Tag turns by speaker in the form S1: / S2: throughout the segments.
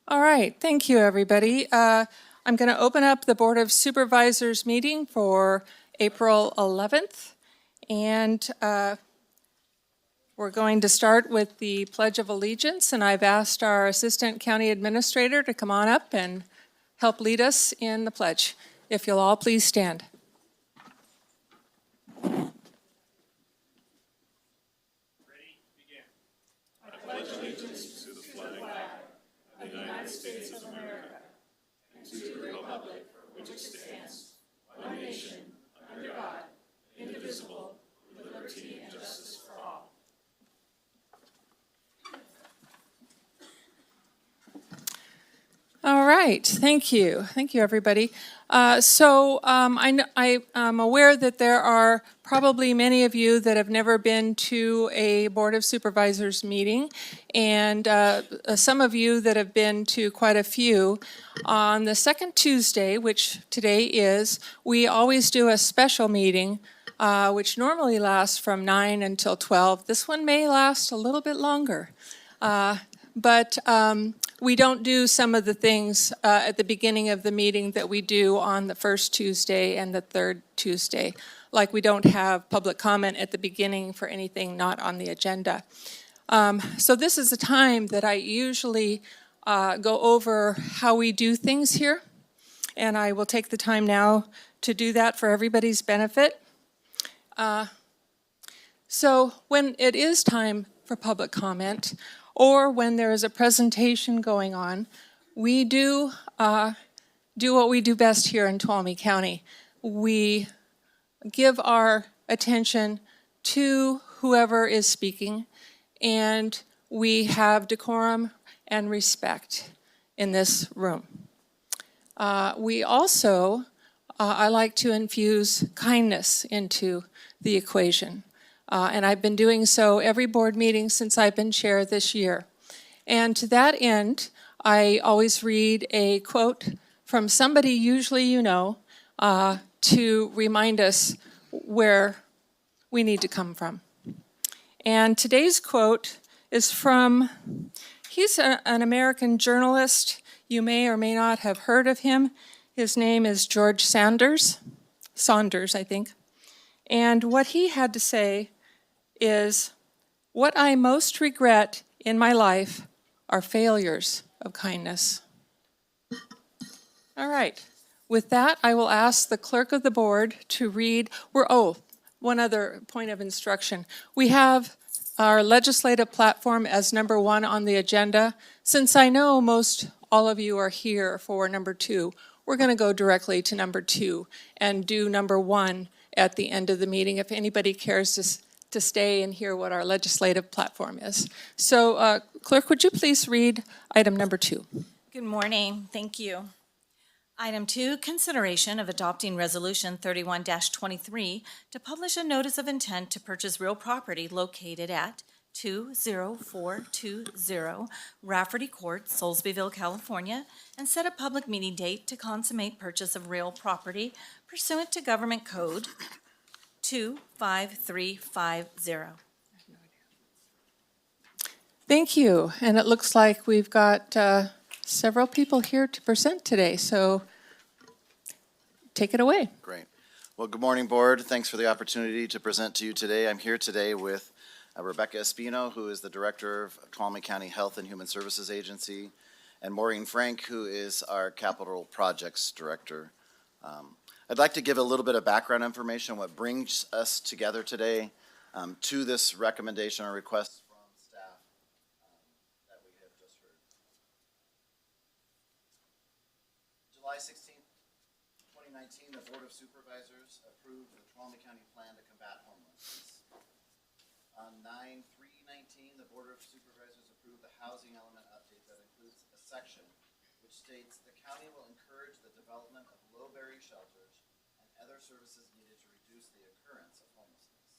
S1: All right, thank you, everybody. I'm going to open up the Board of Supervisors meeting for April 11th, and we're going to start with the Pledge of Allegiance, and I've asked our Assistant County Administrator to come on up and help lead us in the pledge. If you'll all please stand. All right, thank you. Thank you, everybody. I am aware that there are probably many of you that have never been to a Board of Supervisors meeting, and some of you that have been to quite a few. On the second Tuesday, which today is, we always do a special meeting, which normally lasts from 9 until 12. This one may last a little bit longer. But we don't do some of the things at the beginning of the meeting that we do on the first Tuesday and the third Tuesday. Like we don't have public comment at the beginning for anything not on the agenda. So this is the time that I usually go over how we do things here. And I will take the time now to do that for everybody's benefit. So when it is time for public comment, or when there is a presentation going on, we do what we do best here in Tuolumne County. We give our attention to whoever is speaking, and we have decorum and respect in this room. We also, I like to infuse kindness into the equation. And I've been doing so every board meeting since I've been chair this year. And to that end, I always read a quote from somebody usually you know to remind us where we need to come from. And today's quote is from, he's an American journalist. You may or may not have heard of him. His name is George Saunders, I think. And what he had to say is, what I most regret in my life are failures of kindness. All right. With that, I will ask the clerk of the board to read. One other point of instruction. We have our legislative platform as number 1 on the agenda. Since I know most all of you are here for number 2, we're going to go directly to number 2 and do number 1 at the end of the meeting if anybody cares to stay and hear what our legislative platform is. So, Clerk, would you please read item number 2?
S2: Good morning. Thank you. Item 2, consideration of adopting Resolution 31-23 to publish a notice of intent to purchase real property located at 20420 Rafferty Court, Soulsbyville, California, and set a public meeting date to consummate purchase of real property pursuant to Government Code 25350.
S1: Thank you. And it looks like we've got several people here to present today, so take it away.
S3: Great. Well, good morning, Board. Thanks for the opportunity to present to you today. I'm here today with Rebecca Espino, who is the Director of Tuolumne County Health and Human Services Agency, and Maureen Frank, who is our Capital Projects Director. I'd like to give a little bit of background information on what brings us together today to this recommendation or request from staff that we have just heard. July 16th, 2019, the Board of Supervisors approved the Tuolumne County Plan to Combat Homelessness. On 9/3/19, the Board of Supervisors approved the housing element update that includes a section which states the county will encourage the development of low-barrier shelters and other services needed to reduce the occurrence of homelessness.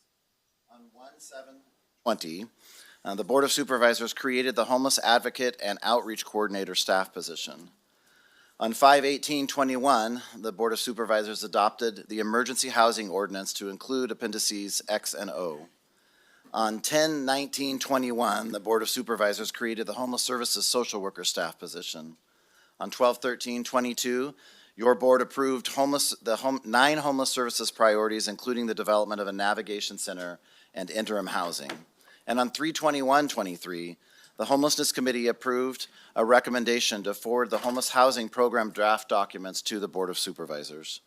S3: On 1/7/20, the Board of Supervisors created the Homeless Advocate and Outreach Coordinator staff position. On 5/18/21, the Board of Supervisors adopted the Emergency Housing Ordinance to include appendices X and O. On 10/19/21, the Board of Supervisors created the Homeless Services Social Worker staff position. On 12/13/22, your board approved 9 homeless services priorities, including the development of a navigation center and interim housing. And on 3/21/23, the Homelessness Committee approved a recommendation to forward the homeless housing program draft documents to the Board of Supervisors.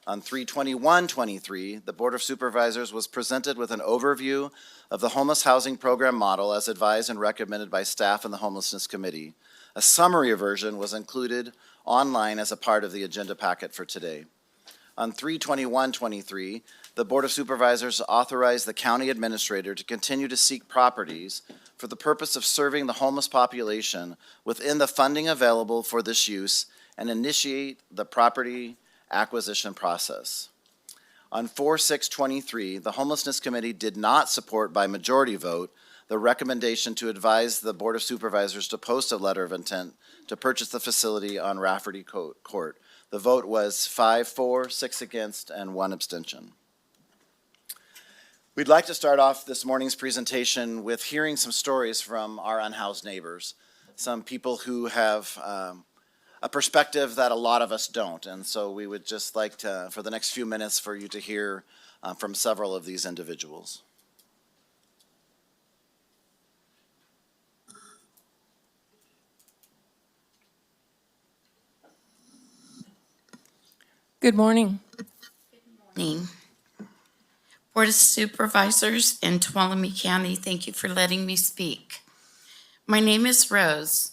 S3: On 3/21/23, the Board of Supervisors was presented with an overview of the homeless housing program model as advised and recommended by staff and the Homelessness Committee. A summary version was included online as a part of the agenda packet for today. On 3/21/23, the Board of Supervisors authorized the county administrator to continue to seek properties for the purpose of serving the homeless population within the funding available for this use and initiate the property acquisition process. On 4/6/23, the Homelessness Committee did not support by majority vote the recommendation to advise the Board of Supervisors to post a letter of intent to purchase the facility on Rafferty Court. The vote was 5-4, 6 against, and 1 abstention. We'd like to start off this morning's presentation with hearing some stories from our unhoused neighbors, some people who have a perspective that a lot of us don't. And so we would just like to, for the next few minutes, for you to hear from several of these individuals.
S1: Good morning.
S4: Morning. Board of Supervisors in Tuolumne County, thank you for letting me speak. My name is Rose.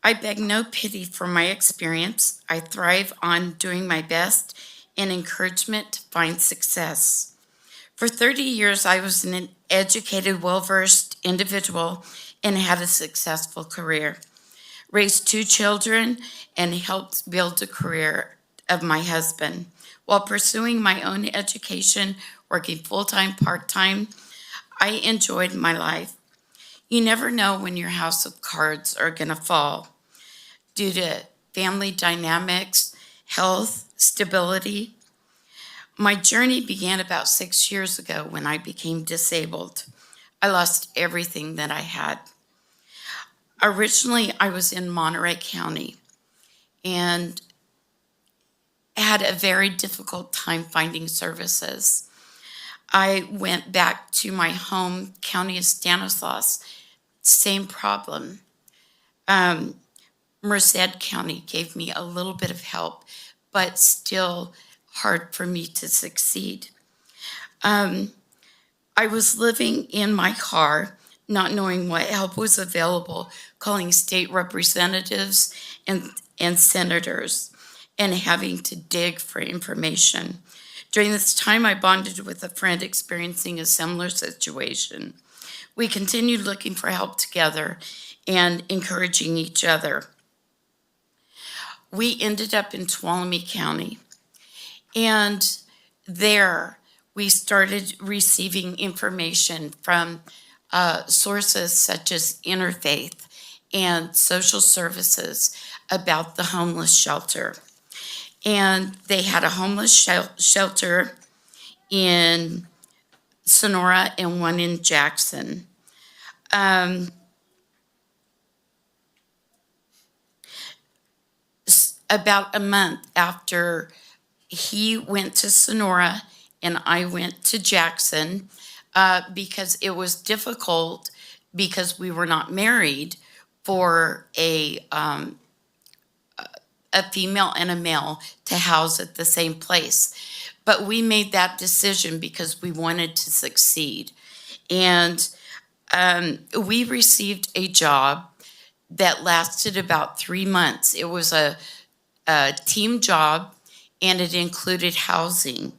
S4: I beg no pity for my experience. I thrive on doing my best and encouragement to find success. For 30 years, I was an educated, well-versed individual and had a successful career. Raised 2 children and helped build a career of my husband. While pursuing my own education, working full-time, part-time, I enjoyed my life. You never know when your house of cards are gonna fall. Due to family dynamics, health, stability. My journey began about 6 years ago when I became disabled. I lost everything that I had. Originally, I was in Monterey County and had a very difficult time finding services. I went back to my home county of Stanislaus, same problem. Merced County gave me a little bit of help, but still hard for me to succeed. I was living in my car, not knowing what help was available, calling state representatives and senators, and having to dig for information. During this time, I bonded with a friend experiencing a similar situation. We continued looking for help together and encouraging each other. We ended up in Tuolumne County, and there we started receiving information from sources such as Interfaith and social services about the homeless shelter. And they had a homeless shelter in Sonora and one in Jackson. About a month after he went to Sonora and I went to Jackson, because it was difficult because we were not married for a female and a male to house at the same place. But we made that decision because we wanted to succeed. And we received a job that lasted about 3 months. It was a team job and it included housing.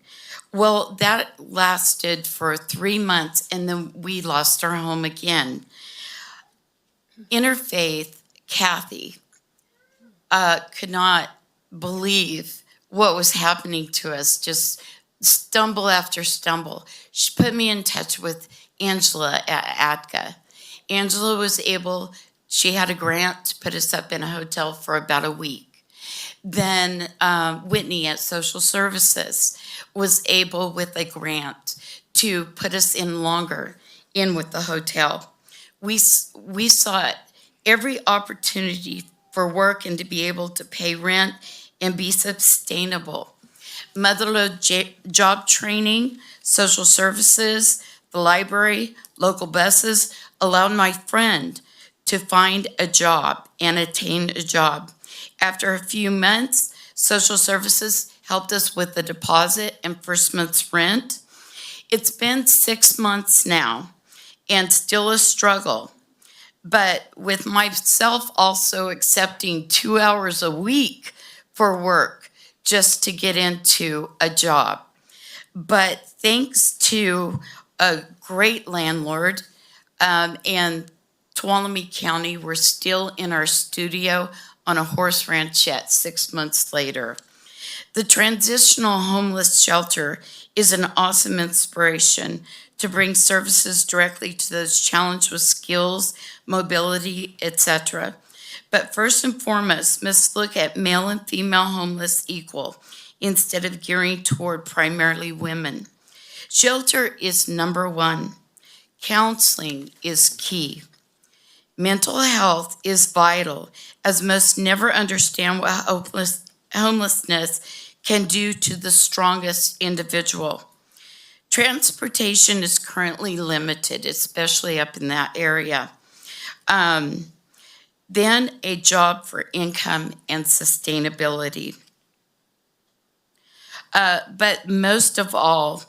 S4: Well, that lasted for 3 months and then we lost our home again. Interfaith, Kathy, could not believe what was happening to us, just stumble after stumble. She put me in touch with Angela at ATCA. Angela was able, she had a grant to put us up in a hotel for about a week. Then Whitney at Social Services was able with a grant to put us in longer in with the hotel. We sought every opportunity for work and to be able to pay rent and be sustainable. Motherlode job training, social services, the library, local buses allowed my friend to find a job and attain a job. After a few months, social services helped us with the deposit and first month's rent. It's been 6 months now and still a struggle. But with myself also accepting 2 hours a week for work just to get into a job. But thanks to a great landlord and Tuolumne County, we're still in our studio on a horse ranchette 6 months later. The Transitional Homeless Shelter is an awesome inspiration to bring services directly to those challenged with skills, mobility, etc. But first and foremost, must look at male and female homeless equal instead of gearing toward primarily women. Shelter is number one. Counseling is key. Mental health is vital, as most never understand what homelessness can do to the strongest individual. Transportation is currently limited, especially up in that area. Then a job for income and sustainability. But most of all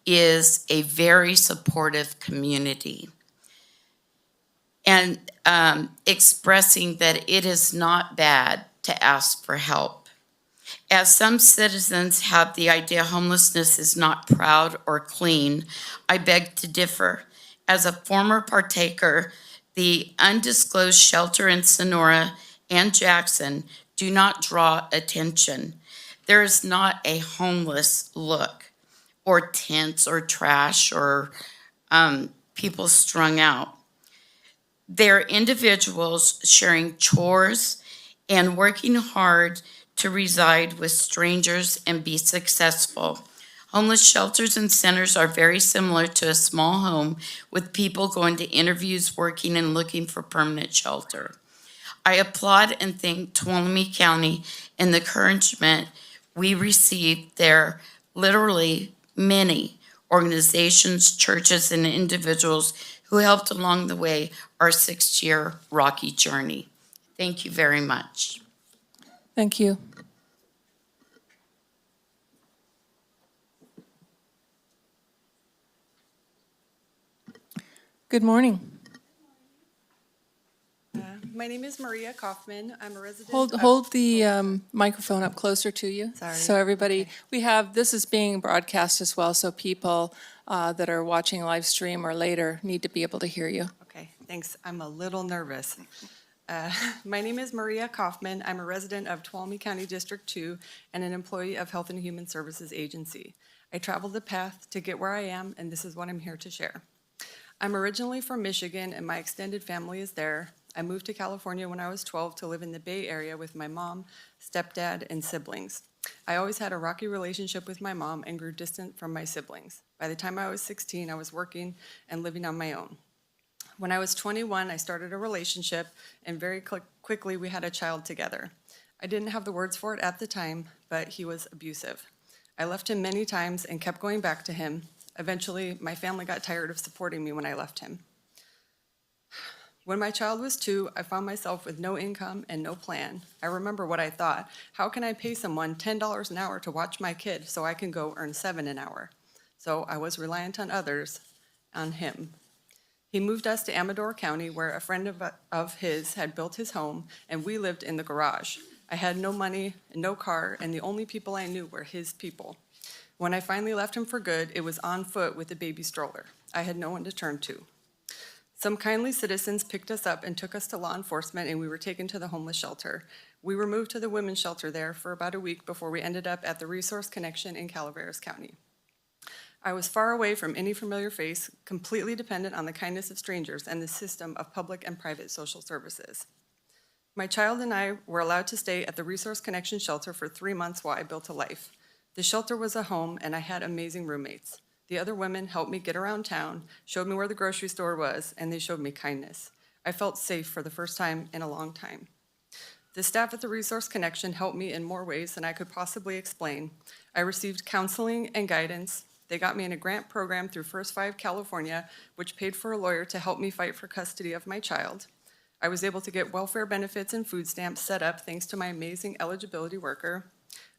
S4: is a very supportive community. And expressing that it is not bad to ask for help. As some citizens have the idea homelessness is not proud or clean, I beg to differ. As a former partaker, the undisclosed shelter in Sonora and Jackson do not draw attention. There is not a homeless look, or tents, or trash, or people strung out. They're individuals sharing chores and working hard to reside with strangers and be successful. Homeless shelters and centers are very similar to a small home with people going to interviews, working, and looking for permanent shelter. I applaud and thank Tuolumne County and the encouragement we received there. Literally many organizations, churches, and individuals who helped along the way our 6-year rocky journey. Thank you very much.
S1: Thank you. Good morning.
S5: My name is Maria Kaufman. I'm a resident.
S1: Hold the microphone up closer to you.
S5: Sorry.
S1: So everybody, this is being broadcast as well, so people that are watching live stream or later need to be able to hear you.
S5: Okay, thanks. I'm a little nervous. My name is Maria Kaufman. I'm a resident of Tuolumne County District 2 and an employee of Health and Human Services Agency. I traveled the path to get where I am, and this is what I'm here to share. I'm originally from Michigan, and my extended family is there. I moved to California when I was 12 to live in the Bay Area with my mom, stepdad, and siblings. I always had a rocky relationship with my mom and grew distant from my siblings. By the time I was 16, I was working and living on my own. When I was 21, I started a relationship, and very quickly we had a child together. I didn't have the words for it at the time, but he was abusive. I left him many times and kept going back to him. Eventually, my family got tired of supporting me when I left him. When my child was 2, I found myself with no income and no plan. I remember what I thought: how can I pay someone $10 an hour to watch my kid so I can go earn $7 an hour? So I was reliant on others, on him. He moved us to Amador County, where a friend of his had built his home, and we lived in the garage. I had no money, no car, and the only people I knew were his people. When I finally left him for good, it was on foot with a baby stroller. I had no one to turn to. Some kindly citizens picked us up and took us to law enforcement, and we were taken to the homeless shelter. We were moved to the women's shelter there for about a week before we ended up at the Resource Connection in Calaveras County. I was far away from any familiar face, completely dependent on the kindness of strangers and the system of public and private social services. My child and I were allowed to stay at the Resource Connection shelter for 3 months while I built a life. The shelter was a home, and I had amazing roommates. The other women helped me get around town, showed me where the grocery store was, and they showed me kindness. I felt safe for the first time in a long time. The staff at the Resource Connection helped me in more ways than I could possibly explain. I received counseling and guidance. They got me in a grant program through First Five California, which paid for a lawyer to help me fight for custody of my child. I was able to get welfare benefits and food stamps set up thanks to my amazing eligibility worker.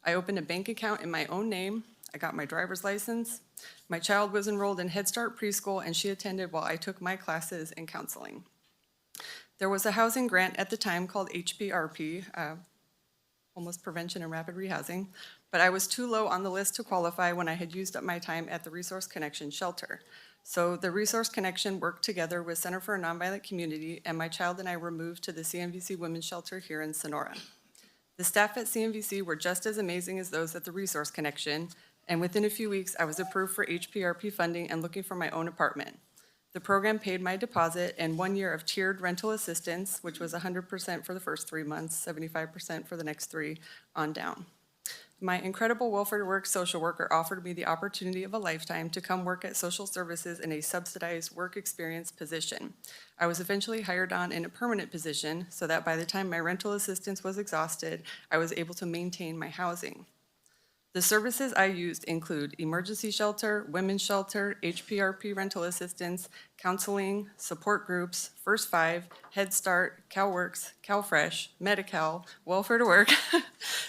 S5: I opened a bank account in my own name. I got my driver's license. My child was enrolled in Head Start preschool, and she attended while I took my classes in counseling. There was a housing grant at the time called HPRP, Homeless Prevention and Rapid Rehousing, but I was too low on the list to qualify when I had used up my time at the Resource Connection shelter. So the Resource Connection worked together with Center for a Nonviolent Community, and my child and I were moved to the CMVC Women's Shelter here in Sonora. The staff at CMVC were just as amazing as those at the Resource Connection, and within a few weeks, I was approved for HPRP funding and looking for my own apartment. The program paid my deposit and 1 year of tiered rental assistance, which was 100% for the first 3 months, 75% for the next 3 on down. My incredible welfare work social worker offered me the opportunity of a lifetime to come work at social services in a subsidized work experience position. I was eventually hired on in a permanent position so that by the time my rental assistance was exhausted, I was able to maintain my housing. The services I used include emergency shelter, women's shelter, HPRP rental assistance, counseling, support groups, First Five, Head Start, CalWorks, CalFresh, Medi-Cal, Welfare to Work,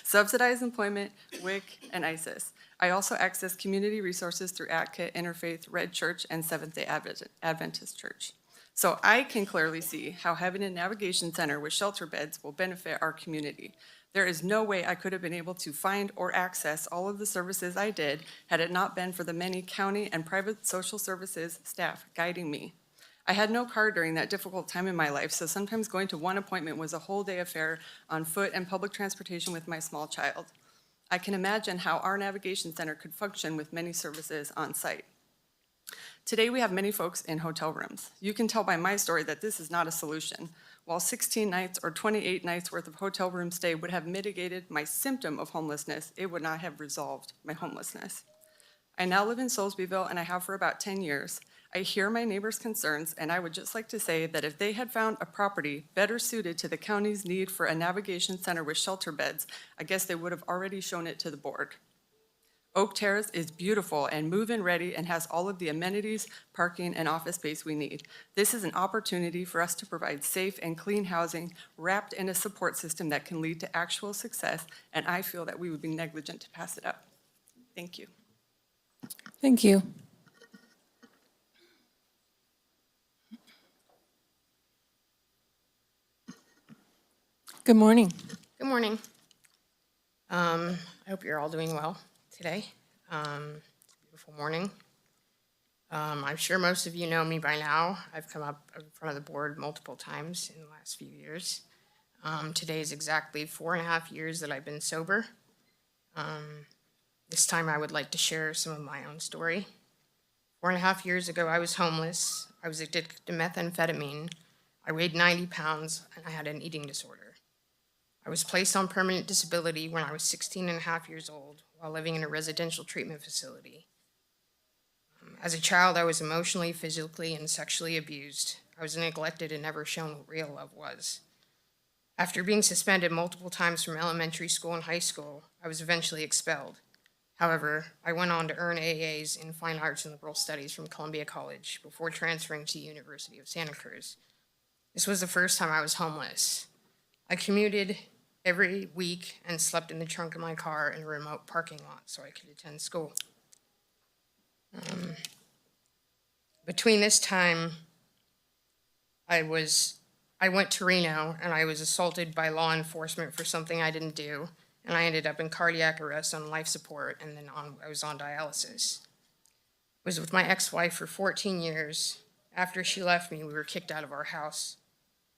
S5: subsidized employment, WIC, and ISIS. I also access community resources through ATCA, Interfaith, Red Church, and Seventh-day Adventist Church. So I can clearly see how having a navigation center with shelter beds will benefit our community. There is no way I could have been able to find or access all of the services I did had it not been for the many county and private social services staff guiding me. I had no car during that difficult time in my life, so sometimes going to one appointment was a whole day affair on foot and public transportation with my small child. I can imagine how our navigation center could function with many services on site. Today, we have many folks in hotel rooms. You can tell by my story that this is not a solution. While 16 nights or 28 nights worth of hotel room stay would have mitigated my symptom of homelessness, it would not have resolved my homelessness. I now live in Soulsbyville, and I have for about 10 years. I hear my neighbors' concerns, and I would just like to say that if they had found a property better suited to the county's need for a navigation center with shelter beds, I guess they would have already shown it to the board. Oak Terrace is beautiful and move-in ready and has all of the amenities, parking, and office space we need. This is an opportunity for us to provide safe and clean housing wrapped in a support system that can lead to actual success, and I feel that we would be negligent to pass it up. Thank you.
S1: Thank you. Good morning.
S6: Good morning. I hope you're all doing well today. It's a beautiful morning. I'm sure most of you know me by now. I've come up in front of the board multiple times in the last few years. Today is exactly 4.5 years that I've been sober. This time I would like to share some of my own story. 4.5 years ago, I was homeless. I was addicted to methamphetamine. I weighed 90 pounds, and I had an eating disorder. I was placed on permanent disability when I was 16.5 years old while living in a residential treatment facility. As a child, I was emotionally, physically, and sexually abused. I was neglected and never shown what real love was. After being suspended multiple times from elementary school and high school, I was eventually expelled. However, I went on to earn AAs in Fine Arts and Liberal Studies from Columbia College before transferring to the University of Santa Cruz. This was the first time I was homeless. I commuted every week and slept in the trunk of my car in a remote parking lot so I could attend school. Between this time, I went to Reno and I was assaulted by law enforcement for something I didn't do, and I ended up in cardiac arrest on life support, and then I was on dialysis. I was with my ex-wife for 14 years. After she left me, we were kicked out of our house.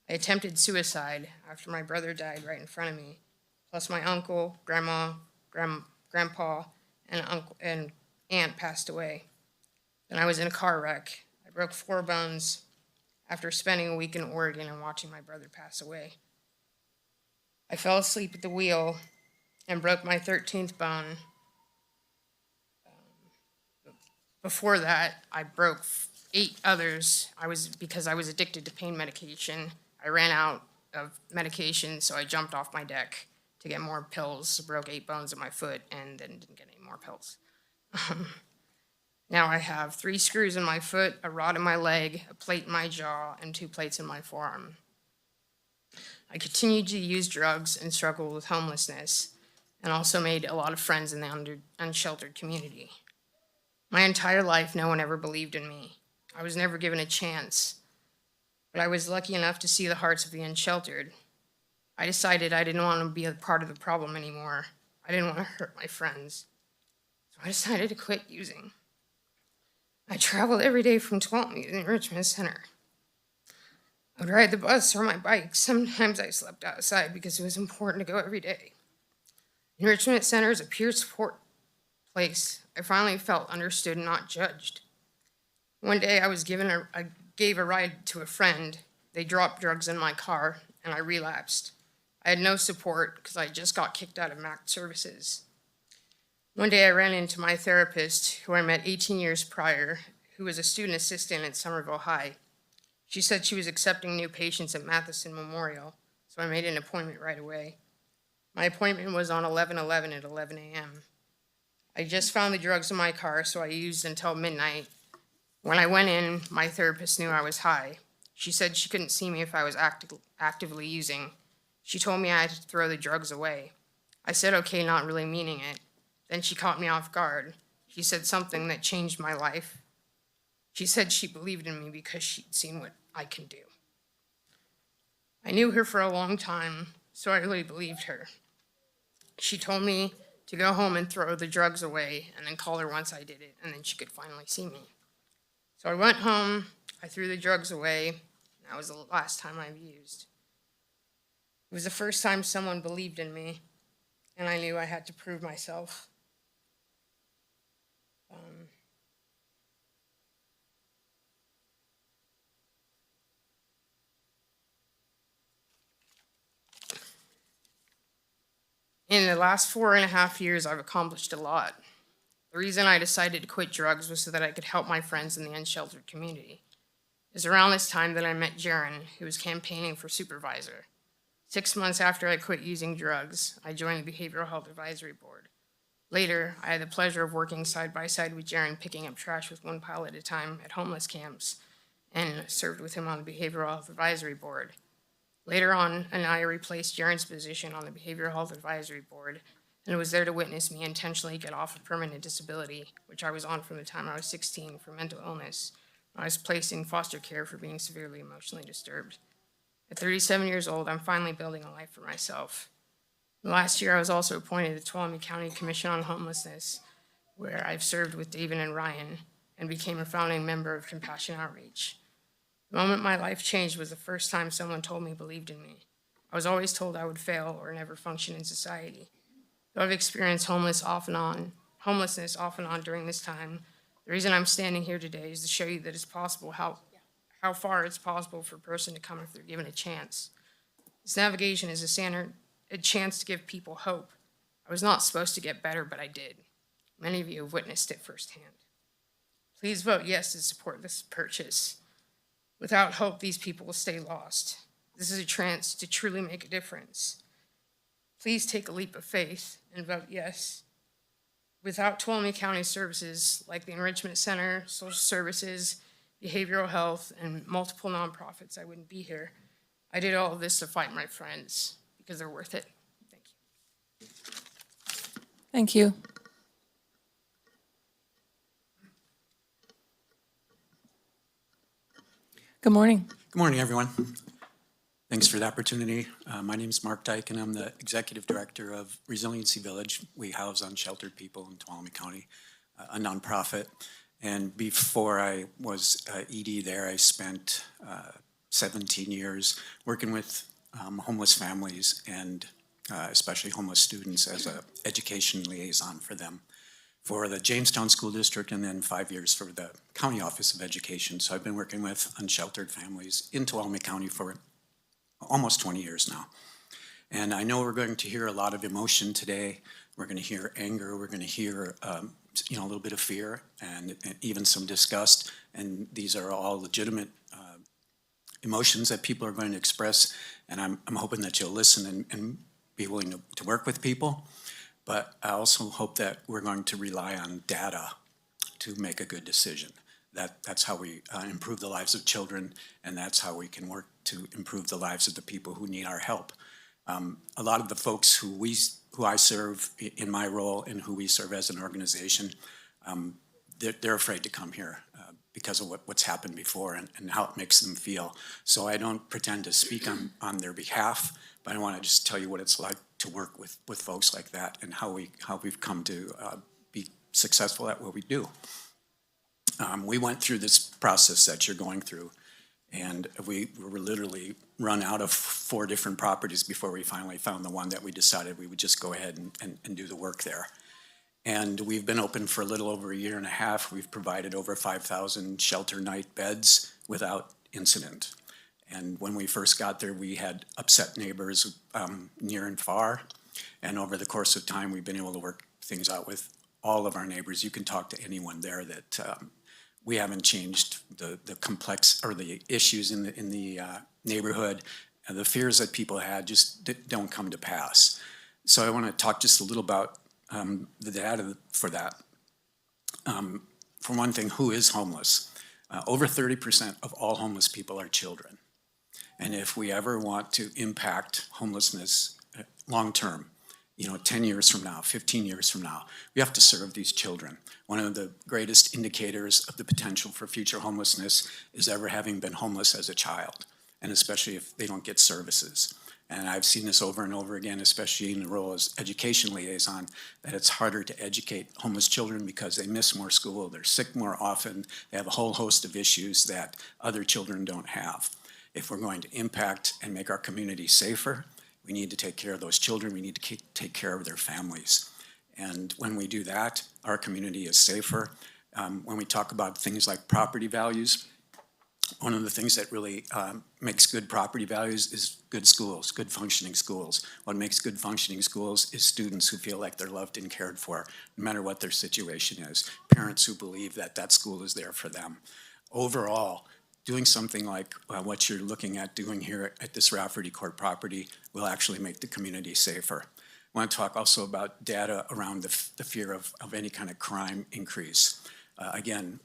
S6: I attempted suicide after my brother died right in front of me, plus my uncle, grandma, grandpa, and aunt passed away. Then I was in a car wreck. I broke 4 bones after spending a week in Oregon and watching my brother pass away. I fell asleep at the wheel and broke my 13th bone Before that, I broke 8 others. Because I was addicted to pain medication. I ran out of medication, so I jumped off my deck to get more pills, broke 8 bones in my foot, and then didn't get any more pills. Now I have 3 screws in my foot, a rod in my leg, a plate in my jaw, and 2 plates in my forearm. I continued to use drugs and struggle with homelessness, and also made a lot of friends in the unsheltered community. My entire life, no one ever believed in me. I was never given a chance, but I was lucky enough to see the hearts of the unsheltered. I decided I didn't want to be a part of the problem anymore. I didn't want to hurt my friends, so I decided to quit using. I traveled every day from Tuolumne to the Enrichment Center. I would ride the bus or my bike. Sometimes I slept outside because it was important to go every day. Enrichment Center is a peer support place. I finally felt understood and not judged. One day I gave a ride to a friend. They dropped drugs in my car and I relapsed. I had no support because I just got kicked out of MAC services. One day I ran into my therapist, who I met 18 years prior, who was a student assistant at Somerville High. She said she was accepting new patients at Matheson Memorial, so I made an appointment right away. My appointment was on 11/11 at 11 a.m. I just found the drugs in my car, so I used until midnight. When I went in, my therapist knew I was high. She said she couldn't see me if I was actively using. She told me I had to throw the drugs away. I said okay, not really meaning it. Then she caught me off guard. She said something that changed my life. She said she believed in me because she'd seen what I can do. I knew her for a long time, so I really believed her. She told me to go home and throw the drugs away and then call her once I did it, and then she could finally see me. So I went home, I threw the drugs away, and that was the last time I've used. It was the first time someone believed in me, and I knew I had to prove myself. In the last 4.5 years, I've accomplished a lot. The reason I decided to quit drugs was so that I could help my friends in the unsheltered community. It was around this time that I met Jaron, who was campaigning for supervisor. 6 months after I quit using drugs, I joined the Behavioral Health Advisory Board. Later, I had the pleasure of working side by side with Jaron, picking up trash with 1 pile at a time at homeless camps, and served with him on the Behavioral Health Advisory Board. Later on, I replaced Jaron's position on the Behavioral Health Advisory Board, and was there to witness me intentionally get off of permanent disability, which I was on from the time I was 16 for mental illness. I was placed in foster care for being severely emotionally disturbed. At 37 years old, I'm finally building a life for myself. Last year, I was also appointed to the Tuolumne County Commission on Homelessness, where I've served with David and Ryan, and became a founding member of Compassion Outreach. The moment my life changed was the first time someone told me believed in me. I was always told I would fail or never function in society. Though I've experienced homelessness off and on during this time, the reason I'm standing here today is to show you that it's possible, how far it's possible for a person to come if they're given a chance. This navigation is a chance to give people hope. I was not supposed to get better, but I did. Many of you have witnessed it firsthand. Please vote yes to support this purchase. Without hope, these people will stay lost. This is a chance to truly make a difference. Please take a leap of faith and vote yes. Without Tuolumne County services like the Enrichment Center, social services, behavioral health, and multiple nonprofits, I wouldn't be here. I did all of this to fight my friends because they're worth it. Thank you.
S1: Thank you. Good morning.
S7: Good morning, everyone. Thanks for the opportunity. My name is Mark Dyke, and I'm the Executive Director of Resiliency Village. We house unsheltered people in Tuolumne County, a nonprofit. And before I was ED there, I spent 17 years working with homeless families and especially homeless students as an education liaison for them, for the Jamestown School District, and then 5 years for the County Office of Education. So I've been working with unsheltered families in Tuolumne County for almost 20 years now. And I know we're going to hear a lot of emotion today. We're going to hear anger. We're going to hear, a little bit of fear and even some disgust. And these are all legitimate emotions that people are going to express. And I'm hoping that you'll listen and be willing to work with people. But I also hope that we're going to rely on data to make a good decision. That's how we improve the lives of children, and that's how we can work to improve the lives of the people who need our help. A lot of the folks who I serve in my role and who we serve as an organization, they're afraid to come here because of what's happened before and how it makes them feel. So I don't pretend to speak on their behalf, but I want to just tell you what it's like to work with folks like that and how we've come to be successful at what we do. We went through this process that you're going through, and we were literally run out of 4 different properties before we finally found the one that we decided we would just go ahead and do the work there. And we've been open for a little over a year and a half. We've provided over 5,000 shelter night beds without incident. And when we first got there, we had upset neighbors near and far. And over the course of time, we've been able to work things out with all of our neighbors. You can talk to anyone there that we haven't changed the complex or the issues in the neighborhood. The fears that people had just don't come to pass. So I want to talk just a little about the data for that. For one thing, who is homeless? Over 30% of all homeless people are children. And if we ever want to impact homelessness long-term, 10 years from now, 15 years from now, we have to serve these children. One of the greatest indicators of the potential for future homelessness is ever having been homeless as a child, and especially if they don't get services. And I've seen this over and over again, especially in the role as education liaison, that it's harder to educate homeless children because they miss more school, they're sick more often, they have a whole host of issues that other children don't have. If we're going to impact and make our community safer, we need to take care of those children, we need to take care of their families. And when we do that, our community is safer. When we talk about things like property values, one of the things that really makes good property values is good schools, good functioning schools. What makes good functioning schools is students who feel like they're loved and cared for, no matter what their situation is. Parents who believe that school is there for them. Overall, doing something like what you're looking at doing here at this Rafferty Court property will actually make the community safer. I want to talk also about data around the fear of any kind of crime increase. Again,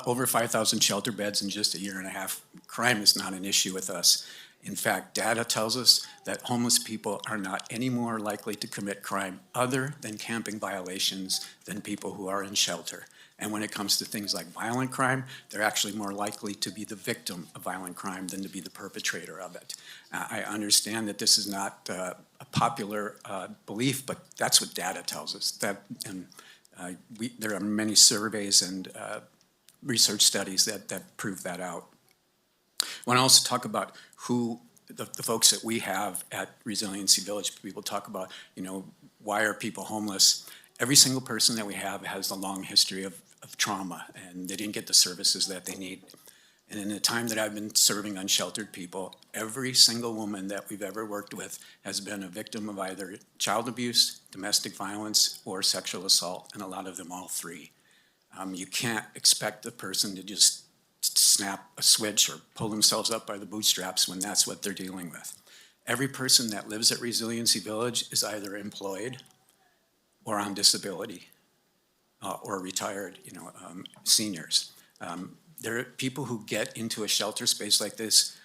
S7: over 5,000 shelter beds in just a year and a half. Crime is not an issue with us. In fact, data tells us that homeless people are not any more likely to commit crime other than camping violations than people who are in shelter. And when it comes to things like violent crime, they're actually more likely to be the victim of violent crime than to be the perpetrator of it. I understand that this is not a popular belief, but that's what data tells us. There are many surveys and research studies that prove that out. I want to also talk about who the folks that we have at Resiliency Village. People talk about, why are people homeless? Every single person that we have has a long history of trauma, and they didn't get the services that they need. And in the time that I've been serving unsheltered people, every single woman that we've ever worked with has been a victim of either child abuse, domestic violence, or sexual assault, and a lot of them all 3. You can't expect the person to just snap a switch or pull themselves up by the bootstraps when that's what they're dealing with. Every person that lives at Resiliency Village is either employed or on disability or retired, seniors. There are people who get into a shelter space like this,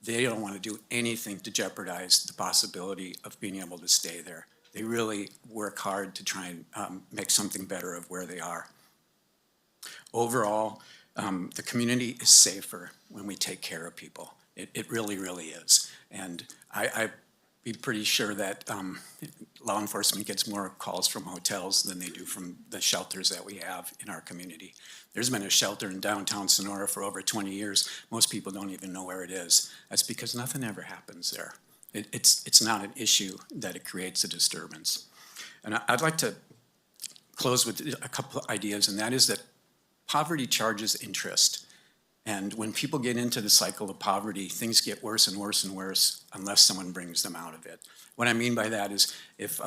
S7: they don't want to do anything to jeopardize the possibility of being able to stay there. They really work hard to try and make something better of where they are. Overall, the community is safer when we take care of people. It really, really is. And I'd be pretty sure that law enforcement gets more calls from hotels than they do from the shelters that we have in our community. There's been a shelter in downtown Sonora for over 20 years. Most people don't even know where it is. That's because nothing ever happens there. It's not an issue that it creates a disturbance. And I'd like to close with a couple of ideas, and that is that poverty charges interest. And when people get into the cycle of poverty, things get worse and worse and worse unless someone brings them out of it. What I mean by that is if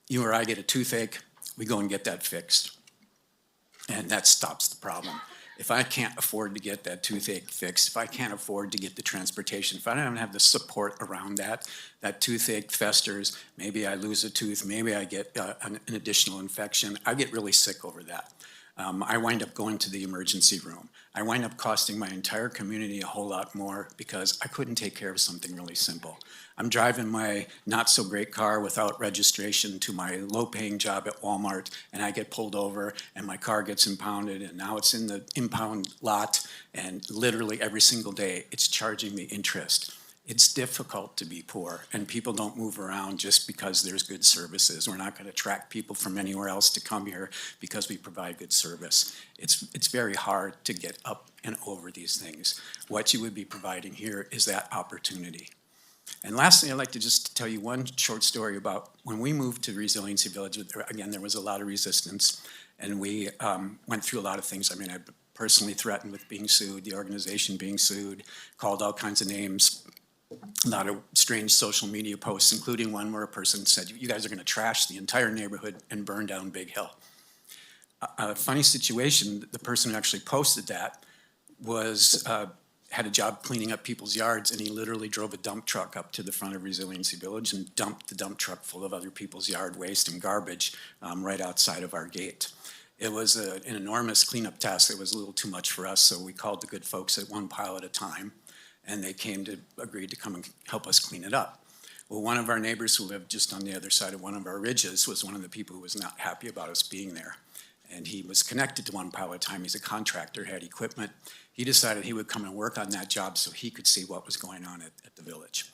S7: you or I get a toothache, we go and get that fixed. And that stops the problem. If I can't afford to get that toothache fixed, if I can't afford to get the transportation, if I don't have the support around that, that toothache festers, maybe I lose a tooth, maybe I get an additional infection, I get really sick over that. I wind up going to the emergency room. I wind up costing my entire community a whole lot more because I couldn't take care of something really simple. I'm driving my not-so-great car without registration to my low-paying job at Walmart, and I get pulled over, and my car gets impounded, and now it's in the impound lot, and literally every single day, it's charging me interest. It's difficult to be poor, and people don't move around just because there's good services. We're not going to attract people from anywhere else to come here because we provide good service. It's very hard to get up and over these things. What you would be providing here is that opportunity. And lastly, I'd like to just tell you one short story about when we moved to Resiliency Village. Again, there was a lot of resistance, and we went through a lot of things. I mean, I personally threatened with being sued, the organization being sued, called all kinds of names, a lot of strange social media posts, including one where a person said, "You guys are going to trash the entire neighborhood and burn down Big Hill." A funny situation, the person who actually posted that was had a job cleaning up people's yards, and he literally drove a dump truck up to the front of Resiliency Village and dumped the dump truck full of other people's yard waste and garbage right outside of our gate. It was an enormous cleanup task. It was a little too much for us, so we called the good folks at One Pile at a Time, and they came to agree to come and help us clean it up. Well, one of our neighbors who lived just on the other side of one of our ridges was one of the people who was not happy about us being there. And he was connected to One Pile at a Time. He's a contractor, had equipment. He decided he would come and work on that job so he could see what was going on at the village.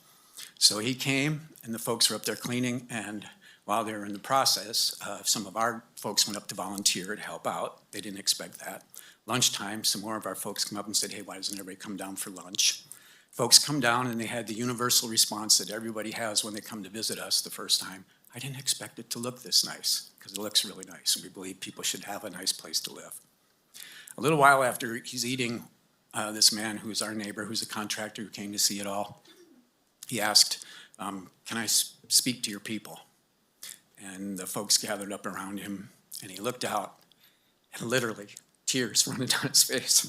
S7: So he came, and the folks were up there cleaning, and while they were in the process, some of our folks went up to volunteer to help out. They didn't expect that. Lunchtime, some more of our folks come up and said, "Hey, why doesn't everybody come down for lunch?" Folks come down, and they had the universal response that everybody has when they come to visit us the first time. "I didn't expect it to look this nice," because it looks really nice, and we believe people should have a nice place to live. A little while after he's eating, this man who's our neighbor, who's a contractor who came to see it all, he asked, "Can I speak to your people?" And the folks gathered up around him, and he looked out, and literally tears running down his face.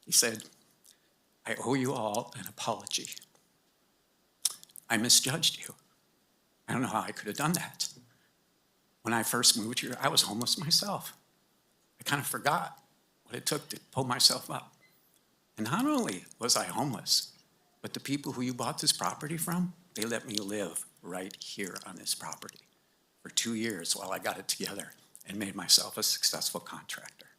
S7: He said, "I owe you all an apology. I misjudged you. I don't know how I could have done that. When I first moved here, I was homeless myself. I kind of forgot what it took to pull myself up. And not only was I homeless, but the people who you bought this property from, they let me live right here on this property for 2 years while I got it together and made myself a successful contractor."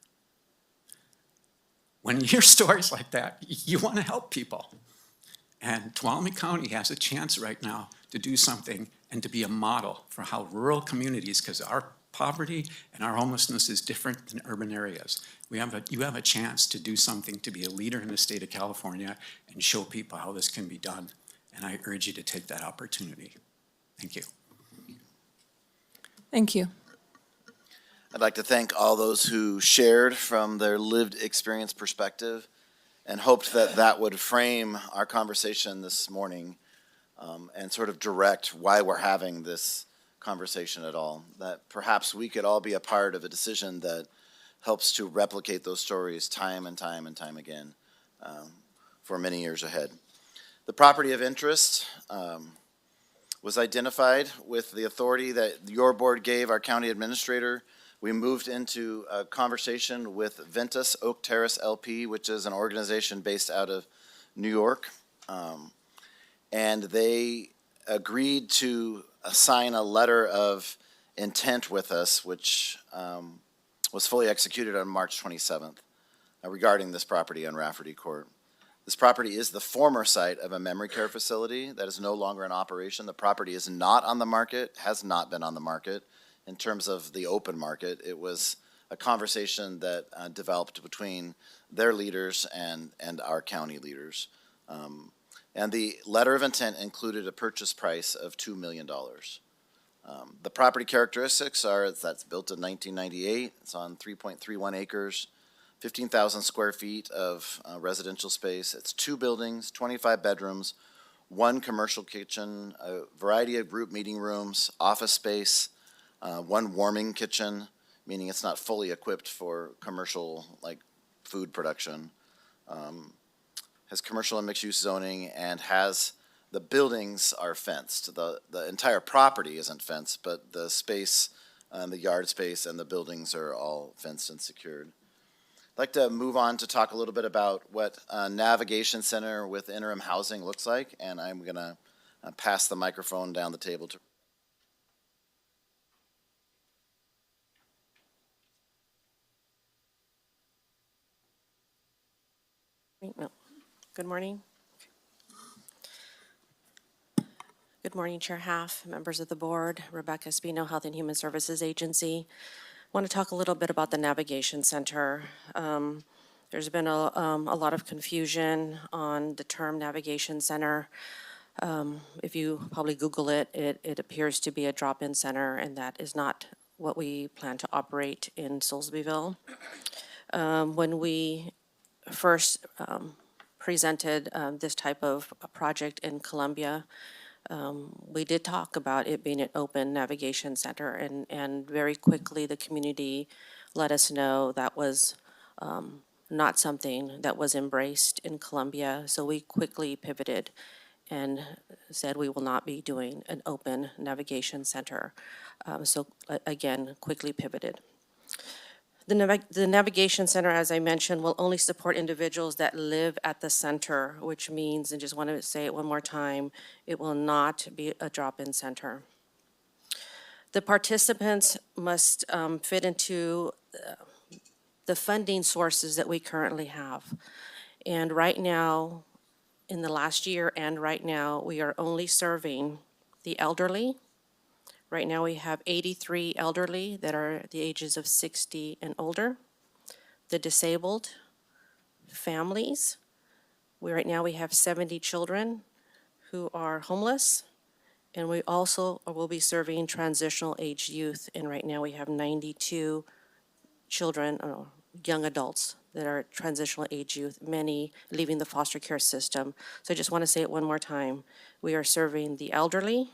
S7: When you hear stories like that, you want to help people. And Tuolumne County has a chance right now to do something and to be a model for how rural communities, because our poverty and our homelessness is different than urban areas. You have a chance to do something, to be a leader in the state of California and show people how this can be done. And I urge you to take that opportunity. Thank you.
S1: Thank you.
S3: I'd like to thank all those who shared from their lived experience perspective and hoped that that would frame our conversation this morning and sort of direct why we're having this conversation at all. That perhaps we could all be a part of a decision that helps to replicate those stories time and time and time again for many years ahead. The property of interest was identified with the authority that your board gave our county administrator. We moved into a conversation with Ventus Oak Terrace LP, which is an organization based out of New York. And they agreed to sign a letter of intent with us, which was fully executed on March 27th regarding this property on Rafferty Court. This property is the former site of a memory care facility that is no longer in operation. The property is not on the market, has not been on the market. In terms of the open market, it was a conversation that developed between their leaders and our county leaders. And the letter of intent included a purchase price of $2 million. The property characteristics are that's built in 1998. It's on 3.31 acres. 15,000 square feet of residential space. It's 2 buildings, 25 bedrooms, 1 commercial kitchen, a variety of group meeting rooms, office space, 1 warming kitchen, meaning it's not fully equipped for commercial, like, food production. Has commercial and mixed-use zoning, and the buildings are fenced. The entire property isn't fenced, but the space, the yard space and the buildings are all fenced and secured. I'd like to move on to talk a little bit about what a navigation center with interim housing looks like, and I'm going to pass the microphone down the table to.
S8: No. Good morning. Good morning, Chair Half, members of the board, Rebecca Espino, Health and Human Services Agency. I want to talk a little bit about the Navigation Center. There's been a lot of confusion on the term Navigation Center. If you probably Google it, it appears to be a drop-in center, and that is not what we plan to operate in Soulsbyville. When we first presented this type of a project in Columbia, we did talk about it being an open navigation center, and very quickly the community let us know that was not something that was embraced in Columbia. So we quickly pivoted and said we will not be doing an open navigation center. Again, quickly pivoted. The Navigation Center, as I mentioned, will only support individuals that live at the center, which means, and just want to say it one more time, it will not be a drop-in center. The participants must fit into the funding sources that we currently have. And right now, in the last year and right now, we are only serving the elderly. Right now, we have 83 elderly that are the ages of 60 and older. The disabled, families. Right now, we have 70 children who are homeless. And we also will be serving transitional age youth. And right now, we have 92 children, young adults that are transitional age youth, many leaving the foster care system. So I just want to say it one more time. We are serving the elderly,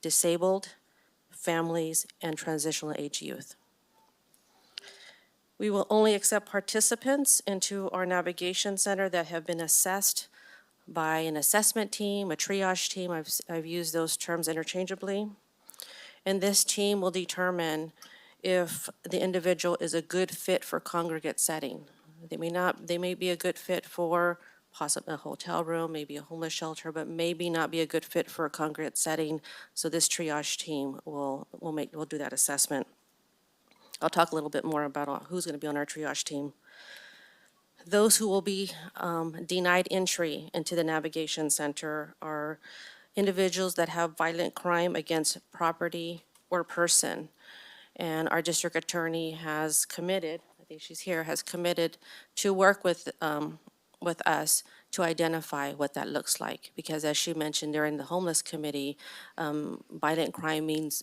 S8: disabled, families, and transitional age youth. We will only accept participants into our navigation center that have been assessed by an assessment team, a triage team. I've used those terms interchangeably. And this team will determine if the individual is a good fit for congregate setting. They may be a good fit for possibly a hotel room, maybe a homeless shelter, but maybe not be a good fit for a congregate setting. So this triage team will do that assessment. I'll talk a little bit more about who's going to be on our triage team. Those who will be denied entry into the Navigation Center are individuals that have violent crime against property or person. And our district attorney has committed, I think she's here, has committed to work with us to identify what that looks like. Because as she mentioned during the homeless committee, violent crime means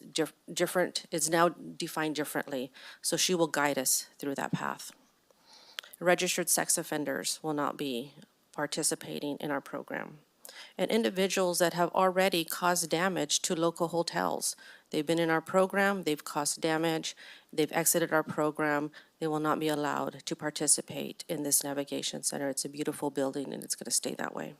S8: different, it's now defined differently. So she will guide us through that path. Registered sex offenders will not be participating in our program. And individuals that have already caused damage to local hotels. They've been in our program, they've caused damage, they've exited our program, they will not be allowed to participate in this navigation center. It's a beautiful building and it's going to stay that way.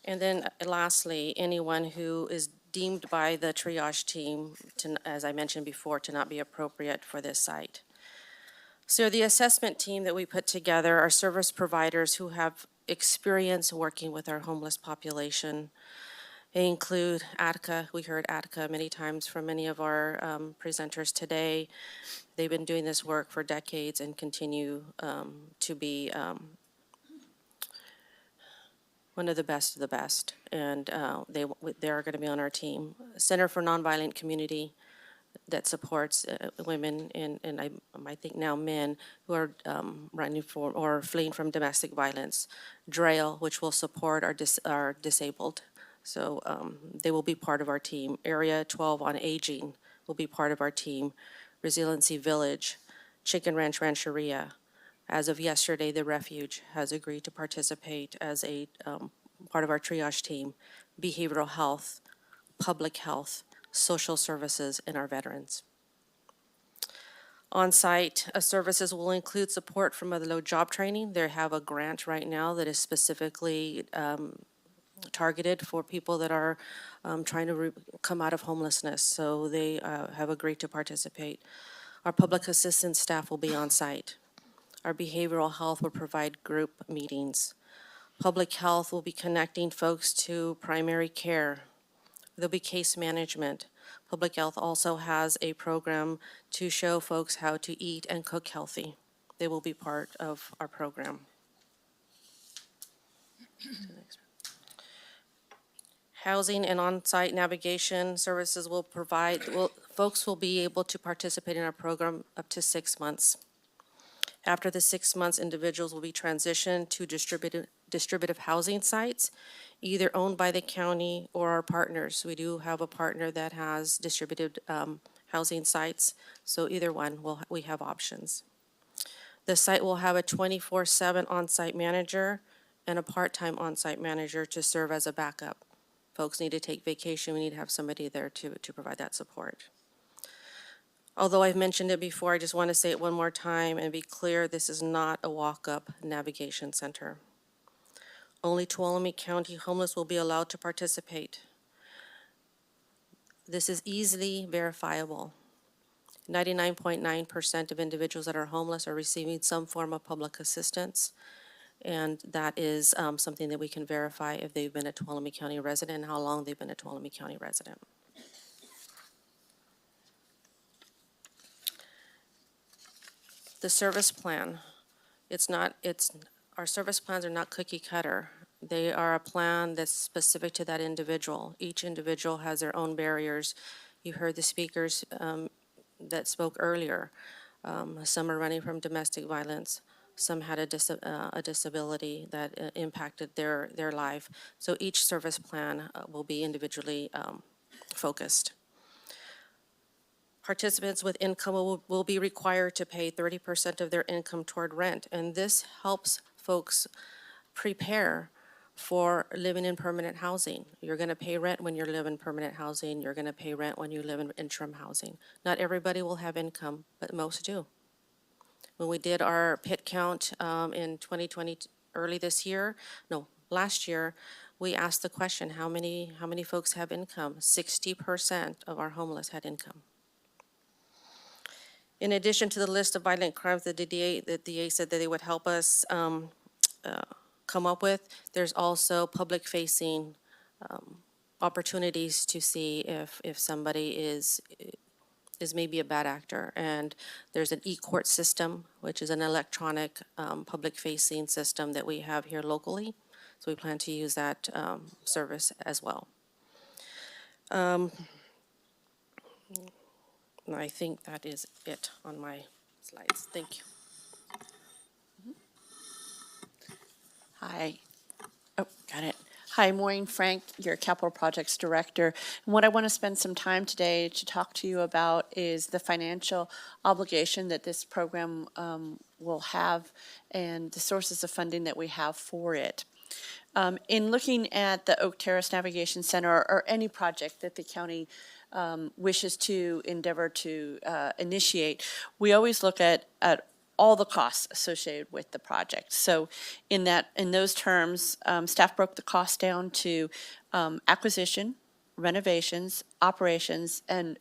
S8: And then lastly, anyone who is deemed by the triage team, as I mentioned before, to not be appropriate for this site. So the assessment team that we put together are service providers who have experience working with our homeless population. They include ATCA. We heard ATCA many times from many of our presenters today. They've been doing this work for decades and continue to be one of the best, and they are going to be on our team. Center for Nonviolent Community that supports women and I think now men who are running for or fleeing from domestic violence. DRAIL, which will support our disabled So they will be part of our team. Area 12 on Aging will be part of our team. Resiliency Village, Chicken Ranch Rancheria. As of yesterday, the Refuge has agreed to participate as a part of our triage team. Behavioral health, public health, social services, and our veterans. On-site services will include support from Mother Lode Job Training. They have a grant right now that is specifically targeted for people that are trying to come out of homelessness, so they have agreed to participate. Our public assistance staff will be on site. Our behavioral health will provide group meetings. Public health will be connecting folks to primary care. There'll be case management. Public health also has a program to show folks how to eat and cook healthy. They will be part of our program. Housing and on-site navigation services will provide, folks will be able to participate in our program up to 6 months. After the 6 months, individuals will be transitioned to distributive housing sites, either owned by the county or our partners. We do have a partner that has distributed housing sites, so either one, we have options. The site will have a 24/7 on-site manager and a part-time on-site manager to serve as a backup. Folks need to take vacation, we need to have somebody there to provide that support. Although I've mentioned it before, I just want to say it one more time and be clear, this is not a walk-up navigation center. Only Tuolumne County homeless will be allowed to participate. This is easily verifiable. 99.9% of individuals that are homeless are receiving some form of public assistance, and that is something that we can verify if they've been a Tuolumne County resident and how long they've been a Tuolumne County resident. The service plan, our service plans are not cookie cutter. They are a plan that's specific to that individual. Each individual has their own barriers. You heard the speakers that spoke earlier. Some are running from domestic violence. Some had a disability that impacted their life. So each service plan will be individually focused. Participants with income will be required to pay 30% of their income toward rent, and this helps folks prepare for living in permanent housing. You're going to pay rent when you live in permanent housing. You're going to pay rent when you live in interim housing. Not everybody will have income, but most do. When we did our PIT count in 2020, last year, we asked the question, how many folks have income? 60% of our homeless had income. In addition to the list of violent crimes that the DA said that they would help us come up with, there's also public-facing opportunities to see if somebody is maybe a bad actor. And there's an e-court system, which is an electronic public-facing system that we have here locally. So we plan to use that service as well. And I think that is it on my slides. Thank you.
S9: Hi. Oh, got it. Hi, Maureen Frank, your Capital Projects Director. And what I want to spend some time today to talk to you about is the financial obligation that this program will have and the sources of funding that we have for it. In looking at the Oak Terrace Navigation Center or any project that the county wishes to endeavor to initiate, we always look at all the costs associated with the project. So in those terms, staff broke the cost down to acquisition, renovations, operations, and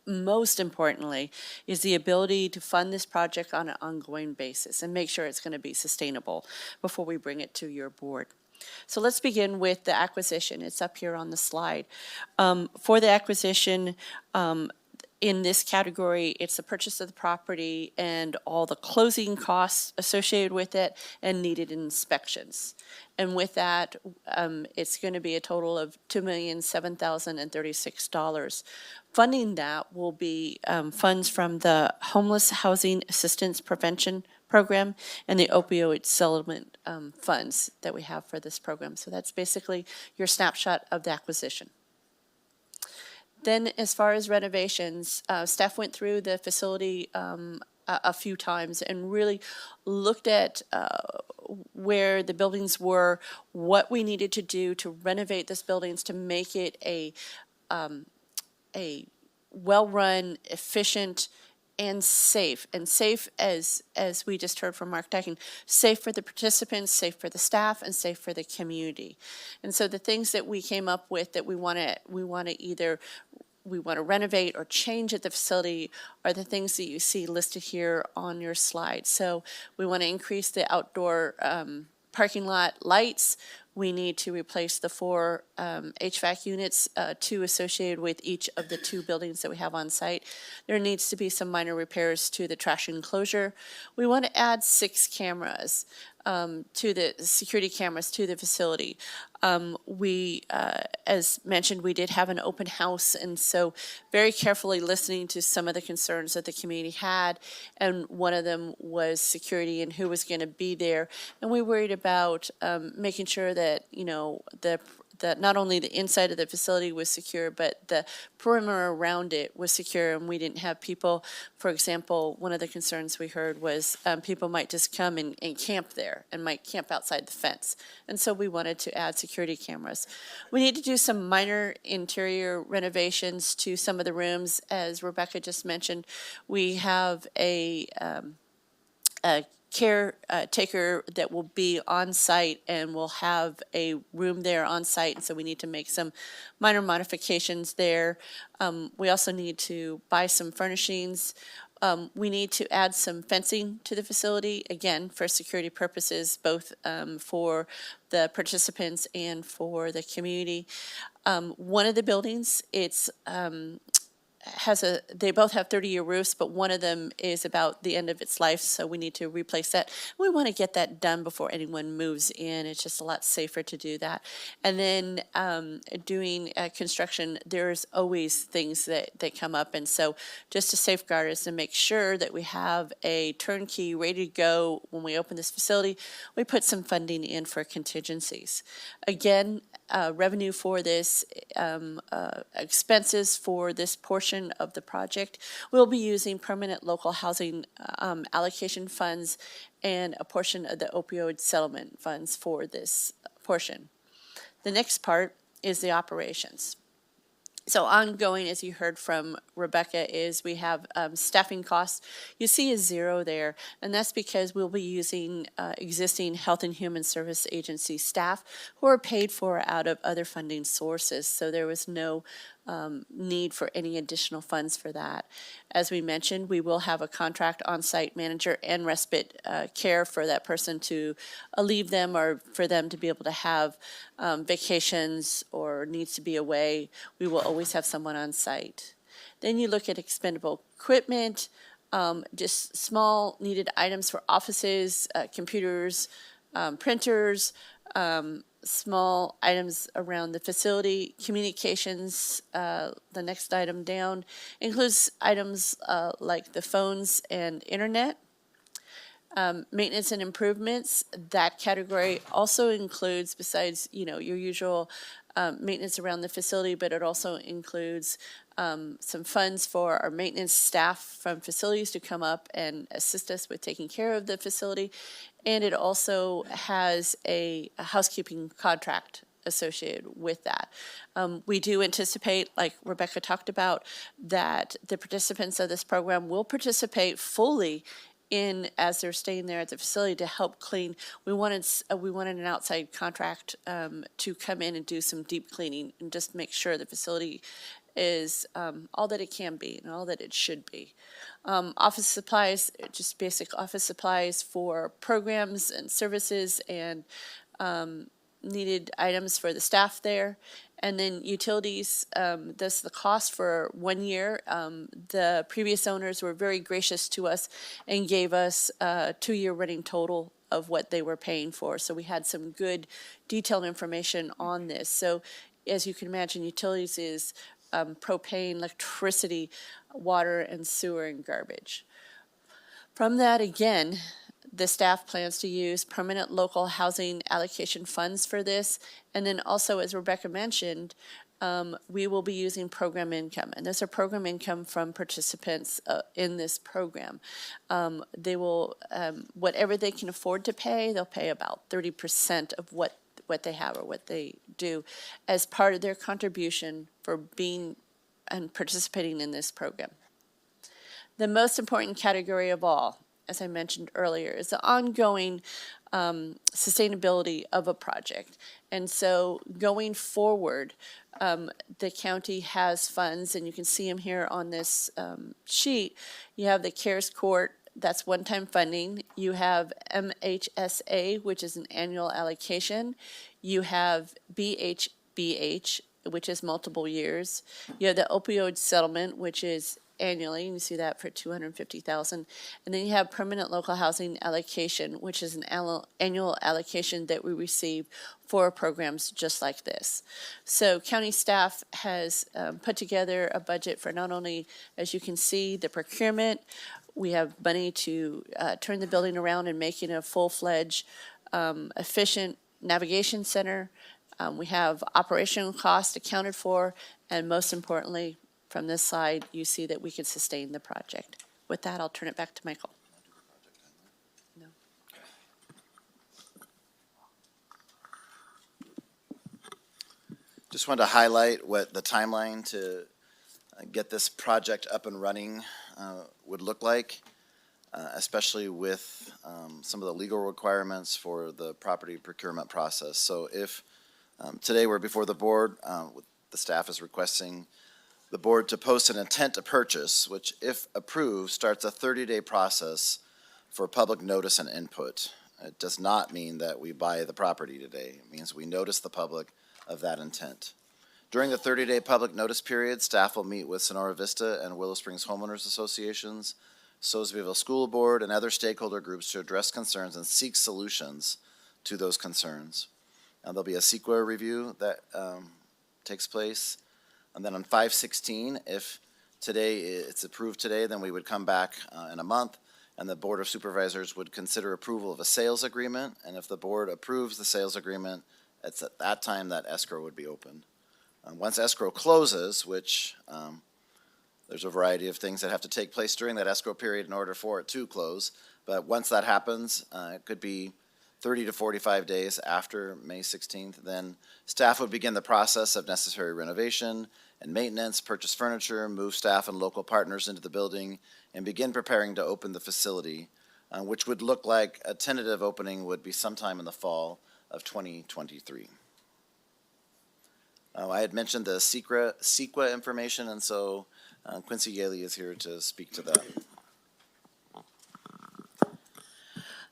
S9: most importantly is the ability to fund this project on an ongoing basis and make sure it's going to be sustainable before we bring it to your board. So let's begin with the acquisition. It's up here on the slide. For the acquisition, in this category, it's the purchase of the property and all the closing costs associated with it and needed inspections. And with that, it's going to be a total of $2,007,036. Funding that will be funds from the Homeless Housing Assistance Prevention program and the opioid settlement funds that we have for this program. So that's basically your snapshot of the acquisition. Then, as far as renovations, staff went through the facility a few times and really looked at where the buildings were, what we needed to do to renovate those buildings to make it a well-run, efficient, and safe. And safe, as we just heard from Mark Dyken, safe for the participants, safe for the staff, and safe for the community. And so the things that we came up with that we want to renovate or change at the facility are the things that you see listed here on your slide. So we want to increase the outdoor parking lot lights. We need to replace the 4 HVAC units, 2 associated with each of the 2 buildings that we have on site. There needs to be some minor repairs to the trash enclosure. We want to add 6 cameras to the security cameras to the facility. As mentioned, we did have an open house, and so very carefully listening to some of the concerns that the community had, and one of them was security and who was going to be there. And we worried about making sure that, that not only the inside of the facility was secure, but the perimeter around it was secure, and we didn't have people, for example, one of the concerns we heard was people might just come and camp there and might camp outside the fence. And so we wanted to add security cameras. We need to do some minor interior renovations to some of the rooms. As Rebecca just mentioned, we have a caretaker that will be on site and will have a room there on site, and so we need to make some minor modifications there. We also need to buy some furnishings. We need to add some fencing to the facility, again, for security purposes, both for the participants and for the community. One of the buildings, they both have 30-year roofs, but one of them is about the end of its life, so we need to replace that. We want to get that done before anyone moves in. It's just a lot safer to do that. And then doing construction, there's always things that come up, and so just to safeguard us and make sure that we have a turnkey ready to go when we open this facility, we put some funding in for contingencies. Again, revenue for this, expenses for this portion of the project. We'll be using permanent local housing allocation funds and a portion of the opioid settlement funds for this portion. The next part is the operations. So ongoing, as you heard from Rebecca, is we have staffing costs. You see a 0 there, and that's because we'll be using existing Health and Human Service Agency staff who are paid for out of other funding sources. So there was no need for any additional funds for that. As we mentioned, we will have a contract on-site manager and respite care for that person to leave them or for them to be able to have vacations or needs to be away. We will always have someone on site. Then you look at expendable equipment, just small needed items for offices, computers, printers, small items around the facility. Communications, the next item down, includes items like the phones and internet. Maintenance and improvements, that category also includes, besides, your usual maintenance around the facility, but it also includes some funds for our maintenance staff from facilities to come up and assist us with taking care of the facility. And it also has a housekeeping contract associated with that. We do anticipate, like Rebecca talked about, that the participants of this program will participate fully as they're staying there at the facility to help clean. We wanted an outside contract to come in and do some deep cleaning and just make sure the facility is all that it can be and all that it should be. Office supplies, just basic office supplies for programs and services and needed items for the staff there. And then utilities, that's the cost for 1 year. The previous owners were very gracious to us and gave us a 2-year running total of what they were paying for. So we had some good detailed information on this. So as you can imagine, utilities is propane, electricity, water, and sewer and garbage. From that, again, The staff plans to use permanent local housing allocation funds for this. And then also, as Rebecca mentioned, we will be using program income. And those are program income from participants in this program. They will, whatever they can afford to pay, they'll pay about 30% of what they have or what they do as part of their contribution for being and participating in this program. The most important category of all, as I mentioned earlier, is the ongoing sustainability of a project. And so going forward, the county has funds, and you can see them here on this sheet. You have the CARES Court, that's one-time funding. You have MHSA, which is an annual allocation. You have BHBH, which is multiple years. You have the opioid settlement, which is annually, and you see that for $250,000. And then you have permanent local housing allocation, which is an annual allocation that we receive for programs just like this. So county staff has put together a budget for not only, as you can see, the procurement. We have money to turn the building around and make it a full-fledged, efficient navigation center. We have operational costs accounted for, and most importantly, from this side, you see that we can sustain the project. With that, I'll turn it back to Michael. No.
S3: Just wanted to highlight what the timeline to get this project up and running would look like, especially with some of the legal requirements for the property procurement process. So if today we're before the board, the staff is requesting the board to post an intent to purchase, which, if approved, starts a 30-day process for public notice and input. It does not mean that we buy the property today. It means we notice the public of that intent. During the 30-day public notice period, staff will meet with Sonora Vista and Willow Springs Homeowners Associations, Sosebeville School Board, and other stakeholder groups to address concerns and seek solutions to those concerns. And there'll be a CEQA review that takes place. And then on 5/16, if today it's approved today, then we would come back in a month, and the Board of Supervisors would consider approval of a sales agreement. And if the board approves the sales agreement, it's at that time that escrow would be opened. Once escrow closes, which there's a variety of things that have to take place during that escrow period in order for it to close, but once that happens, it could be 30 to 45 days after May 16th, then staff would begin the process of necessary renovation and maintenance, purchase furniture, move staff and local partners into the building, and begin preparing to open the facility, which would look like a tentative opening would be sometime in the fall of 2023. I had mentioned the CEQA information, and so Quincy Yaley is here to speak to that.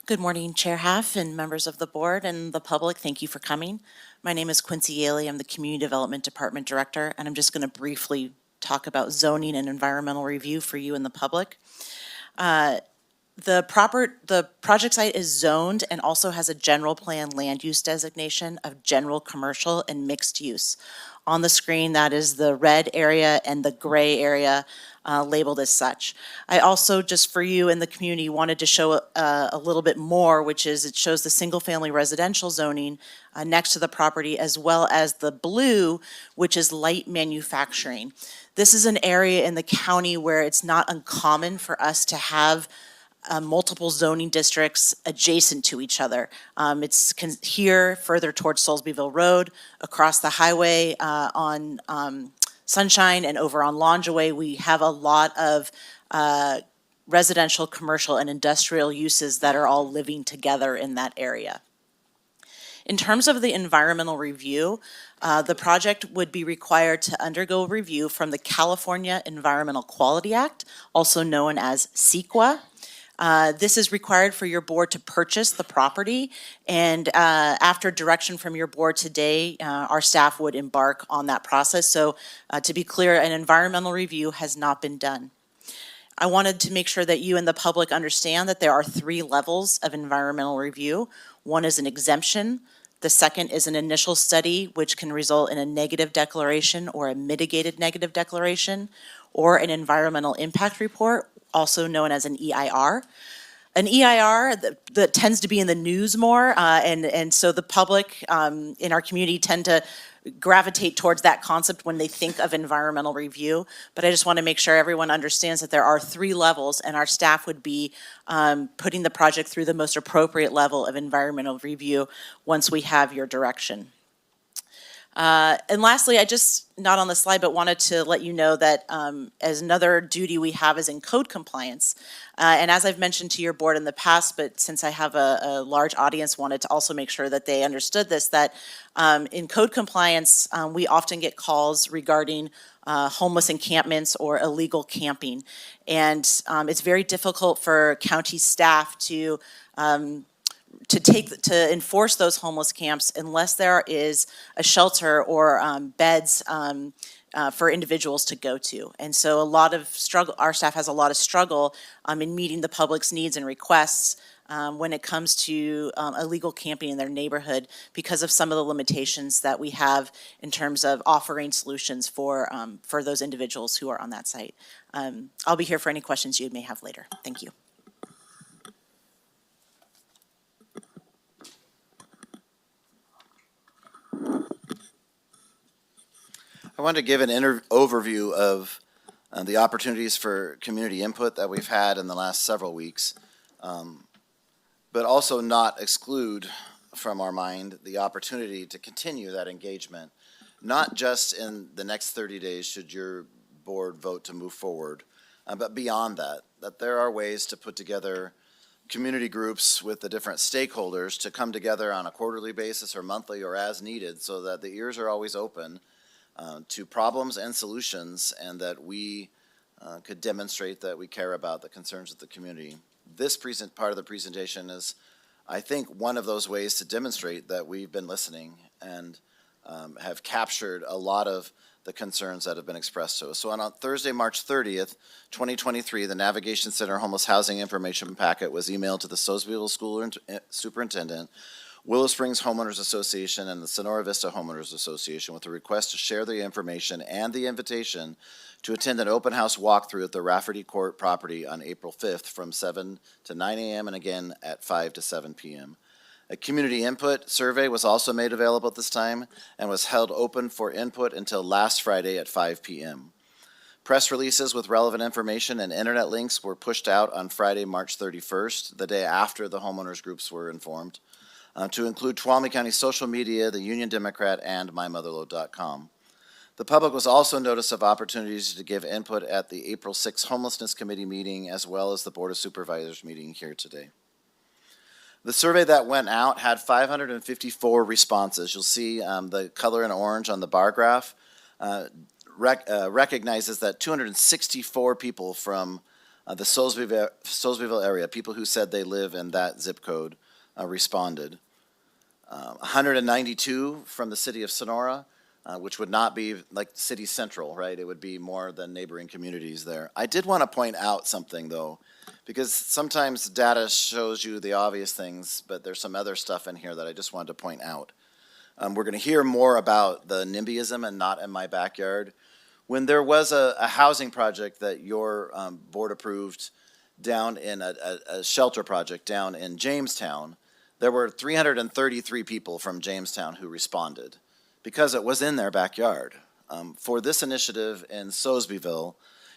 S10: Good morning, Chair Half and members of the board and the public. Thank you for coming. My name is Quincy Yaley. I'm the Community Development Department Director, and I'm just going to briefly talk about zoning and environmental review for you and the public. The project site is zoned and also has a general plan land use designation of general commercial and mixed use. On the screen, that is the red area and the gray area labeled as such. I also, just for you in the community, wanted to show a little bit more, which is it shows the single-family residential zoning next to the property, as well as the blue, which is light manufacturing. This is an area in the county where it's not uncommon for us to have multiple zoning districts adjacent to each other. It's here, further towards Sosebeville Road, across the highway on Sunshine, and over on Longaway. We have a lot of residential, commercial, and industrial uses that are all living together in that area. In terms of the environmental review, the project would be required to undergo review from the California Environmental Quality Act, also known as CEQA. This is required for your board to purchase the property, and after direction from your board today, our staff would embark on that process. So to be clear, an environmental review has not been done. I wanted to make sure that you and the public understand that there are 3 levels of environmental review. One is an exemption. The second is an initial study, which can result in a negative declaration or a mitigated negative declaration, or an environmental impact report, also known as an EIR. an EIR that tends to be in the news more, and so the public in our community tend to gravitate towards that concept when they think of environmental review. But I just want to make sure everyone understands that there are 3 levels, and our staff would be putting the project through the most appropriate level of environmental review once we have your direction. And lastly, I just, not on the slide, but wanted to let you know that as another duty we have is in code compliance. And as I've mentioned to your board in the past, but since I have a large audience, wanted to also make sure that they understood this, that in code compliance, we often get calls regarding homeless encampments or illegal camping. And it's very difficult for county staff to enforce those homeless camps unless there is a shelter or beds for individuals to go to. And so a lot of struggle, our staff has a lot of struggle in meeting the public's needs and requests when it comes to illegal camping in their neighborhood because of some of the limitations that we have in terms of offering solutions for those individuals who are on that site. I'll be here for any questions you may have later. Thank you.
S3: I wanted to give an overview of the opportunities for community input that we've had in the last several weeks, but also not exclude from our mind the opportunity to continue that engagement, not just in the next 30 days should your board vote to move forward, but beyond that, that there are ways to put together community groups with the different stakeholders to come together on a quarterly basis or monthly or as needed so that the ears are always open to problems and solutions, and that we could demonstrate that we care about the concerns of the community. This part of the presentation is, I think, one of those ways to demonstrate that we've been listening and have captured a lot of the concerns that have been expressed to us. So on Thursday, March 30th, 2023, the Navigation Center Homeless Housing Information Packet was emailed to the Sosebeville School Superintendent, Willow Springs Homeowners Association, and the Sonora Vista Homeowners Association with a request to share the information and the invitation to attend an open house walkthrough at the Rafferty Court property on April 5th from 7 to 9 a.m. and again at 5 to 7 p.m. A community input survey was also made available at this time and was held open for input until last Friday at 5 p.m. Press releases with relevant information and internet links were pushed out on Friday, March 31st, the day after the homeowners groups were informed, to include Tuolumne County social media, the Union Democrat, and mymotherlode.com. The public was also noticed of opportunities to give input at the April 6th Homelessness Committee meeting, as well as the Board of Supervisors meeting here today. The survey that went out had 554 responses. You'll see the color in orange on the bar graph recognizes that 264 people from the Sosebeville area, people who said they live in that zip code, responded. 192 from the city of Sonora, which would not be like city central, right? It would be more than neighboring communities there. I did want to point out something, though, because sometimes data shows you the obvious things, but there's some other stuff in here that I just wanted to point out. We're going to hear more about the NIMBYism and not in my backyard. When there was a housing project that your board approved down in a shelter project down in Jamestown, there were 333 people from Jamestown who responded because it was in their backyard. For this initiative in Sosebeville,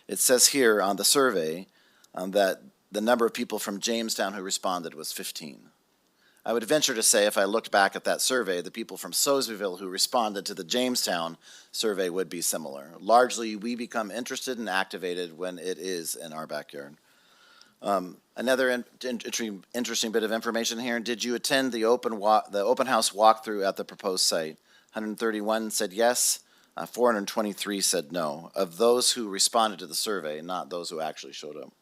S3: it says here on the survey that the number of people from Jamestown who responded was 15. I would venture to say if I looked back at that survey, the people from Sosebeville who responded to the Jamestown survey would be similar. Largely, we become interested and activated when it is in our backyard. Another interesting bit of information here. Did you attend the open house walkthrough at the proposed site? 131 said yes, 423 said no. Of those who responded to the survey, not those who actually showed up.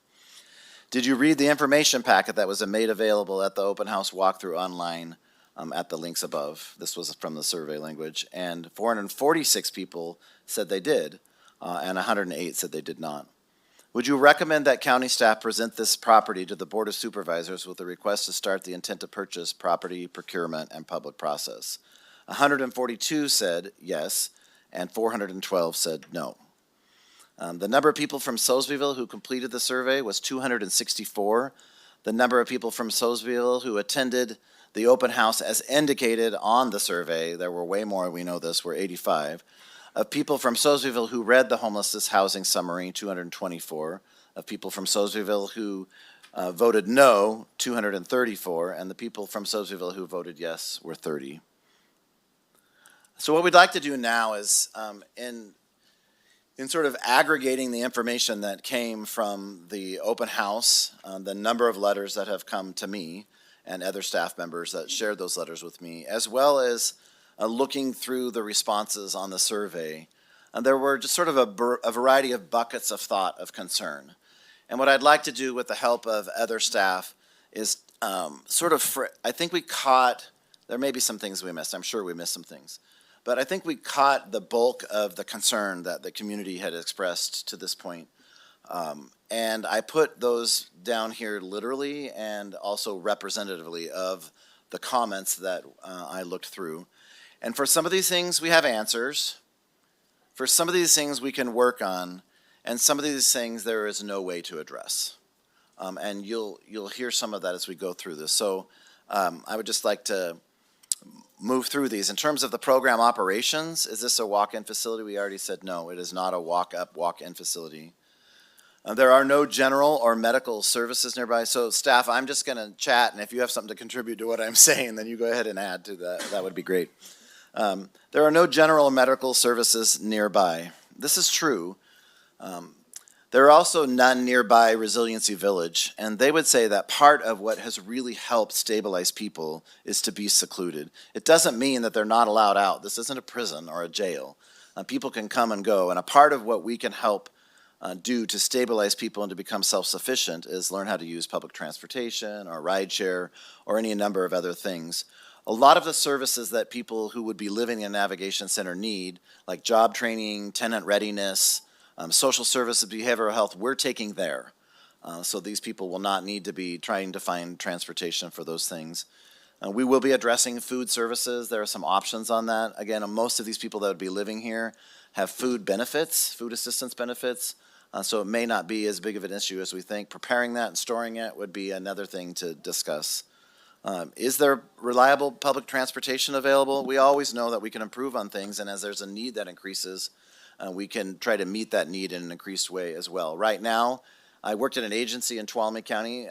S3: Did you read the information packet that was made available at the open house walkthrough online at the links above? This was from the survey language. And 446 people said they did, and 108 said they did not. Would you recommend that county staff present this property to the Board of Supervisors with a request to start the intent to purchase property procurement and public process? 142 said yes, and 412 said no. The number of people from Sosebeville who completed the survey was 264. the number of people from Sowsville who attended the open house as indicated on the survey, there were way more, we know this, were 85. Of people from Sowsville who read the homelessness housing summary, 224. Of people from Sowsville who voted no, 234. And the people from Sowsville who voted yes were 30. So what we'd like to do now is, in sort of aggregating the information that came from the open house, the number of letters that have come to me and other staff members that shared those letters with me, as well as looking through the responses on the survey, there were just sort of a variety of buckets of thought of concern. And what I'd like to do with the help of other staff is I think we caught, there may be some things we missed, I'm sure we missed some things, but I think we caught the bulk of the concern that the community had expressed to this point. And I put those down here literally and also representatively of the comments that I looked through. And for some of these things, we have answers. For some of these things, we can work on. And some of these things, there is no way to address. And you'll hear some of that as we go through this. So I would just like to move through these. In terms of the program operations, is this a walk-in facility? We already said no, it is not a walk-up, walk-in facility. There are no general or medical services nearby. So staff, I'm just gonna chat, and if you have something to contribute to what I'm saying, then you go ahead and add to that. That would be great. There are no general medical services nearby. This is true. There are also none nearby Resiliency Village, and they would say that part of what has really helped stabilize people is to be secluded. It doesn't mean that they're not allowed out. This isn't a prison or a jail. People can come and go, and a part of what we can help do to stabilize people and to become self-sufficient is learn how to use public transportation or rideshare or any number of other things. A lot of the services that people who would be living in a navigation center need, like job training, tenant readiness, social services, behavioral health, we're taking there. So these people will not need to be trying to find transportation for those things. We will be addressing food services. There are some options on that. Again, most of these people that would be living here have food benefits, food assistance benefits, so it may not be as big of an issue as we think. Preparing that and storing it would be another thing to discuss. Is there reliable public transportation available? We always know that we can improve on things, and as there's a need that increases, we can try to meet that need in an increased way as well. Right now, I worked at an agency in Tuolumne County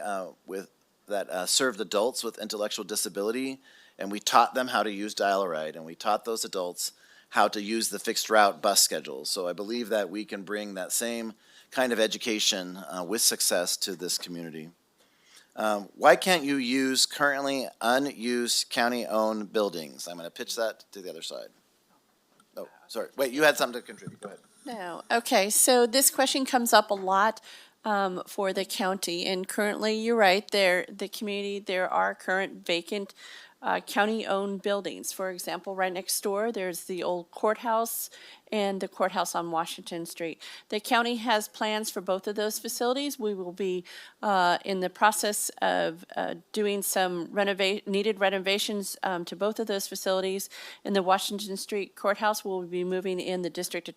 S3: that served adults with intellectual disability, and we taught them how to use Dial-A-Ride, and we taught those adults how to use the fixed route bus schedules. So I believe that we can bring that same kind of education with success to this community. Why can't you use currently unused county-owned buildings? I'm going to pitch that to the other side. Oh, sorry. Wait, you had something to contribute. Go ahead.
S9: No, okay, so this question comes up a lot for the county, and currently, you're right, the community, there are current vacant county-owned buildings. For example, right next door, there's the old courthouse and the courthouse on Washington Street. The county has plans for both of those facilities. We will be in the process of doing some needed renovations to both of those facilities. In the Washington Street courthouse, we'll be moving in the district,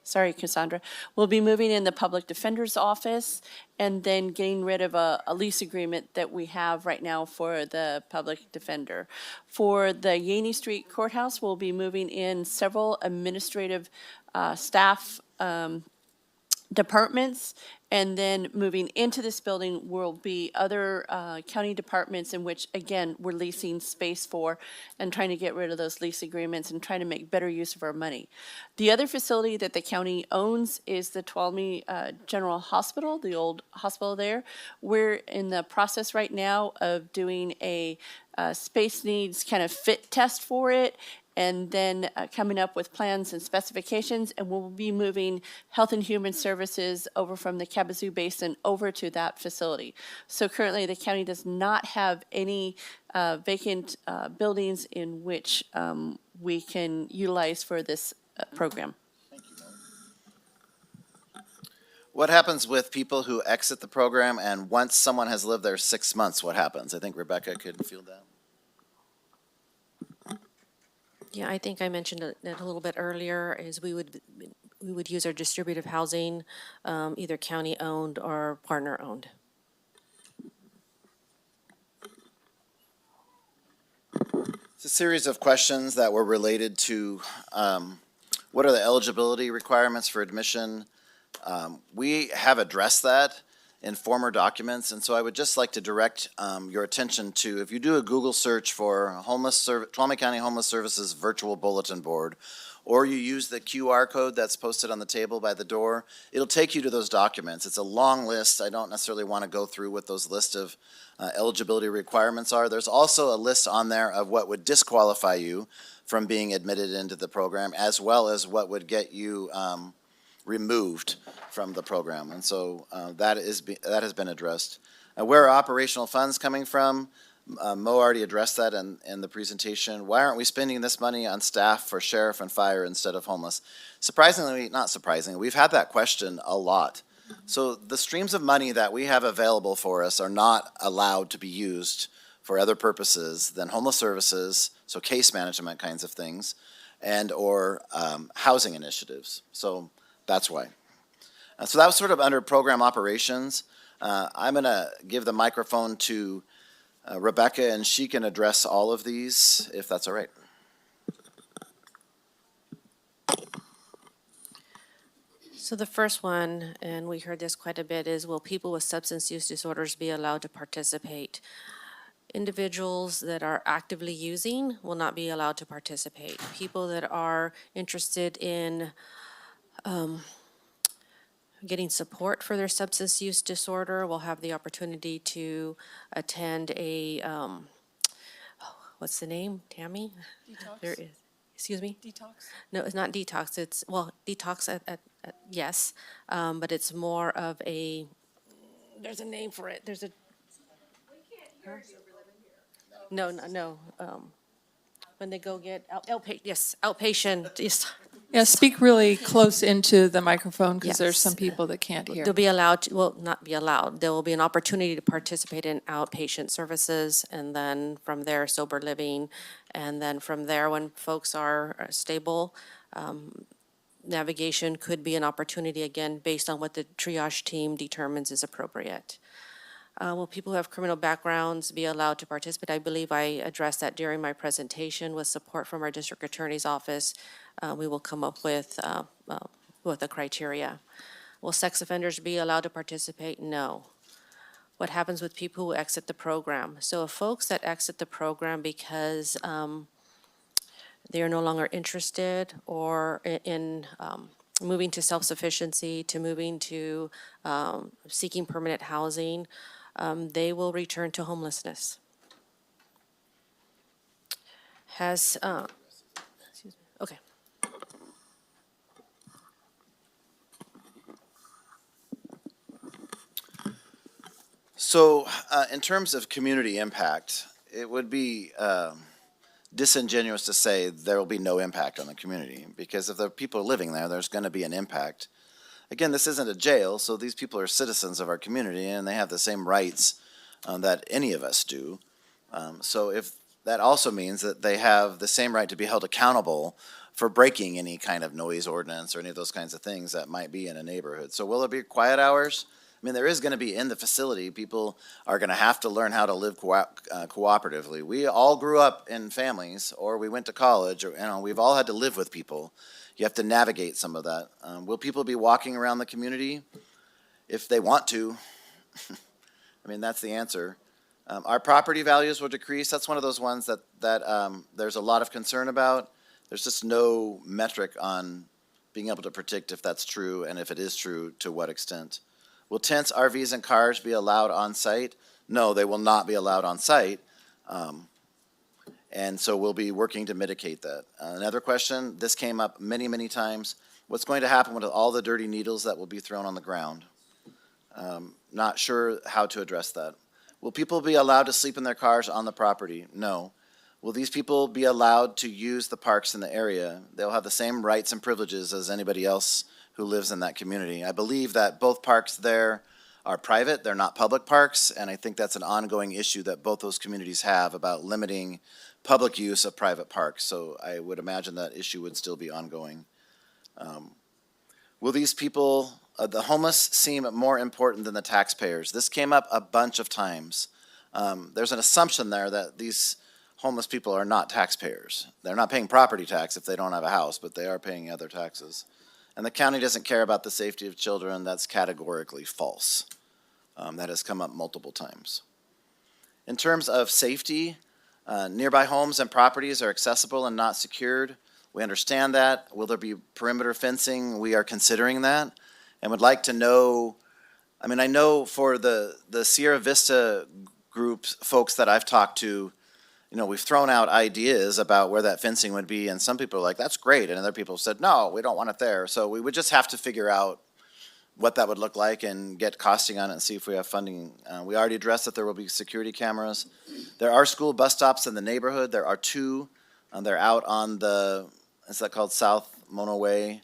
S9: sorry, Cassandra. We'll be moving in the public defender's office and then getting rid of a lease agreement that we have right now for the public defender. For the Yaney Street courthouse, we'll be moving in several administrative staff departments, and then moving into this building will be other county departments in which, again, we're leasing space for and trying to get rid of those lease agreements and trying to make better use of our money. The other facility that the county owns is the Tuolumne General Hospital, the old hospital there. We're in the process right now of doing a space needs kind of fit test for it, and then coming up with plans and specifications, and we'll be moving Health and Human Services over from the Kabisu Basin over to that facility. So currently, the county does not have any vacant buildings in which we can utilize for this program.
S3: What happens with people who exit the program, and once someone has lived there 6 months, what happens? I think Rebecca could field that.
S8: Yeah, I think I mentioned it a little bit earlier, is we would use our distributive housing, either county-owned or partner-owned.
S3: It's a series of questions that were related to what are the eligibility requirements for admission. We have addressed that in former documents, and so I would just like to direct your attention to, if you do a Google search for Tuolumne County Homeless Services Virtual Bulletin Board, or you use the QR code that's posted on the table by the door, it'll take you to those documents. It's a long list. I don't necessarily want to go through what those list of eligibility requirements are. There's also a list on there of what would disqualify you from being admitted into the program, as well as what would get you removed from the program. And so that has been addressed. Where are operational funds coming from? Mo already addressed that in the presentation. Why aren't we spending this money on staff for sheriff and fire instead of homeless? Surprisingly, not surprisingly, we've had that question a lot. So the streams of money that we have available for us are not allowed to be used for other purposes than homeless services, so case management kinds of things, and or housing initiatives. So that's why. So that was sort of under program operations. I'm going to give the microphone to Rebecca, and she can address all of these, if that's all right.
S8: So the first one, and we heard this quite a bit, is will people with substance use disorders be allowed to participate? Individuals that are actively using will not be allowed to participate. People that are interested in getting support for their substance use disorder will have the opportunity to attend a, what's the name, Tammy? There is, excuse me?
S1: Detox?
S8: No, it's not detox, it's, well, detox yes, but it's more of a, there's a name for it, there's a. Huh? No, when they go get outpatient, yes.
S1: Yeah, speak really close into the microphone because there's some people that can't hear.
S8: They'll be allowed to, well, not be allowed, there will be an opportunity to participate in outpatient services, and then from there, sober living, and then from there, when folks are stable, navigation could be an opportunity, again, based on what the triage team determines is appropriate. Will people who have criminal backgrounds be allowed to participate? I believe I addressed that during my presentation. With support from our district attorney's office, we will come up with a criteria. Will sex offenders be allowed to participate? No. What happens with people who exit the program? So if folks that exit the program because they are no longer interested or in moving to self-sufficiency, to moving to seeking permanent housing, they will return to homelessness. Excuse me, okay.
S3: So in terms of community impact, it would be disingenuous to say there will be no impact on the community, because if the people are living there, there's going to be an impact. Again, this isn't a jail, so these people are citizens of our community, and they have the same rights that any of us do. So if that also means that they have the same right to be held accountable for breaking any kind of noise ordinance or any of those kinds of things that might be in a neighborhood. So will there be quiet hours? I mean, there is going to be in the facility. People are going to have to learn how to live cooperatively. We all grew up in families, or we went to college, or we've all had to live with people. You have to navigate some of that. Will people be walking around the community? If they want to. I mean, that's the answer. Our property values will decrease. That's one of those ones that there's a lot of concern about. There's just no metric on being able to predict if that's true, and if it is true, to what extent. Will tents, RVs, and cars be allowed on site? No, they will not be allowed on site. And so we'll be working to mitigate that. Another question, this came up many, many times. What's going to happen with all the dirty needles that will be thrown on the ground? Not sure how to address that. Will people be allowed to sleep in their cars on the property? No. Will these people be allowed to use the parks in the area? They'll have the same rights and privileges as anybody else who lives in that community. I believe that both parks there are private, they're not public parks, and I think that's an ongoing issue that both those communities have about limiting public use of private parks. So I would imagine that issue would still be ongoing. Will these people, the homeless seem more important than the taxpayers? This came up a bunch of times. There's an assumption there that these homeless people are not taxpayers. They're not paying property tax if they don't have a house, but they are paying other taxes. And the county doesn't care about the safety of children. That's categorically false. That has come up multiple times. In terms of safety, nearby homes and properties are accessible and not secured. We understand that. Will there be perimeter fencing? We are considering that and would like to know, I mean, I know for the Sierra Vista group, folks that I've talked to, you know, we've thrown out ideas about where that fencing would be, and some people are like, that's great, and other people said, no, we don't want it there. So we would just have to figure out what that would look like and get costing on it and see if we have funding. We already addressed that there will be security cameras. There are school bus stops in the neighborhood. There are two. They're out on the, is that called South Mono Way?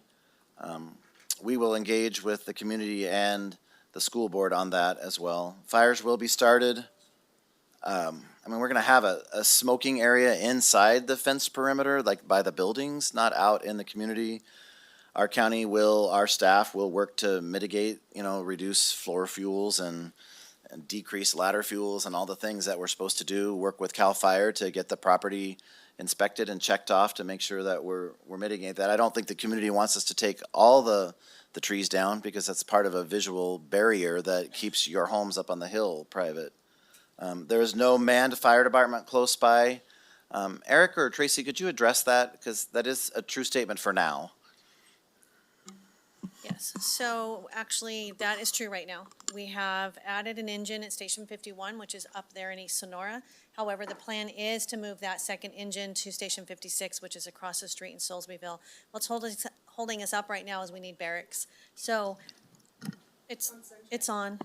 S3: We will engage with the community and the school board on that as well. Fires will be started. I mean, we're gonna have a smoking area inside the fenced perimeter, like by the buildings, not out in the community. Our our staff will work to mitigate, you know, reduce floor fuels and decrease ladder fuels and all the things that we're supposed to do, work with CAL FIRE to get the property inspected and checked off to make sure that we're mitigating that. I don't think the community wants us to take all the trees down because that's part of a visual barrier that keeps your homes up on the hill private. There is no manned fire department close by. Eric or Tracy, could you address that? Because that is a true statement for now.
S11: Yes, so actually, that is true right now. We have added an engine at Station 51, which is up there in East Sonora. However, the plan is to move that second engine to Station 56, which is across the street in Soulsbyville. What's holding us up right now is we need barracks. So it's on.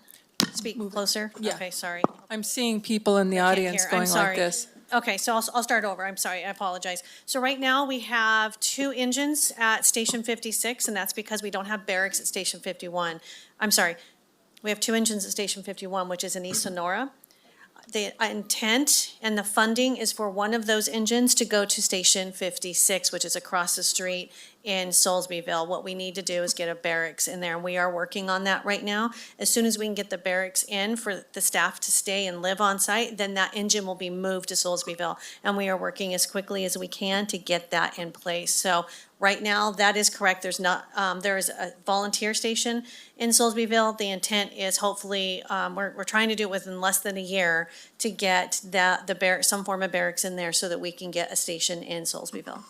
S11: Speak closer?
S1: Yeah.
S11: Okay, sorry.
S1: I'm seeing people in the
S11: I can't
S1: audience
S11: hear. I'm
S1: going
S11: sorry.
S1: like this.
S11: Okay, so I'll start over. I'm sorry, I apologize. So right now, we have 2 engines at Station 56, and that's because we don't have barracks at Station 51. I'm sorry, we have 2 engines at Station 51, which is in East Sonora. The intent and the funding is for one of those engines to go to Station 56, which is across the street in Soulsbyville. What we need to do is get a barracks in there, and we are working on that right now. As soon as we can get the barracks in for the staff to stay and live on site, then that engine will be moved to Soulsbyville. And we are working as quickly as we can to get that in place. So right now, that is correct. There's not, there is a volunteer station in Soulsbyville. The intent is hopefully, we're trying to do it within less than a year to get some form of barracks in there so that we can get a station in Soulsbyville.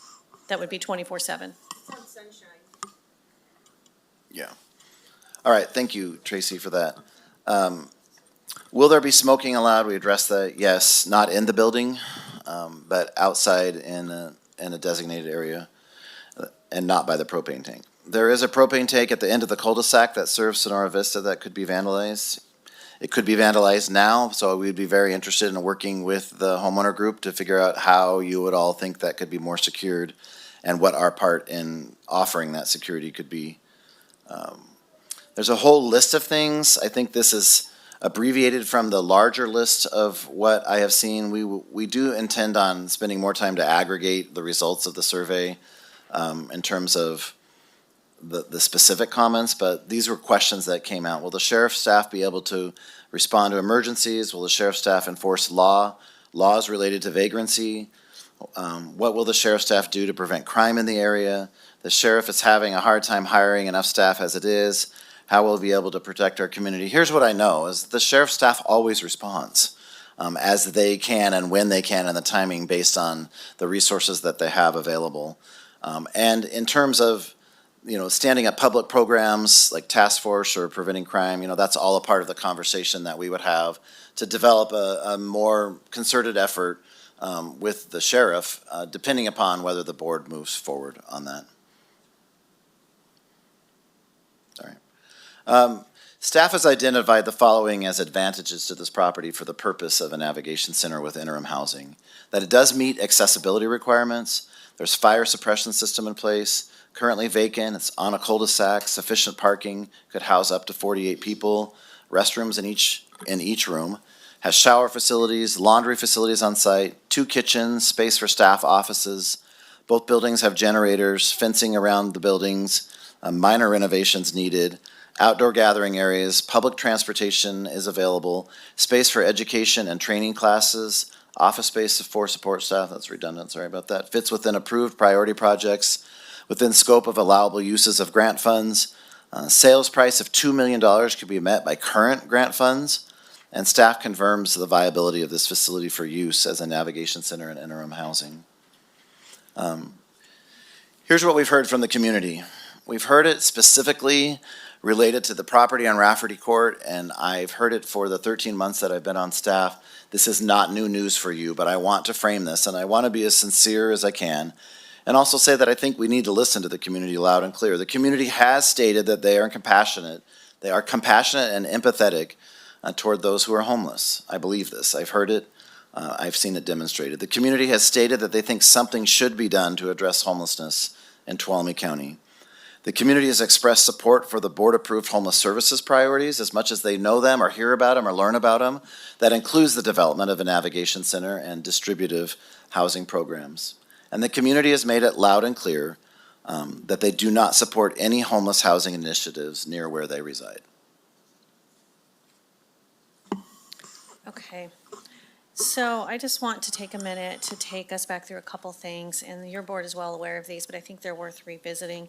S11: That would be 24/7.
S3: Yeah. All right, thank you, Tracy, for that. Will there be smoking allowed? We addressed that, yes, not in the building, but outside in a designated area, and not by the propane tank. There is a propane tank at the end of the cul-de-sac that serves Sonora Vista that could be vandalized. It could be vandalized now, so we'd be very interested in working with the homeowner group to figure out how you would all think that could be more secured and what our part in offering that security could be. There's a whole list of things. I think this is abbreviated from the larger list of what I have seen. We do intend on spending more time to aggregate the results of the survey in terms of the specific comments, but these were questions that came out. Will the sheriff's staff be able to respond to emergencies? Will the sheriff's staff enforce laws related to vagrancy? What will the sheriff's staff do to prevent crime in the area? The sheriff is having a hard time hiring enough staff as it is. How will we be able to protect our community? Here's what I know, is the sheriff's staff always responds as they can and when they can, and the timing based on the resources that they have available. And in terms of, you know, standing up public programs like task force or preventing crime, you know, that's all a part of the conversation that we would have to develop a more concerted effort with the sheriff, depending upon whether the board moves forward on that. All right. Staff has identified the following as advantages to this property for the purpose of a navigation center with interim housing. That it does meet accessibility requirements. There's fire suppression system in place, currently vacant. It's on a cul-de-sac, sufficient parking, could house up to 48 people, restrooms in each room, has shower facilities, laundry facilities on site, 2 kitchens, space for staff offices. Both buildings have generators, fencing around the buildings, minor renovations needed, outdoor gathering areas, public transportation is available, space for education and training classes, Office space for support staff, that's redundant, sorry about that. Fits within approved priority projects, within scope of allowable uses of grant funds. Sales price of $2 million could be met by current grant funds. And staff confirms the viability of this facility for use as a navigation center and interim housing. Here's what we've heard from the community. We've heard it specifically related to the property on Rafferty Court, and I've heard it for the 13 months that I've been on staff. This is not new news for you, but I want to frame this, and I want to be as sincere as I can, and also say that I think we need to listen to the community loud and clear. The community has stated that they are compassionate. They are compassionate and empathetic toward those who are homeless. I believe this. I've heard it. I've seen it demonstrated. The community has stated that they think something should be done to address homelessness in Tuolumne County. The community has expressed support for the board-approved homeless services priorities as much as they know them or hear about them or learn about them. That includes the development of a navigation center and distributive housing programs. And the community has made it loud and clear that they do not support any homeless housing initiatives near where they reside.
S11: Okay. So I just want to take a minute to take us back through a couple things, and your board is well aware of these, but I think they're worth revisiting.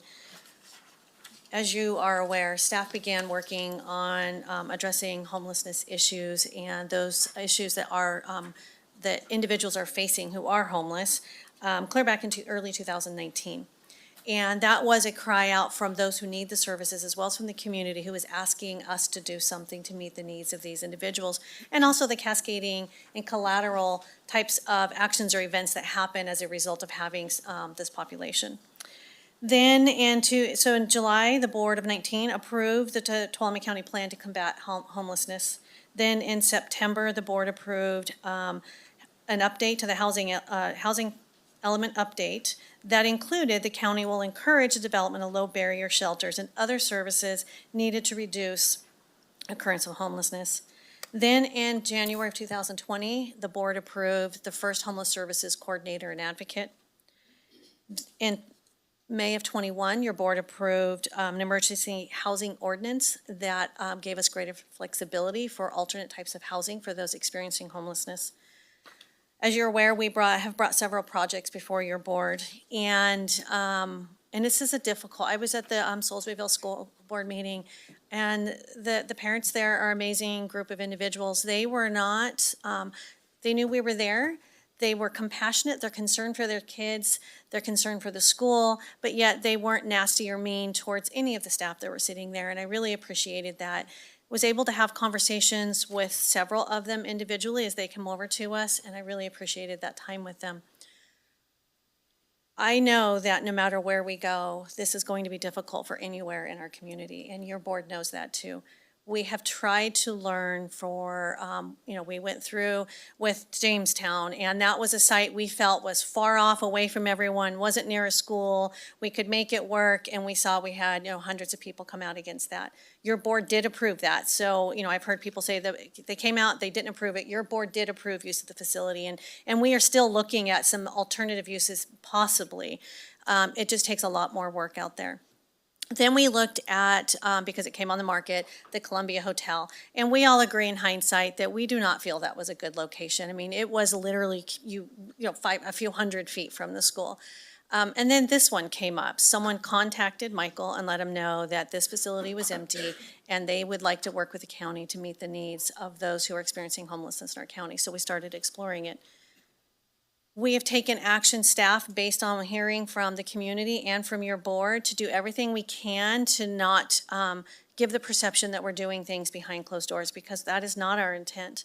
S11: As you are aware, staff began working on addressing homelessness issues and those issues that are, that individuals are facing who are homeless, clear back into early 2019. And that was a cry out from those who need the services, as well as from the community who is asking us to do something to meet the needs of these individuals, and also the cascading and collateral types of actions or events that happen as a result of having this population. Then in July, the Board of 19 approved the Tuolumne County Plan to Combat Homelessness. Then in September, the board approved an update to the housing element update that included the county will encourage the development of low-barrier shelters and other services needed to reduce occurrence of homelessness. Then in January of 2020, the board approved the first homeless services coordinator and advocate. In May of 21, your board approved an emergency housing ordinance that gave us greater flexibility for alternate types of housing for those experiencing homelessness. As you're aware, we have brought several projects before your board, and this is a difficult. I was at the Soulsbyville School Board meeting, and the parents there are an amazing group of individuals. They were not. They knew we were there. They were compassionate. They're concerned for their kids. They're concerned for the school, but yet they weren't nasty or mean towards any of the staff that were sitting there, and I really appreciated that. Was able to have conversations with several of them individually as they come over to us, and I really appreciated that time with them. I know that no matter where we go, this is going to be difficult for anywhere in our community, and your board knows that too. We have tried to learn for, we went through with Jamestown, and that was a site we felt was far off, away from everyone, wasn't near a school. We could make it work, and we saw we had, hundreds of people come out against that. Your board did approve that. So, I've heard people say that they came out, they didn't approve it. Your board did approve use of the facility, and we are still looking at some alternative uses possibly. It just takes a lot more work out there. Then we looked at, because it came on the market, the Columbia Hotel. And we all agree in hindsight that we do not feel that was a good location. I mean, it was literally, a few hundred feet from the school. And then this one came up. Someone contacted Michael and let him know that this facility was empty and they would like to work with the county to meet the needs of those who are experiencing homelessness in our county. So we started exploring it. We have taken action, staff, based on hearing from the community and from your board, to do everything we can to not give the perception that we're doing things behind closed doors, because that is not our intent.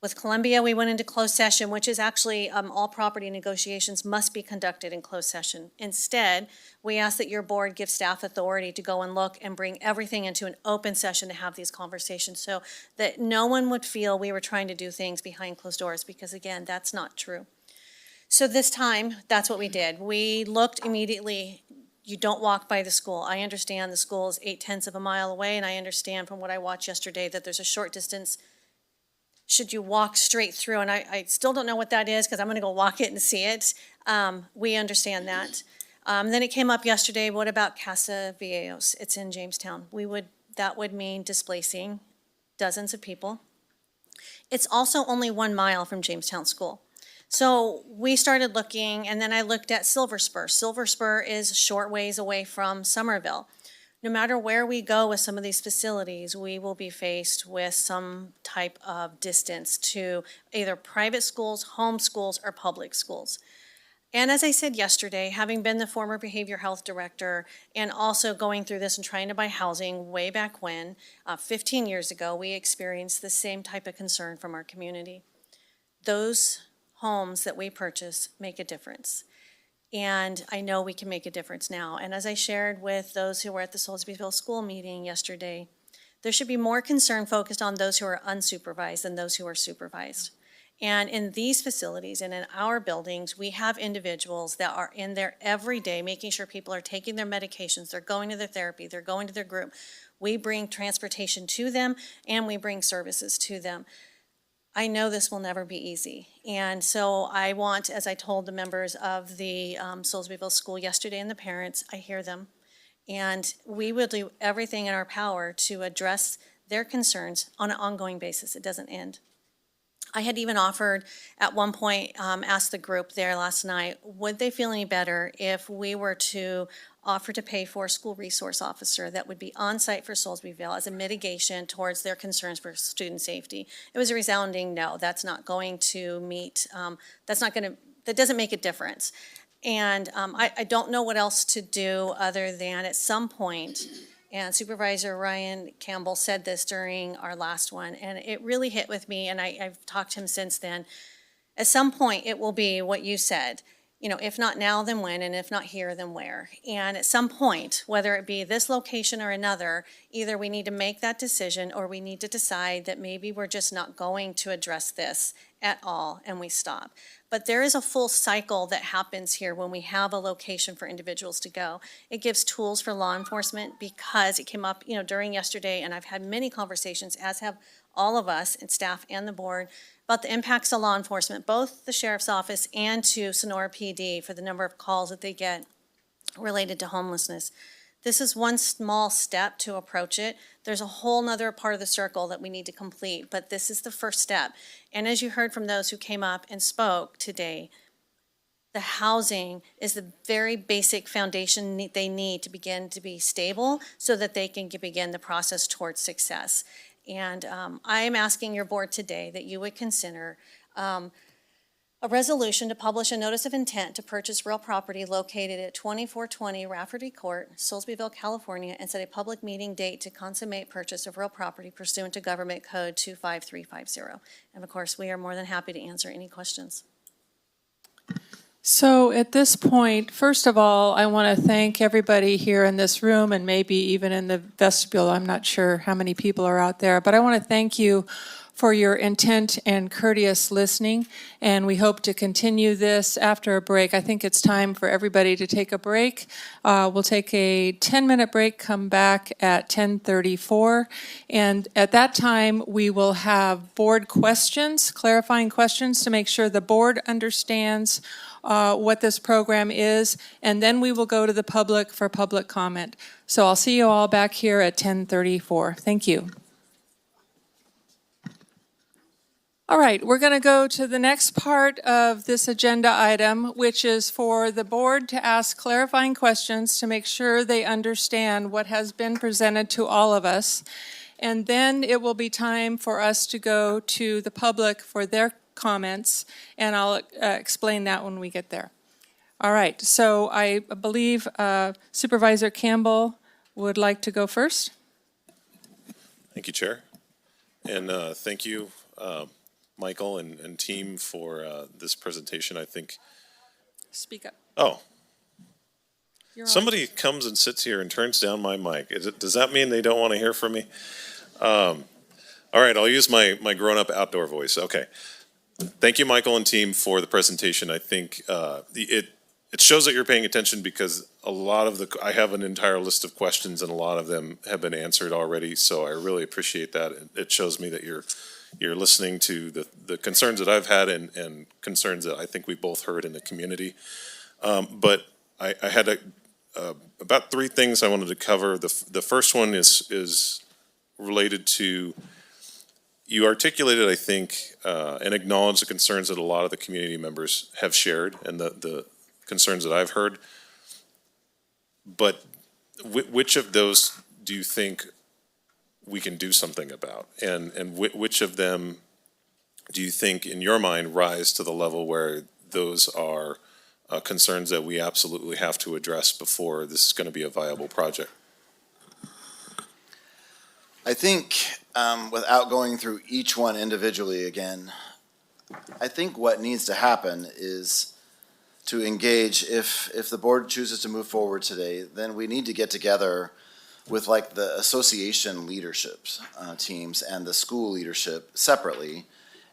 S11: With Columbia, we went into closed session, which is actually all property negotiations must be conducted in closed session. Instead, we ask that your board give staff authority to go and look and bring everything into an open session to have these conversations, so that no one would feel we were trying to do things behind closed doors, because again, that's not true. So this time, that's what we did. We looked immediately. You don't walk by the school. I understand the school is 0.8 of a mile away, and I understand from what I watched yesterday that there's a short distance should you walk straight through, and I still don't know what that is because I'm going to go walk it and see it. We understand that. Then it came up yesterday, what about Casa Viejas? It's in Jamestown. That would mean displacing dozens of people. It's also only 1 mile from Jamestown School. So we started looking, and then I looked at Silver Spur. Silver Spur is a short ways away from Somerville. No matter where we go with some of these facilities, we will be faced with some type of distance to either private schools, home schools, or public schools. And as I said yesterday, having been the former behavior health director and also going through this and trying to buy housing way back when, 15 years ago, we experienced the same type of concern from our community. Those homes that we purchase make a difference. And I know we can make a difference now. And as I shared with those who were at the Soulsbyville school meeting yesterday, there should be more concern focused on those who are unsupervised than those who are supervised. And in these facilities and in our buildings, we have individuals that are in there every day, making sure people are taking their medications, they're going to their therapy, they're going to their group. We bring transportation to them and we bring services to them. I know this will never be easy. And so I want, as I told the members of the Soulsbyville School yesterday and the parents, I hear them. And we will do everything in our power to address their concerns on an ongoing basis. It doesn't end. I had even offered, at one point, asked the group there last night, would they feel any better if we were to offer to pay for a school resource officer that would be on site for Soulsbyville as a mitigation towards their concerns for student safety? It was a resounding no. That's not going to meet, that doesn't make a difference. And I don't know what else to do other than at some point, and Supervisor Ryan Campbell said this during our last one, and it really hit with me, and I've talked to him since then. At some point, it will be what you said. You know, if not now, then when, and if not here, then where. And at some point, whether it be this location or another, either we need to make that decision or we need to decide that maybe we're just not going to address this at all and we stop. But there is a full cycle that happens here when we have a location for individuals to go. It gives tools for law enforcement because it came up, during yesterday, and I've had many conversations, as have all of us and staff and the board, about the impacts to law enforcement, both the sheriff's office and to Sonora PD for the number of calls that they get related to homelessness. This is one small step to approach it. There's a whole nother part of the circle that we need to complete, but this is the first step. And as you heard from those who came up and spoke today, the housing is the very basic foundation they need to begin to be stable so that they can begin the process towards success. And I am asking your board today that you would consider a resolution to publish a notice of intent to purchase real property located at 2420 Rafferty Court, Soulsbyville, California, and set a public meeting date to consummate purchase of real property pursuant to Government Code 25350. And of course, we are more than happy to answer any questions.
S1: So at this point, first of all, I want to thank everybody here in this room and maybe even in the vestibule. I'm not sure how many people are out there, but I want to thank you for your intent and courteous listening, and we hope to continue this after a break. I think it's time for everybody to take a break. We'll take a 10-minute break, come back at 10:34, and at that time, we will have board questions, clarifying questions to make sure the board understands what this program is, and then we will go to the public for public comment. So I'll see you all back here at 10:34. Thank you. All right, we're going to go to the next part of this agenda item, which is for the board to ask clarifying questions to make sure they understand what has been presented to all of us. And then it will be time for us to go to the public for their comments, and I'll explain that when we get there. All right, so I believe Supervisor Campbell would like to go first.
S12: Thank you, Chair. And thank you, Michael and team for this presentation. I think.
S1: Speak up.
S12: Oh.
S1: You're
S12: Somebody comes and sits here and turns down my mic. Does that mean they don't want to hear from me? All right, I'll use my grown-up outdoor voice. Okay. Thank you, Michael and team, for the presentation. I think it shows that you're paying attention because a lot of I have an entire list of questions and a lot of them have been answered already. So I really appreciate that. It shows me that you're listening to the concerns that I've had and concerns that I think we both heard in the community. But I had about three things I wanted to cover. The first one is related to you articulated, I think, and acknowledged the concerns that a lot of the community members have shared and the concerns that I've heard. But which of those do you think we can do something about? And which of them do you think, in your mind, rise to the level where those are concerns that we absolutely have to address before this is going to be a viable project?
S3: I think, without going through each one individually again, I think what needs to happen is to engage, if the board chooses to move forward today, then we need to get together with like the association leaderships, teams and the school leadership separately,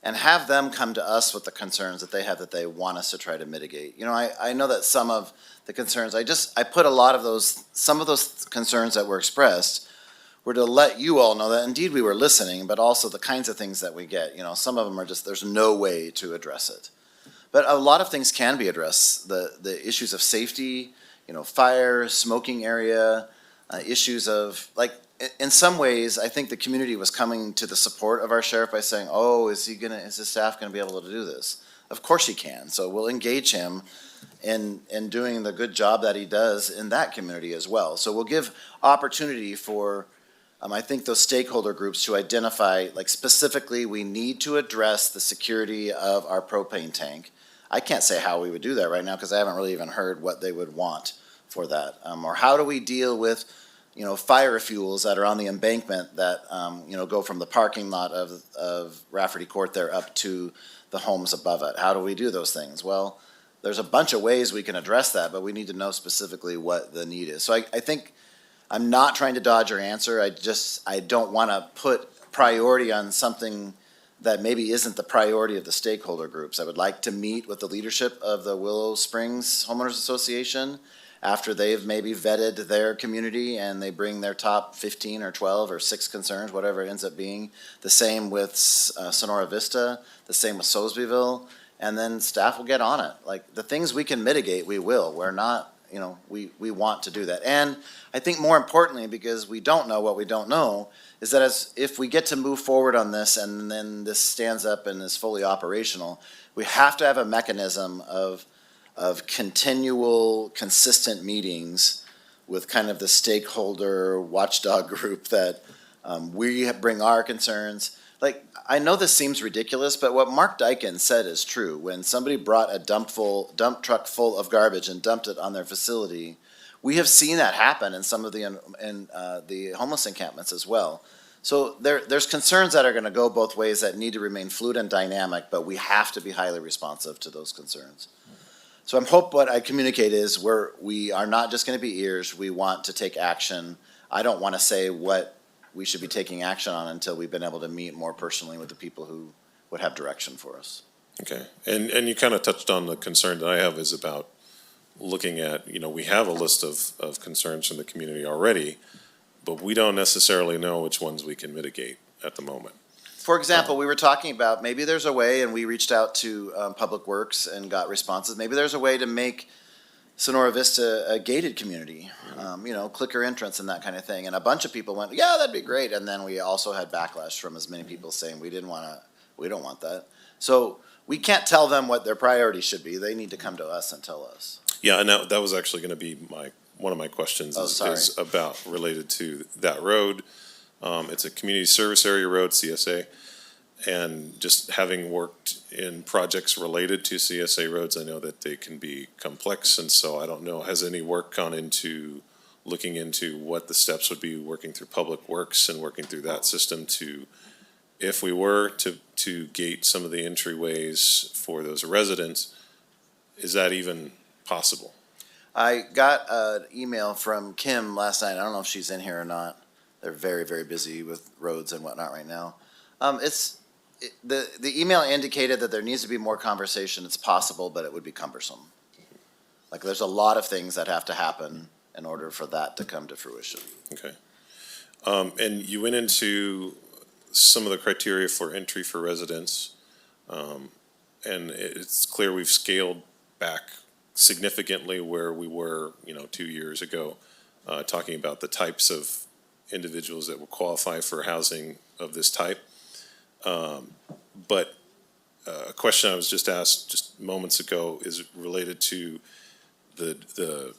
S3: and have them come to us with the concerns that they have that they want us to try to mitigate. You know, I know that some of the concerns, I put a lot of those, some of those concerns that were expressed were to let you all know that indeed we were listening, but also the kinds of things that we get. You know, some of them are just, there's no way to address it. But a lot of things can be addressed. The issues of safety, you know, fire, smoking area, issues of, like, in some ways, I think the community was coming to the support of our sheriff by saying, oh, is his staff gonna be able to do this? Of course he can, so we'll engage him in doing the good job that he does in that community as well. So we'll give opportunity for, I think, those stakeholder groups to identify, like, specifically, we need to address the security of our propane tank. I can't say how we would do that right now because I haven't really even heard what they would want for that. Or how do we deal with, you know, fire fuels that are on the embankment that, you know, go from the parking lot of Rafferty Court there up to the homes above it? How do we do those things? Well, there's a bunch of ways we can address that, but we need to know specifically what the need is. So I think I'm not trying to dodge your answer. I don't want to put priority on something that maybe isn't the priority of the stakeholder groups. I would like to meet with the leadership of the Willow Springs Homeowners Association after they've maybe vetted their community and they bring their top 15 or 12 or 6 concerns, whatever it ends up being. The same with Sonora Vista, the same with Sosbyville, and then staff will get on it. Like, the things we can mitigate, we will. We're not, you know, we want to do that. And I think more importantly, because we don't know what we don't know, is that if we get to move forward on this and then this stands up and is fully operational, we have to have a mechanism of continual, consistent meetings with kind of the stakeholder watchdog group that we bring our concerns. Like, I know this seems ridiculous, but what Mark Dyken said is true. When somebody brought a dump truck full of garbage and dumped it on their facility, we have seen that happen in some of the homeless encampments as well. So there's concerns that are going to go both ways that need to remain fluid and dynamic, but we have to be highly responsive to those concerns. So I hope what I communicate is we are not just going to be ears. We want to take action. I don't want to say what we should be taking action on until we've been able to meet more personally with the people who would have direction for us.
S12: Okay, and you kind of touched on the concern that I have is about looking at, you know, we have a list of concerns from the community already, but we don't necessarily know which ones we can mitigate at the moment.
S3: For example, we were talking about maybe there's a way, and we reached out to Public Works and got responses, maybe there's a way to make Sonora Vista a gated community, you know, clicker entrance and that kind of thing. And a bunch of people went, yeah, that'd be great. And then we also had backlash from as many people saying we don't want that. So we can't tell them what their priorities should be. They need to come to us and tell us.
S12: Yeah, and that was actually going to be one of my questions is about related to that road. It's a community service area road, CSA, and just having worked in projects related to CSA roads, I know that they can be complex, and so I don't know, has any work gone into looking into what the steps would be working through Public Works and working through that system to, if we were to gate some of the entryways for those residents, is that even possible?
S3: I got an email from Kim last night. I don't know if she's in here or not. They're very, very busy with roads and whatnot right now. The email indicated that there needs to be more conversation. It's possible, but it would be cumbersome. Like, there's a lot of things that have to happen in order for that to come to fruition.
S12: Okay. And you went into some of the criteria for entry for residents, and it's clear we've scaled back significantly where we were, 2 years ago, talking about the types of individuals that will qualify for housing of this type. But a question I was just asked just moments ago is related to the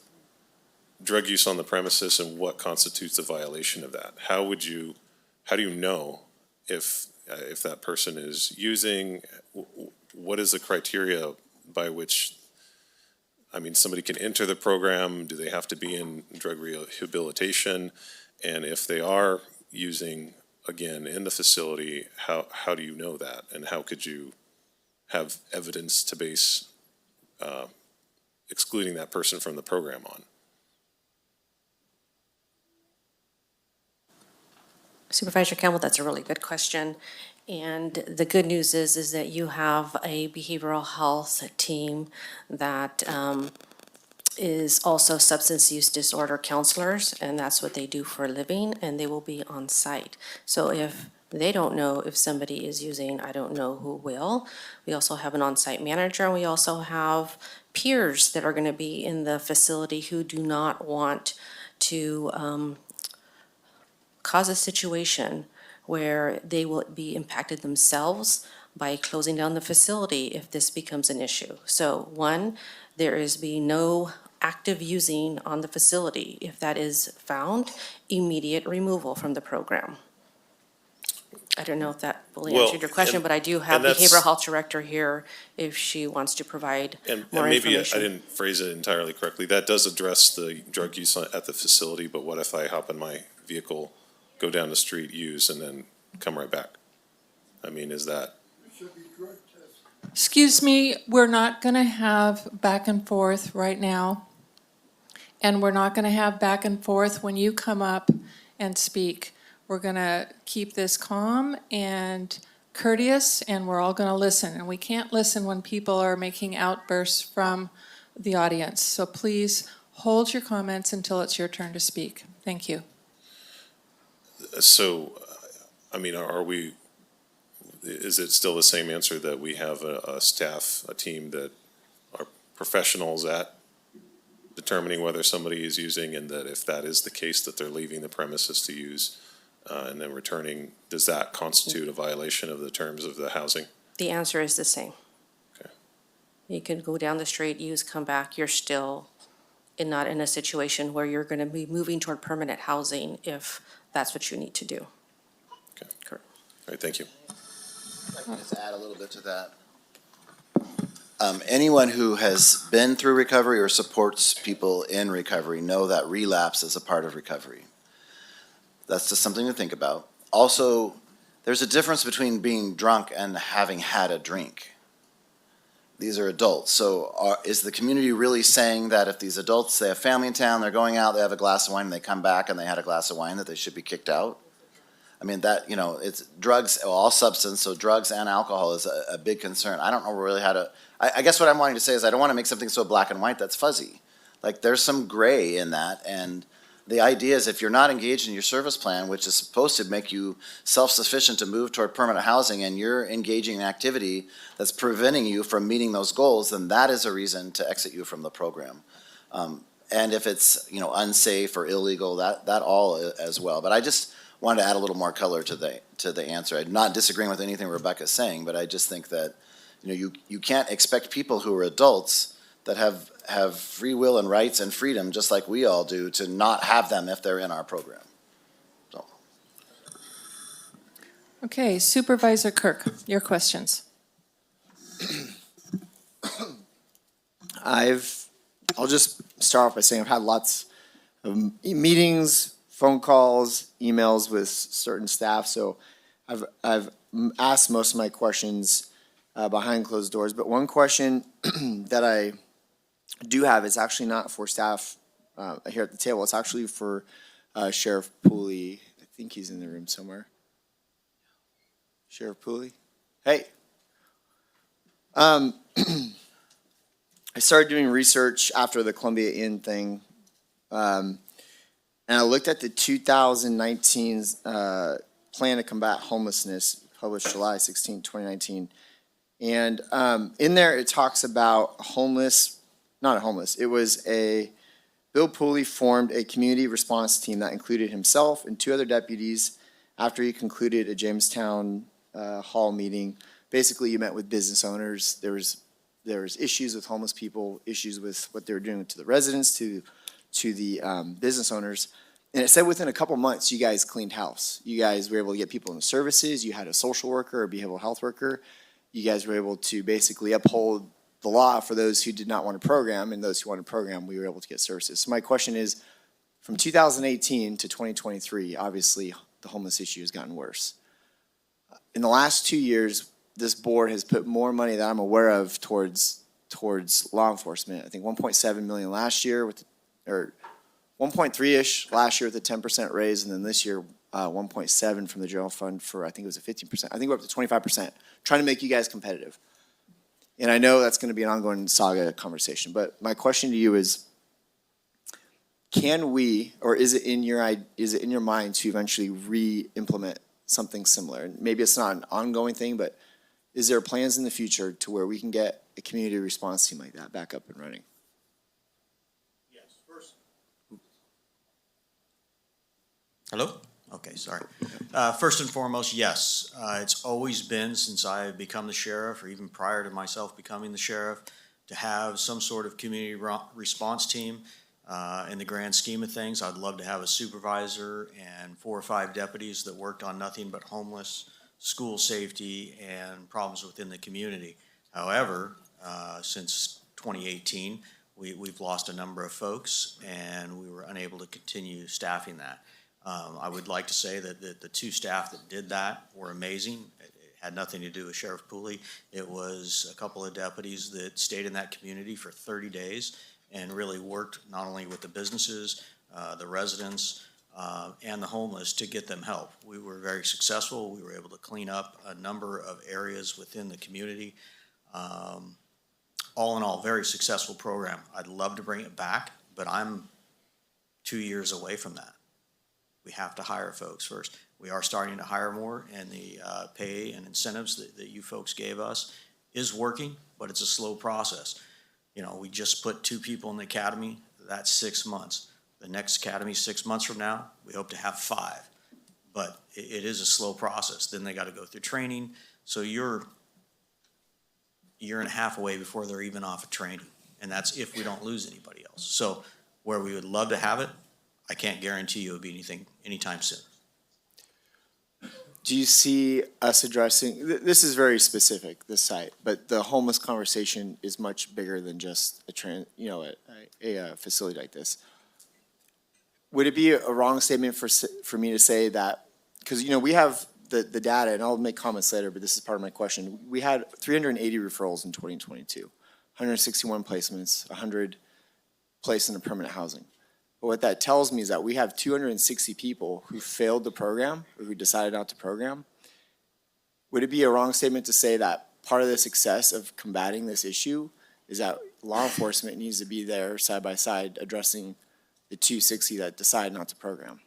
S12: drug use on the premises and what constitutes a violation of that. How do you know if that person is using, what is the criteria by which, I mean, somebody can enter the program? Do they have to be in drug rehabilitation? And if they are using, again, in the facility, how do you know that? And how could you have evidence to base excluding that person from the program on?
S8: Supervisor Campbell, that's a really good question. And the good news is that you have a behavioral health team that is also substance use disorder counselors, and that's what they do for a living, and they will be on site. So if they don't know if somebody is using, I don't know who will. We also have an on-site manager, and we also have peers that are going to be in the facility who do not want to cause a situation where they will be impacted themselves by closing down the facility if this becomes an issue. So one, there is be no active using on the facility. If that is found, immediate removal from the program. I don't know if that fully
S12: Well,
S8: answered your question,
S12: and-
S8: but I do have
S12: and that's-
S8: behavioral health director here if she wants to provide
S12: And
S8: more
S12: maybe I
S8: information.
S12: didn't phrase it entirely correctly. That does address the drug use at the facility, but what if I hop in my vehicle, go down the street, use, and then come right back? I mean, is that,
S1: Excuse me, we're not going to have back and forth right now. And we're not going to have back and forth when you come up and speak. We're going to keep this calm and courteous, and we're all going to listen. And we can't listen when people are making outbursts from the audience. So please hold your comments until it's your turn to speak. Thank you.
S12: so, I mean, is it still the same answer that we have a staff, a team that are professionals at determining whether somebody is using, and that if that is the case, that they're leaving the premises to use and then returning, does that constitute a violation of the terms of the housing?
S8: The answer is the same.
S12: Okay.
S8: You can go down the street, use, come back, you're still not in a situation where you're going to be moving toward permanent housing if that's what you need to do.
S12: Okay.
S8: Correct.
S12: All right, thank you.
S3: I'd like to just add a little bit to that. Anyone who has been through recovery or supports people in recovery know that relapse is a part of recovery. That's just something to think about. Also, there's a difference between being drunk and having had a drink. These are adults. So is the community really saying that if these adults, they have family in town, they're going out, they have a glass of wine, and they come back and they had a glass of wine, that they should be kicked out? I mean, that, it's drugs, all substance, so drugs and alcohol is a big concern. I don't know really how to, I guess what I'm wanting to say is I don't want to make something so black and white that's fuzzy. Like, there's some gray in that, and the idea is if you're not engaged in your service plan, which is supposed to make you self-sufficient to move toward permanent housing, and you're engaging in activity that's preventing you from meeting those goals, then that is a reason to exit you from the program. And if it's, unsafe or illegal, that all as well. But I just wanted to add a little more color to the answer. I'm not disagreeing with anything Rebecca's saying, but I just think that, you can't expect people who are adults that have free will and rights and freedom, just like we all do, to not have them if they're in our program. So.
S1: Okay, Supervisor Kirk, your questions.
S13: I'll just start off by saying I've had lots of meetings, phone calls, emails with certain staff, so I've asked most of my questions behind closed doors, but one question that I do have is actually not for staff here at the table. It's actually for Sheriff Pooley. I think he's in the room somewhere. Sheriff Pooley? Hey. I started doing research after the Columbia Inn thing, and I looked at the 2019 Plan to Combat Homelessness, published July 16, 2019. And in there, it talks about it was Bill Pooley formed a community response team that included himself and 2 other deputies after he concluded a Jamestown hall meeting. Basically, you met with business owners. There was issues with homeless people, issues with what they were doing to the residents, to the business owners. And it said within a couple months, you guys cleaned house. You guys were able to get people into services. You had a social worker or behavioral health worker. You guys were able to basically uphold the law for those who did not want a program, and those who wanted a program, we were able to get services. So my question is, from 2018 to 2023, obviously, the homeless issue has gotten worse. In the last 2 years, this board has put more money that I'm aware of towards law enforcement. I think 1.7 million last year or 1.3-ish last year with a 10% raise, and then this year, 1.7 from the general fund for, I think it was a 15%. I think we're up to 25%, trying to make you guys competitive. And I know that's going to be an ongoing saga conversation, but my question to you is, can we, or is it in your mind to eventually re-implement something similar? And maybe it's not an ongoing thing, but is there plans in the future to where we can get a community response team like that back up and running?
S14: Yes, first. Hello? Okay, sorry. First and foremost, yes. It's always been, since I've become the sheriff, or even prior to myself becoming the sheriff, to have some sort of community response team. In the grand scheme of things, I'd love to have a supervisor and 4 or 5 deputies that worked on nothing but homeless, school safety, and problems within the community. However, since 2018, we've lost a number of folks, and we were unable to continue staffing that. I would like to say that the 2 staff that did that were amazing. It had nothing to do with Sheriff Pooley. It was a couple of deputies that stayed in that community for 30 days and really worked not only with the businesses, the residents, and the homeless to get them help. We were very successful. We were able to clean up a number of areas within the community. All in all, very successful program. I'd love to bring it back, but I'm 2 years away from that. We have to hire folks first. We are starting to hire more, and the pay and incentives that you folks gave us is working, but it's a slow process. You know, we just put 2 people in the academy. That's 6 months. The next academy, 6 months from now, we hope to have 5. But it is a slow process. Then they got to go through training. So you're a year and a half away before they're even off of training. And that's if we don't lose anybody else. So where we would love to have it, I can't guarantee you it'll be anything anytime soon.
S13: Do you see us addressing, this is very specific, this site, but the homeless conversation is much bigger than just a facility like this. Would it be a wrong statement for me to say that, because, we have the data, and I'll make comments later, but this is part of my question. We had 380 referrals in 2022, 161 placements, 100 placed into permanent housing. But what that tells me is that we have 260 people who failed the program or who decided not to program. Would it be a wrong statement to say that part of the success of combating this issue is that law enforcement needs to be there side by side addressing the 260 that decide not to program?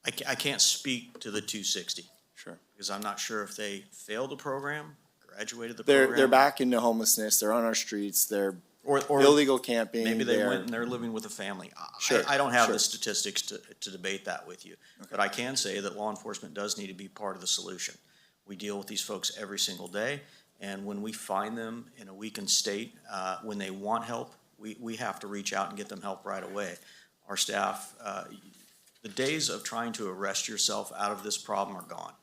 S14: I can't speak to the 260.
S13: Sure.
S14: Because I'm not sure if they failed the program, graduated the
S13: They're
S14: program.
S13: back into homelessness. They're on our streets. They're
S14: Or
S13: illegal camping.
S14: Maybe they went and they're living with a family. I don't have the statistics to debate that with you. Okay. But I can say that law enforcement does need to be part of the solution. We deal with these folks every single day, and when we find them in a weakened state, when they want help, we have to reach out and get them help right away. Our staff, the days of trying to arrest yourself out of this problem are gone.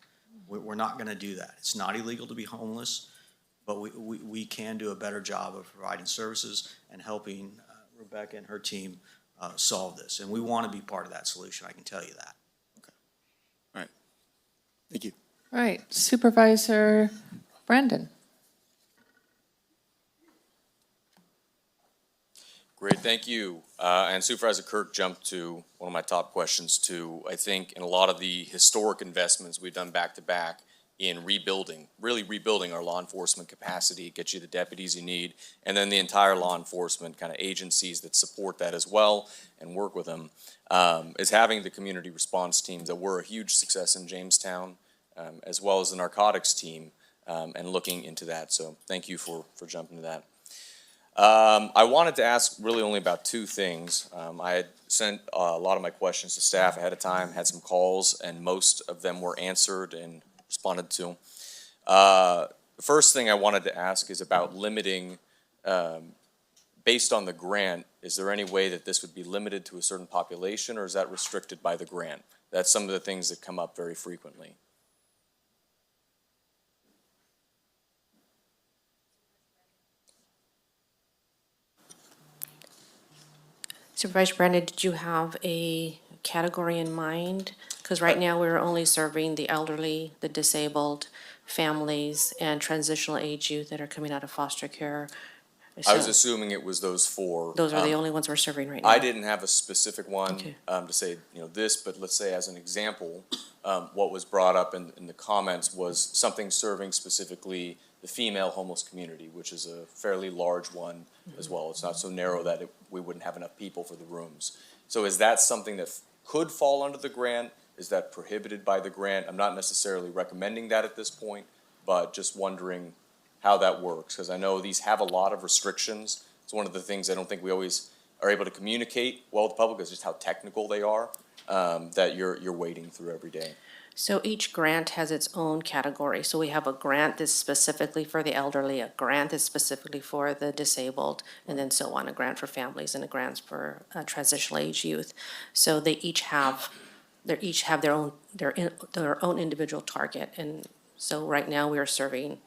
S14: We're not going to do that. It's not illegal to be homeless. But we can do a better job of providing services and helping Rebecca and her team solve this. And we want to be part of that solution, I can tell you that.
S13: Okay. All right. Thank you.
S1: All right, Supervisor Brandon.
S15: Great, thank you. And Supervisor Kirk jumped to one of my top questions too. I think in a lot of the historic investments we've done back to back, in really rebuilding our law enforcement capacity, get you the deputies you need, and then the entire law enforcement kind of agencies that support that as well and work with them, is having the community response teams that were a huge success in Jamestown, as well as the narcotics team, and looking into that. So thank you for jumping to that. I wanted to ask really only about 2 things. I had sent a lot of my questions to staff ahead of time, had some calls, and most of them were answered in responded to. First thing I wanted to ask is about limiting, based on the grant, is there any way that this would be limited to a certain population, or is that restricted by the grant? That's some of the things that come up very frequently.
S8: Supervisor Brandon, did you have a category in mind? Because right now, we're only serving the elderly, the disabled, families, and transitional age youth that are coming out of foster care.
S15: I was
S8: So
S15: assuming it was those four.
S8: those are the only ones we're serving right now.
S15: I didn't have a specific one
S8: Okay.
S15: to say, this, but let's say as an example, what was brought up in the comments was something serving specifically the female homeless community, which is a fairly large one as well. It's not so narrow that we wouldn't have enough people for the rooms. So is that something that could fall under the grant? Is that prohibited by the grant? I'm not necessarily recommending that at this point, but just wondering how that works, because I know these have a lot of restrictions. It's one of the things I don't think we always are able to communicate well with the public, is just how technical they are, that you're wading through every day.
S8: So each grant has its own category. So we have a grant that's specifically for the elderly, a grant that's specifically for the disabled, and then so on, a grant for families and a grant for transitional age youth. So they each have their own individual target. And so right now, we are serving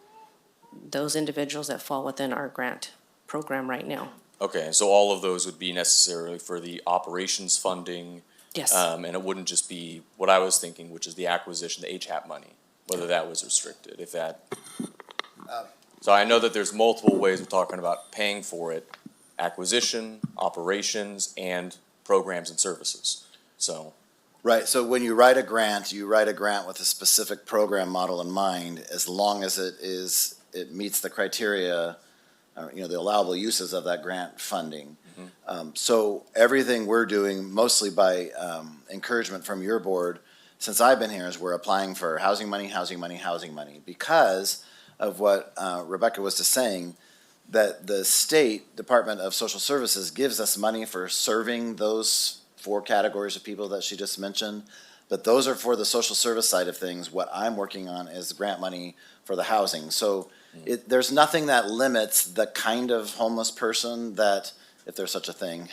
S8: those individuals that fall within our grant program right now.
S15: Okay, so all of those would be necessarily for the operations funding?
S8: Yes.
S15: And it wouldn't just be what I was thinking, which is the acquisition, the HAP money, whether that was restricted, if that. So I know that there's multiple ways of talking about paying for it: acquisition, operations, and programs and services. So.
S3: Right, so when you write a grant with a specific program model in mind, as long as it meets the criteria, the allowable uses of that grant funding. So everything we're doing, mostly by encouragement from your board, since I've been here, is we're applying for housing money, because of what Rebecca was just saying, that the State Department of Social Services gives us money for serving those 4 categories of people that she just mentioned, but those are for the social service side of things. What I'm working on is grant money for the housing. So there's nothing that limits the kind of homeless person that, if there's such a thing,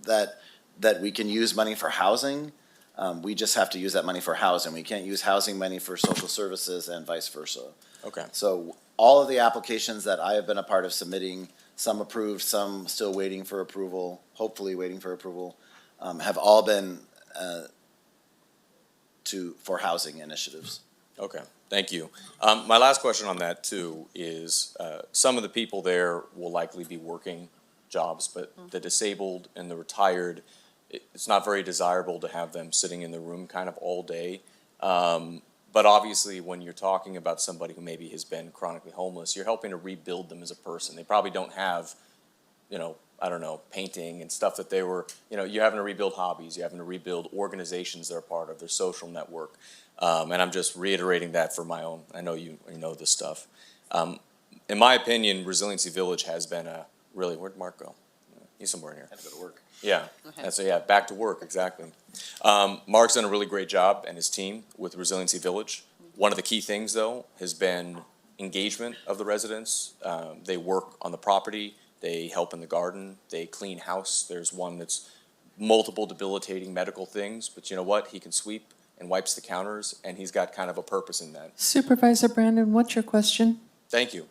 S3: that we can use money for housing. We just have to use that money for housing. We can't use housing money for social services and vice versa.
S15: Okay.
S3: So all of the applications that I have been a part of submitting, some approved, some still waiting for approval, hopefully waiting for approval, have all been for housing initiatives.
S15: Okay, thank you. My last question on that too is, some of the people there will likely be working jobs, but the disabled and the retired, it's not very desirable to have them sitting in the room kind of all day. But obviously, when you're talking about somebody who maybe has been chronically homeless, you're helping to rebuild them as a person. They probably don't have, painting and stuff that they were, you're having to rebuild hobbies, you're having to rebuild organizations they're a part of, their social network. And I'm just reiterating that for my own, I know you know this stuff. In my opinion, Resiliency Village has been where'd Mark go? He's somewhere in here.
S3: I have to go to work.
S15: Yeah, and so back to work, exactly. Mark's done a really great job, and his team with Resiliency Village. One of the key things, though, has been engagement of the residents. They work on the property, they help in the garden, they clean house. There's one that's multiple debilitating medical things, but you know what? He can sweep and wipes the counters, and he's got kind of a purpose in that.
S1: Supervisor Brandon, what's your question?
S15: Thank you.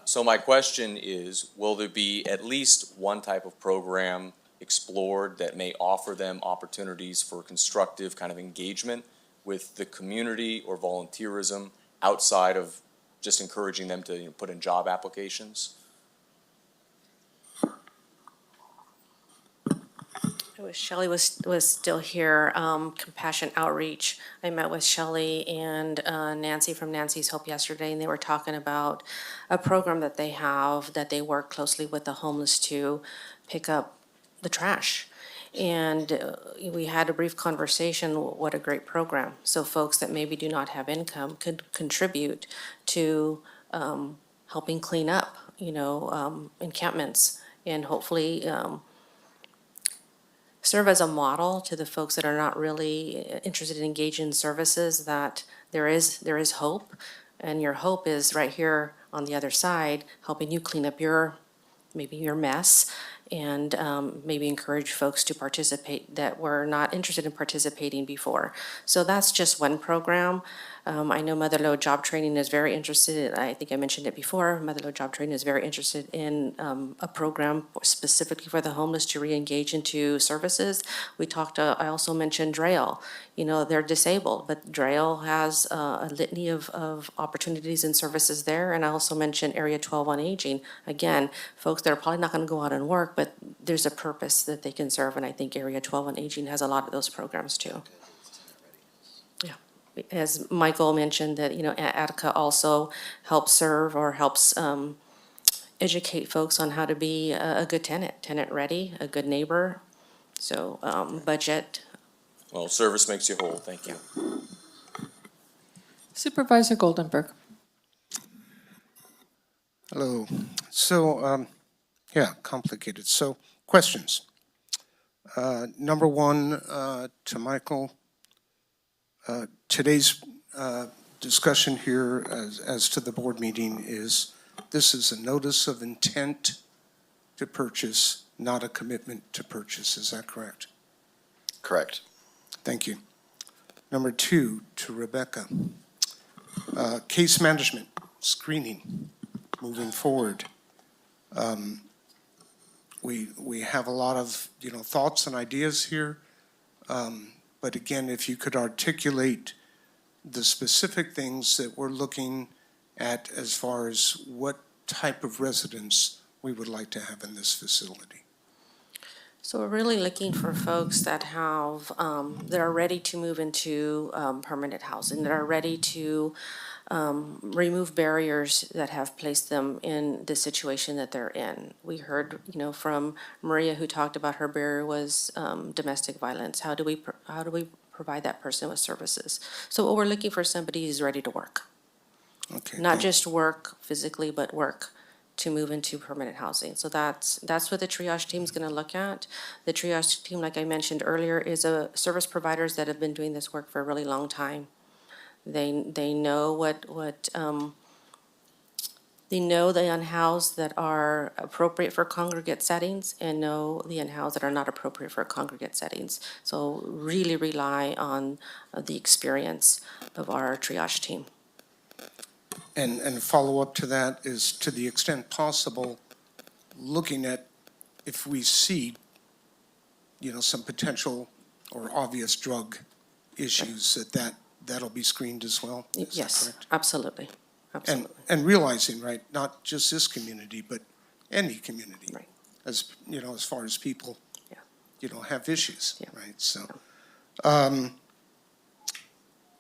S15: So my question is, will there be at least one type of program explored that may offer them opportunities for constructive kind of engagement with the community or volunteerism outside of just encouraging them to put in job applications?
S8: I wish Shelley was still here. Compassion Outreach. I met with Shelley and Nancy from Nancy's Hope yesterday, and they were talking about a program that they have that they work closely with the homeless to pick up the trash. And we had a brief conversation. What a great program! So folks that maybe do not have income could contribute to helping clean up, encampments, and hopefully serve as a model to the folks that are not really interested in engaging in services that there is hope, and your hope is right here on the other side, helping you clean up maybe your mess, and maybe encourage folks to participate that were not interested in participating before. So that's just one program. I know Motherlode Job Training is very interested, I think I mentioned it before, Motherlode Job Training is very interested in a program specifically for the homeless to re-engage into services. I also mentioned DRAIL. You know, they're disabled, but DRAIL has a litany of opportunities and services there. And I also mentioned Area 12 on Aging. Again, folks that are probably not going to go out and work, but there's a purpose that they can serve, and I think Area 12 on Aging has a lot of those programs too. As Michael mentioned, that, you know, Attica also helps serve or helps educate folks on how to be a good tenant ready, a good neighbor. So budget.
S15: Well, service makes you whole. Thank you.
S1: Supervisor Goldenberg.
S16: Hello. So, complicated. So, questions. Number one, to Michael. Today's discussion here as to the board meeting is, this is a notice of intent to purchase, not a commitment to purchase. Is that correct?
S3: Correct.
S16: Thank you. Number two, to Rebecca. Case management, screening, moving forward. We have a lot of, you know, thoughts and ideas here. But again, if you could articulate the specific things that we're looking at as far as what type of residents we would like to have in this facility.
S8: So we're really looking for folks that have, that are ready to move into permanent housing, that are ready to remove barriers that have placed them in the situation that they're in. We heard, you know, from Maria, who talked about her barrier was domestic violence. How do we provide that person with services? So what we're looking for, somebody who's ready to work.
S16: Okay.
S8: Not just work physically, but work to move into permanent housing. So that's what the triage team is going to look at. The triage team, like I mentioned earlier, is a service providers that have been doing this work for a really long time. They know they know the unhoused that are appropriate for congregate settings and know the unhoused that are not appropriate for congregate settings. So really rely on the experience of our triage team.
S16: And follow up to that is, to the extent possible, looking at if we see, you know, some potential or obvious drug issues, that'll be screened as well? Is that
S8: Yes,
S16: correct?
S8: absolutely. Absolutely.
S16: And realizing, right, not just this community, but any community.
S8: Right.
S16: As, you know, as far as people,
S8: Yeah.
S16: you know, have issues,
S8: Yeah.
S16: right? So,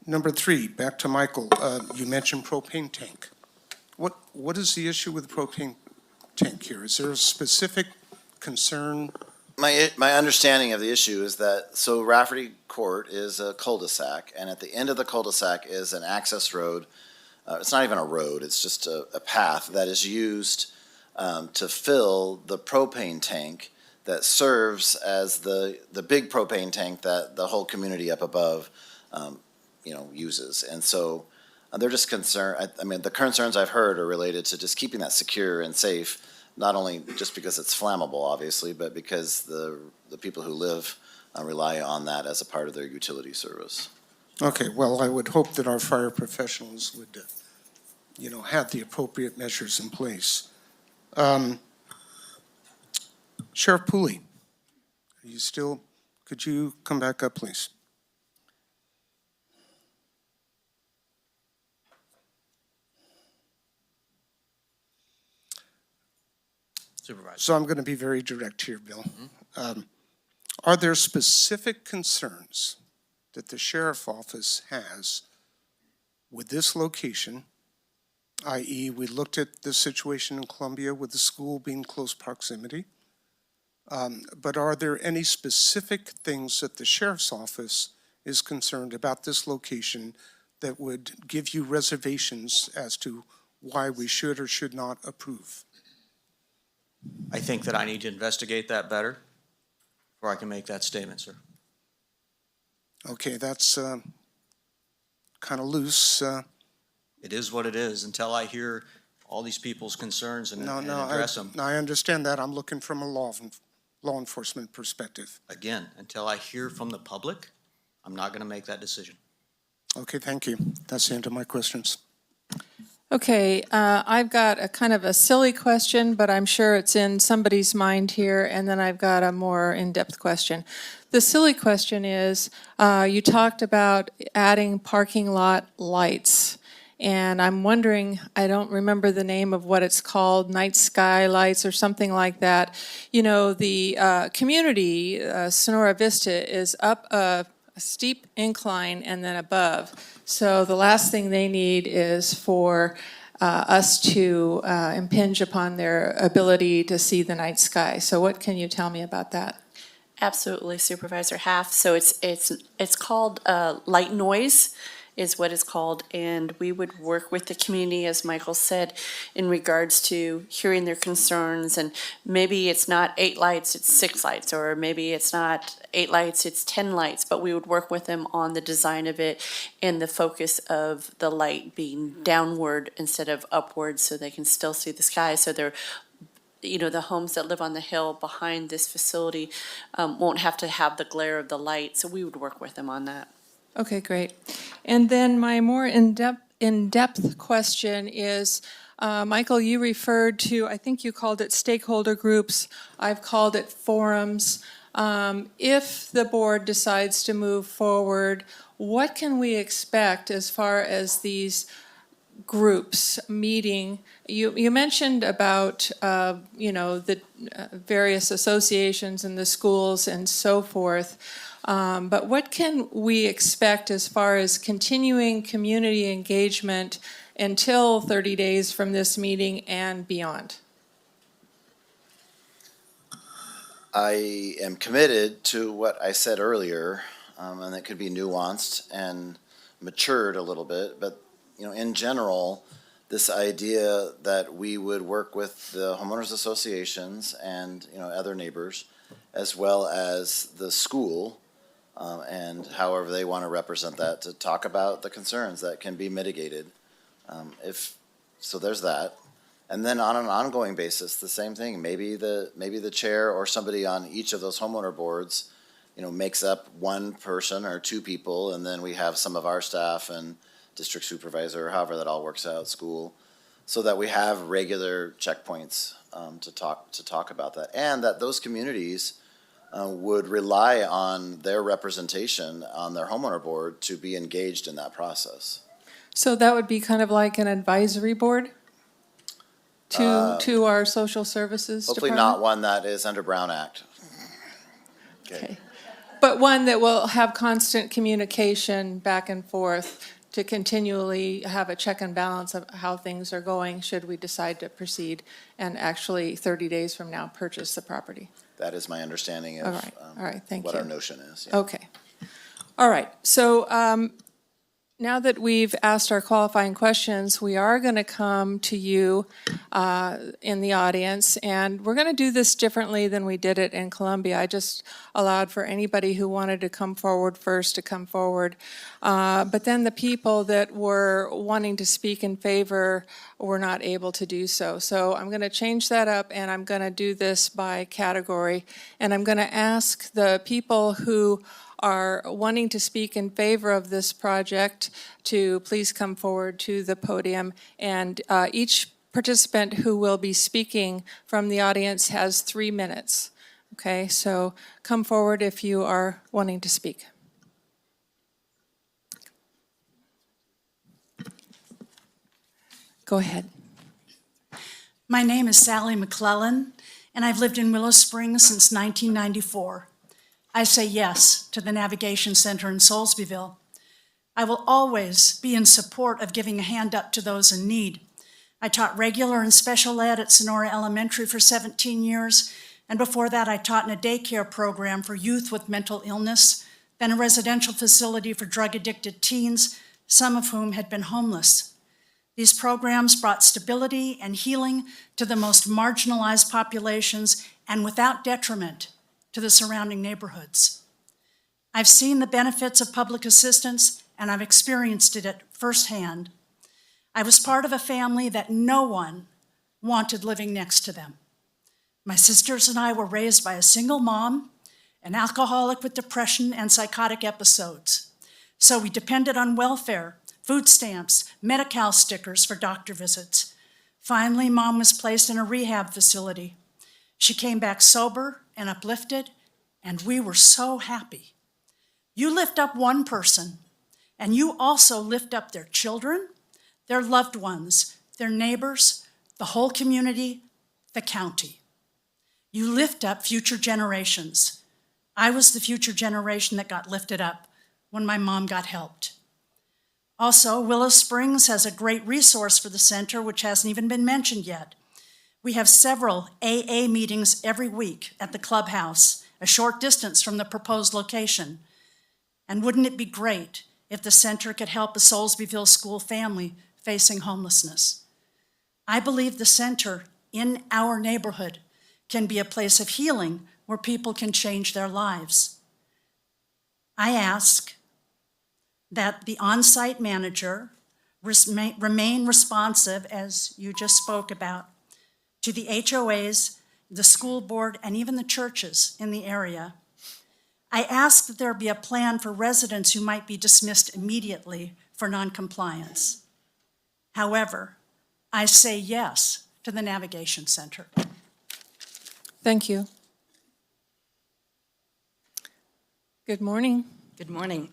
S16: number three, back to Michael, you mentioned propane tank. What is the issue with the propane tank here? Is there a specific concern?
S3: My understanding of the issue is that, so Rafferty Court is a cul-de-sac, and at the end of the cul-de-sac is an access road. It's not even a road, it's just a path that is used to fill the propane tank that serves as the big propane tank that the whole community up above, you know, uses. And so they're just concerned, I mean, the concerns I've heard are related to just keeping that secure and safe, not only just because it's flammable, obviously, but because the people who live rely on that as a part of their utility service.
S16: Okay, well, I would hope that our fire professionals would, you know, have the appropriate measures in place. Sheriff Pooley, are you still, could you come back up, please?
S14: Supervisor.
S16: So I'm going to be very direct here, Bill. Are there specific concerns that the sheriff office has with this location, i.e. we looked at the situation in Columbia with the school being close proximity, but are there any specific things that the sheriff's office is concerned about this location that would give you reservations as to why we should or should not approve?
S14: I think that I need to investigate that better before I can make that statement, sir.
S16: Okay, that's kind of loose.
S14: It is what it is until I hear all these people's concerns and
S16: No, no,
S14: address them.
S16: I understand that. I'm looking from a law enforcement perspective.
S14: Again, until I hear from the public, I'm not going to make that decision.
S16: Okay, thank you. That's the end of my questions.
S1: Okay, I've got a kind of a silly question, but I'm sure it's in somebody's mind here, and then I've got a more in-depth question. The silly question is, you talked about adding parking lot lights, and I'm wondering, I don't remember the name of what it's called, night sky lights or something like that. You know, the community, Sonora Vista, is up a steep incline and then above. So the last thing they need is for us to impinge upon their ability to see the night sky. So what can you tell me about that?
S9: Absolutely, Supervisor Half. So it's called light noise is what it's called, and we would work with the community, as Michael said, in regards to hearing their concerns, and maybe it's not 8 lights, it's 6 lights, or maybe it's not 8 lights, it's 10 lights, but we would work with them on the design of it and the focus of the light being downward instead of upward, so they can still see the sky, so they're the homes that live on the hill behind this facility won't have to have the glare of the light, so we would work with them on that.
S1: Okay, great. And then my more in-depth question is, Michael, you referred to, I think you called it stakeholder groups. I've called it forums. If the board decides to move forward, what can we expect as far as these groups meeting? You mentioned about, the various associations and the schools and so forth. But what can we expect as far as continuing community engagement until 30 days from this meeting and beyond?
S3: I am committed to what I said earlier, and it could be nuanced and matured a little bit, but in general, this idea that we would work with the homeowners associations and other neighbors, as well as the school, and however they want to represent that, to talk about the concerns that can be mitigated. So there's that. And then on an ongoing basis, the same thing. Maybe the chair or somebody on each of those homeowner boards, makes up one person or 2 people, and then we have some of our staff and district supervisor, however that all works out, school, so that we have regular checkpoints to talk about that, and that those communities would rely on their representation on their homeowner board to be engaged in that process.
S1: So that would be kind of like an advisory board to our social services
S3: Hopefully
S1: department?
S3: not one that is under Brown Act.
S1: Okay. But one that will have constant communication back and forth to continually have a check and balance of how things are going should we decide to proceed and actually 30 days from now purchase the property.
S3: That is my understanding of
S1: All right, thank
S3: what
S1: you.
S3: our notion is. Yeah.
S1: Okay. All right, so now that we've asked our qualifying questions, we are going to come to you in the audience, and we're going to do this differently than we did it in Columbia. I just allowed for anybody who wanted to come forward first to come forward. But then the people that were wanting to speak in favor were not able to do so. So I'm going to change that up, and I'm going to do this by category. And I'm going to ask the people who are wanting to speak in favor of this project to please come forward to the podium. And each participant who will be speaking from the audience has 3 minutes. Okay, so come forward if you are wanting to speak. Go ahead.
S17: My name is Sally McClellan, and I've lived in Willow Springs since 1994. I say yes to the Navigation Center in Soulsbyville. I will always be in support of giving a hand up to those in need. I taught regular and special ed at Sonora Elementary for 17 years, and before that I taught in a daycare program for youth with mental illness, then a residential facility for drug-addicted teens, some of whom had been homeless. These programs brought stability and healing to the most marginalized populations and without detriment to the surrounding neighborhoods. I've seen the benefits of public assistance and I've experienced it at firsthand. I was part of a family that no one wanted living next to them. My sisters and I were raised by a single mom, an alcoholic with depression and psychotic episodes. So we depended on welfare, food stamps, Medi-Cal stickers for doctor visits. Finally, Mom was placed in a rehab facility. She came back sober and uplifted, and we were so happy. You lift up one person, and you also lift up their children, their loved ones, their neighbors, the whole community, the county. You lift up future generations. I was the future generation that got lifted up when my mom got helped. Also, Willow Springs has a great resource for the center, which hasn't even been mentioned yet. We have several AA meetings every week at the clubhouse, a short distance from the proposed location. And wouldn't it be great if the center could help a Soulsbyville school family facing homelessness? I believe the center in our neighborhood can be a place of healing where people can change their lives. I ask that the on-site manager remain responsive, as you just spoke about, to the HOAs, the school board, and even the churches in the area. I ask that there be a plan for residents who might be dismissed immediately for noncompliance. However, I say yes to the Navigation Center.
S1: Thank you. Good morning.
S18: Good morning.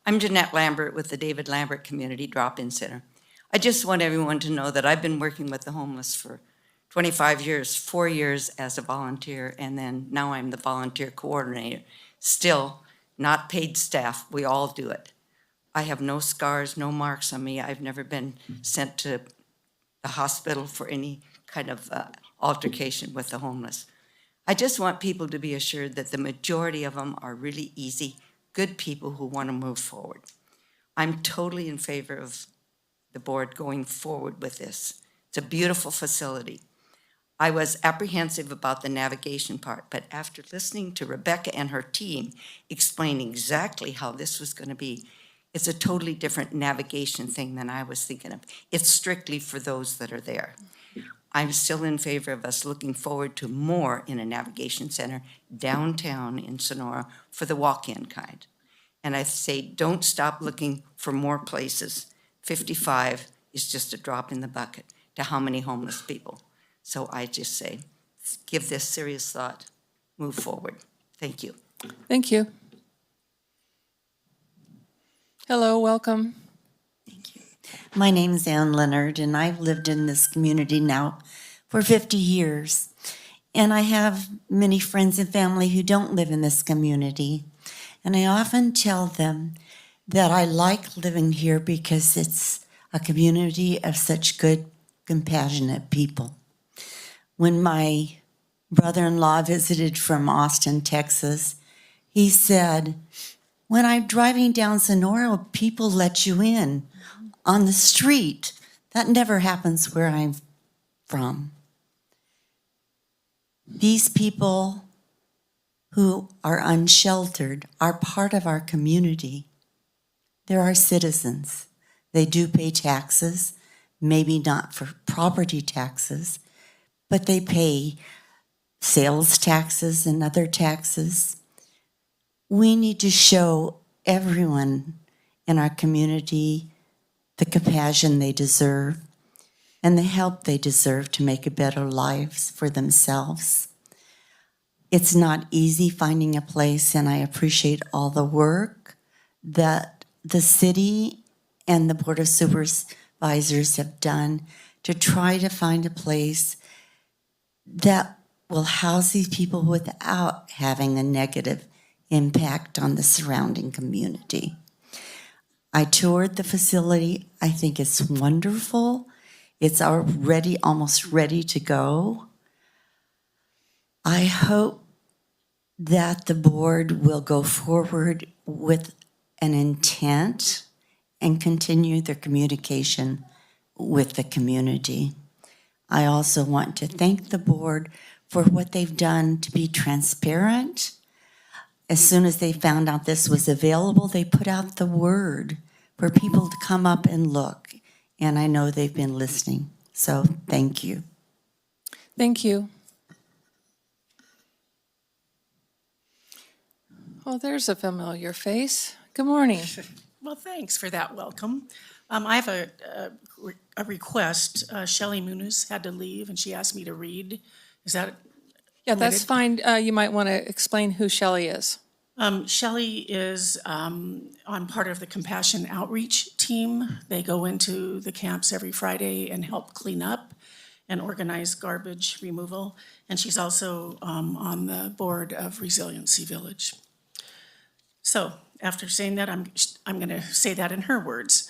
S18: I'm Jeanette Lambert with the David Lambert Community Drop-In Center. I just want everyone to know that I've been working with the homeless for 25 years, 4 years as a volunteer, and then now I'm the volunteer coordinator. Still, not paid staff, we all do it. I have no scars, no marks on me. I've never been sent to the hospital for any kind of altercation with the homeless. I just want people to be assured that the majority of them are really easy, good people who want to move forward. I'm totally in favor of the board going forward with this. It's a beautiful facility. I was apprehensive about the navigation part, but after listening to Rebecca and her team explain exactly how this was going to be, it's a totally different navigation thing than I was thinking of. It's strictly for those that are there. I'm still in favor of us looking forward to more in a navigation center downtown in Sonora for the walk-in kind. And I say, don't stop looking for more places. 55 is just a drop in the bucket to how many homeless people. So I just say, give this serious thought, move forward. Thank you.
S1: Thank you. Hello, welcome.
S19: My name's Ann Leonard, and I've lived in this community now for 50 years. And I have many friends and family who don't live in this community. And I often tell them that I like living here because it's a community of such good, compassionate people. When my brother-in-law visited from Austin, Texas, he said, when I'm driving down Sonora, people let you in on the street. That never happens where I'm from. These people who are unsheltered are part of our community. They're our citizens. They do pay taxes, maybe not for property taxes, but they pay sales taxes and other taxes. We need to show everyone in our community the compassion they deserve and the help they deserve to make a better lives for themselves. It's not easy finding a place, and I appreciate all the work that the city and the Board of Supervisors have done to try to find a place that will house these people without having a negative impact on the surrounding community. I toured the facility. I think it's wonderful. It's already almost ready to go. I hope that the board will go forward with an intent and continue their communication with the community. I also want to thank the board for what they've done to be transparent. as soon as they found out this was available, they put out the word for people to come up and look. And I know they've been listening. So thank you.
S1: Thank you. Well, there's a familiar face. Good morning.
S20: Well, thanks for that welcome. I have a request. Shelley Muniz had to leave, and she asked me to read. Is that
S1: Yeah, that's
S20: permitted?
S1: fine. You might want to explain who Shelley is.
S20: Shelley is on part of the Compassion Outreach team. They go into the camps every Friday and help clean up and organize garbage removal. And she's also on the board of Resiliency Village. So after saying that, I'm going to say that in her words.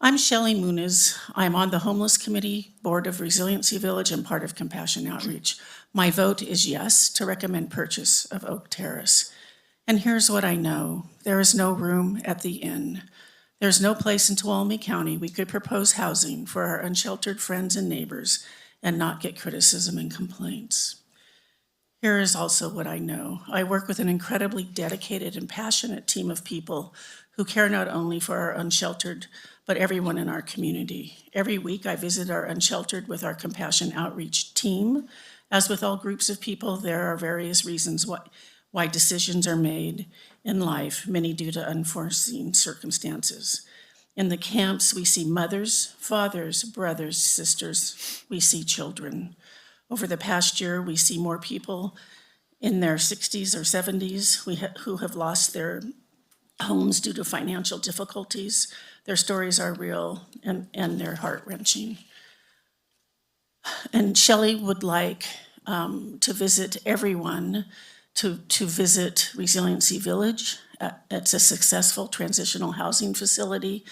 S20: I'm Shelley Muniz. I'm on the Homeless Committee, Board of Resiliency Village, and part of Compassion Outreach. My vote is yes to recommend purchase of Oak Terrace. And here's what I know. There is no room at the inn. There's no place in Tuolumne County we could propose housing for our unsheltered friends and neighbors and not get criticism and complaints. Here is also what I know. I work with an incredibly dedicated and passionate team of people who care not only for our unsheltered, but everyone in our community. Every week I visit our unsheltered with our Compassion Outreach team. As with all groups of people, there are various reasons why decisions are made in life, many due to unforeseen circumstances. In the camps, we see mothers, fathers, brothers, sisters. We see children. Over the past year, we see more people in their 60s or 70s who have lost their homes due to financial difficulties. Their stories are real and they're heart-wrenching. And Shelley would like to visit everyone to visit Resiliency Village. It's a successful transitional housing facility.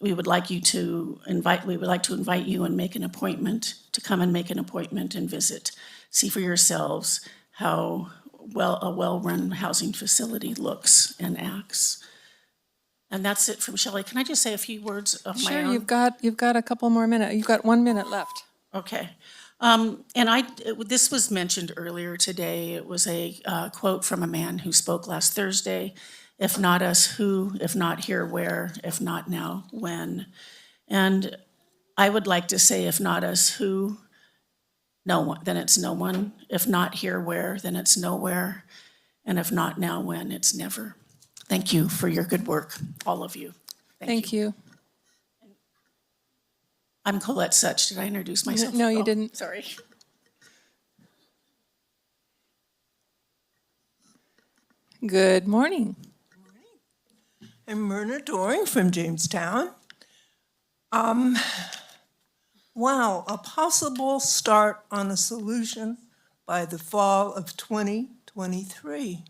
S20: We would like to invite you and make an appointment, to come and make an appointment and visit. See for yourselves how a well-run housing facility looks and acts. And that's it from Shelley. Can I just say a few words of my
S1: Sure,
S20: own?
S1: you've got a couple more minutes. You've got 1 minute left.
S20: Okay. This was mentioned earlier today. It was a quote from a man who spoke last Thursday. If not us, who? If not here, where? If not now, when? And I would like to say, if not us, who? No one, then it's no one. If not here, where? Then it's nowhere. And if not now, when? It's never. Thank you for your good work, all of you.
S1: Thank you.
S20: I'm Colette Such. Did I introduce myself?
S1: No, you
S20: Oh,
S1: didn't.
S20: Sorry.
S1: Good morning.
S21: I'm Myrna Doring from Jamestown. Wow, a possible start on a solution by the fall of 2023.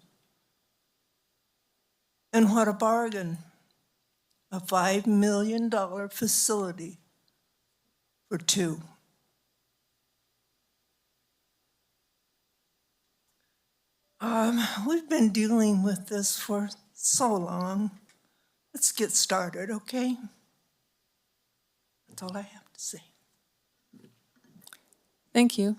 S21: And what a bargain. A $5 million facility for two. We've been dealing with this for so long. Let's get started, okay? That's all I have to say.
S1: Thank you.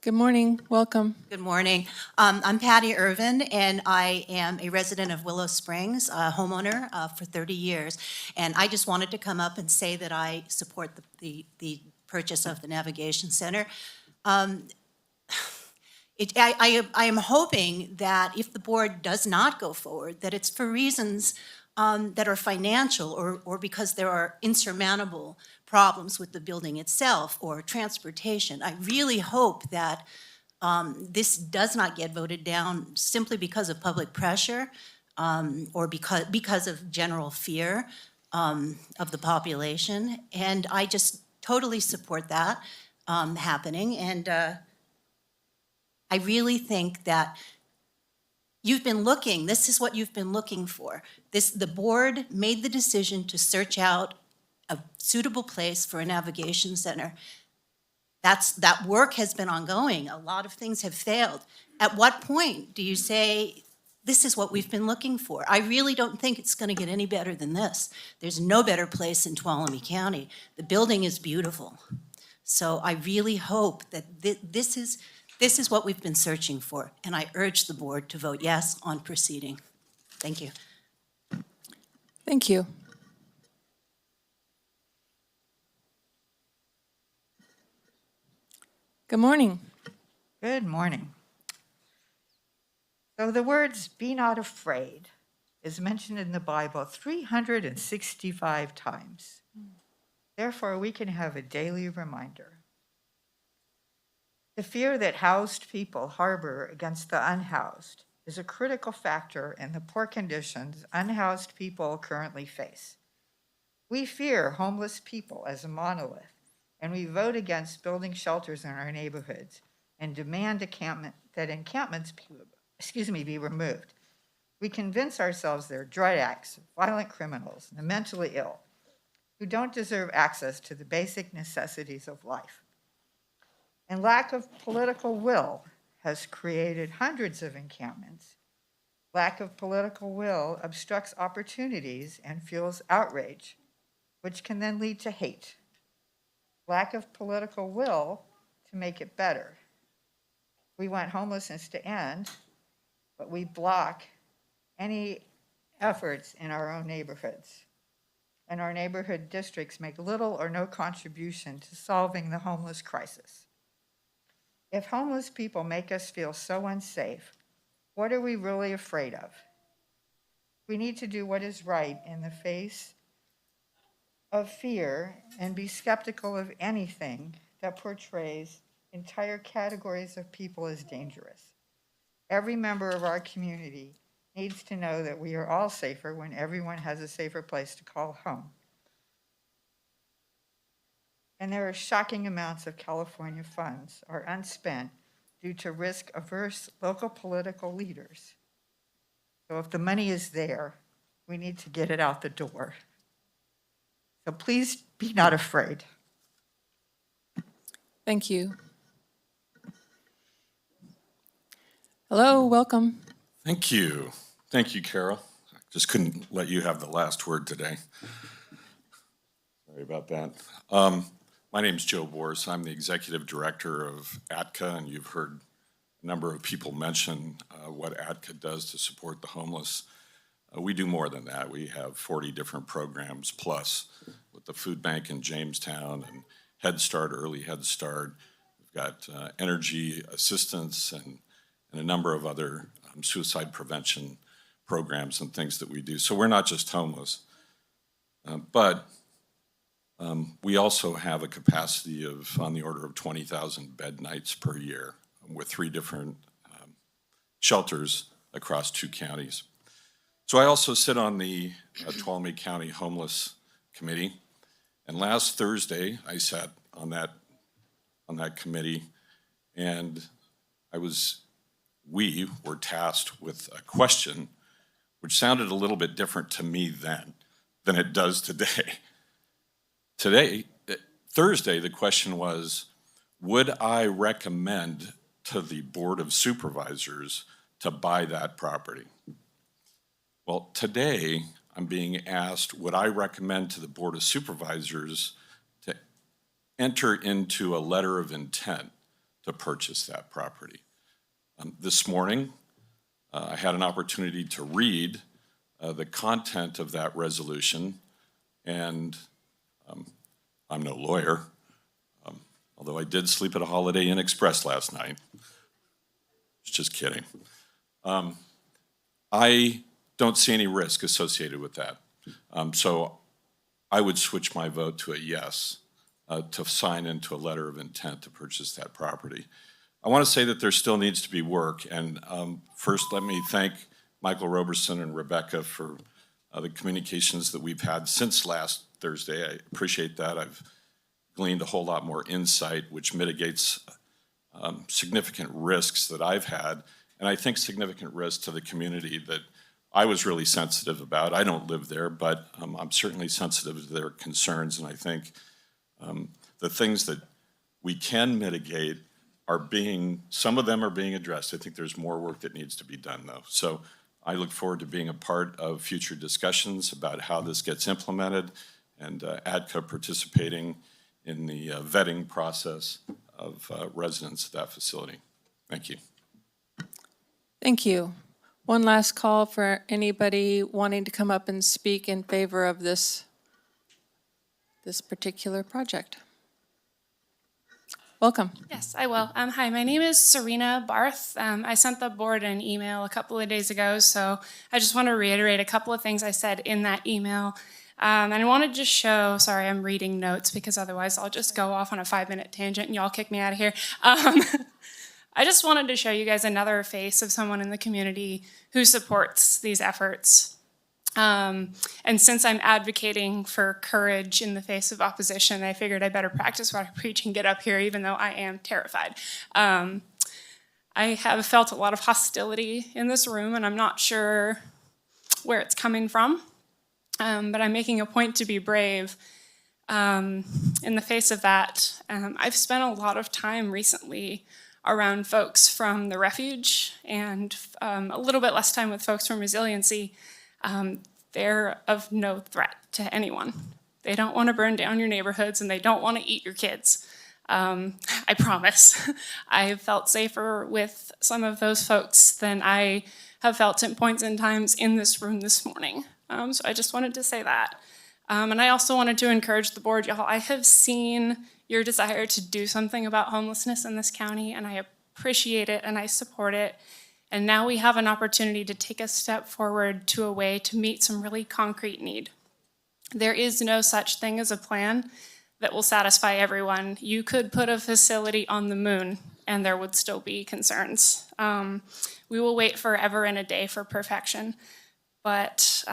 S1: Good morning. Welcome.
S22: Good morning. I'm Patty Irvin, and I am a resident of Willow Springs, a homeowner for 30 years. And I just wanted to come up and say that I support the purchase of the Navigation Center. I am hoping that if the board does not go forward, that it's for reasons that are financial or because there are insurmountable problems with the building itself or transportation. I really hope that this does not get voted down simply because of public pressure or because of general fear of the population. And I just totally support that happening. And I really think that you've been looking, this is what you've been looking for. The board made the decision to search out a suitable place for a navigation center. That work has been ongoing. A lot of things have failed. At what point do you say, this is what we've been looking for? I really don't think it's going to get any better than this. There's no better place in Tuolumne County. The building is beautiful. So I really hope that this is This is what we've been searching for, and I urge the board to vote yes on proceeding. Thank you.
S1: Thank you. Good morning.
S2: Good morning. So the words, "be not afraid," is mentioned in the Bible 365 times. Therefore, we can have a daily reminder. The fear that housed people harbor against the unhoused is a critical factor in the poor conditions unhoused people currently face. We fear homeless people as a monolith, and we vote against building shelters in our neighborhoods and demand that encampments be removed. We convince ourselves they're drug addicts, violent criminals, and the mentally ill who don't deserve access to the basic necessities of life. And lack of political will has created hundreds of encampments. Lack of political will obstructs opportunities and fuels outrage, which can then lead to hate. Lack of political will to make it better. We want homelessness to end, but we block any efforts in our own neighborhoods. And our neighborhood districts make little or no contribution to solving the homeless crisis. If homeless people make us feel so unsafe, what are we really afraid of? We need to do what is right in the face of fear and be skeptical of anything that portrays entire categories of people as dangerous. Every member of our community needs to know that we are all safer when everyone has a safer place to call home. And there are shocking amounts of California funds are unspent due to risk-averse local political leaders. So if the money is there, we need to get it out the door. So please be not afraid.
S1: Thank you. Hello, welcome.
S4: Thank you. Thank you, Carol. I just couldn't let you have the last word today. Sorry about that. My name's Joe Bors. I'm the Executive Director of ATCA, and you've heard a number of people mention what ATCA does to support the homeless. We do more than that. We have 40 different programs plus with the food bank in Jamestown and Head Start, Early Head Start. We've got energy assistance and a number of other suicide prevention programs and things that we do. So we're not just homeless, but we also have a capacity of on the order of 20,000 bed nights per year with 3 different shelters across 2 counties. So I also sit on the Tuolumne County Homeless Committee, and last Thursday I sat on that committee, and we were tasked with a question which sounded a little bit different to me then than it does today. Thursday, the question was, would I recommend to the Board of Supervisors to buy that property? Well, today, I'm being asked, would I recommend to the Board of Supervisors to enter into a letter of intent to purchase that property? This morning, I had an opportunity to read the content of that resolution, and I'm no lawyer, although I did sleep at a Holiday Inn Express last night. Just kidding. I don't see any risk associated with that. So I would switch my vote to a yes to sign into a letter of intent to purchase that property. I want to say that there still needs to be work, and first let me thank Michael Roberson and Rebecca for the communications that we've had since last Thursday. I appreciate that. I've gleaned a whole lot more insight, which mitigates significant risks that I've had, and I think significant risks to the community that I was really sensitive about. I don't live there, but I'm certainly sensitive to their concerns, and I think the things that we can mitigate some of them are being addressed. I think there's more work that needs to be done, though. So I look forward to being a part of future discussions about how this gets implemented and ATCA participating in the vetting process of residents at that facility. Thank you.
S1: Thank you. One last call for anybody wanting to come up and speak in favor of this particular project. Welcome.
S5: Yes, I will. Hi, my name is Serena Barth. I sent the board an email a couple of days ago, so I just want to reiterate a couple of things I said in that email. And I wanted to show, sorry, I'm reading notes because otherwise I'll just go off on a 5-minute tangent and y'all kick me out of here. I just wanted to show you guys another face of someone in the community who supports these efforts. And since I'm advocating for courage in the face of opposition, I figured I better practice what I preach and get up here, even though I am terrified. I have felt a lot of hostility in this room, and I'm not sure where it's coming from. But I'm making a point to be brave in the face of that. I've spent a lot of time recently around folks from the refuge and a little bit less time with folks from resiliency. They're of no threat to anyone. They don't want to burn down your neighborhoods and they don't want to eat your kids. I promise. I've felt safer with some of those folks than I have felt at points in times in this room this morning. So I just wanted to say that. And I also wanted to encourage the board, y'all. I have seen your desire to do something about homelessness in this county, and I appreciate it and I support it. And now we have an opportunity to take a step forward to a way to meet some really concrete need. There is no such thing as a plan that will satisfy everyone. You could put a facility on the moon and there would still be concerns. We will wait forever and a day for perfection. But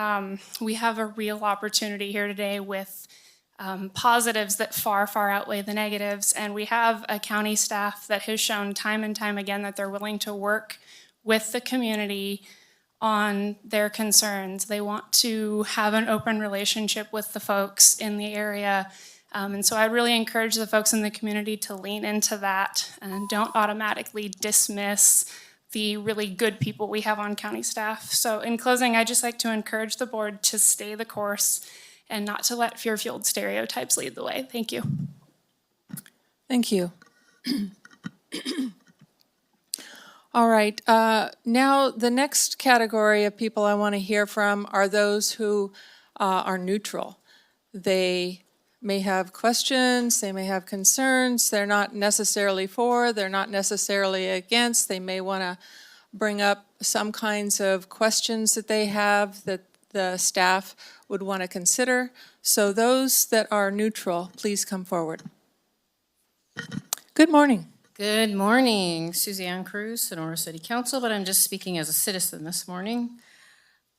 S5: we have a real opportunity here today with positives that far, far outweigh the negatives. And we have a county staff that has shown time and time again that they're willing to work with the community on their concerns. They want to have an open relationship with the folks in the area. And so I really encourage the folks in the community to lean into that and don't automatically dismiss the really good people we have on county staff. So in closing, I'd just like to encourage the board to stay the course and not to let fear-fueled stereotypes lead the way. Thank you.
S1: Thank you. All right. Now, the next category of people I want to hear from are those who are neutral. They may have questions, they may have concerns, they're not necessarily for, they're not necessarily against, they may want to bring up some kinds of questions that they have that the staff would want to consider. So those that are neutral, please come forward. Good morning.
S6: Good morning, Suzanne Cruz, Sonora City Council, but I'm just speaking as a citizen this morning.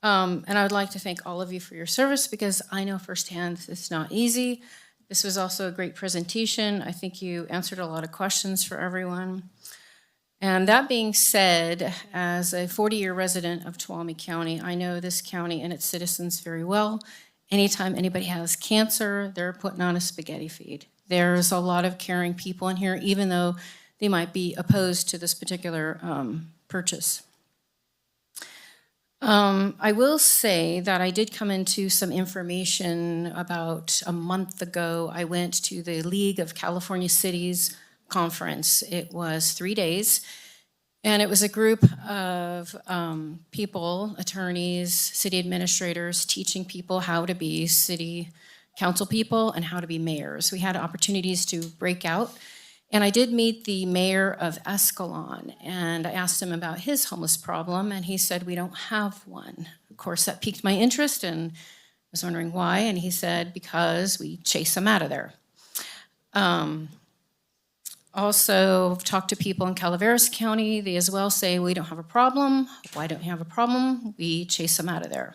S6: And I would like to thank all of you for your service because I know firsthand it's not easy. This was also a great presentation. I think you answered a lot of questions for everyone. And that being said, as a 40-year resident of Tuolumne County, I know this county and its citizens very well. Anytime anybody has cancer, they're putting on a spaghetti feed. There's a lot of caring people in here, even though they might be opposed to this particular purchase. I will say that I did come into some information about a month ago. I went to the League of California Cities conference. It was 3 days, and it was a group of people, attorneys, city administrators, teaching people how to be city council people and how to be mayors. We had opportunities to break out. And I did meet the mayor of Escalon, and I asked him about his homeless problem, and he said, we don't have one. Of course, that piqued my interest, and I was wondering why, and he said, because we chase them out of there. Also, I've talked to people in Calaveras County. They as well say, we don't have a problem. Why don't you have a problem? We chase them out of there.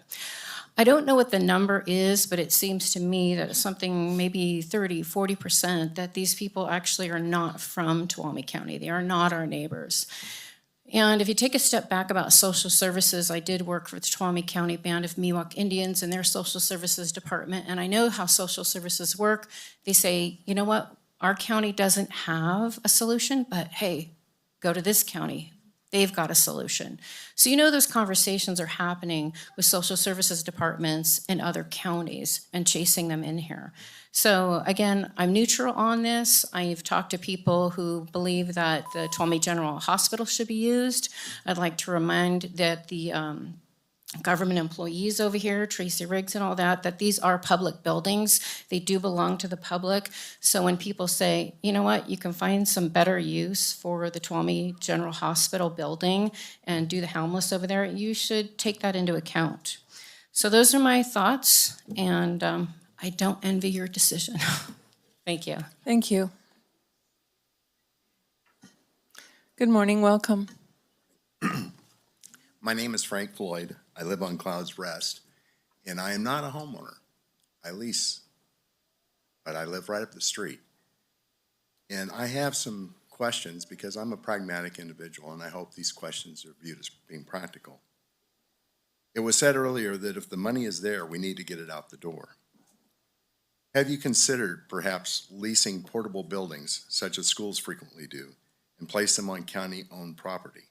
S6: I don't know what the number is, but it seems to me that it's something maybe 30, 40% that these people actually are not from Tuolumne County. They are not our neighbors. And if you take a step back about social services, I did work for the Tuolumne County Band of Miwok Indians and their social services department, and I know how social services work. They say, you know what, our county doesn't have a solution, but hey, go to this county. they've got a solution. So you know those conversations are happening with social services departments in other counties and chasing them in here. So again, I'm neutral on this. I've talked to people who believe that the Tuolumne General Hospital should be used. I'd like to remind that the government employees over here, Tracy Riggs and all that, that these are public buildings. They do belong to the public. So when people say, you know what, you can find some better use for the Tuolumne General Hospital building and do the homeless over there, you should take that into account. So those are my thoughts, and I don't envy your decision. Thank you.
S1: Thank you. Good morning, welcome.
S7: My name is Frank Floyd. I live on Clouds Rest, and I am not a homeowner. I lease, but I live right up the street. And I have some questions because I'm a pragmatic individual, and I hope these questions are viewed as being practical. It was said earlier that if the money is there, we need to get it out the door. Have you considered perhaps leasing portable buildings, such as schools frequently do, and place them on county-owned property?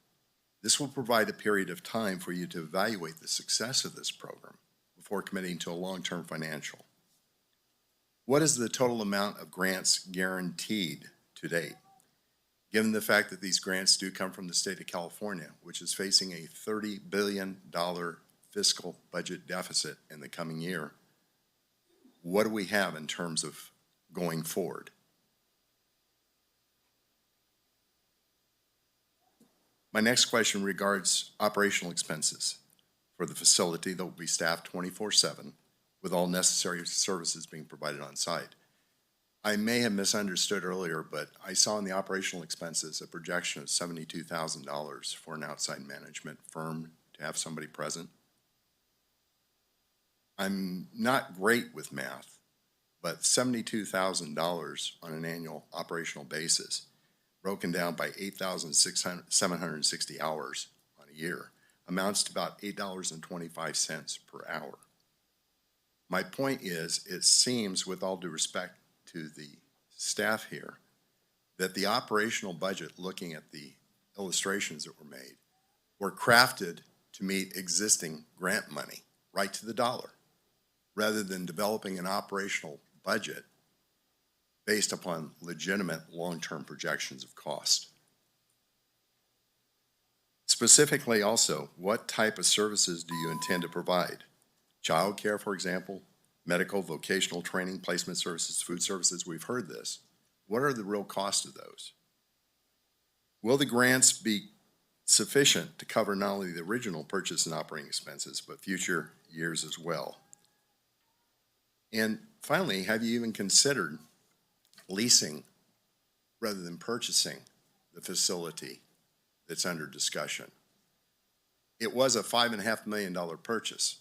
S7: This will provide a period of time for you to evaluate the success of this program before committing to a long-term financial. What is the total amount of grants guaranteed to date? Given the fact that these grants do come from the state of California, which is facing a $30 billion fiscal budget deficit in the coming year, what do we have in terms of going forward? My next question regards operational expenses for the facility that will be staffed 24/7 with all necessary services being provided on site. I may have misunderstood earlier, but I saw in the operational expenses a projection of $72,000 for an outside management firm to have somebody present. I'm not great with math, but $72,000 on an annual operational basis, broken down by 8,760 hours on a year, amounts to about $8.25 per hour. My point is, it seems, with all due respect to the staff here, that the operational budget, looking at the illustrations that were made, were crafted to meet existing grant money, right to the dollar, rather than developing an operational budget based upon legitimate long-term projections of cost. Specifically also, what type of services do you intend to provide? Child care, for example, medical, vocational training, placement services, food services, we've heard this. What are the real costs of those? Will the grants be sufficient to cover not only the original purchase and operating expenses, but future years as well? And finally, have you even considered leasing rather than purchasing the facility that's under discussion? It was a $5.5 million purchase.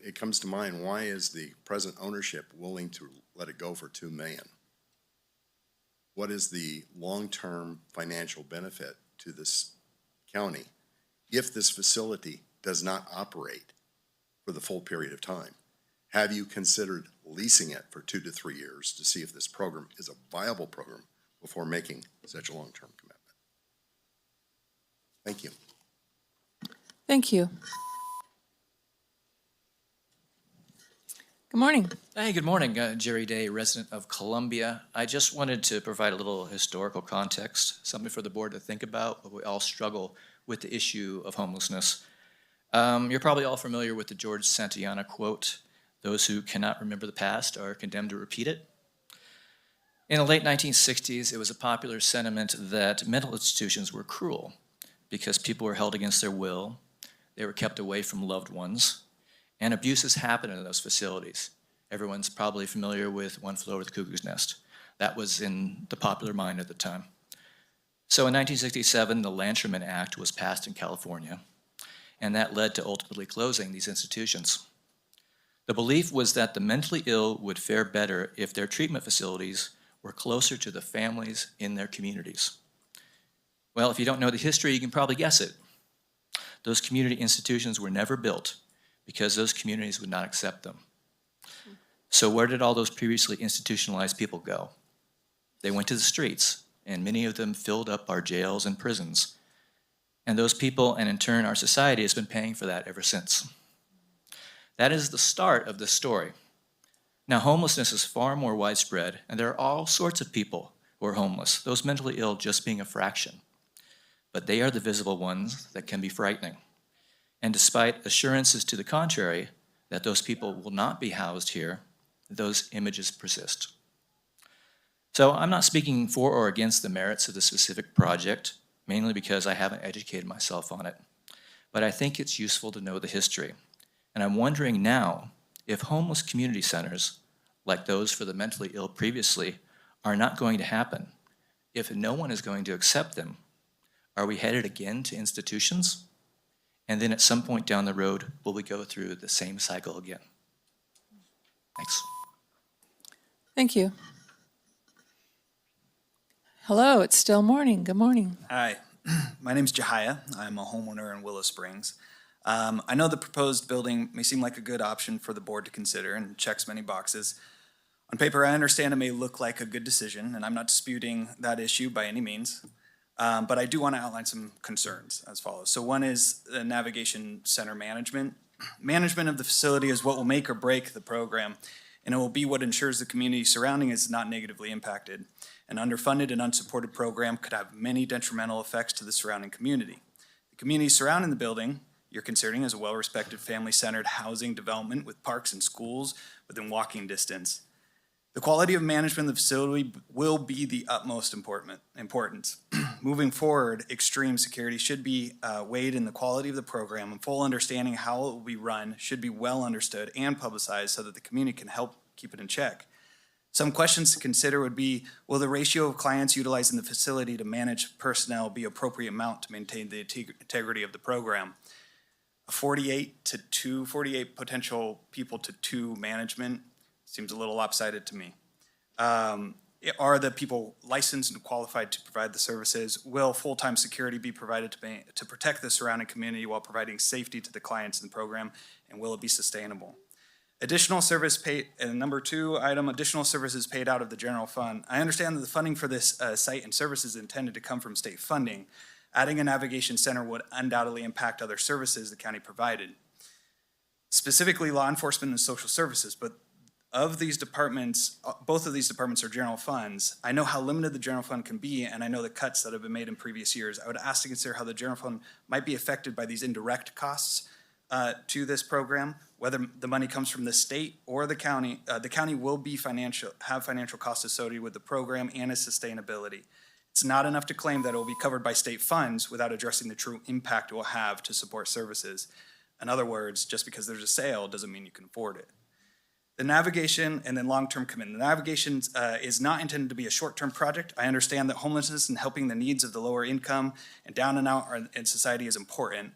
S7: It comes to mind, why is the present ownership willing to let it go for $2 million? What is the long-term financial benefit to this county if this facility does not operate for the full period of time? Have you considered leasing it for 2 to 3 years to see if this program is a viable program before making such a long-term commitment? Thank you.
S1: Thank you. Good morning.
S10: Hey, good morning. Jerry Day, resident of Columbia. I just wanted to provide a little historical context, something for the board to think about, but we all struggle with the issue of homelessness. You're probably all familiar with the George Santayana quote, "Those who cannot remember the past are condemned to repeat it." In the late 1960s, it was a popular sentiment that mental institutions were cruel because people were held against their will, they were kept away from loved ones, and abuses happened in those facilities. Everyone's probably familiar with One Flew Over the Cuckoo's Nest. That was in the popular mind at the time. So in 1967, the Lanterman Act was passed in California, and that led to ultimately closing these institutions. The belief was that the mentally ill would fare better if their treatment facilities were closer to the families in their communities. Well, if you don't know the history, you can probably guess it. Those community institutions were never built because those communities would not accept them. So where did all those previously institutionalized people go? They went to the streets, and many of them filled up our jails and prisons. And those people, and in turn our society, has been paying for that ever since. That is the start of this story. Now, homelessness is far more widespread, and there are all sorts of people who are homeless, those mentally ill just being a fraction. But they are the visible ones that can be frightening. And despite assurances to the contrary that those people will not be housed here, those images persist. So I'm not speaking for or against the merits of the specific project, mainly because I haven't educated myself on it. But I think it's useful to know the history. And I'm wondering now if homeless community centers, like those for the mentally ill previously, are not going to happen. If no one is going to accept them, are we headed again to institutions? And then at some point down the road, will we go through the same cycle again? Thanks.
S1: Thank you. Hello, it's still morning. Good morning.
S11: Hi, my name's Jahia. I'm a homeowner in Willow Springs. I know the proposed building may seem like a good option for the board to consider and checks many boxes. On paper, I understand it may look like a good decision, and I'm not disputing that issue by any means. But I do want to outline some concerns as follows. So one is the navigation center management. Management of the facility is what will make or break the program, and it will be what ensures the community surrounding is not negatively impacted. An underfunded and unsupported program could have many detrimental effects to the surrounding community. The community surrounding the building you're considering is a well-respected family-centered housing development with parks and schools within walking distance. The quality of management of the facility will be the utmost importance. Moving forward, extreme security should be weighed in the quality of the program, and full understanding how it will be run should be well understood and publicized so that the community can help keep it in check. Some questions to consider would be, will the ratio of clients utilizing the facility to manage personnel be appropriate amount to maintain the integrity of the program? A 48 potential people to 2 management seems a little lopsided to me. Are the people licensed and qualified to provide the services? Will full-time security be provided to protect the surrounding community while providing safety to the clients in the program? And will it be sustainable? Additional service paid, and number 2 item, additional services paid out of the general fund. I understand that the funding for this site and services is intended to come from state funding. Adding a navigation center would undoubtedly impact other services the county provided, specifically law enforcement and social services, but of these departments, both of these departments are general funds. I know how limited the general fund can be, and I know the cuts that have been made in previous years. I would ask to consider how the general fund might be affected by these indirect costs to this program, whether the money comes from the state or the county. The county will be have financial costs associated with the program and its sustainability. It's not enough to claim that it will be covered by state funds without addressing the true impact it will have to support services. In other words, just because there's a sale doesn't mean you can afford it. The navigation and then long-term commitment. The navigation is not intended to be a short-term project. I understand that homelessness and helping the needs of the lower income and down and out in society is important.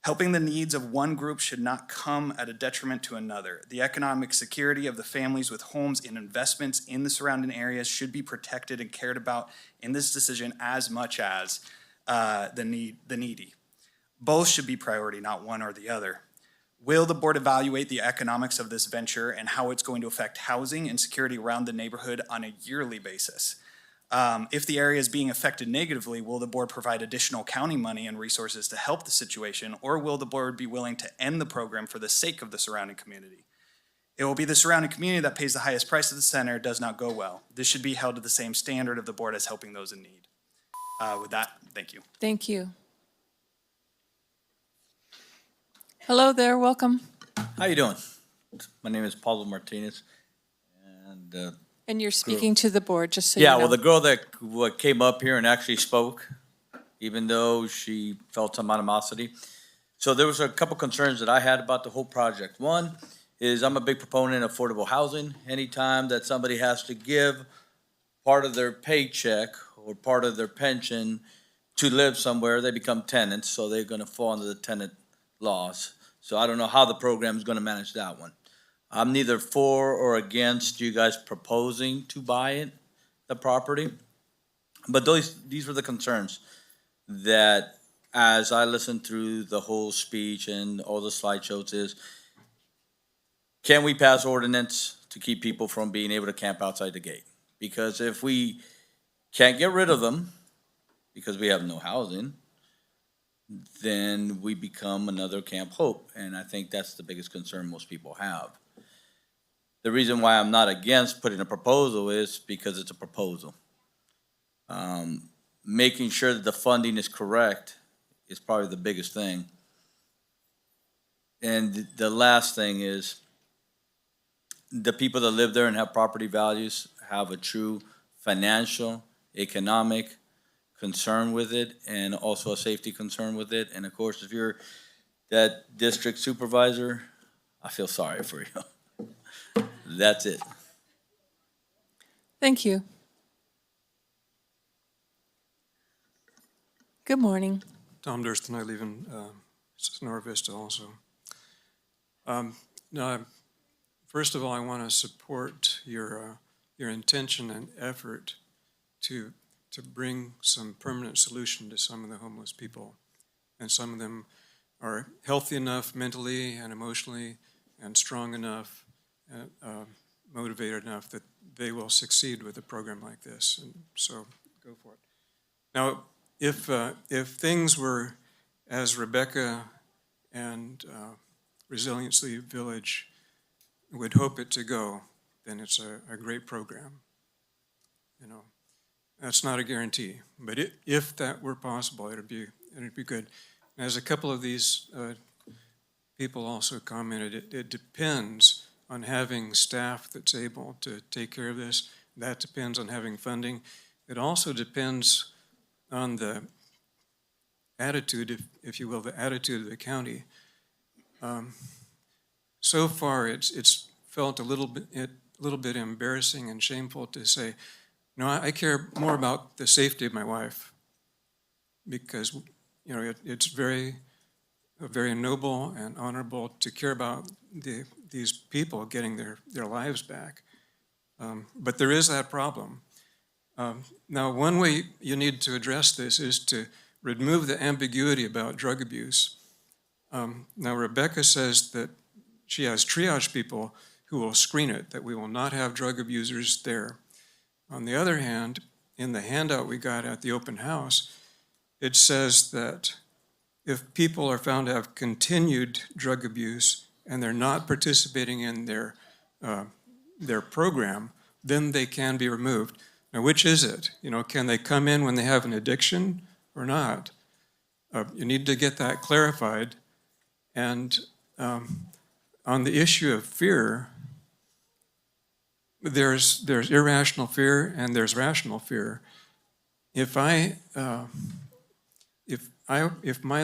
S11: Helping the needs of one group should not come at a detriment to another. The economic security of the families with homes and investments in the surrounding areas should be protected and cared about in this decision as much as the needy. Both should be priority, not one or the other. Will the board evaluate the economics of this venture and how it's going to affect housing and security around the neighborhood on a yearly basis? If the area is being affected negatively, will the board provide additional county money and resources to help the situation, or will the board be willing to end the program for the sake of the surrounding community? It will be the surrounding community that pays the highest price of the center. It does not go well. This should be held to the same standard of the board as helping those in need. With that, thank you.
S1: Thank you. Hello there, welcome.
S12: How you doing? My name is Pablo Martinez, and
S1: And you're speaking to the board, just so you know.
S12: yeah, well, the girl that came up here and actually spoke, even though she felt some animosity. So there was a couple concerns that I had about the whole project. One is I'm a big proponent of affordable housing. Anytime that somebody has to give part of their paycheck or part of their pension to live somewhere, they become tenants, so they're gonna fall under the tenant laws. So I don't know how the program is going to manage that one. I'm neither for or against you guys proposing to buy it, the property. But these were the concerns that as I listened through the whole speech and all the slideshows is, can we pass ordinance to keep people from being able to camp outside the gate? Because if we can't get rid of them, because we have no housing, then we become another Camp Hope. And I think that's the biggest concern most people have. The reason why I'm not against putting a proposal is because it's a proposal. Making sure that the funding is correct is probably the biggest thing. And the last thing is the people that live there and have property values have a true financial, economic concern with it, and also a safety concern with it. And of course, if you're that district supervisor, I feel sorry for you. That's it.
S1: Thank you. Good morning.
S13: Tom Durston, I live in Sonora Vista also. Now, first of all, I want to support your intention and effort to bring some permanent solution to some of the homeless people. And some of them are healthy enough mentally and emotionally and strong enough and motivated enough that they will succeed with a program like this. And so go for it. Now, if things were as Rebecca and Resiliency Village would hope it to go, then it's a great program. You know, that's not a guarantee, but if that were possible, it'd be good. As a couple of these people also commented, it depends on having staff that's able to take care of this. That depends on having funding. It also depends on the attitude, if you will, the attitude of the county. So far, it's felt a little bit embarrassing and shameful to say, no, I care more about the safety of my wife, because you know it's very noble and honorable to care about these people getting their lives back. But there is that problem. Now, one way you need to address this is to remove the ambiguity about drug abuse. Now, Rebecca says that she has triage people who will screen it, that we will not have drug abusers there. On the other hand, in the handout we got at the open house, it says that if people are found to have continued drug abuse and they're not participating in their program, then they can be removed. Now, which is it? You know, can they come in when they have an addiction or not? You need to get that clarified. And on the issue of fear, there's irrational fear and there's rational fear. If my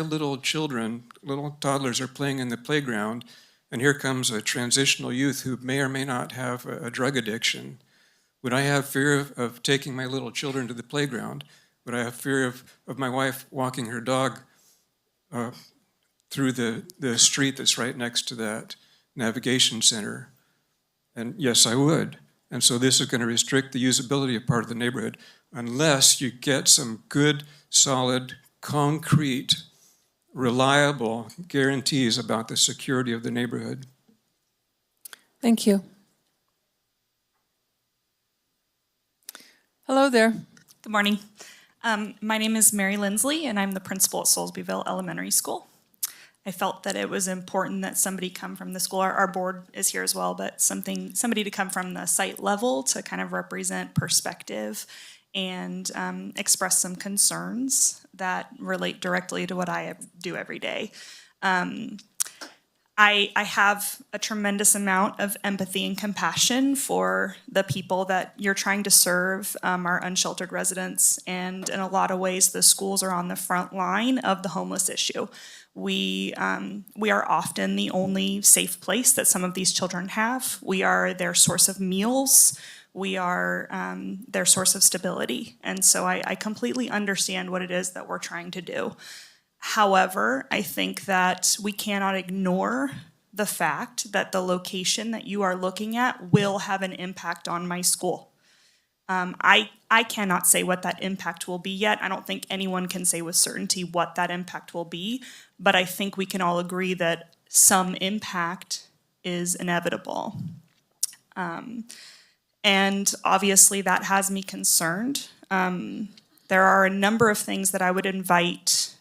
S13: little children, little toddlers are playing in the playground, and here comes a transitional youth who may or may not have a drug addiction, would I have fear of taking my little children to the playground? Would I have fear of my wife walking her dog through the street that's right next to that navigation center? And yes, I would. And so this is going to restrict the usability of part of the neighborhood unless you get some good, solid, concrete, reliable guarantees about the security of the neighborhood.
S1: Thank you. Hello there.
S15: Good morning. My name is Mary Lindsley, and I'm the principal at Soulsbyville Elementary School. I felt that it was important that somebody come from the school. Our board is here as well, but somebody to come from the site level to kind of represent perspective and express some concerns that relate directly to what I do every day. I have a tremendous amount of empathy and compassion for the people that you're trying to serve, our unsheltered residents, and in a lot of ways, the schools are on the front line of the homeless issue. We are often the only safe place that some of these children have. We are their source of meals. We are their source of stability. And so I completely understand what it is that we're trying to do. However, I think that we cannot ignore the fact that the location that you are looking at will have an impact on my school. I cannot say what that impact will be yet. I don't think anyone can say with certainty what that impact will be, but I think we can all agree that some impact is inevitable. And obviously that has me concerned. There are a number of things that I would invite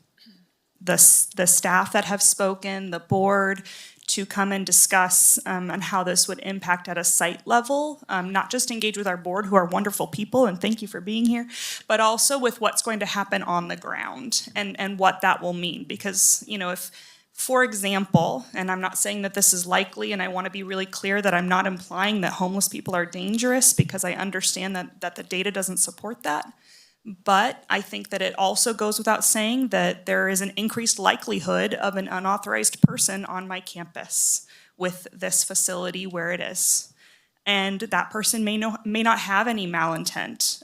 S15: the staff that have spoken, the board, to come and discuss on how this would impact at a site level, not just engage with our board, who are wonderful people, and thank you for being here, but also with what's going to happen on the ground and what that will mean. Because, you know, if, for example, and I'm not saying that this is likely, and I want to be really clear that I'm not implying that homeless people are dangerous, because I understand that the data doesn't support that. But I think that it also goes without saying that there is an increased likelihood of an unauthorized person on my campus with this facility where it is. And that person may not have any malintent,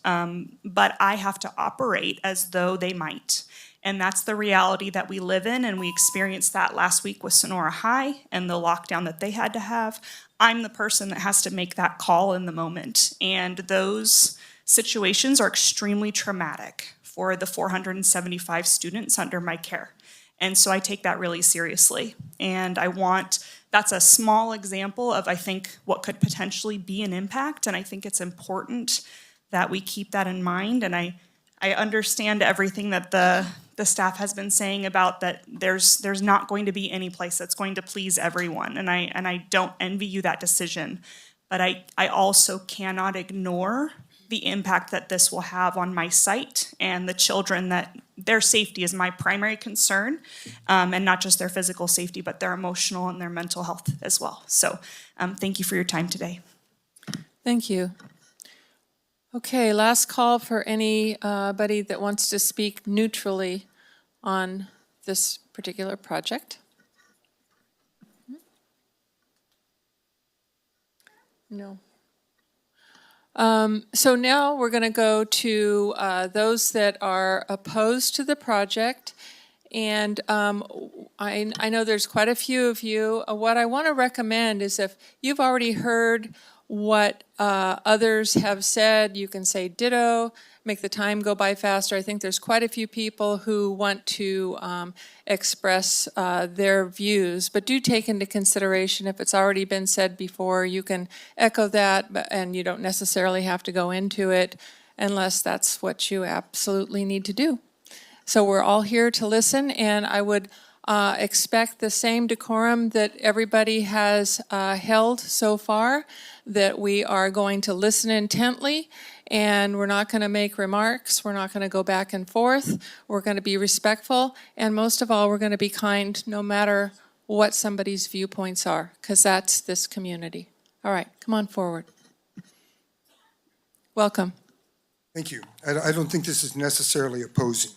S15: but I have to operate as though they might. And that's the reality that we live in, and we experienced that last week with Sonora High and the lockdown that they had to have. I'm the person that has to make that call in the moment, and those situations are extremely traumatic for the 475 students under my care. And so I take that really seriously. And that's a small example of, I think, what could potentially be an impact. And I think it's important that we keep that in mind. And I understand everything that the staff has been saying about that there's not going to be any place that's going to please everyone. And I don't envy you that decision. But I also cannot ignore the impact that this will have on my site and the children, that their safety is my primary concern, and not just their physical safety, but their emotional and their mental health as well. So thank you for your time today.
S1: Thank you. Okay, last call for anybody that wants to speak neutrally on this particular project. No. So now we're going to go to those that are opposed to the project. And I know there's quite a few of you. What I want to recommend is, if you've already heard what others have said, you can say ditto, make the time go by faster. I think there's quite a few people who want to express their views, but do take into consideration if it's already been said before. You can echo that, and you don't necessarily have to go into it unless that's what you absolutely need to do. So we're all here to listen, and I would expect the same decorum that everybody has held so far, that we are going to listen intently, and we're not going to make remarks. We're not going to go back and forth. We're going to be respectful, and most of all, we're going to be kind no matter what somebody's viewpoints are, because that's this community. All right, come on forward. Welcome.
S8: Thank you. I don't think this is necessarily opposing.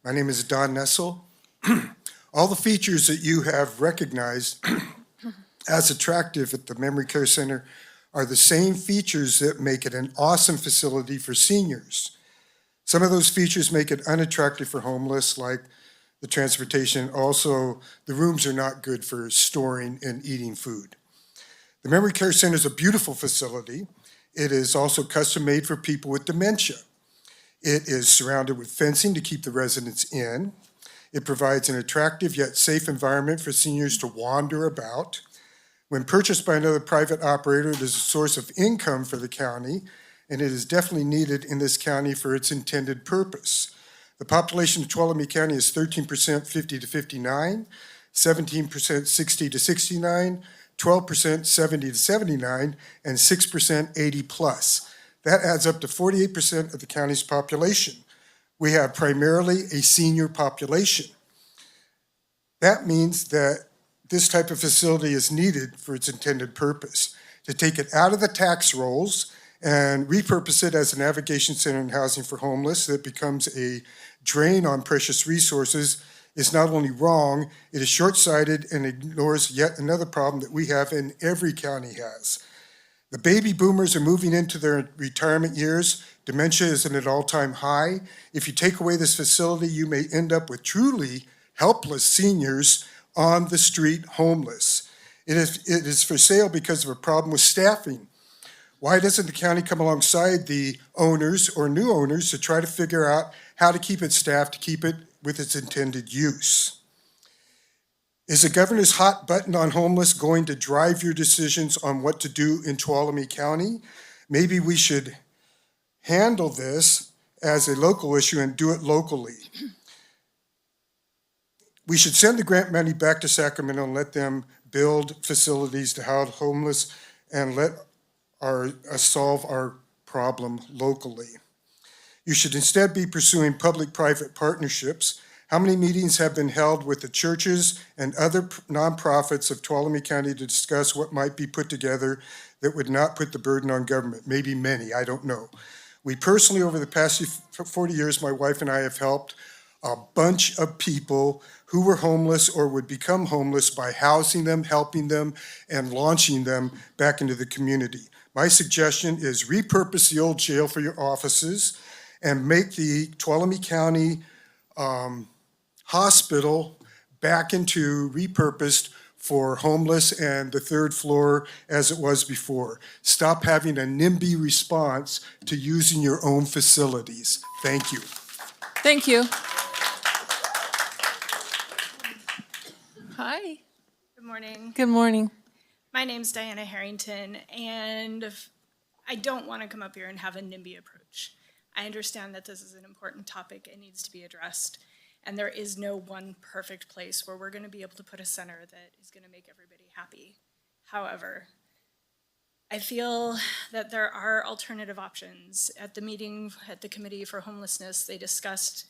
S8: My name is Don Nessel. All the features that you have recognized as attractive at the Memory Care Center are the same features that make it an awesome facility for seniors. Some of those features make it unattractive for homeless, like the transportation. Also, the rooms are not good for storing and eating food. The Memory Care Center is a beautiful facility. It is also custom made for people with dementia. It is surrounded with fencing to keep the residents in. It provides an attractive yet safe environment for seniors to wander about. When purchased by another private operator, it is a source of income for the county, and it is definitely needed in this county for its intended purpose. The population of Tuolumne County is 13% 50 to 59, 17% 60 to 69, 12% 70 to 79, and 6% 80 plus. That adds up to 48% of the county's population. We have primarily a senior population. That means that this type of facility is needed for its intended purpose, to take it out of the tax rolls and repurpose it as a navigation center and housing for homeless that becomes a drain on precious resources is not only wrong, it is short-sighted and ignores yet another problem that we have and every county has. The baby boomers are moving into their retirement years. Dementia is at an all-time high. If you take away this facility, you may end up with truly helpless seniors on the street, homeless. It is for sale because of a problem with staffing. Why doesn't the county come alongside the owners or new owners to try to figure out how to keep it staffed, to keep it with its intended use? Is the governor's hot button on homeless going to drive your decisions on what to do in Tuolumne County? Maybe we should handle this as a local issue and do it locally. We should send the grant money back to Sacramento and let them build facilities to house homeless and let us solve our problem locally. You should instead be pursuing public-private partnerships. How many meetings have been held with the churches and other nonprofits of Tuolumne County to discuss what might be put together that would not put the burden on government? Maybe many, I don't know. We personally, over the past 40 years, my wife and I have helped a bunch of people who were homeless or would become homeless by housing them, helping them, and launching them back into the community. My suggestion is repurpose the old jail for your offices and make the Tuolumne County hospital back into repurposed for homeless and the third floor as it was before. Stop having a NIMBY response to using your own facilities. Thank you.
S1: Thank you. Hi.
S15: Good morning.
S1: Good morning.
S15: My name's Diana Harrington, and I don't want to come up here and have a NIMBY approach. I understand that this is an important topic and needs to be addressed, and there is no one perfect place where we're going to be able to put a center that is going to make everybody happy. However, I feel that there are alternative options. At the meeting at the Committee for Homelessness, they discussed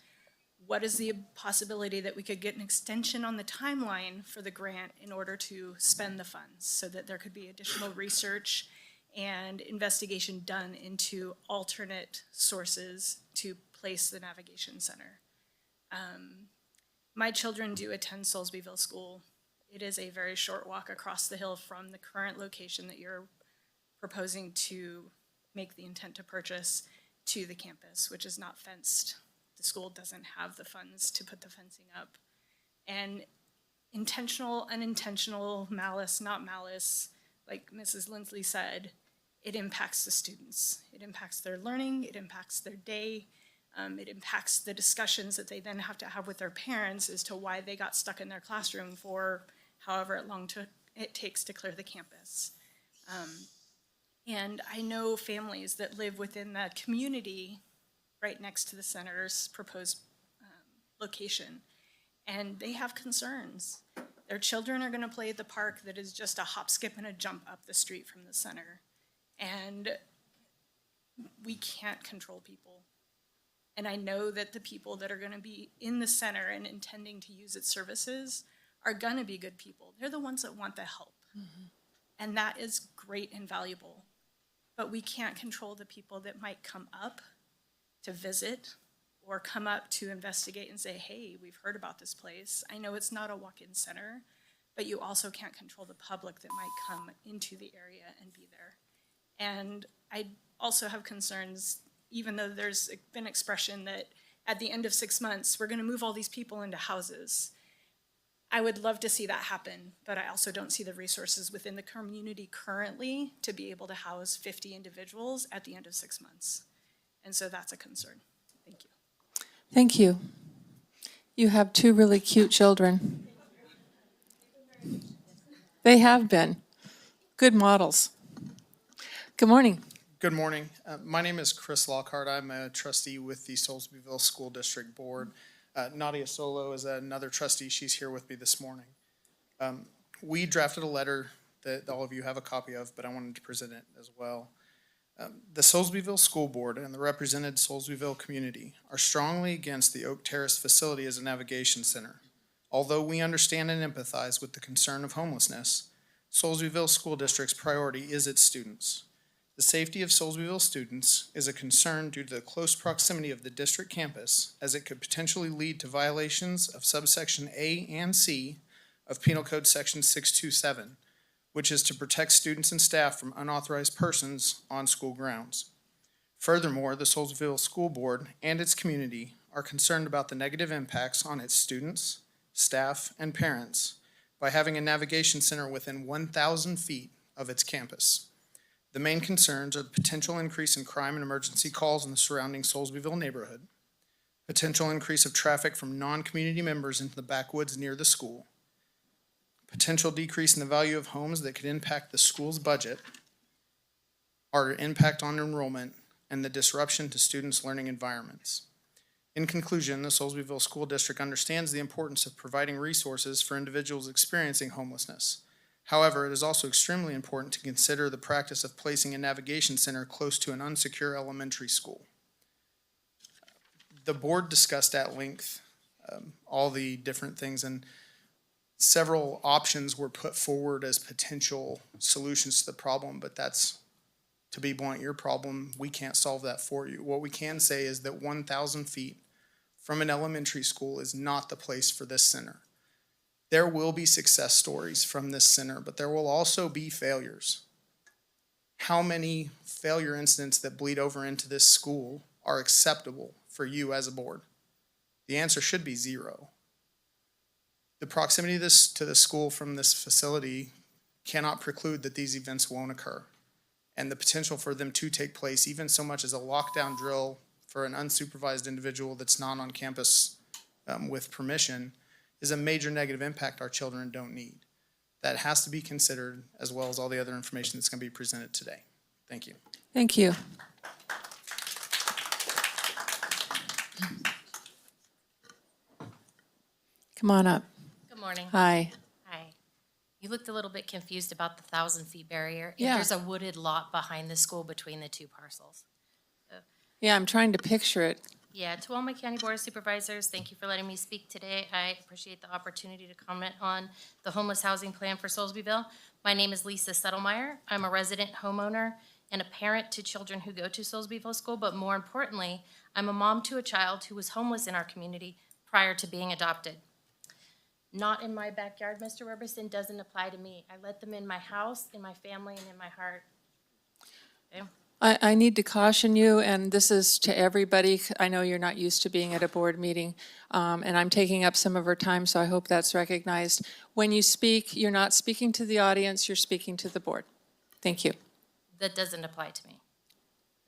S15: what is the possibility that we could get an extension on the timeline for the grant in order to spend the funds so that there could be additional research and investigation done into alternate sources to place the navigation center. My children do attend Soulsbyville School. It is a very short walk across the hill from the current location that you're proposing to make the intent to purchase to the campus, which is not fenced. The school doesn't have the funds to put the fencing up. And intentional, unintentional, malice, not malice, like Mrs. Lindsley said, it impacts the students. It impacts their learning, it impacts their day, it impacts the discussions that they then have to have with their parents as to why they got stuck in their classroom for however long it takes to clear the campus. And I know families that live within the community right next to the center's proposed location, and they have concerns. Their children are going to play at the park that is just a hop, skip, and a jump up the street from the center. And we can't control people. And I know that the people that are going to be in the center and intending to use its services are going to be good people. They're the ones that want the help. Mm-hmm. And that is great and valuable. But we can't control the people that might come up to visit or come up to investigate and say, hey, we've heard about this place. I know it's not a walk-in center, but you also can't control the public that might come into the area and be there. And I also have concerns, even though there's been expression that at the end of 6 months, we're going to move all these people into houses. I would love to see that happen, but I also don't see the resources within the community currently to be able to house 50 individuals at the end of 6 months. And so that's a concern. Thank you.
S1: Thank you. You have two really cute children. They have been. Good models. Good morning.
S14: Good morning. My name is Chris Lockhart. I'm a trustee with the Soulsbyville School District Board. Nadia Solo is another trustee. She's here with me this morning. We drafted a letter that all of you have a copy of, but I wanted to present it as well. The Soulsbyville School Board and the represented Soulsbyville community are strongly against the Oak Terrace facility as a navigation center. Although we understand and empathize with the concern of homelessness, Soulsbyville School District's priority is its students. The safety of Soulsbyville students is a concern due to the close proximity of the district campus, as it could potentially lead to violations of subsection A and C of Penal Code Section 627, which is to protect students and staff from unauthorized persons on school grounds. Furthermore, the Soulsbyville School Board and its community are concerned about the negative impacts on its students, staff, and parents by having a navigation center within 1,000 feet of its campus. The main concerns are the potential increase in crime and emergency calls in the surrounding Soulsbyville neighborhood, potential increase of traffic from non-community members into the backwoods near the school, potential decrease in the value of homes that could impact the school's budget, our impact on enrollment, and the disruption to students' learning environments. In conclusion, the Soulsbyville School District understands the importance of providing resources for individuals experiencing homelessness. However, it is also extremely important to consider the practice of placing a navigation center close to an unsecure elementary school. The board discussed at length all the different things, and several options were put forward as potential solutions to the problem, but that's, to be blunt, your problem. We can't solve that for you. What we can say is that 1,000 feet from an elementary school is not the place for this center. There will be success stories from this center, but there will also be failures. How many failure incidents that bleed over into this school are acceptable for you as a board? The answer should be 0. The proximity to the school from this facility cannot preclude that these events won't occur. And the potential for them to take place, even so much as a lockdown drill for an unsupervised individual that's not on campus with permission, is a major negative impact our children don't need. That has to be considered, as well as all the other information that's going to be presented today. Thank you.
S1: Thank you. Come on up.
S9: Good morning.
S1: Hi.
S9: Hi. You looked a little bit confused about the 1,000-feet barrier.
S1: Yeah.
S9: There's a wooded lot behind the school between the two parcels.
S1: Yeah, I'm trying to picture it.
S9: Yeah, Tuolumne County Board of Supervisors, thank you for letting me speak today. I appreciate the opportunity to comment on the homeless housing plan for Soulsbyville. My name is Lisa Settlemyer. I'm a resident homeowner and a parent to children who go to Soulsbyville School, but more importantly, I'm a mom to a child who was homeless in our community prior to being adopted. Not in my backyard, Mr. Roberson, doesn't apply to me. I let them in my house, in my family, and in my heart. Okay?
S1: I need to caution you, and this is to everybody. I know you're not used to being at a board meeting, and I'm taking up some of her time, so I hope that's recognized. When you speak, you're not speaking to the audience, you're speaking to the board. Thank you.
S9: That doesn't apply to me.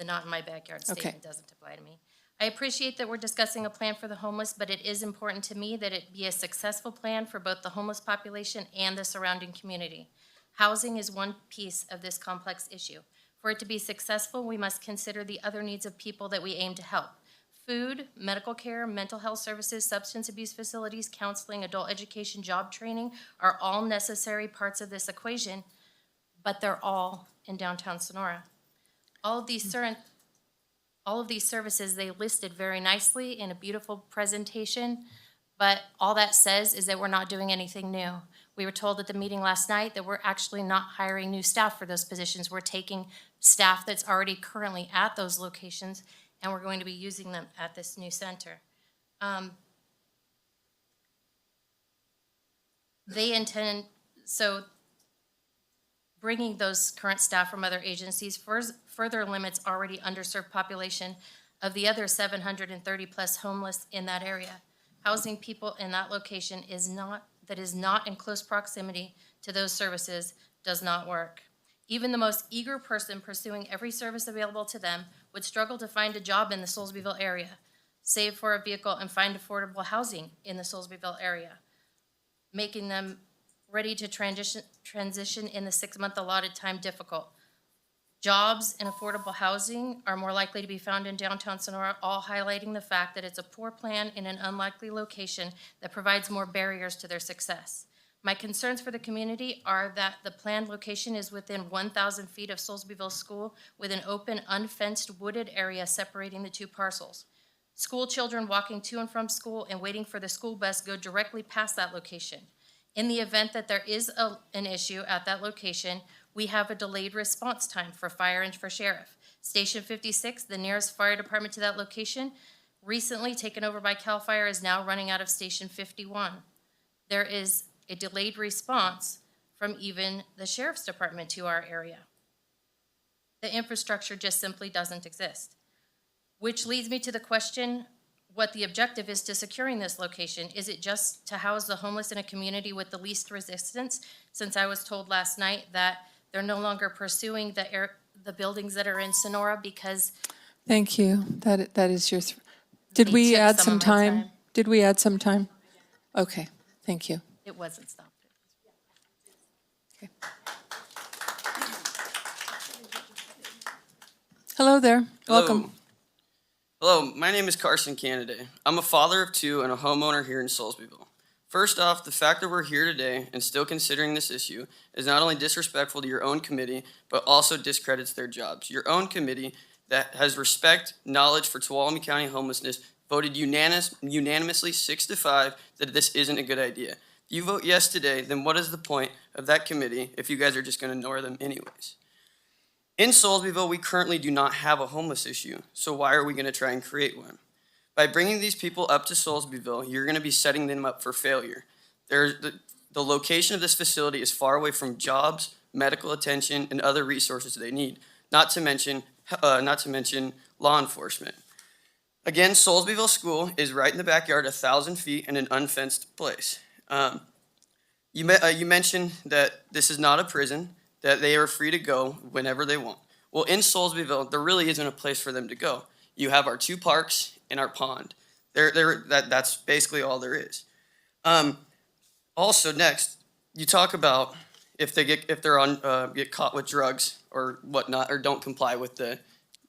S9: The not in my backyard statement doesn't apply to me. I appreciate that we're discussing a plan for the homeless, but it is important to me that it be a successful plan for both the homeless population and the surrounding community. Housing is one piece of this complex issue. For it to be successful, we must consider the other needs of people that we aim to help. Food, medical care, mental health services, substance abuse facilities, counseling, adult education, job training are all necessary parts of this equation, but they're all in downtown Sonora. All of these services, they listed very nicely in a beautiful presentation, but all that says is that we're not doing anything new. We were told at the meeting last night that we're actually not hiring new staff for those positions. We're taking staff that's already currently at those locations, and we're going to be using them at this new center. So bringing those current staff from other agencies further limits already underserved population of the other 730 plus homeless in that area. Housing people in that location that is not in close proximity to those services does not work. Even the most eager person pursuing every service available to them would struggle to find a job in the Soulsbyville area, save for a vehicle and find affordable housing in the Soulsbyville area, making them ready to transition in the 6-month allotted time difficult. Jobs and affordable housing are more likely to be found in downtown Sonora, all highlighting the fact that it's a poor plan in an unlikely location that provides more barriers to their success. My concerns for the community are that the planned location is within 1,000 feet of Soulsbyville School with an open, unfenced, wooded area separating the two parcels. School children walking to and from school and waiting for the school bus go directly past that location. In the event that there is an issue at that location, we have a delayed response time for fire and for sheriff. Station 56, the nearest fire department to that location, recently taken over by CAL FIRE, is now running out of Station 51. There is a delayed response from even the sheriff's department to our area. The infrastructure just simply doesn't exist. Which leads me to the question, what the objective is to securing this location. Is it just to house the homeless in a community with the least resistance? Since I was told last night that they're no longer pursuing the buildings that are in Sonora because...
S1: Thank you. That is your... Did we add some time? Did we add some time? Okay, thank you.
S9: It wasn't stopped.
S1: Okay. Hello there. Welcome.
S3: Hello, my name is Carson Canaday. I'm a father of two and a homeowner here in Soulsbyville. First off, the fact that we're here today and still considering this issue is not only disrespectful to your own committee, but also discredits their jobs. Your own committee that has respect, knowledge for Tuolumne County homelessness voted unanimously 6-5 that this isn't a good idea. If you vote yes today, then what is the point of that committee if you guys are just going to ignore them anyways? In Soulsbyville, we currently do not have a homeless issue, so why are we going to try and create one? By bringing these people up to Soulsbyville, you're going to be setting them up for failure. The location of this facility is far away from jobs, medical attention, and other resources they need, not to mention law enforcement. Again, Soulsbyville School is right in the backyard, 1,000 feet in an unfenced place. You mentioned that this is not a prison, that they are free to go whenever they want. Well, in Soulsbyville, there really isn't a place for them to go. You have our 2 parks and our pond. That's basically all there is. Also, next, you talk about if they get caught with drugs or whatnot, or don't comply with the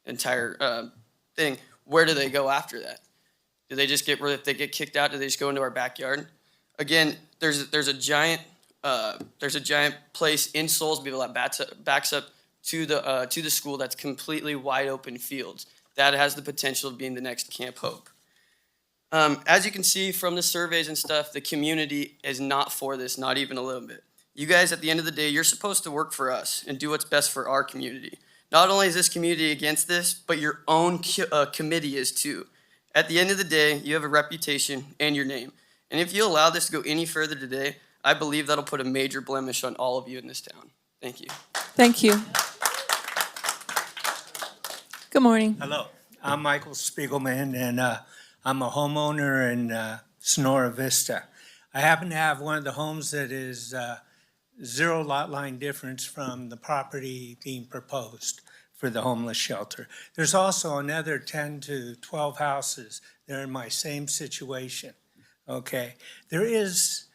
S3: entire thing. Where do they go after that? Do they just if they get kicked out? Do they just go into our backyard? Again, there's a giant place in Soulsbyville that backs up to the school that's completely wide open fields. That has the potential of being the next Camp Hope. As you can see from the surveys and stuff, the community is not for this, not even a little bit. You guys, at the end of the day, you're supposed to work for us and do what's best for our community. Not only is this community against this, but your own committee is too. At the end of the day, you have a reputation and your name. And if you allow this to go any further today, I believe that'll put a major blemish on all of you in this town. Thank you.
S1: Thank you. Good morning.
S16: Hello, I'm Michael Spiegelman, and I'm a homeowner in Sonora Vista. I happen to have one of the homes that is 0 lot line difference from the property being proposed for the homeless shelter. There's also another 10 to 12 houses that are in my same situation, okay? There is,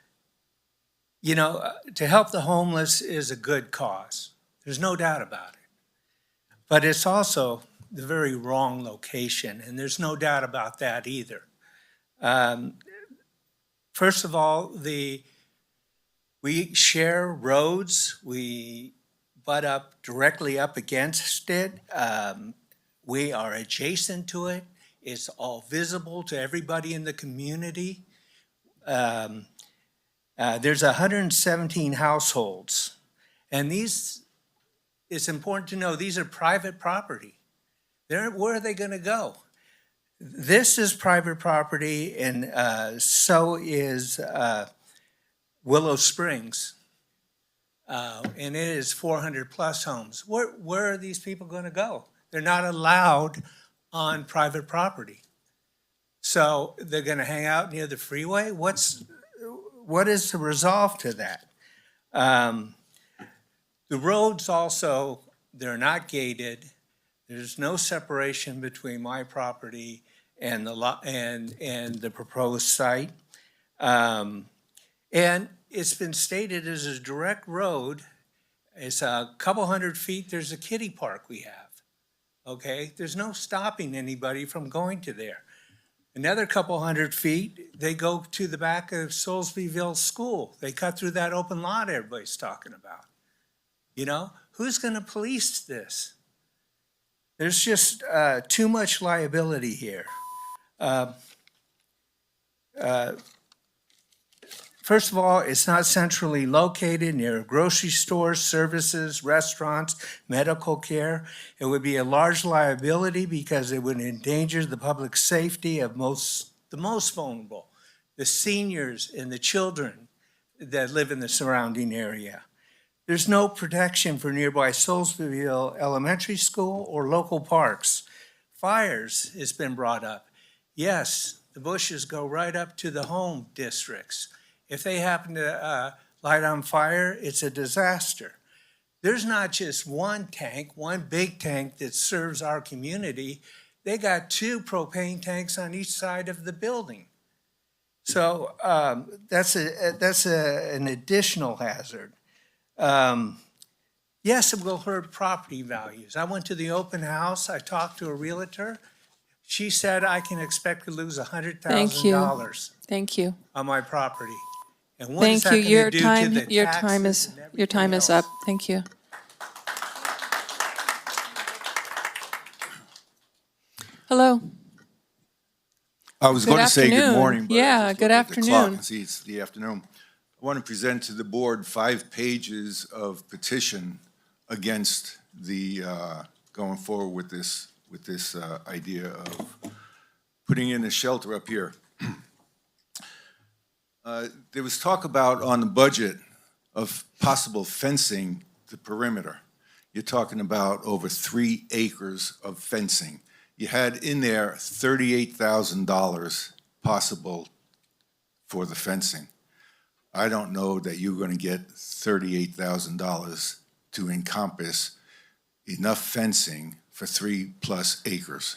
S16: to help the homeless is a good cause. There's no doubt about it. But it's also the very wrong location, and there's no doubt about that either. First of all, we share roads. We butt up directly up against it. We are adjacent to it. It's all visible to everybody in the community. There's 117 households, and it's important to know these are private property. Where are they going to go? This is private property, and so is Willow Springs, and it is 400 plus homes. Where are these people going to go? They're not allowed on private property. So they're going to hang out near the freeway? What is the resolve to that? The roads also, they're not gated. There's no separation between my property and the proposed site. And it's been stated as a direct road. It's a couple 100 feet. There's a kiddie park we have. Okay, there's no stopping anybody from going to there. Another couple 100 feet, they go to the back of Soulsbyville School. They cut through that open lot everybody's talking about. Who's going to police this? There's just too much liability here. First of all, it's not centrally located near grocery stores, services, restaurants, medical care. It would be a large liability because it would endanger the public safety of the most vulnerable, the seniors and the children that live in the surrounding area. There's no protection for nearby Soulsbyville Elementary School or local parks. Fires has been brought up. Yes, the bushes go right up to the home districts. If they happen to light on fire, it's a disaster. There's not just one tank, one big tank that serves our community. They got 2 propane tanks on each side of the building. So that's an additional hazard. Yes, it will hurt property values. I went to the open house. I talked to a realtor. She said I can expect to lose
S1: Thank you.
S16: $100,000
S1: Thank you.
S16: on my property. And what is
S1: Thank you.
S16: that
S1: Your
S16: gonna do to
S1: time,
S16: the
S1: your time
S16: taxes
S1: is,
S16: and
S1: your time
S16: everything
S1: is
S16: else?
S1: up. Thank you. Hello.
S17: I was
S1: Good
S17: going to say good
S1: afternoon.
S17: morning, but I
S1: Yeah,
S17: just
S1: good
S17: looked at the clock
S1: afternoon.
S17: and see it's the afternoon. I want to present to the board 5 pages of petition against the, going forward with this idea of putting in a shelter up here. There was talk about on the budget of possible fencing the perimeter. You're talking about over 3 acres of fencing. You had in there $38,000 possible for the fencing. I don't know that you're going to get $38,000 to encompass enough fencing for 3+ acres.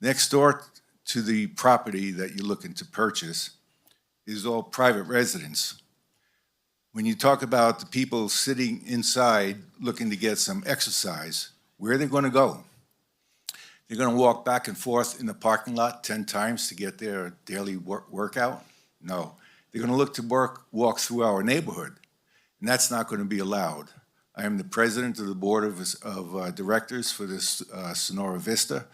S17: Next door to the property that you're looking to purchase is all private residence. When you talk about the people sitting inside looking to get some exercise, where are they going to go? They're going to walk back and forth in the parking lot 10 times to get their daily workout? No. They're going to look to walk through our neighborhood, and that's not going to be allowed. I am the president of the board of directors for this Sonora Vista,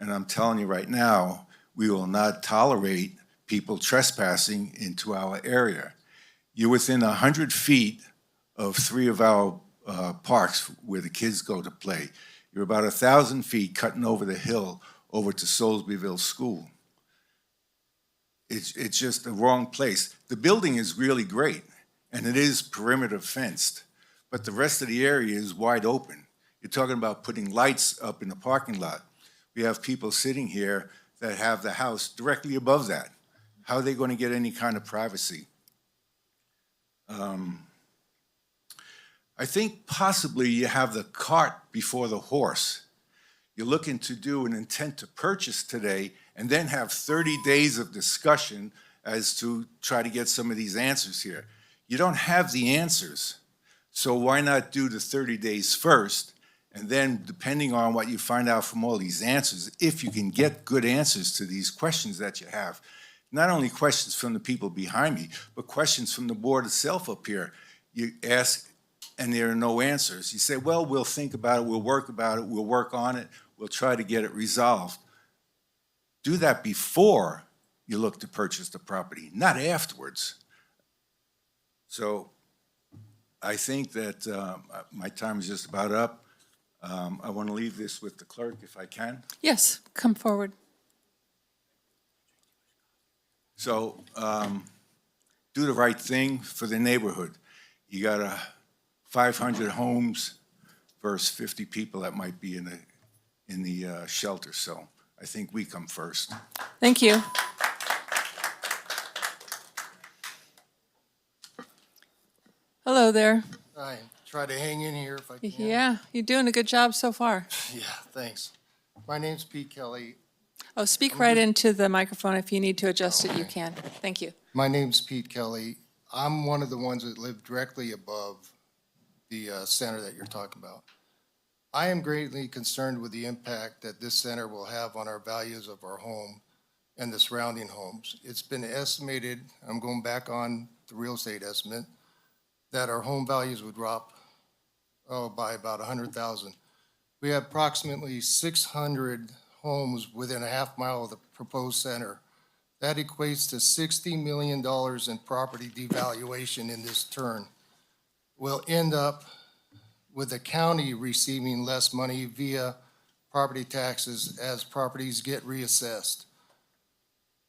S17: and I'm telling you right now, we will not tolerate people trespassing into our area. You're within 100 feet of 3 of our parks where the kids go to play. You're about 1,000 feet cutting over the hill over to Soulsbyville School. It's just the wrong place. The building is really great, and it is perimeter fenced, but the rest of the area is wide open. You're talking about putting lights up in the parking lot. We have people sitting here that have the house directly above that. How are they going to get any kind of privacy? I think possibly you have the cart before the horse. You're looking to do an intent to purchase today and then have 30 days of discussion as to try to get some of these answers here. You don't have the answers, so why not do the 30 days first, and then depending on what you find out from all these answers, if you can get good answers to these questions that you have, not only questions from the people behind me, but questions from the board itself up here. You ask, and there are no answers. You say, well, we'll think about it, we'll work on it, we'll try to get it resolved. Do that before you look to purchase the property, not afterwards. So I think that my time is just about up. I want to leave this with the clerk if I can.
S1: Yes, come forward.
S17: So do the right thing for the neighborhood. You got 500 homes versus 50 people that might be in the shelter. So I think we come first.
S1: Thank you. Hello there.
S18: I try to hang in here if I can.
S1: Yeah, you're doing a good job so far.
S18: Yeah, thanks. My name's Pete Kelly.
S1: Oh, speak right into the microphone. If you need to adjust it, you can. Thank you.
S18: My name's Pete Kelly. I'm one of the ones that live directly above the center that you're talking about. I am greatly concerned with the impact that this center will have on our values of our home and the surrounding homes. It's been estimated, I'm going back on the real estate estimate, that our home values would drop by about 100,000. We have approximately 600 homes within a half mile of the proposed center. That equates to $60 million in property devaluation in this turn. We'll end up with the county receiving less money via property taxes as properties get reassessed.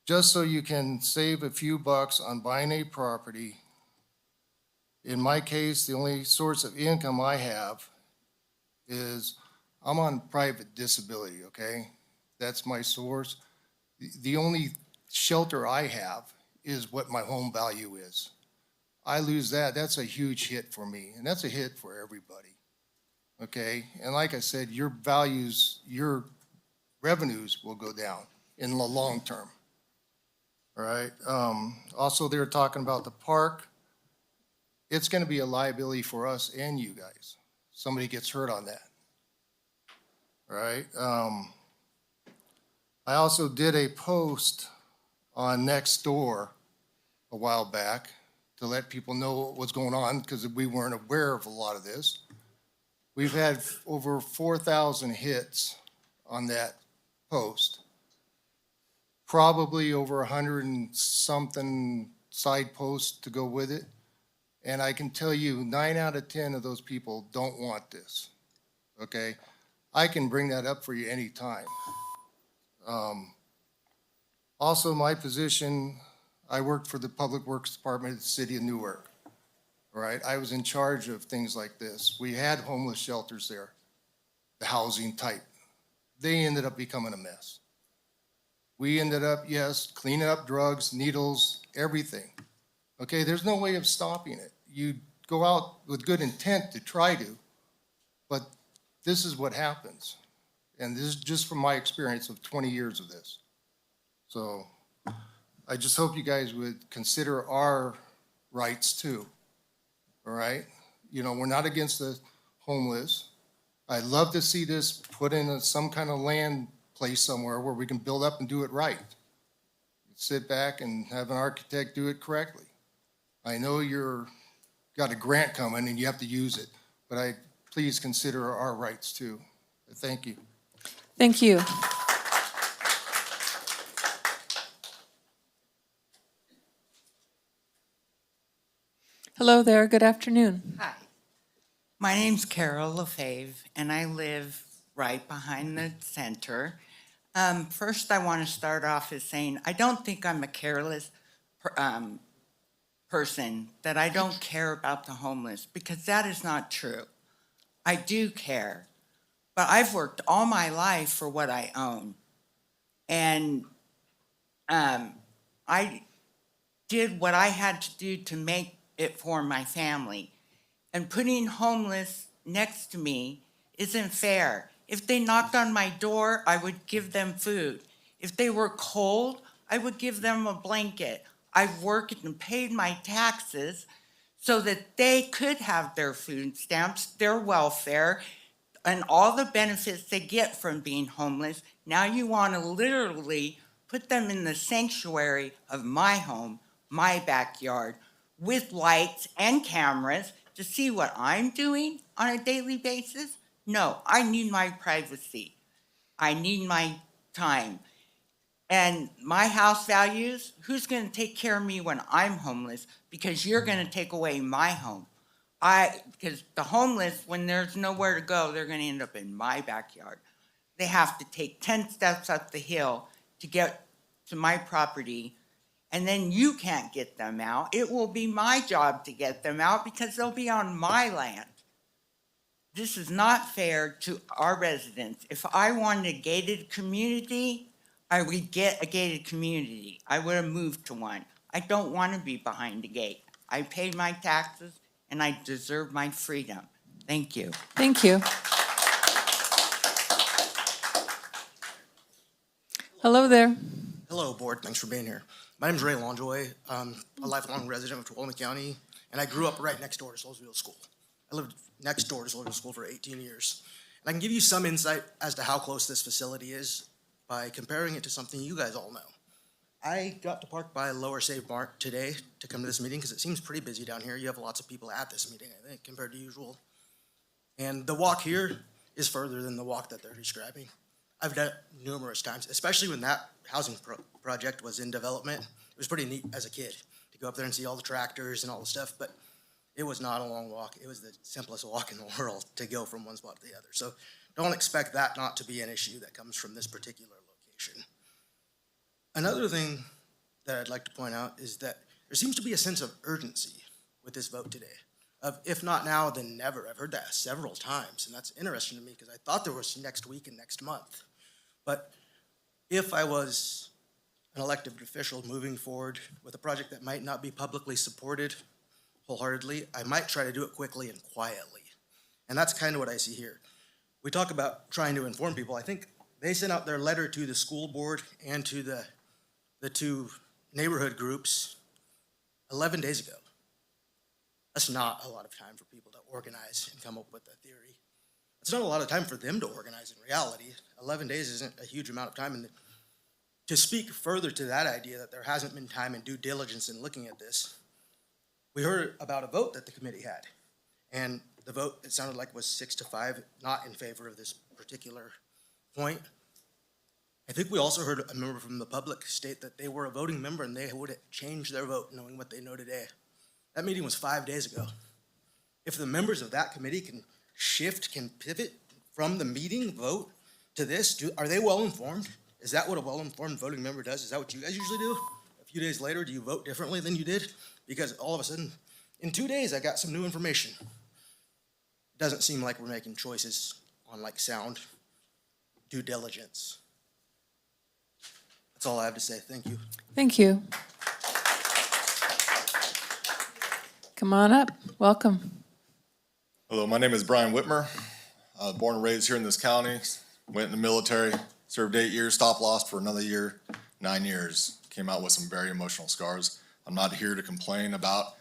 S18: Just so you can save a few bucks on buying a property, in my case, the only source of income I have is I'm on private disability, okay? That's my source. The only shelter I have is what my home value is. I lose that, that's a huge hit for me, and that's a hit for everybody, okay? And like I said, your values, your revenues will go down in the long term, all right? Also, they were talking about the park. It's gonna be a liability for us and you guys. Somebody gets hurt on that, all right? I also did a post on Nextdoor a while back to let people know what was going on because we weren't aware of a lot of this. We've had over 4,000 hits on that post. Probably over 100 and something side posts to go with it. And I can tell you 9 out of 10 of those people don't want this, okay? I can bring that up for you anytime. Also, my position, I worked for the Public Works Department of the City of Newark, all right? I was in charge of things like this. We had homeless shelters there, the housing type. They ended up becoming a mess. We ended up, yes, cleaning up drugs, needles, everything. Okay, there's no way of stopping it. You go out with good intent to try to, but this is what happens. And this is just from my experience of 20 years of this. So I just hope you guys would consider our rights too, all right? You know, we're not against the homeless. I'd love to see this put in some kind of land place somewhere where we can build up and do it right. Sit back and have an architect do it correctly. I know you're got a grant coming and you have to use it, but please consider our rights too. Thank you.
S1: Thank you. Hello there, good afternoon.
S19: Hi, my name's Carol LaFave, and I live right behind the center. First, I want to start off as saying I don't think I'm a careless person, that I don't care about the homeless, because that is not true. I do care, but I've worked all my life for what I own. And I did what I had to do to make it for my family. And putting homeless next to me isn't fair. If they knocked on my door, I would give them food. If they were cold, I would give them a blanket. I've worked and paid my taxes so that they could have their food stamps, their welfare, and all the benefits they get from being homeless. Now you want to literally put them in the sanctuary of my home, my backyard, with lights and cameras to see what I'm doing on a daily basis? No, I need my privacy. I need my time. And my house values, who's going to take care of me when I'm homeless? Because you're going to take away my home. Because the homeless, when there's nowhere to go, they're going to end up in my backyard. They have to take 10 steps up the hill to get to my property, and then you can't get them out. It will be my job to get them out because they'll be on my land. This is not fair to our residents. If I wanted a gated community, I would get a gated community. I would have moved to one. I don't want to be behind a gate. I paid my taxes and I deserve my freedom. Thank you.
S1: Thank you. Hello there.
S20: Hello, board. Thanks for being here. My name is Ray Lonjoy. I'm a lifelong resident of Tuolumne County, and I grew up right next door to Solesville School. I lived next door to Solesville School for 18 years. And I can give you some insight as to how close this facility is by comparing it to something you guys all know. I got to park by Lower Save Mart today to come to this meeting because it seems pretty busy down here. You have lots of people at this meeting, I think, compared to usual. And the walk here is further than the walk that they're describing. I've done it numerous times, especially when that housing project was in development. It was pretty neat as a kid to go up there and see all the tractors and all the stuff, but it was not a long walk. It was the simplest walk in the world to go from one spot to the other. So don't expect that not to be an issue that comes from this particular location. Another thing that I'd like to point out is that there seems to be a sense of urgency with this vote today. Of if not now, then never. I've heard that several times, and that's interesting to me because I thought there was next week and next month. But if I was an elected official moving forward with a project that might not be publicly supported wholeheartedly, I might try to do it quickly and quietly. And that's kind of what I see here. We talk about trying to inform people. I think they sent out their letter to the school board and to the two neighborhood groups 11 days ago. That's not a lot of time for people to organize and come up with a theory. It's not a lot of time for them to organize in reality. 11 days isn't a huge amount of time, and To speak further to that idea that there hasn't been time and due diligence in looking at this, we heard about a vote that the committee had. And the vote, it sounded like was 6-5, not in favor of this particular point. I think we also heard a member from the public state that they were a voting member and they would change their vote knowing what they know today. That meeting was 5 days ago. If the members of that committee can shift, can pivot from the meeting vote to this, are they well informed? Is that what a well-informed voting member does? Is that what you guys usually do? A few days later, do you vote differently than you did? Because all of a sudden, in 2 days, I got some new information. It doesn't seem like we're making choices on like sound due diligence. That's all I have to say. Thank you.
S1: Thank you. Come on up. Welcome.
S21: Hello, my name is Brian Whitmer. Born and raised here in this county. Went in the military, served 8 years, stopped lost for another year, 9 years. Came out with some very emotional scars. I'm not here to complain about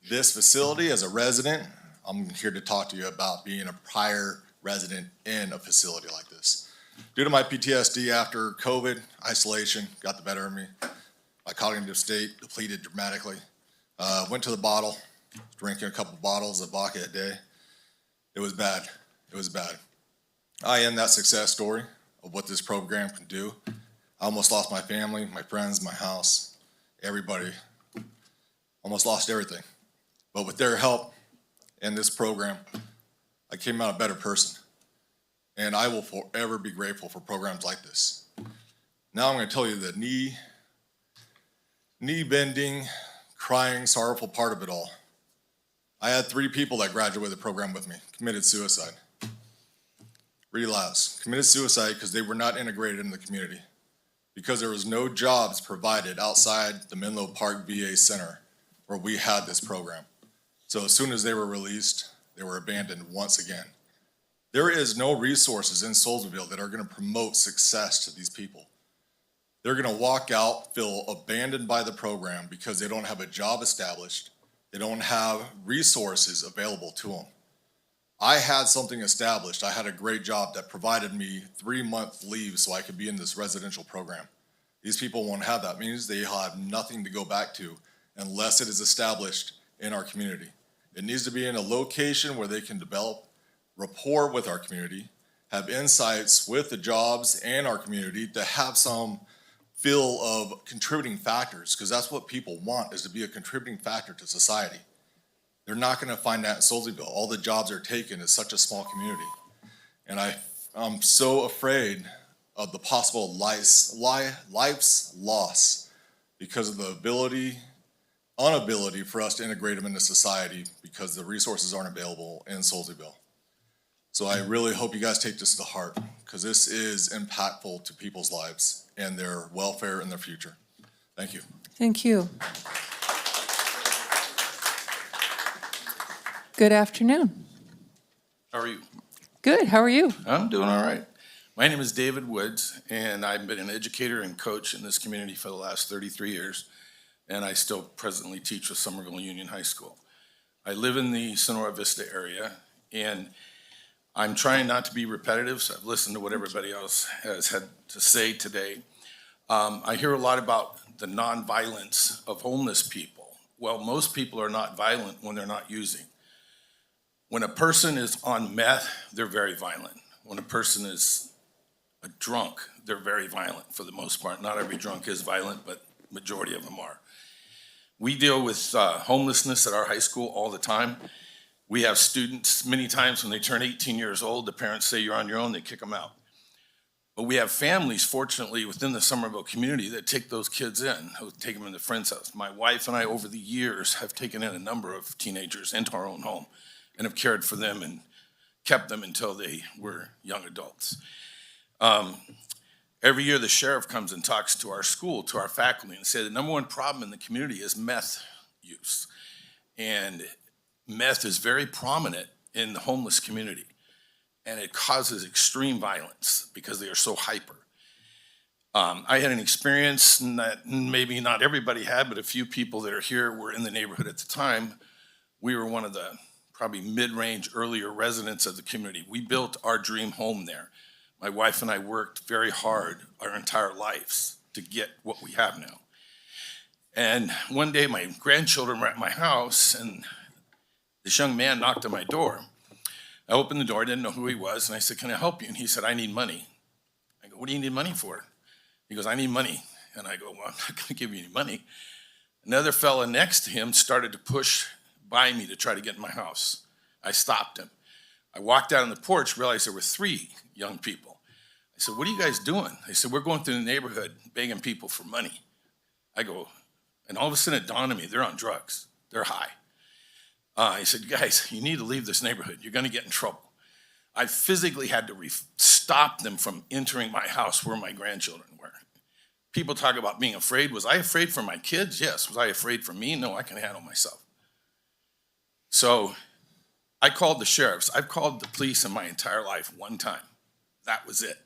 S21: this facility as a resident. I'm here to talk to you about being a prior resident in a facility like this. Due to my PTSD after COVID, isolation got the better of me. My cognitive state depleted dramatically. Went to the bottle, drinking a couple bottles of vodka a day. It was bad. It was bad. I am that success story of what this program can do. I almost lost my family, my friends, my house, everybody. Almost lost everything. But with their help and this program, I came out a better person. And I will forever be grateful for programs like this. Now I'm going to tell you the knee bending, crying, sorrowful part of it all. I had 3 people that graduated the program with me, committed suicide. Relapse, committed suicide because they were not integrated in the community, because there was no jobs provided outside the Menlo Park VA Center where we had this program. So as soon as they were released, they were abandoned once again. There is no resources in Soulsville that are going to promote success to these people. They're going to walk out, feel abandoned by the program because they don't have a job established. They don't have resources available to them. I had something established. I had a great job that provided me 3-month leave so I could be in this residential program. These people won't have that. It means they have nothing to go back to unless it is established in our community. It needs to be in a location where they can develop rapport with our community, have insights with the jobs and our community to have some feel of contributing factors, because that's what people want, is to be a contributing factor to society. They're not going to find that in Soulsville. All the jobs are taken. It's such a small community. And I'm so afraid of the possible life's loss because of the inability for us to integrate them into society because the resources aren't available in Soulsville. So I really hope you guys take this to heart, because this is impactful to people's lives and their welfare and their future. Thank you.
S1: Thank you. Good afternoon.
S22: How are you?
S1: Good. How are you?
S22: I'm doing all right. My name is David Woods, and I've been an educator and coach in this community for the last 33 years, and I still presently teach with Somerville Union High School. I live in the Sonora Vista area, and I'm trying not to be repetitive, so I've listened to what everybody else has had to say today. I hear a lot about the nonviolence of homeless people. Well, most people are not violent when they're not using. When a person is on meth, they're very violent. When a person is a drunk, they're very violent for the most part. Not every drunk is violent, but majority of them are. We deal with homelessness at our high school all the time. We have students, many times when they turn 18 years old, the parents say you're on your own, they kick them out. But we have families, fortunately, within the Somerville community that take those kids in, who take them into friends' house. My wife and I, over the years, have taken in a number of teenagers into our own home and have cared for them and kept them until they were young adults. Every year, the sheriff comes and talks to our school, to our faculty, and says the number one problem in the community is meth use. And meth is very prominent in the homeless community, and it causes extreme violence because they are so hyper. I had an experience that maybe not everybody had, but a few people that are here were in the neighborhood at the time. We were one of the probably mid-range earlier residents of the community. We built our dream home there. My wife and I worked very hard our entire lives to get what we have now. And one day my grandchildren were at my house and this young man knocked on my door. I opened the door, didn't know who he was, and I said, "Can I help you?" And he said, "I need money." I go, "What do you need money for?" He goes, "I need money." And I go, "Well, I'm not gonna give you any money." Another fella next to him started to push by me to try to get in my house. I stopped him. I walked out on the porch, realized there were 3 young people. I said, "What are you guys doing?" They said, "We're going through the neighborhood begging people for money." I go, and all of a sudden it dawned on me, they're on drugs. They're high. I said, "Guys, you need to leave this neighborhood. You're gonna get in trouble." I physically had to stop them from entering my house where my grandchildren were. People talk about being afraid. Was I afraid for my kids? Yes. Was I afraid for me? No, I can handle myself. So I called the sheriffs. I've called the police in my entire life one time. That was it.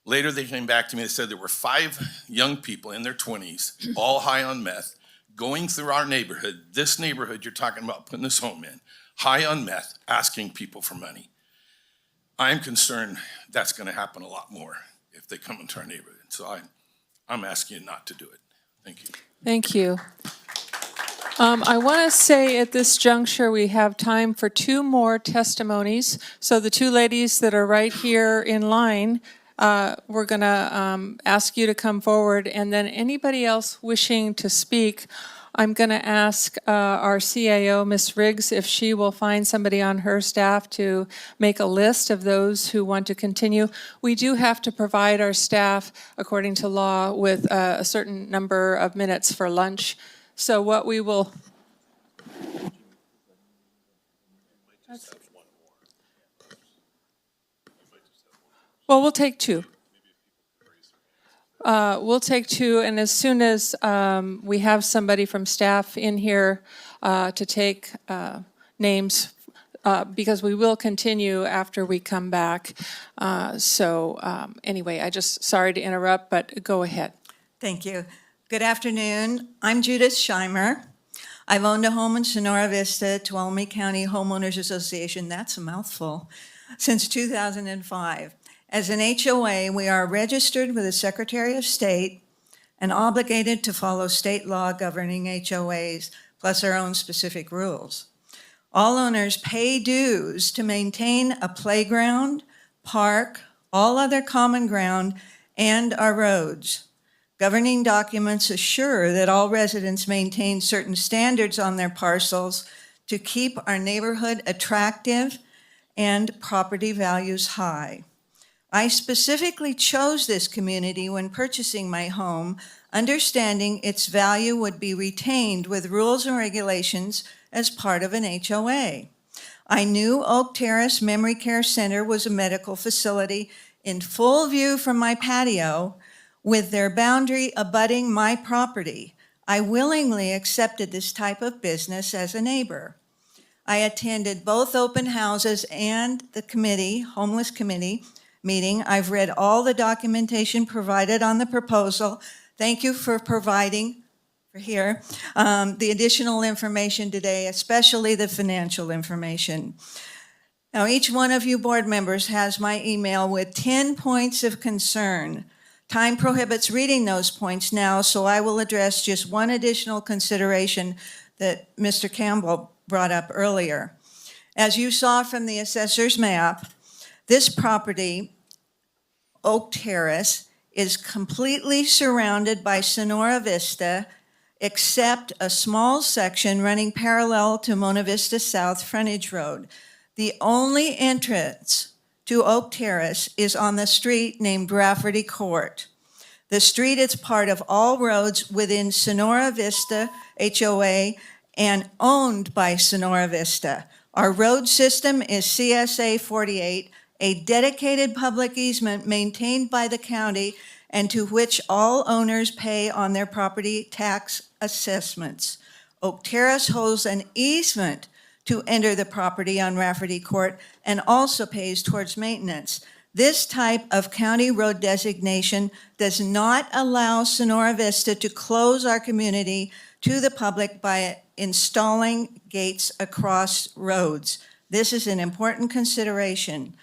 S22: Later, they came back to me and said there were 5 young people in their 20s, all high on meth, going through our neighborhood, this neighborhood you're talking about putting this home in, high on meth, asking people for money. I'm concerned that's going to happen a lot more if they come into our neighborhood. So I'm asking you not to do it. Thank you.
S1: Thank you. I want to say at this juncture, we have time for 2 more testimonies. So the 2 ladies that are right here in line, we're going to ask you to come forward. And then anybody else wishing to speak, I'm going to ask our CAO, Ms. Riggs, if she will find somebody on her staff to make a list of those who want to continue. We do have to provide our staff, according to law, with a certain number of minutes for lunch. So what we will... Well, we'll take 2. We'll take 2, and as soon as we have somebody from staff in here to take names, because we will continue after we come back. Anyway, sorry to interrupt, but go ahead.
S2: Thank you. Good afternoon. I'm Judith Scheimer. I've owned a home in Sonora Vista, Tuolumne County Homeowners Association, that's a mouthful, since 2005. As an HOA, we are registered with the Secretary of State and obligated to follow state law governing HOAs, plus our own specific rules. All owners pay dues to maintain a playground, park, all other common ground, and our roads. Governing documents assure that all residents maintain certain standards on their parcels to keep our neighborhood attractive and property values high. I specifically chose this community when purchasing my home, understanding its value would be retained with rules and regulations as part of an HOA. I knew Oak Terrace Memory Care Center was a medical facility in full view from my patio, with their boundary abutting my property. I willingly accepted this type of business as a neighbor. I attended both open houses and the committee, homeless committee meeting. I've read all the documentation provided on the proposal. Thank you for providing the additional information today, especially the financial information. Now, each one of you board members has my email with 10 points of concern. Time prohibits reading those points now, so I will address just one additional consideration that Mr. Campbell brought up earlier. As you saw from the assessor's map, this property, Oak Terrace, is completely surrounded by Sonora Vista, except a small section running parallel to Mona Vista South Frontage Road. The only entrance to Oak Terrace is on the street named Rafferty Court. The street is part of all roads within Sonora Vista HOA and owned by Sonora Vista. Our road system is CSA 48, a dedicated public easement maintained by the county and to which all owners pay on their property tax assessments. Oak Terrace holds an easement to enter the property on Rafferty Court and also pays towards maintenance. This type of county road designation does not allow Sonora Vista to close our community to the public by installing gates across roads. This is an important consideration.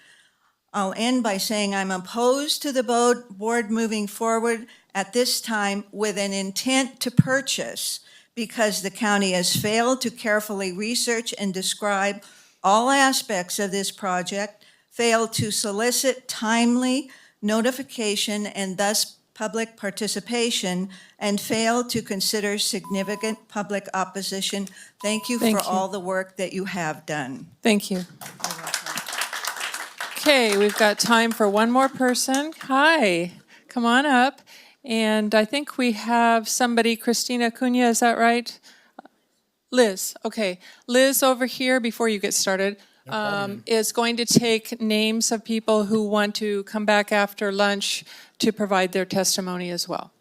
S2: I'll end by saying I'm opposed to the board moving forward at this time with an intent to purchase because the county has failed to carefully research and describe all aspects of this project, failed to solicit timely notification and thus public participation, and failed to consider significant public opposition. Thank you
S1: Thank
S2: for
S1: you.
S2: all the work that you have done.
S1: Thank you. Okay, we've got time for one more person. Hi, come on up. And I think we have somebody, Christina Cunha, is that right? Liz, okay. Liz over here, before you get started, is going to take names of people who want to come back after lunch to provide their testimony as well.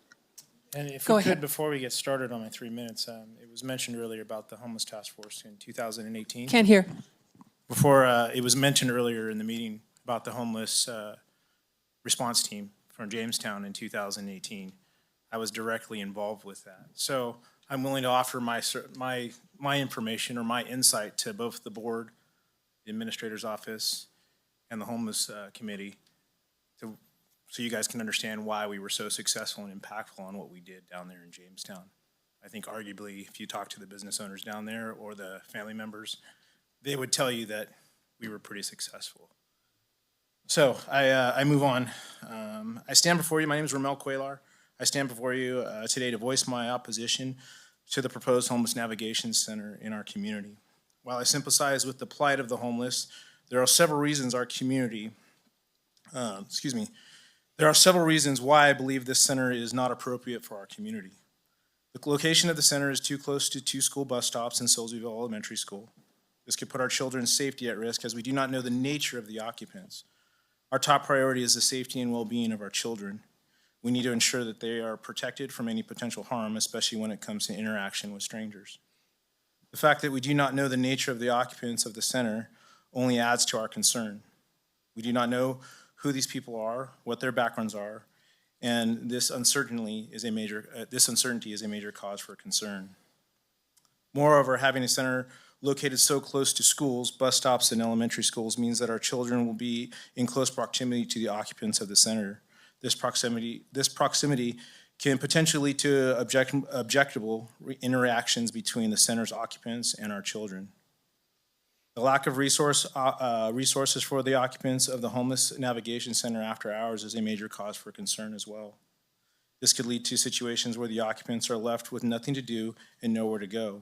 S4: And if
S1: Go
S4: we
S1: ahead.
S4: could, before we get started on my 3 minutes, it was mentioned earlier about the homeless task force in 2018.
S1: Can't hear.
S4: Before, it was mentioned earlier in the meeting about the homeless response team from Jamestown in 2018. I was directly involved with that. So I'm willing to offer my information or my insight to both the board, the administrator's office, and the homeless committee, so you guys can understand why we were so successful and impactful on what we did down there in Jamestown. I think arguably, if you talk to the business owners down there or the family members, they would tell you that we were pretty successful. So I move on. I stand before you. My name is Ramel Cuellar. I stand before you today to voice my opposition to the proposed homeless navigation center in our community. While I sympathize with the plight of the homeless, there are several reasons our community, there are several reasons why I believe this center is not appropriate for our community. The location of the center is too close to 2 school bus stops in Soulsbyville Elementary School. This could put our children's safety at risk as we do not know the nature of the occupants. Our top priority is the safety and well-being of our children. We need to ensure that they are protected from any potential harm, especially when it comes to interaction with strangers. The fact that we do not know the nature of the occupants of the center only adds to our concern. We do not know who these people are, what their backgrounds are, and this uncertainty is a major cause for concern. Moreover, having a center located so close to schools, bus stops, and elementary schools means that our children will be in close proximity to the occupants of the center. This proximity can potentially lead to objectionable interactions between the center's occupants and our children. The lack of resources for the occupants of the homeless navigation center after hours is a major cause for concern as well. This could lead to situations where the occupants are left with nothing to do and nowhere to go,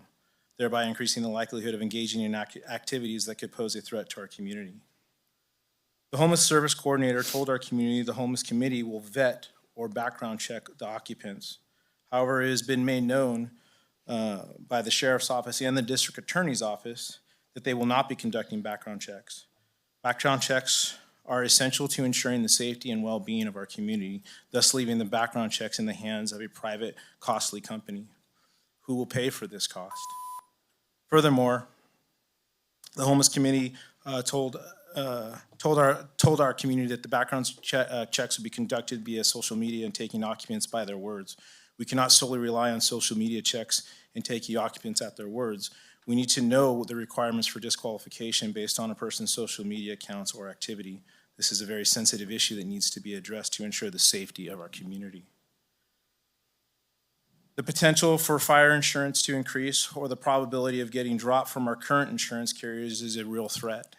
S4: thereby increasing the likelihood of engaging in activities that could pose a threat to our community. The homeless service coordinator told our community the homeless committee will vet or background check the occupants. However, it has been made known by the sheriff's office and the district attorney's office that they will not be conducting background checks. Background checks are essential to ensuring the safety and well-being of our community, thus leaving the background checks in the hands of a private, costly company who will pay for this cost. Furthermore, the homeless committee told our community that the background checks would be conducted via social media and taking occupants by their words. We cannot solely rely on social media checks and taking occupants at their words. We need to know the requirements for disqualification based on a person's social media accounts or activity. This is a very sensitive issue that needs to be addressed to ensure the safety of our community. The potential for fire insurance to increase or the probability of getting dropped from our current insurance carriers is a real threat.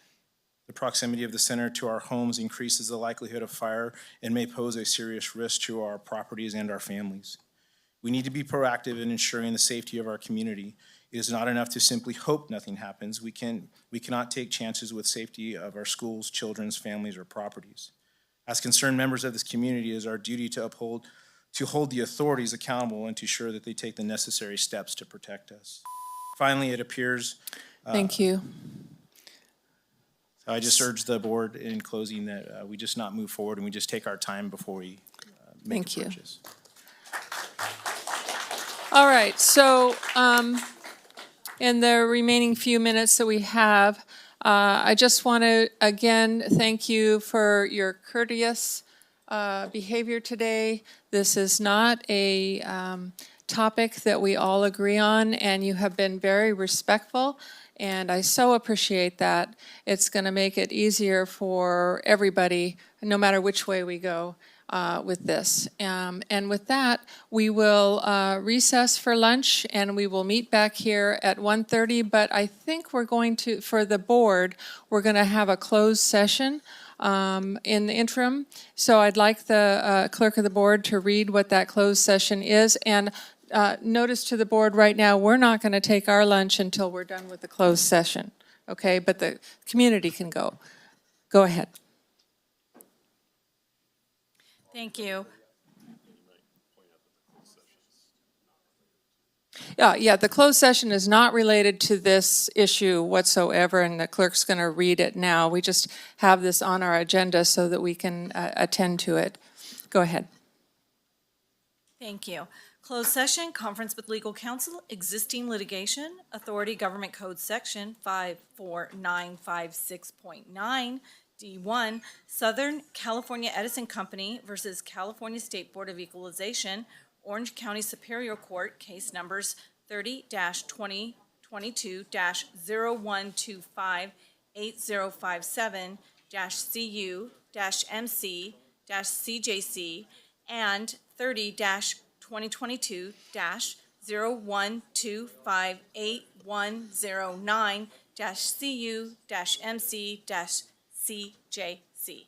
S4: The proximity of the center to our homes increases the likelihood of fire and may pose a serious risk to our properties and our families. We need to be proactive in ensuring the safety of our community. It is not enough to simply hope nothing happens. We cannot take chances with safety of our schools, children's, families, or properties. As concerned members of this community, it is our duty to hold the authorities accountable and to ensure that they take the necessary steps to protect us. Finally, it appears.
S1: Thank you.
S4: I just urge the board in closing that we just not move forward and we just take our time before we make
S1: Thank
S4: a
S1: you.
S4: purchase.
S1: All right, so in the remaining few minutes that we have, I just want to again thank you for your courteous behavior today. This is not a topic that we all agree on, and you have been very respectful, and I so appreciate that. It's going to make it easier for everybody, no matter which way we go. with this. And with that, we will recess for lunch, and we will meet back here at 1:30. But I think we're going to, for the board, we're going to have a closed session in the interim. So I'd like the clerk of the board to read what that closed session is. And notice to the board right now, we're not going to take our lunch until we're done with the closed session. Okay, but the community can go. Go ahead.
S5: Thank you.
S1: Yeah, the closed session is not related to this issue whatsoever, and the clerk's going to read it now. We just have this on our agenda so that we can attend to it. Go ahead.
S5: Thank you. Closed session, conference with legal counsel, existing litigation, Authority Government Code Section 54956.9, D1, Southern California Edison Company versus California State Board of Equalization, Orange County Superior Court, case numbers 30-2022-0125-8057-CU-MC-CJC and 30-2022-0125-8109-CU-MC-CJC.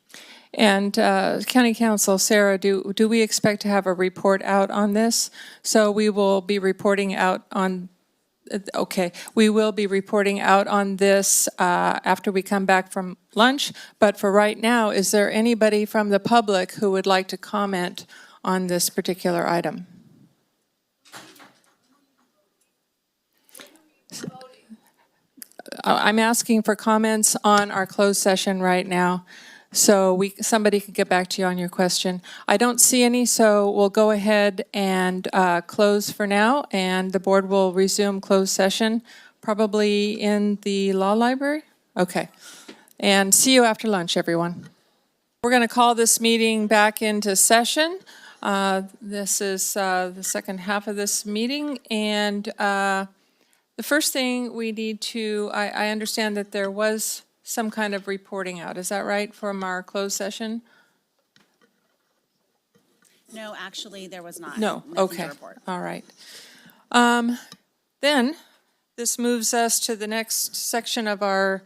S1: And County Counsel, Sarah, do we expect to have a report out on this? So we will be reporting out on, okay, we will be reporting out on this after we come back from lunch. But for right now, is there anybody from the public who would like to comment on this particular item? I'm asking for comments on our closed session right now, so somebody can get back to you on your question. I don't see any, so we'll go ahead and close for now, and the board will resume closed session, probably in the law library? Okay. And see you after lunch, everyone. We're going to call this meeting back into session. This is the second half of this meeting, and the first thing we need to, I understand that there was some kind of reporting out. Is that right, from our closed session?
S5: No, actually, there was not.
S1: No,
S5: Nothing to
S1: okay,
S5: report.
S1: all right. Then, this moves us to the next section of our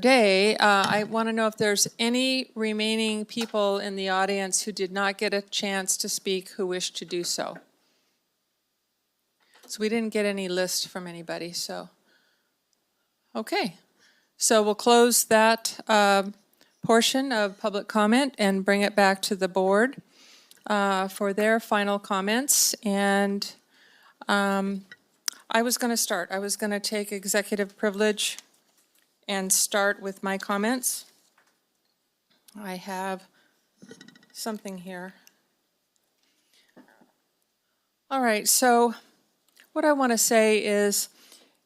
S1: day. I want to know if there's any remaining people in the audience who did not get a chance to speak who wish to do so. So we didn't get any list from anybody, so. Okay, so we'll close that portion of public comment and bring it back to the board for their final comments. And I was going to start. I was going to take executive privilege and start with my comments. I have something here. All right, so what I want to say is,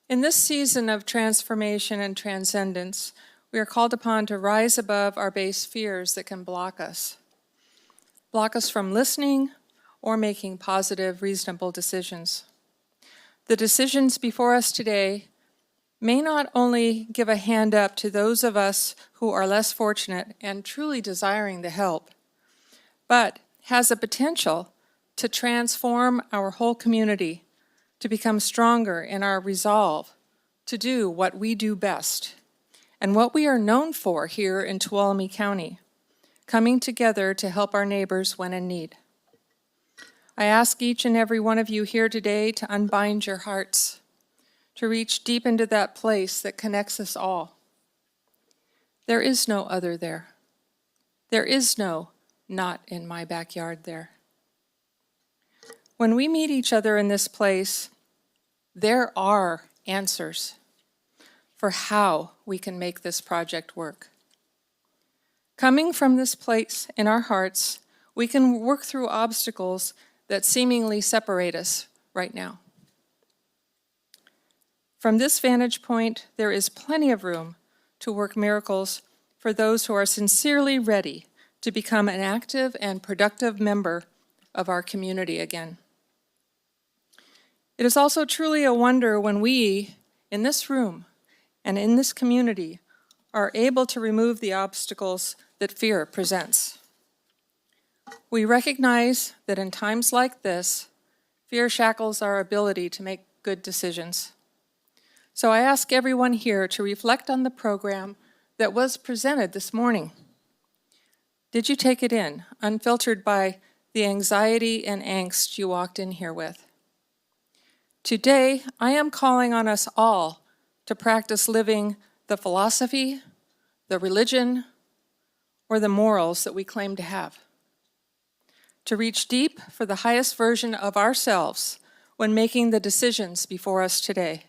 S1: in this season of transformation and transcendence, we are called upon to rise above our base fears that can block us from listening or making positive, reasonable decisions. The decisions before us today may not only give a hand up to those of us who are less fortunate and truly desiring the help, but has a potential to transform our whole community, to become stronger in our resolve to do what we do best and what we are known for here in Tuolumne County, coming together to help our neighbors when in need. I ask each and every one of you here today to unbind your hearts, to reach deep into that place that connects us all. There is no other there. There is no not in my backyard there. When we meet each other in this place, there are answers for how we can make this project work. Coming from this place in our hearts, we can work through obstacles that seemingly separate us right now. From this vantage point, there is plenty of room to work miracles for those who are sincerely ready to become an active and productive member of our community again. It is also truly a wonder when we, in this room and in this community, are able to remove the obstacles that fear presents. We recognize that in times like this, fear shackles our ability to make good decisions. So I ask everyone here to reflect on the program that was presented this morning. Did you take it in, unfiltered by the anxiety and angst you walked in here with? Today, I am calling on us all to practice living the philosophy, the religion, or the morals that we claim to have. To reach deep for the highest version of ourselves when making the decisions before us today.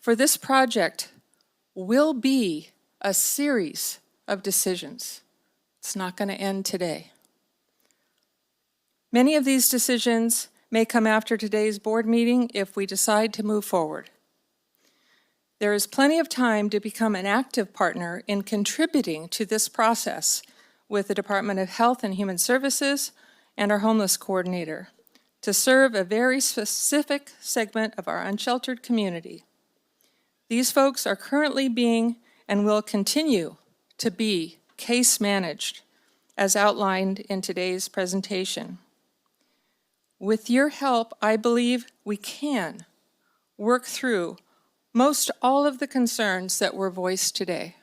S1: For this project will be a series of decisions. It's not going to end today. Many of these decisions may come after today's board meeting if we decide to move forward. There is plenty of time to become an active partner in contributing to this process with the Department of Health and Human Services and our homeless coordinator to serve a very specific segment of our unsheltered community. These folks are currently being and will continue to be case managed as outlined in today's presentation. With your help, I believe we can work through most all of the concerns that were voiced today.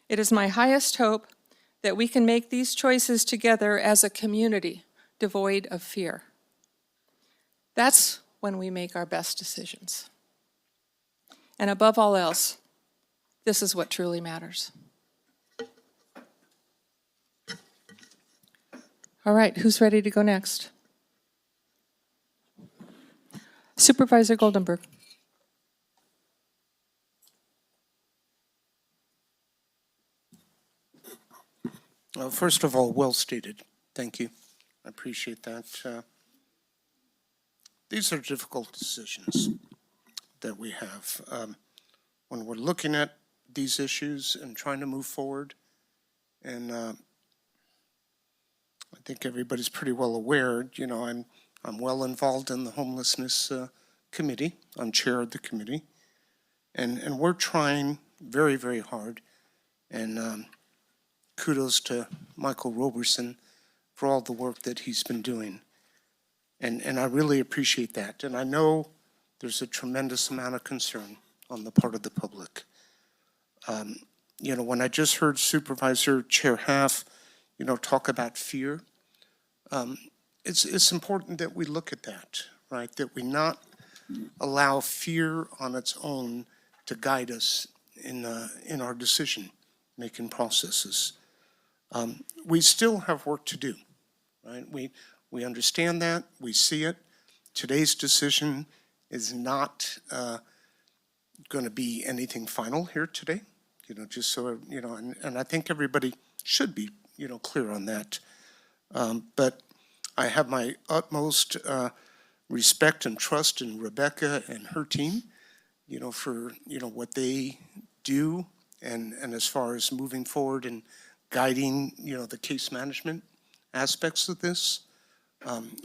S1: It is my highest hope that we can make these choices together as a community devoid of fear. That's when we make our best decisions. And above all else, this is what truly matters. All right, who's ready to go next? Supervisor Goldenberg.
S16: Well, first of all, well stated. Thank you. I appreciate that. These are difficult decisions that we have. When we're looking at these issues and trying to move forward, and I think everybody's pretty well aware, you know, I'm well involved in the homelessness committee. I'm chair of the committee. And we're trying very, very hard. And kudos to Michael Roberson for all the work that he's been doing. And I really appreciate that. And I know there's a tremendous amount of concern on the part of the public. You know, when I just heard Supervisor Chair Half, you know, talk about fear, it's important that we look at that, right? That we not allow fear on its own to guide us in our decision-making processes. We still have work to do, right? We understand that, we see it. Today's decision is not going to be anything final here today, you know, just so, you know, and I think everybody should be, you know, clear on that. But I have my utmost respect and trust in Rebecca and her team, you know, for, you know, what they do and as far as moving forward and guiding, you know, the case management aspects of this.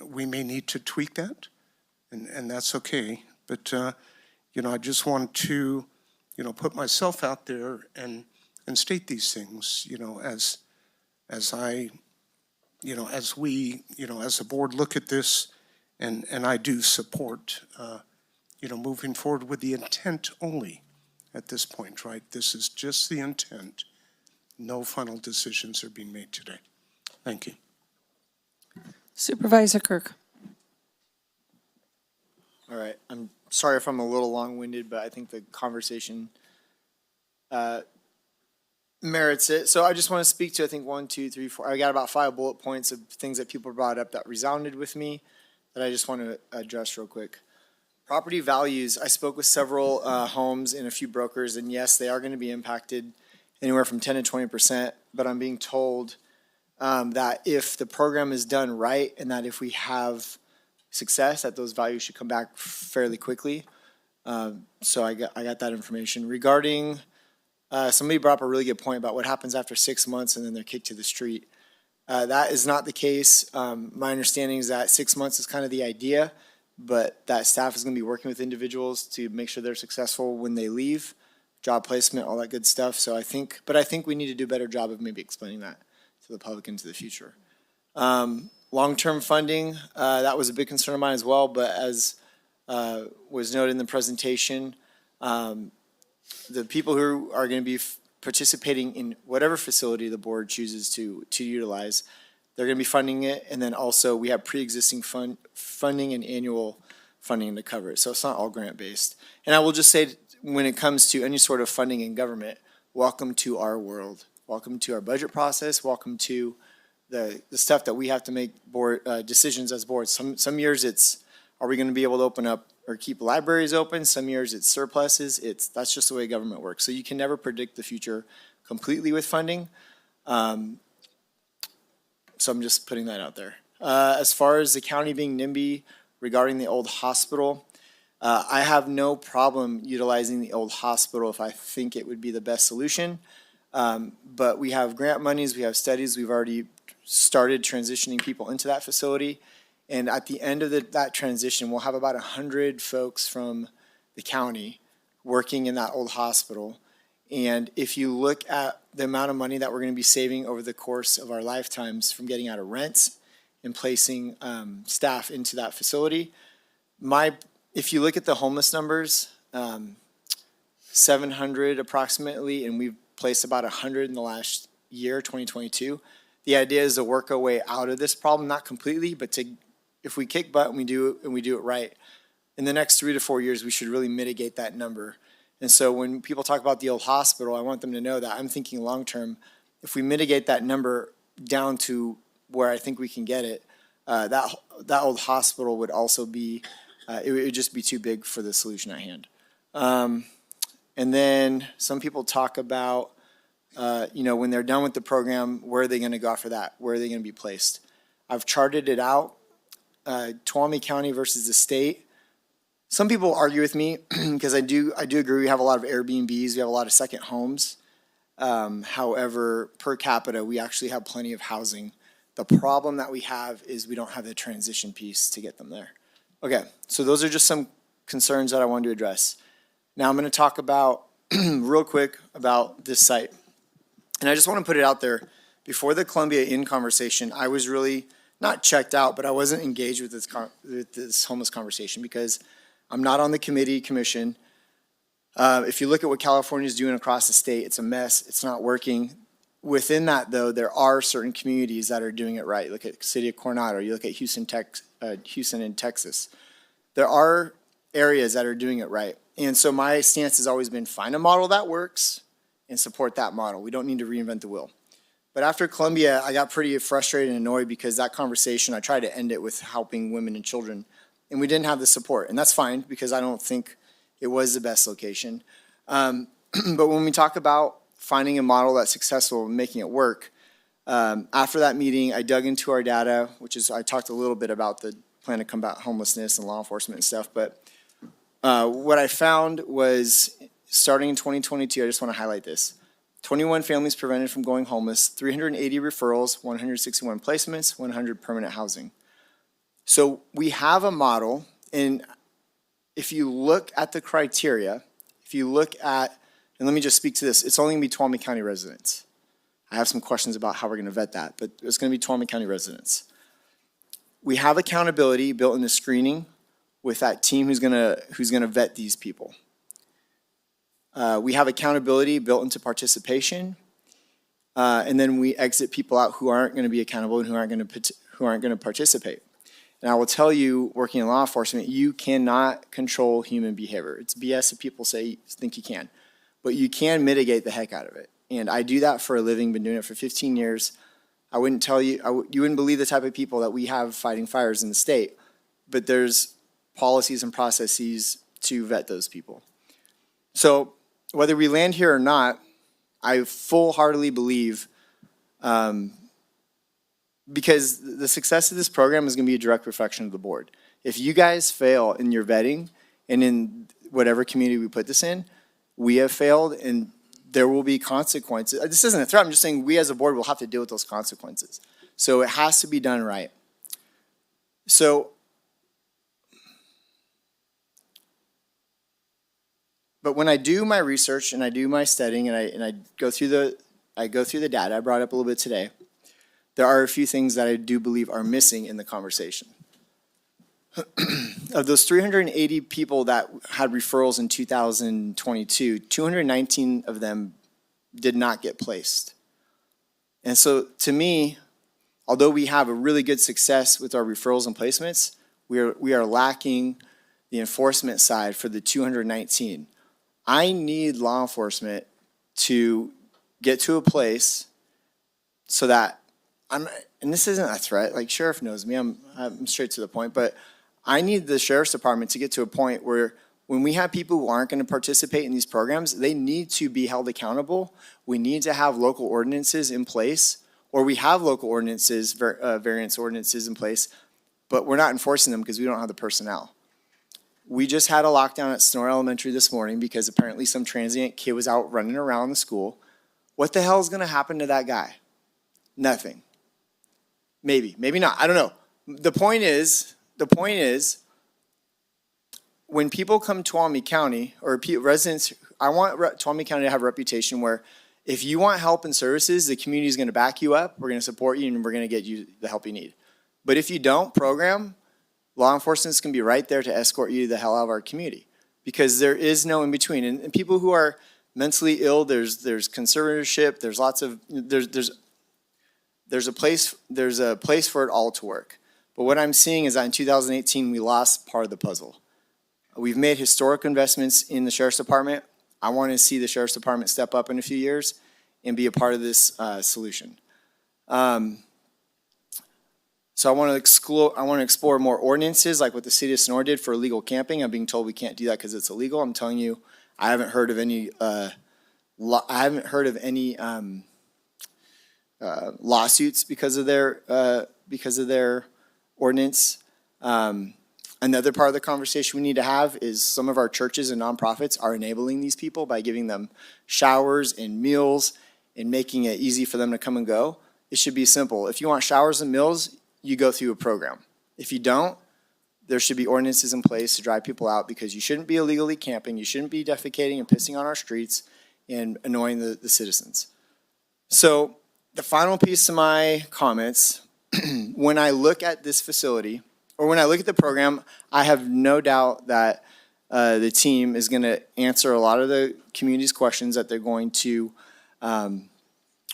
S16: We may need to tweak that, and that's okay. But, you know, I just want to, you know, put myself out there and state these things, you know, as I, you know, as we, you know, as a board look at this, and I do support, you know, moving forward with the intent only at this point, right? This is just the intent. No final decisions are being made today. Thank you.
S1: Supervisor Kirk.
S6: All right. I'm sorry if I'm a little long-winded, but I think the conversation merits it. So I just want to speak to, I think, 1, 2, 3, 4. I got about 5 bullet points of things that people brought up that resounded with me that I just want to address real quick. Property values. I spoke with several homes and a few brokers, and yes, they are going to be impacted anywhere from 10 to 20%, but I'm being told that if the program is done right and that if we have success, that those values should come back fairly quickly. So I got that information. Regarding, somebody brought up a really good point about what happens after 6 months and then they're kicked to the street. That is not the case. My understanding is that 6 months is kind of the idea, but that staff is going to be working with individuals to make sure they're successful when they leave, job placement, all that good stuff. So I think we need to do a better job of maybe explaining that to the public into the future. Long-term funding, that was a big concern of mine as well, but as was noted in the presentation, the people who are going to be participating in whatever facility the board chooses to utilize, they're going to be funding it, and then also we have pre-existing funding and annual funding to cover it, so it's not all grant-based. And I will just say, when it comes to any sort of funding in government, welcome to our world. Welcome to our budget process. Welcome to the stuff that we have to make board decisions as boards. Some years it's, are we going to be able to open up or keep libraries open? Some years it's surpluses. That's just the way government works. So you can never predict the future completely with funding. So I'm just putting that out there. As far as the county being NIMBY regarding the old hospital, I have no problem utilizing the old hospital if I think it would be the best solution. But we have grant monies, we have studies, we've already started transitioning people into that facility. And at the end of that transition, we'll have about 100 folks from the county working in that old hospital. And if you look at the amount of money that we're going to be saving over the course of our lifetimes from getting out of rents and placing staff into that facility, if you look at the homeless numbers, 700 approximately, and we've placed about 100 in the last year, 2022. The idea is to work our way out of this problem, not completely, but if we kick butt and we do it right, in the next 3 to 4 years, we should really mitigate that number. And so when people talk about the old hospital, I want them to know that I'm thinking long-term. If we mitigate that number down to where I think we can get it, that old hospital would also be, it would just be too big for the solution at hand. And then some people talk about, when they're done with the program, where are they going to go after that? Where are they going to be placed? I've charted it out. Tuolumne County versus the state. Some people argue with me because I do agree we have a lot of Airbnbs, we have a lot of second homes. However, per capita, we actually have plenty of housing. The problem that we have is we don't have the transition piece to get them there. Okay, so those are just some concerns that I wanted to address. Now I'm going to talk about, real quick, about this site. And I just want to put it out there, before the Columbia Inn conversation, I was really not checked out, but I wasn't engaged with this homeless conversation because I'm not on the commission. If you look at what California is doing across the state, it's a mess. It's not working. Within that, though, there are certain communities that are doing it right. Look at the city of Coronado. You look at Houston in Texas. There are areas that are doing it right. And so my stance has always been find a model that works and support that model. We don't need to reinvent the wheel. But after Columbia, I got pretty frustrated and annoyed because that conversation, I tried to end it with helping women and children, and we didn't have the support. And that's fine because I don't think it was the best location. But when we talk about finding a model that's successful and making it work, after that meeting, I dug into our data, I talked a little bit about the plan to combat homelessness and law enforcement and stuff. But what I found was, starting in 2022, I just want to highlight this. 21 families prevented from going homeless, 380 referrals, 161 placements, 100 permanent housing. So we have a model, and if you look at the criteria, and let me just speak to this, it's only going to be Tuolumne County residents. I have some questions about how we're going to vet that, but it's going to be Tuolumne County residents. We have accountability built into screening with that team who's going to vet these people. We have accountability built into participation, and then we exit people out who aren't going to be accountable and who aren't going to participate. And I will tell you, working in law enforcement, you cannot control human behavior. It's BS if people think you can, but you can mitigate the heck out of it. And I do that for a living. Been doing it for 15 years. I wouldn't tell you, you wouldn't believe the type of people that we have fighting fires in the state, but there's policies and processes to vet those people. So whether we land here or not, I full-heartedly believe, because the success of this program is going to be a direct reflection of the board. If you guys fail in your vetting and in whatever community we put this in, we have failed and there will be consequences. This isn't a threat. I'm just saying we as a board will have to deal with those consequences. So it has to be done right. So, but when I do my research and I do my studying and I go through the data I brought up a little bit today, there are a few things that I do believe are missing in the conversation. Of those 380 people that had referrals in 2022, 219 of them did not get placed. And so to me, although we have a really good success with our referrals and placements, we are lacking the enforcement side for the 219. I need law enforcement to get to a place so that and this isn't a threat, like sheriff knows me, I'm straight to the point, but I need the sheriff's department to get to a point where when we have people who aren't going to participate in these programs, they need to be held accountable. We need to have local ordinances in place, or we have local ordinances, variance ordinances in place, but we're not enforcing them because we don't have the personnel. We just had a lockdown at Sonora Elementary this morning because apparently some transient kid was out running around the school. What the hell is going to happen to that guy? Nothing. Maybe, maybe not. I don't know. The point is, when people come to Tuolumne County, or residents, I want Tuolumne County to have a reputation where if you want help and services, the community is going to back you up, we're going to support you, and we're going to get you the help you need. But if you don't program, law enforcement is going to be right there to escort you the hell out of our community, because there is no in between. And people who are mentally ill, there's conservatorship, there's lots of, there's a place for it all to work. But what I'm seeing is that in 2018, we lost part of the puzzle. We've made historic investments in the Sheriff's Department. I want to see the Sheriff's Department step up in a few years and be a part of this solution. So I want to explore more ordinances like what the city of Sonora did for illegal camping. I'm being told we can't do that because it's illegal. I'm telling you, I haven't heard of any lawsuits because of their ordinance. Another part of the conversation we need to have is some of our churches and nonprofits are enabling these people by giving them showers and meals and making it easy for them to come and go. It should be simple. If you want showers and meals, you go through a program. If you don't, there should be ordinances in place to drive people out, because you shouldn't be illegally camping, you shouldn't be defecating and pissing on our streets and annoying the citizens. So the final piece of my comments, when I look at this facility, or when I look at the program, I have no doubt that the team is going to answer a lot of the community's questions, that they're going to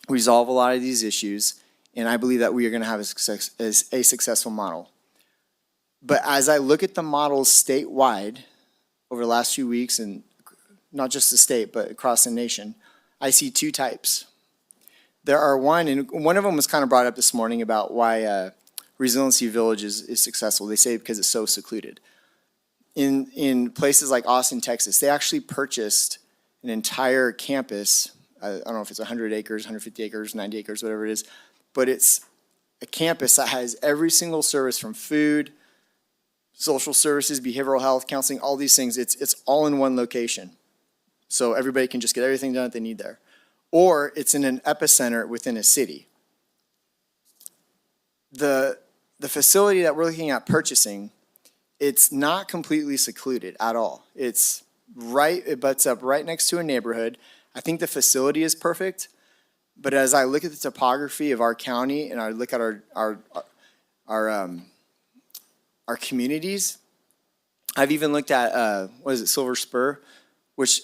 S6: resolve a lot of these issues, and I believe that we are going to have a successful model. But as I look at the models statewide over the last few weeks, and not just the state, but across the nation, I see two types. There are and one of them was kind of brought up this morning about why Resiliency Village is successful. They say because it's so secluded. In places like Austin, Texas, they actually purchased an entire campus. I don't know if it's 100 acres, 150 acres, 90 acres, whatever it is, but it's a campus that has every single service from food, social services, behavioral health, counseling, all these things. It's all in one location. So everybody can just get everything done that they need there. Or it's in an epicenter within a city. The facility that we're looking at purchasing, it's not completely secluded at all. It butts up right next to a neighborhood. I think the facility is perfect, but as I look at the topography of our county and I look at our communities, I've even looked at Silver Spur, which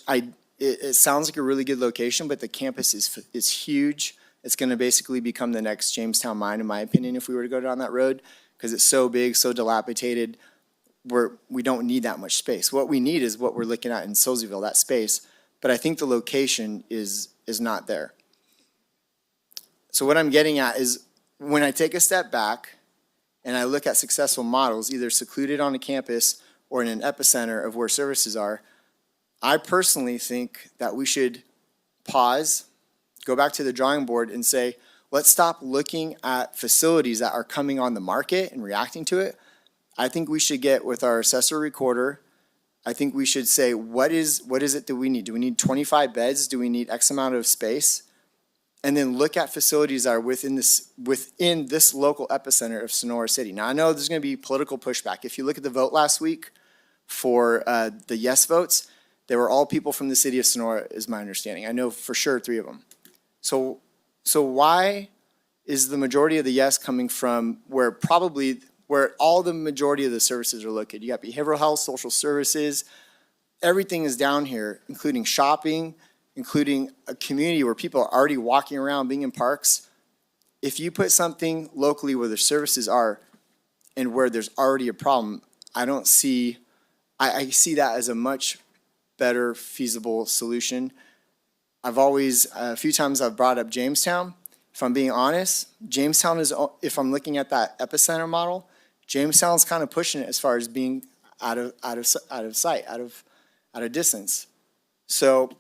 S6: it sounds like a really good location, but the campus is huge. It's going to basically become the next Jamestown Mine, in my opinion, if we were to go down that road, because it's so big, so dilapidated. We don't need that much space. What we need is what we're looking at in Solziville, that space. But I think the location is not there. So what I'm getting at is when I take a step back and I look at successful models, either secluded on a campus or in an epicenter of where services are, I personally think that we should pause, go back to the drawing board and say, let's stop looking at facilities that are coming on the market and reacting to it. I think we should get with our assessor recorder. I think we should say, what is it that we need? Do we need 25 beds? Do we need X amount of space? And then look at facilities that are within this local epicenter of Sonora City. Now, I know there's going to be political pushback. If you look at the vote last week for the yes votes, they were all people from the city of Sonora, is my understanding. I know for sure 3 of them. So why is the majority of the yes coming from where all the majority of the services are located? You got behavioral health, social services, everything is down here, including shopping, including a community where people are already walking around, being in parks. If you put something locally where the services are and where there's already a problem, I see that as a much better feasible solution. A few times I've brought up Jamestown. If I'm being honest, Jamestown is, if I'm looking at that epicenter model, Jamestown's kind of pushing it as far as being out of sight, out of distance. So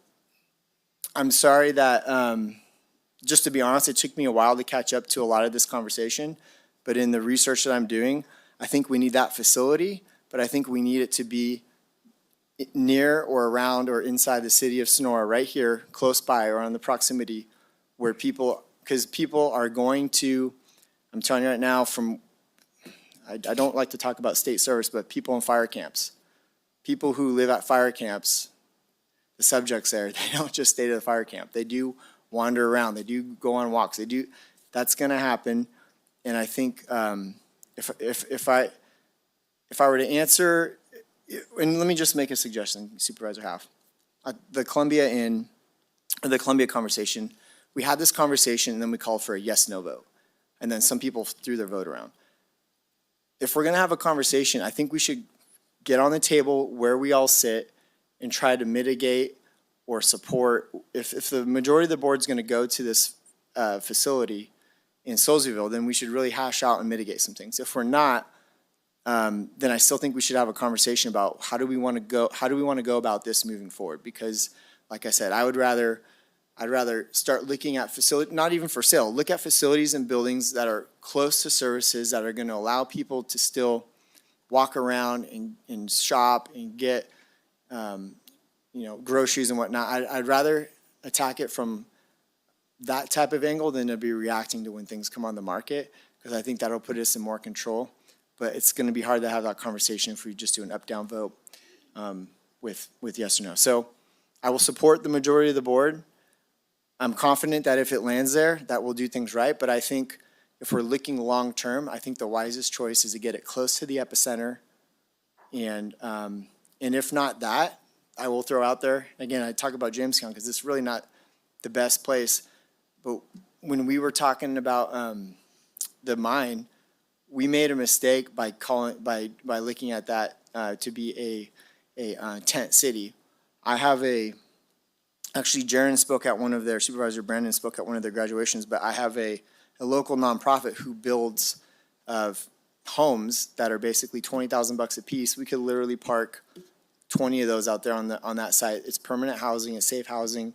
S6: I'm sorry that, just to be honest, it took me a while to catch up to a lot of this conversation. But in the research that I'm doing, I think we need that facility, but I think we need it to be near or around or inside the city of Sonora, right here, close by or on the proximity where because people are going to, I'm telling you right now, I don't like to talk about state service, but people in fire camps, people who live at fire camps, the subjects there, they don't just stay to the fire camp. They do wander around. They do go on walks. That's going to happen. And I think if I were to answer, and let me just make a suggestion, Supervisor Half. The Columbia conversation, we had this conversation and then we called for a yes/no vote. And then some people threw their vote around. If we're going to have a conversation, I think we should get on the table where we all sit and try to mitigate or support. If the majority of the board's going to go to this facility in Solsbyville, then we should really hash out and mitigate some things. If we're not, then I still think we should have a conversation about how do we want to go about this moving forward? Because, like I said, I'd rather start looking at facility, not even for sale, look at facilities and buildings that are close to services that are going to allow people to still walk around and shop and get, groceries and whatnot. I'd rather attack it from that type of angle than to be reacting to when things come on the market, because I think that'll put us in more control. But it's going to be hard to have that conversation if we just do an up-down vote with yes or no. So I will support the majority of the board. I'm confident that if it lands there, that we'll do things right. But I think if we're looking long-term, I think the wisest choice is to get it close to the epicenter. And if not that, I will throw out there, again, I talk about Jamestown because it's really not the best place. But when we were talking about the mine, we made a mistake by looking at that to be a tent city. Actually, Jaron spoke at one of their, Supervisor Brandon spoke at one of their graduations, but I have a local nonprofit who builds homes that are basically $20,000 a piece. We could literally park 20 of those out there on that site. It's permanent housing, it's safe housing,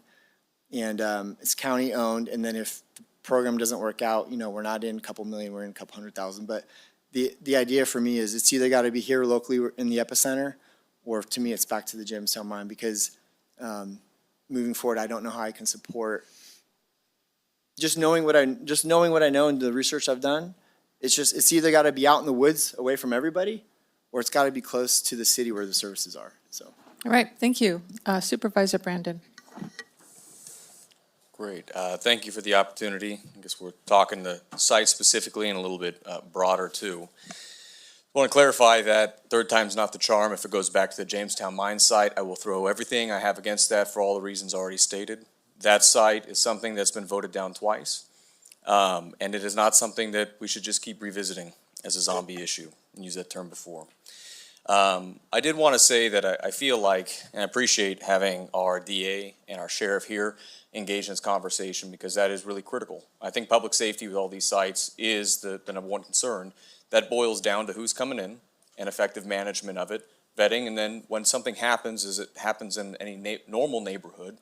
S6: and it's county owned. And then if the program doesn't work out, we're not in a couple million, we're in a couple 100,000. But the idea for me is it's either got to be here locally in the epicenter, or to me it's back to the Jamestown mine, because moving forward, I don't know how I can support. Just knowing what I know and the research I've done, it's either got to be out in the woods away from everybody, or it's got to be close to the city where the services are. So.
S1: All right, thank you. Supervisor Brandon.
S7: Great. Thank you for the opportunity. I guess we're talking the site specifically and a little bit broader too. I want to clarify that third time's not the charm. If it goes back to the Jamestown mine site, I will throw everything I have against that for all the reasons already stated. That site is something that's been voted down twice, and it is not something that we should just keep revisiting as a zombie issue, and use that term before. I did want to say that I feel like, and I appreciate having our DA and our sheriff here engaged in this conversation, because that is really critical. I think public safety with all these sites is the number one concern. That boils down to who's coming in and effective management of it, vetting, and then when something happens, as it happens in any normal neighborhood,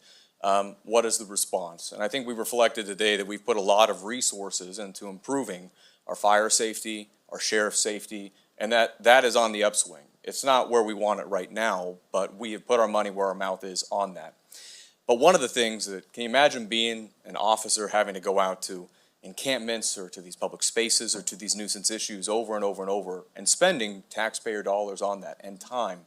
S7: what is the response? And I think we reflected today that we've put a lot of resources into improving our fire safety, our sheriff safety, and that is on the upswing. It's not where we want it right now, but we have put our money where our mouth is on that. But one of the things that, can you imagine being an officer having to go out to encampments or to these public spaces or to these nuisance issues over and over and over and spending taxpayer dollars on that and time,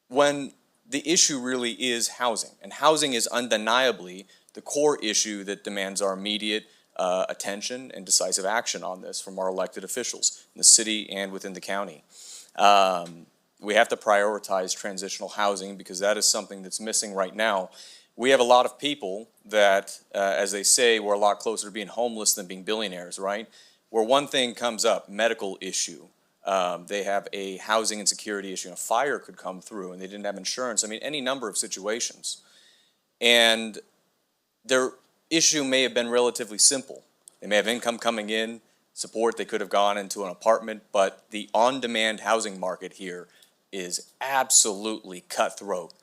S7: when the issue really is housing, and housing is undeniably the core issue that demands our immediate attention and decisive action on this from our elected officials in the city and within the county. We have to prioritize transitional housing because that is something that's missing right now. We have a lot of people that, as they say, we're a lot closer to being homeless than being billionaires, right? Where one thing comes up, medical issue, they have a housing insecurity issue, a fire could come through and they didn't have insurance. I mean, any number of situations. And their issue may have been relatively simple. They may have income coming in, support, they could have gone into an apartment, but the on-demand housing market here is absolutely cutthroat.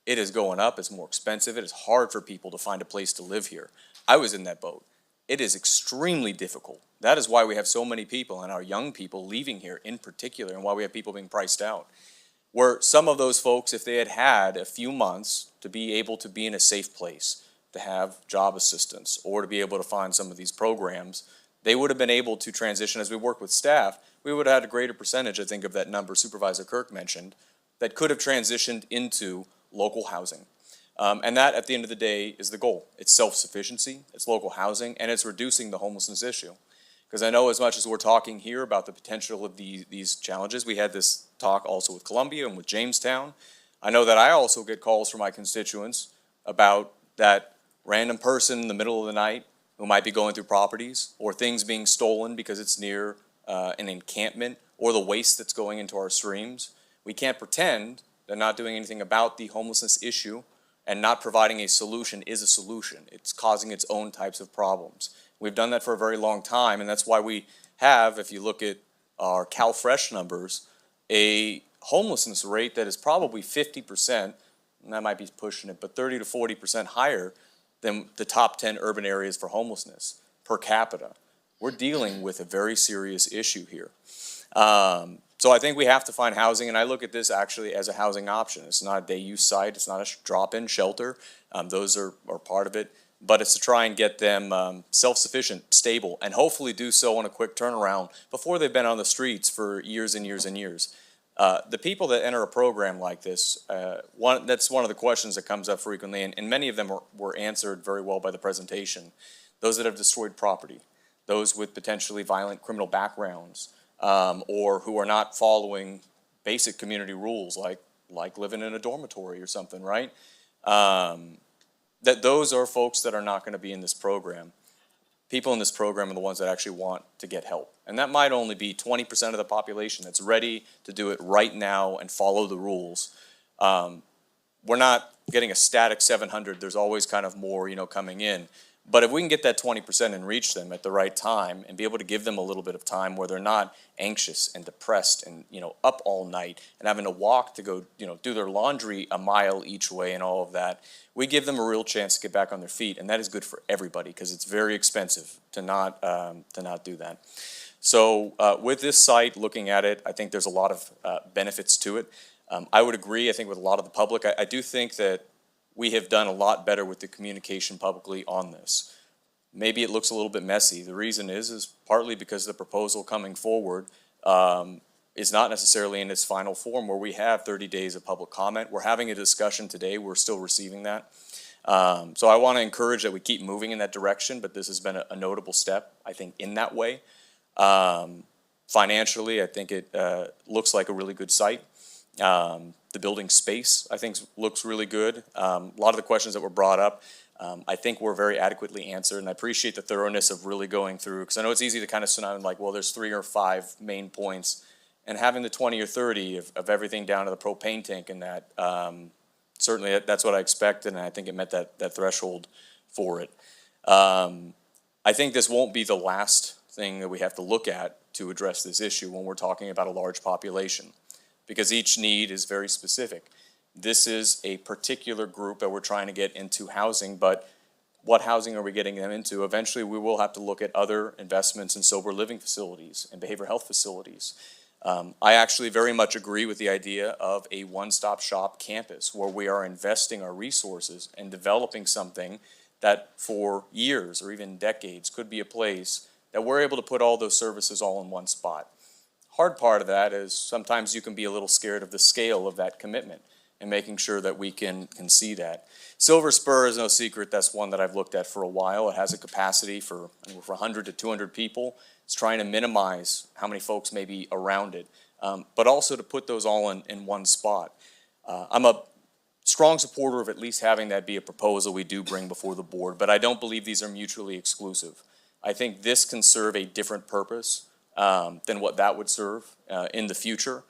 S7: It is going up, it's more expensive, it is hard for people to find a place to live here. I was in that boat. It is extremely difficult. That is why we have so many people, and our young people leaving here in particular, and why we have people being priced out. Where some of those folks, if they had had a few months to be able to be in a safe place, to have job assistance, or to be able to find some of these programs, they would have been able to transition. As we work with staff, we would have had a greater percentage, I think, of that number Supervisor Kirk mentioned, that could have transitioned into local housing. And that, at the end of the day, is the goal. It's self-sufficiency, it's local housing, and it's reducing the homelessness issue. Because I know as much as we're talking here about the potential of these challenges, we had this talk also with Columbia and with Jamestown. I know that I also get calls from my constituents about that random person in the middle of the night who might be going through properties, or things being stolen because it's near an encampment, or the waste that's going into our streams. We can't pretend that not doing anything about the homelessness issue and not providing a solution is a solution. It's causing its own types of problems. We've done that for a very long time, and that's why we have, if you look at our CalFresh numbers, a homelessness rate that is probably 50%, and that might be pushing it, but 30 to 40% higher than the top 10 urban areas for homelessness per capita. We're dealing with a very serious issue here. So I think we have to find housing, and I look at this actually as a housing option. It's not a day-use site, it's not a drop-in shelter. Those are part of it, but it's to try and get them self-sufficient, stable, and hopefully do so on a quick turnaround before they've been on the streets for years and years and years. The people that enter a program like this, that's one of the questions that comes up frequently, and many of them were answered very well by the presentation. Those that have destroyed property, those with potentially violent criminal backgrounds, or who are not following basic community rules like living in a dormitory or something, right? That those are folks that are not going to be in this program. People in this program are the ones that actually want to get help. And that might only be 20% of the population that's ready to do it right now and follow the rules. We're not getting a static 700. There's always kind of more, coming in. But if we can get that 20% and reach them at the right time and be able to give them a little bit of time where they're not anxious and depressed and, up all night and having to walk to go, do their laundry a mile each way and all of that, we give them a real chance to get back on their feet. And that is good for everybody because it's very expensive to not do that. So with this site, looking at it, I think there's a lot of benefits to it. I would agree, I think, with a lot of the public. I do think that we have done a lot better with the communication publicly on this. Maybe it looks a little bit messy. The reason is partly because the proposal coming forward is not necessarily in its final form where we have 30 days of public comment. We're having a discussion today. We're still receiving that. So I want to encourage that we keep moving in that direction, but this has been a notable step, I think, in that way. Financially, I think it looks like a really good site. The building space, I think, looks really good. A lot of the questions that were brought up, I think were very adequately answered, and I appreciate the thoroughness of really going through, because I know it's easy to kind of sit down and like, well, there's 3 or 5 main points, and having the 20 or 30 of everything down to the propane tank and that, certainly that's what I expected, and I think it met that threshold for it. I think this won't be the last thing that we have to look at to address this issue when we're talking about a large population, because each need is very specific. This is a particular group that we're trying to get into housing, but what housing are we getting them into? Eventually, we will have to look at other investments in sober living facilities and behavioral health facilities. I actually very much agree with the idea of a one-stop shop campus where we are investing our resources and developing something that for years or even decades could be a place that we're able to put all those services all in one spot. Hard part of that is sometimes you can be a little scared of the scale of that commitment. and making sure that we can see that. Silver Spur is no secret. That's one that I've looked at for a while. It has a capacity for 100 to 200 people. It's trying to minimize how many folks may be around it, but also to put those all in one spot. I'm a strong supporter of at least having that be a proposal we do bring before the board, but I don't believe these are mutually exclusive. I think this can serve a different purpose than what that would serve in the future.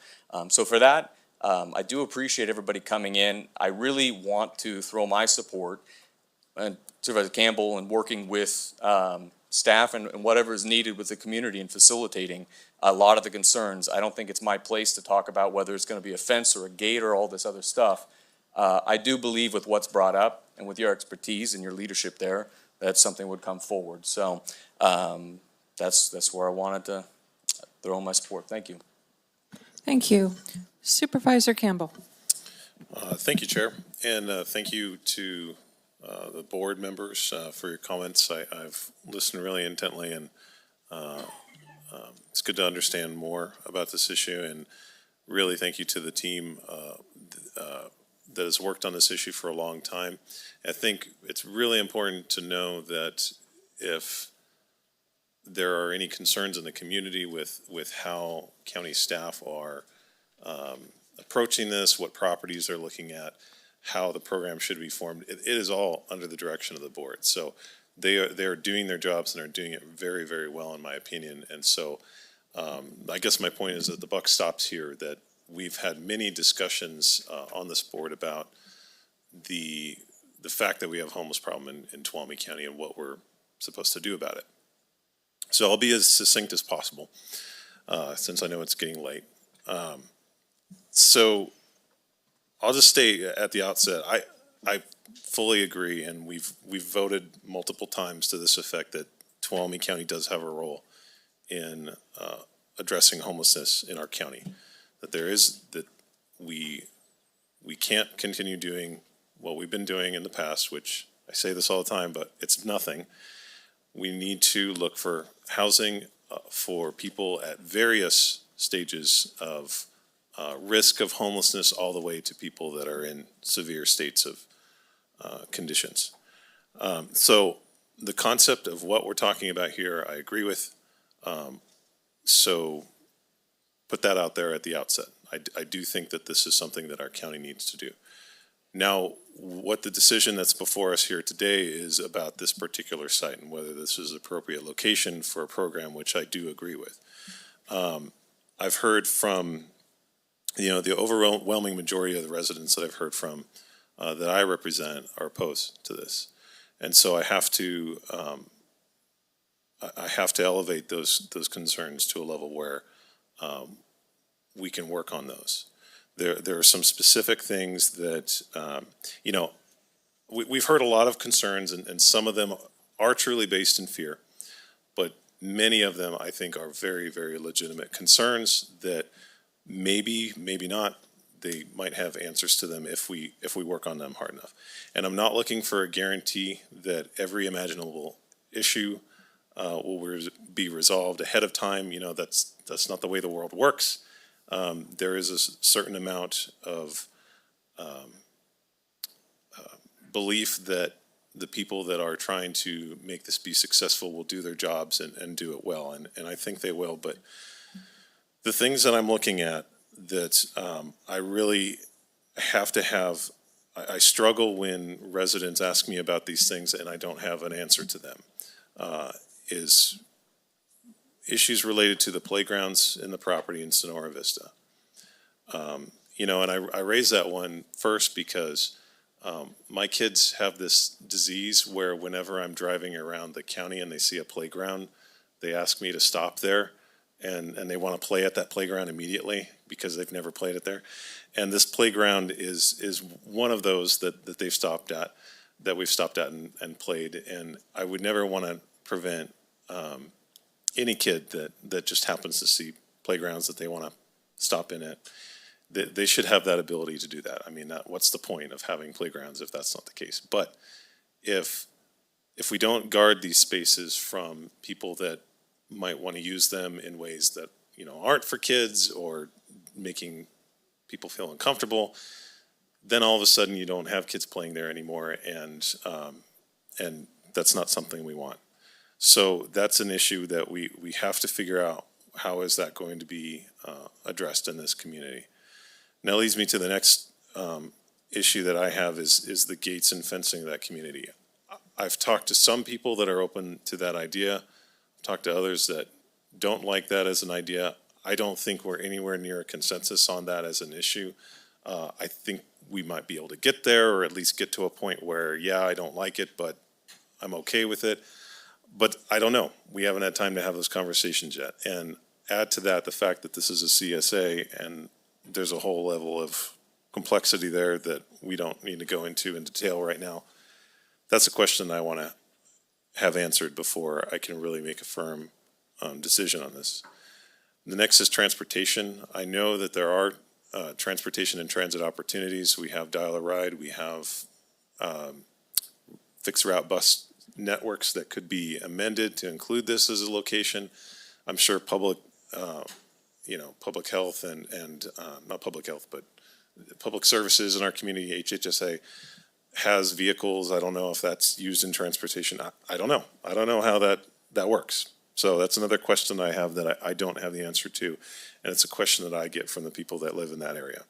S7: So for that, I do appreciate everybody coming in. I really want to throw my support and Supervisor Campbell and working with staff and whatever is needed with the community and facilitating a lot of the concerns. I don't think it's my place to talk about whether it's going to be a fence or a gate or all this other stuff. I do believe with what's brought up and with your expertise and your leadership there, that something would come forward. So that's where I wanted to throw my support. Thank you.
S1: Thank you. Supervisor Campbell.
S10: Thank you, Chair, and thank you to the board members for your comments. I've listened really intently, and it's good to understand more about this issue, and really thank you to the team that has worked on this issue for a long time. I think it's really important to know that if there are any concerns in the community with how county staff are approaching this, what properties they're looking at, how the program should be formed, it is all under the direction of the board. So they are doing their jobs and are doing it very, very well, in my opinion. And so I guess my point is that the buck stops here, that we've had many discussions on this board about the fact that we have a homeless problem in Tuolumne County and what we're supposed to do about it. So I'll be as succinct as possible, since I know it's getting late. So I'll just state at the outset, I fully agree, and we've voted multiple times to this effect, that Tuolumne County does have a role in addressing homelessness in our county. That we can't continue doing what we've been doing in the past, which I say this all the time, but it's nothing. We need to look for housing for people at various stages of risk of homelessness, all the way to people that are in severe states of conditions. So the concept of what we're talking about here, I agree with. So put that out there at the outset. I do think that this is something that our county needs to do. Now, what the decision that's before us here today is about this particular site and whether this is appropriate location for a program, which I do agree with. I've heard from, the overwhelming majority of the residents that I've heard from that I represent are opposed to this. And so I have to elevate those concerns to a level where we can work on those. There are some specific things that, we've heard a lot of concerns, and some of them are truly based in fear, but many of them, I think, are very, very legitimate concerns that maybe not, they might have answers to them if we work on them hard enough. And I'm not looking for a guarantee that every imaginable issue will be resolved ahead of time. That's not the way the world works. There is a certain amount of belief that the people that are trying to make this be successful will do their jobs and do it well, and I think they will. But the things that I'm looking at that I really have to have, I struggle when residents ask me about these things and I don't have an answer to them, is issues related to the playgrounds in the property in Sonora Vista. And I raise that one first because my kids have this disease where whenever I'm driving around the county and they see a playground, they ask me to stop there, and they want to play at that playground immediately because they've never played it there. And this playground is one of those that they've stopped at, that we've stopped at and played. And I would never want to prevent any kid that just happens to see playgrounds that they want to stop in at. They should have that ability to do that. I mean, what's the point of having playgrounds if that's not the case? But if we don't guard these spaces from people that might want to use them in ways that aren't for kids or making people feel uncomfortable, then all of a sudden you don't have kids playing there anymore, and that's not something we want. So that's an issue that we have to figure out, how is that going to be addressed in this community. And that leads me to the next issue that I have is the gates and fencing of that community. I've talked to some people that are open to that idea. I've talked to others that don't like that as an idea. I don't think we're anywhere near a consensus on that as an issue. I think we might be able to get there, or at least get to a point where, yeah, I don't like it, but I'm okay with it. But I don't know. We haven't had time to have those conversations yet. And add to that the fact that this is a CSA, and there's a whole level of complexity there that we don't need to go into in detail right now. That's a question I want to have answered before I can really make a firm decision on this. The next is transportation. I know that there are transportation and transit opportunities. We have Dial-A-Ride. We have fixed route bus networks that could be amended to include this as a location. I'm sure public health and not public health, but public services in our community, HHSA, has vehicles. I don't know if that's used in transportation. I don't know. I don't know how that works. So that's another question I have that I don't have the answer to. And it's a question that I get from the people that live in that area.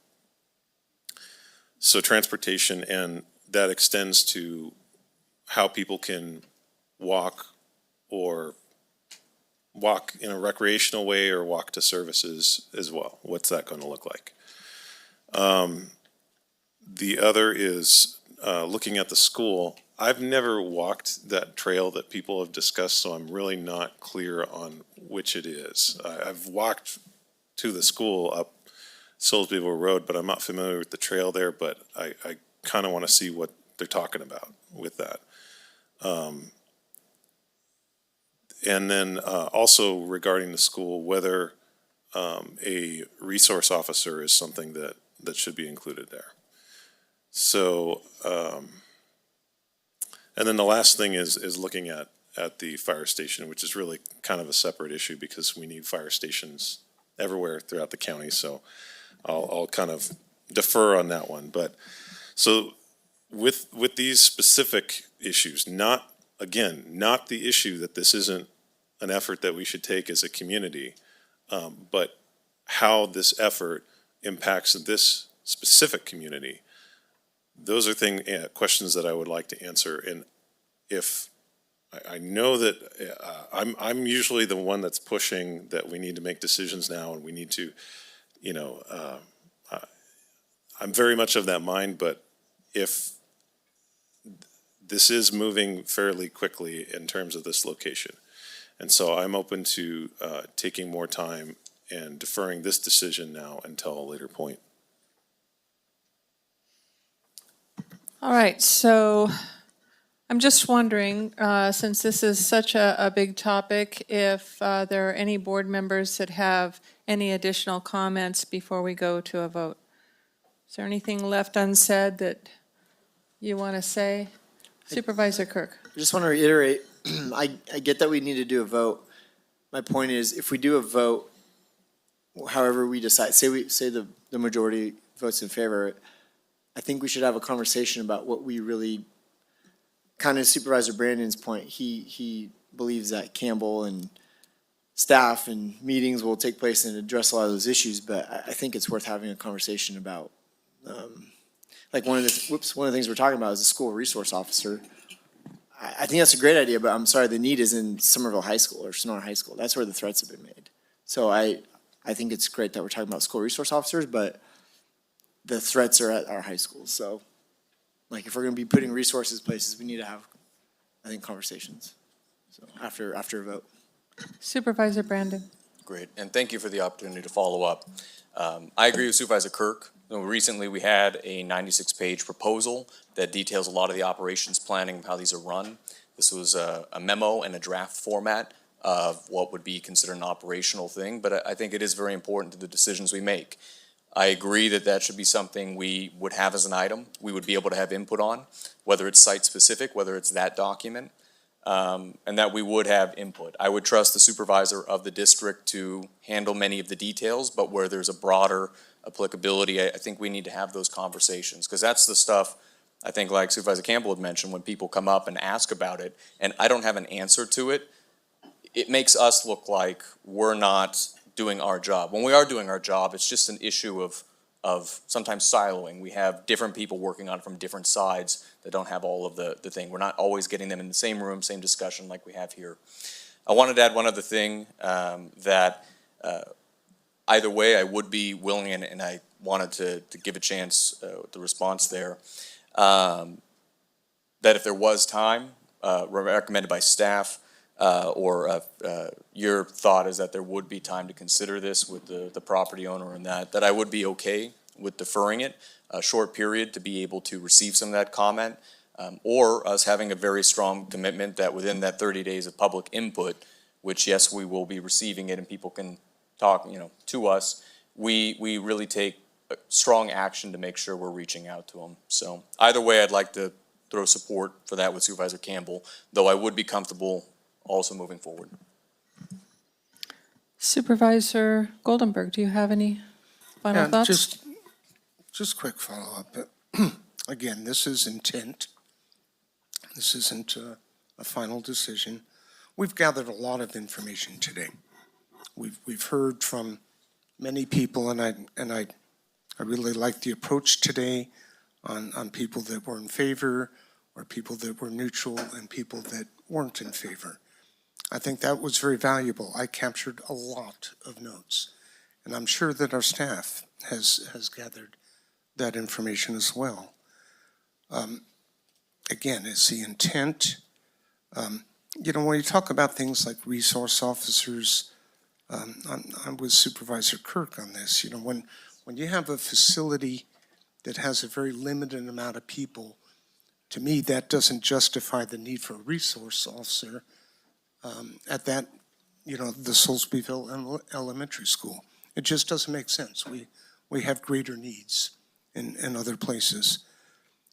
S10: So transportation, and that extends to how people can walk in a recreational way or walk to services as well. What's that going to look like? The other is looking at the school. I've never walked that trail that people have discussed, so I'm really not clear on which it is. I've walked to the school up Soulsbyville Road, but I'm not familiar with the trail there, but I kind of want to see what they're talking about with that. And then also regarding the school, whether a resource officer is something that should be included there. So, and then the last thing is looking at the fire station, which is really kind of a separate issue because we need fire stations everywhere throughout the county. So I'll kind of defer on that one. But so with these specific issues, not the issue that this isn't an effort that we should take as a community, but how this effort impacts this specific community. Those are questions that I would like to answer. And if I know that I'm usually the one that's pushing that we need to make decisions now, and we need to, I'm very much of that mind. But if this is moving fairly quickly in terms of this location, and so I'm open to taking more time and deferring this decision now until a later point.
S1: All right, so I'm just wondering, since this is such a big topic, if there are any board members that have any additional comments before we go to a vote. Is there anything left unsaid that you want to say? Supervisor Kirk.
S6: I just want to reiterate, I get that we need to do a vote. My point is, if we do a vote, however we decide, say the majority votes in favor, I think we should have a conversation about what we really, kind of Supervisor Brandon's point, he believes that Campbell and staff and meetings will take place and address a lot of those issues, but I think it's worth having a conversation about, like one of the things we're talking about is a school resource officer. I think that's a great idea, but I'm sorry, the need is in Somerville High School or Sonora High School. That's where the threats have been made. So I think it's great that we're talking about school resource officers, but the threats are at our high schools. So, like, if we're going to be putting resources places, we need to have, I think, conversations. So after a vote.
S1: Supervisor Brandon.
S7: Great, and thank you for the opportunity to follow up. I agree with Supervisor Kirk. Recently, we had a 96-page proposal that details a lot of the operations planning of how these are run. This was a memo and a draft format of what would be considered an operational thing, but I think it is very important to the decisions we make. I agree that that should be something we would have as an item, we would be able to have input on, whether it's site-specific, whether it's that document, and that we would have input. I would trust the supervisor of the district to handle many of the details, but where there's a broader applicability, I think we need to have those conversations, because that's the stuff, I think, like Supervisor Campbell had mentioned, when people come up and ask about it, and I don't have an answer to it, it makes us look like we're not doing our job. When we are doing our job, it's just an issue of sometimes siloing. We have different people working on it from different sides that don't have all of the thing. We're not always getting them in the same room, same discussion like we have here. I wanted to add one other thing, that either way, I would be willing, and I wanted to give a chance, the response there, that if there was time, recommended by staff, or your thought is that there would be time to consider this with the property owner, and that I would be okay with deferring it a short period to be able to receive some of that comment, or us having a very strong commitment that within that 30 days of public input, which yes, we will be receiving it and people can talk, to us, we really take strong action to make sure we're reaching out to them. So either way, I'd like to throw support for that with Supervisor Campbell, though I would be comfortable also moving forward.
S1: Supervisor Goldenberg, do you have any final thoughts?
S11: Just quick follow-up. Again, this is intent. This isn't a final decision. We've gathered a lot of information today. We've heard from many people, and I really like the approach today on people that were in favor, or people that were neutral, and people that weren't in favor. I think that was very valuable. I captured a lot of notes, and I'm sure that our staff has gathered that information as well. Again, it's the intent. When you talk about things like resource officers, I'm with Supervisor Kirk on this. When you have a facility that has a very limited amount of people, to me, that doesn't justify the need for a resource officer at that, the Soulsbyville Elementary School. It just doesn't make sense. We have greater needs in other places.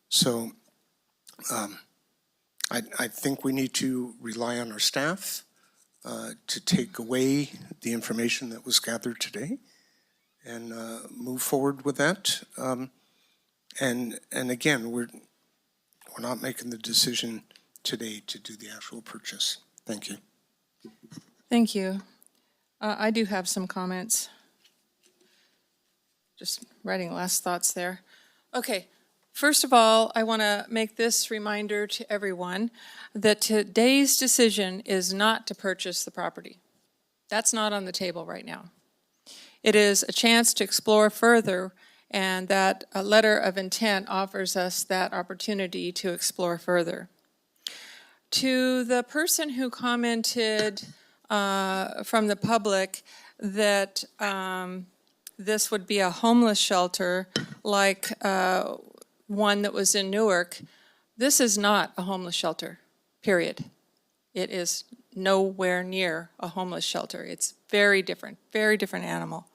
S11: So I think we need to rely on our staff to take away the information that was gathered today and move forward with that. And again, we're not making the decision today to do the actual purchase. Thank you.
S1: Thank you. I do have some comments. Just writing last thoughts there. Okay, first of all, I want to make this reminder to everyone that today's decision is not to purchase the property. That's not on the table right now. It is a chance to explore further, and that a letter of intent offers us that opportunity to explore further. To the person who commented from the public that this would be a homeless shelter like one that was in Newark, this is not a homeless shelter, period. It is nowhere near a homeless shelter. It's very different animal.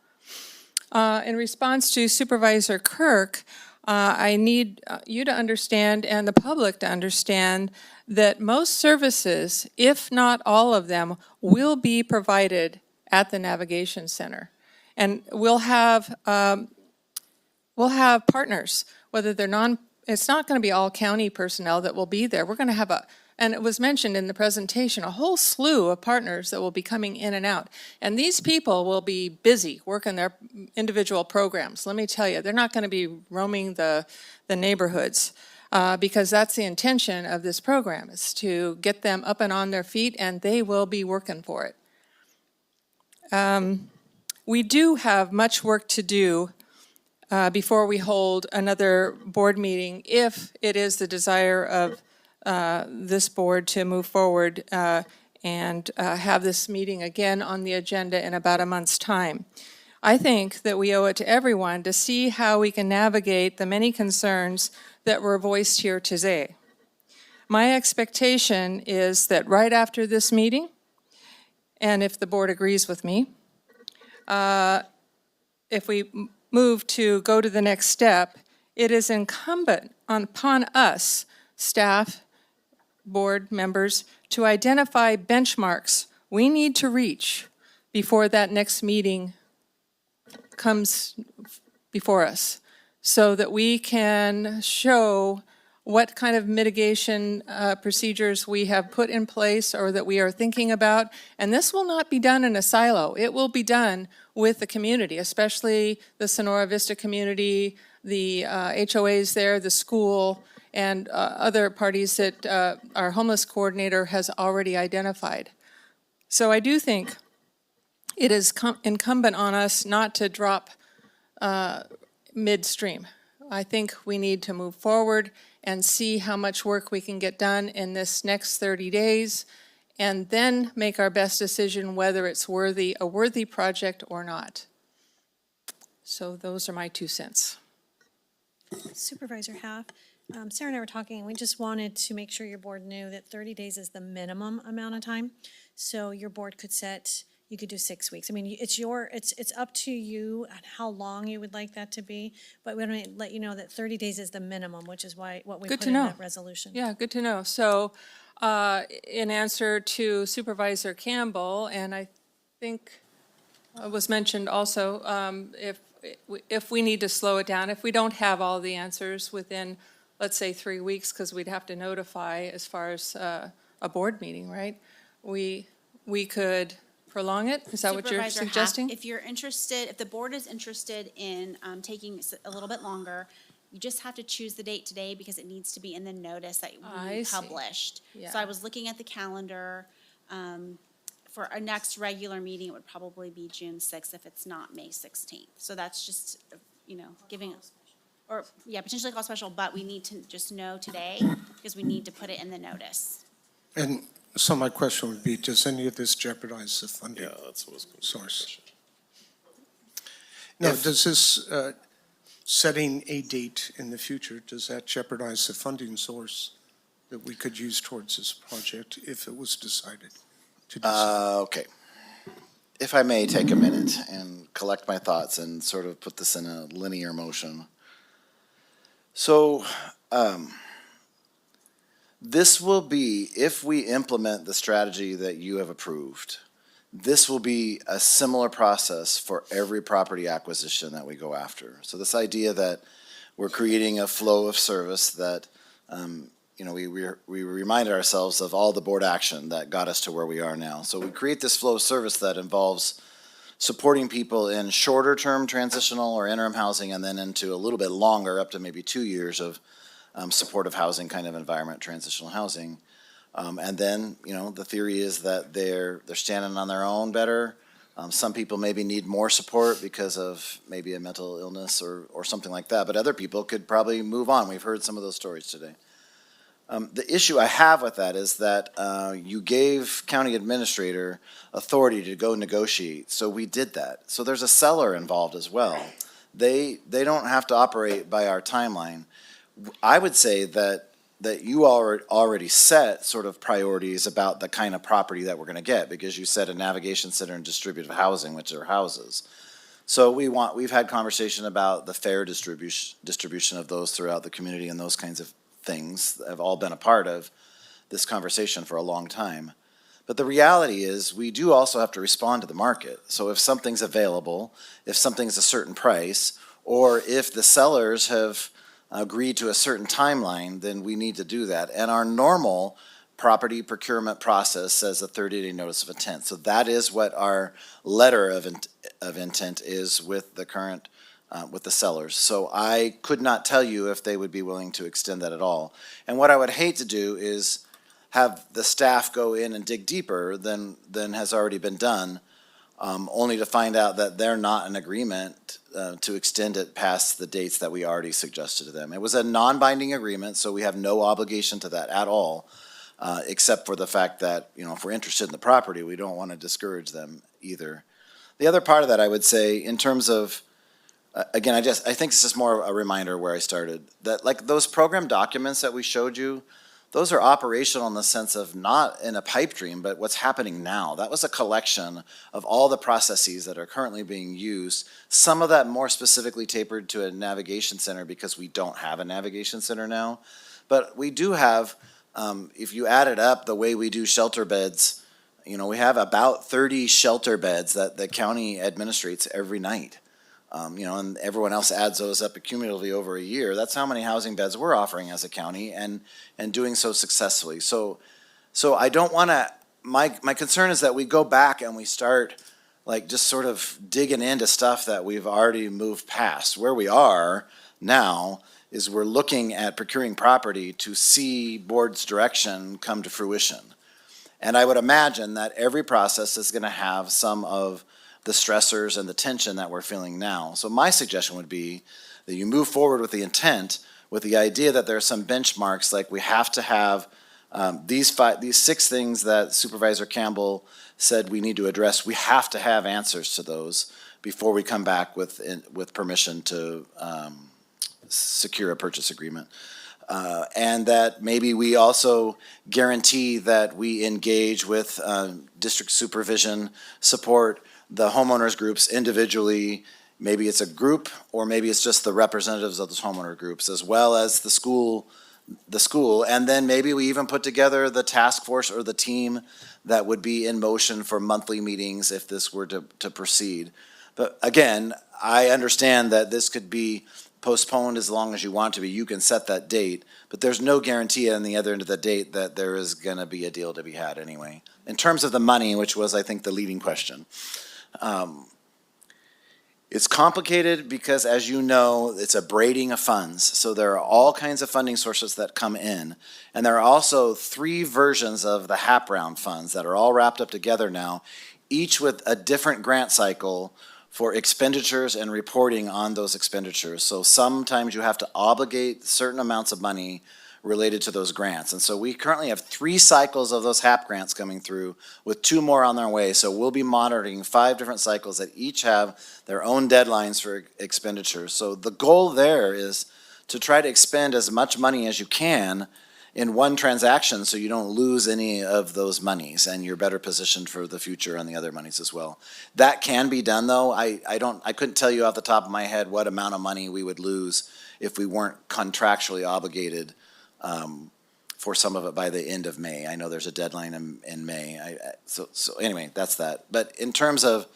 S1: In response to Supervisor Kirk, I need you to understand and the public to understand that most services, if not all of them, will be provided at the Navigation Center. And we'll have partners, whether they're it's not going to be all county personnel that will be there. We're going to have and it was mentioned in the presentation, a whole slew of partners that will be coming in and out. And these people will be busy working their individual programs. Let me tell you, they're not going to be roaming the neighborhoods because that's the intention of this program, is to get them up and on their feet, and they will be working for it. We do have much work to do before we hold another board meeting, if it is the desire of this board to move forward and have this meeting again on the agenda in about a month's time. I think that we owe it to everyone to see how we can navigate the many concerns that were voiced here today. My expectation is that right after this meeting, and if the board agrees with me, if we move to go to the next step, it is incumbent upon us, staff, board members, to identify benchmarks we need to reach before that next meeting comes before us so that we can show what kind of mitigation procedures we have put in place or that we are thinking about. And this will not be done in a silo. It will be done with the community, especially the Sonora Vista community, the HOAs there, the school, and other parties that our homeless coordinator has already identified. So I do think it is incumbent on us not to drop midstream. I think we need to move forward and see how much work we can get done in this next 30 days, and then make our best decision whether it's a worthy project or not. So those are my 2 cents.
S12: Supervisor Half, Sarah and I were talking, and we just wanted to make sure your board knew that 30 days is the minimum amount of time. So your board could set, you could do 6 weeks. I mean, it's up to you on how long you would like that to be, but we want to let you know that 30 days is the minimum, which is what we
S1: Good
S12: put
S1: to
S12: in
S1: know.
S12: that resolution.
S1: Yeah, good to know. So in answer to Supervisor Campbell, and I think it was mentioned also, if we need to slow it down, if we don't have all the answers within, let's say, 3 weeks, because we'd have to notify as far as a board meeting, right? We could prolong it? Is that what you're
S13: Supervisor Hack,
S1: suggesting?
S13: if you're interested, if the board is interested in taking a little bit longer, you just have to choose the date today because it needs to be in the notice that
S1: I
S13: we
S1: see.
S13: published.
S1: Yeah.
S13: So I was looking at the calendar. For our next regular meeting, it would probably be June 6th if it's not May 16th. So that's just, giving, or, yeah, potentially call special, but we need to just know today because we need to put it in the notice.
S11: And so my question would be, does any of this jeopardize the funding
S10: Yeah, that's what was going to be the
S11: source?
S10: question.
S11: No, does this, setting a date in the future, does that jeopardize the funding source that we could use towards this project if it was decided to do so?
S23: Okay. If I may take a minute and collect my thoughts and sort of put this in a linear motion. So, this will be, if we implement the strategy that you have approved, this will be a similar process for every property acquisition that we go after. So this idea that we're creating a flow of service that, we reminded ourselves of all the board action that got us to where we are now. So we create this flow of service that involves supporting people in shorter term transitional or interim housing and then into a little bit longer, up to maybe 2 years of supportive housing kind of environment, transitional housing. And then, the theory is that they're standing on their own better. Some people maybe need more support because of maybe a mental illness or something like that, but other people could probably move on. We've heard some of those stories today. The issue I have with that is that you gave county administrator authority to go negotiate, so we did that. So there's a seller involved as well. They don't have to operate by our timeline. I would say that you already set sort of priorities about the kind of property that we're going to get, because you said a navigation center and distributive housing, which are houses. So we've had conversation about the fair distribution of those throughout the community, and those kinds of things have all been a part of this conversation for a long time. But the reality is we do also have to respond to the market. So if something's available, if something's a certain price, or if the sellers have agreed to a certain timeline, then we need to do that. And our normal property procurement process says a 30-day notice of intent. So that is what our letter of intent is with the current, with the sellers. So I could not tell you if they would be willing to extend that at all. And what I would hate to do is have the staff go in and dig deeper than has already been done, only to find out that they're not in agreement to extend it past the dates that we already suggested to them. It was a non-binding agreement, so we have no obligation to that at all, except for the fact that, if we're interested in the property, we don't want to discourage them either. The other part of that, I would say, in terms of, again, I think it's just more a reminder where I started, that like those program documents that we showed you, those are operational in the sense of not in a pipe dream, but what's happening now. That was a collection of all the processes that are currently being used. Some of that more specifically tapered to a navigation center because we don't have a navigation center now. But we do have, if you add it up the way we do shelter beds, we have about 30 shelter beds that the county administrates every night. and everyone else adds those up cumulatively over a year, that's how many housing beds we're offering as a county and doing so successfully. So I don't want to, my concern is that we go back and we start like just sort of digging into stuff that we've already moved past. Where we are now is we're looking at procuring property to see board's direction come to fruition. And I would imagine that every process is going to have some of the stressors and the tension that we're feeling now. So my suggestion would be that you move forward with the intent, with the idea that there are some benchmarks, like we have to have these 6 things that Supervisor Campbell said we need to address. We have to have answers to those before we come back with permission to secure a purchase agreement. And that maybe we also guarantee that we engage with district supervision, support the homeowners groups individually. Maybe it's a group, or maybe it's just the representatives of those homeowner groups, as well as the school, and then maybe we even put together the task force or the team that would be in motion for monthly meetings if this were to proceed. But again, I understand that this could be postponed as long as you want to be. You can set that date, but there's no guarantee on the other end of the date that there is going to be a deal to be had anyway. In terms of the money, which was, I think, the leading question, it's complicated because, as you know, it's a braiding of funds. So there are all kinds of funding sources that come in. And there are also 3 versions of the HAP round funds that are all wrapped up together now, each with a different grant cycle for expenditures and reporting on those expenditures. So sometimes you have to obligate certain amounts of money related to those grants. And so we currently have 3 cycles of those HAP grants coming through, with 2 more on their way. So we'll be monitoring 5 different cycles that each have their own deadlines for expenditures. So the goal there is to try to expend as much money as you can in one transaction, so you don't lose any of those monies and you're better positioned for the future on the other monies as well. That can be done, though. I couldn't tell you off the top of my head what amount of money we would lose if we weren't contractually obligated for some of it by the end of May. I know there's a deadline in May. So anyway, that's that. But in terms of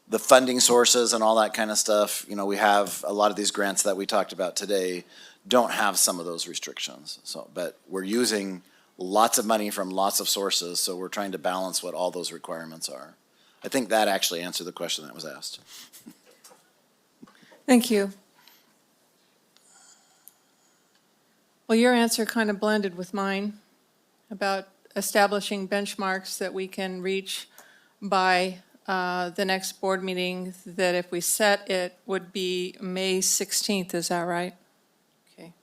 S23: the funding sources and all that kind of stuff, we have a lot of these grants that we talked about today don't have some of those restrictions. So, but we're using lots of money from lots of sources, so we're trying to balance what all those requirements are. I think that actually answered the question that was asked.
S1: Thank you. Well, your answer kind of blended with mine about establishing benchmarks that we can reach by the next board meeting, that if we set it would be May 16th, is that right? Okay.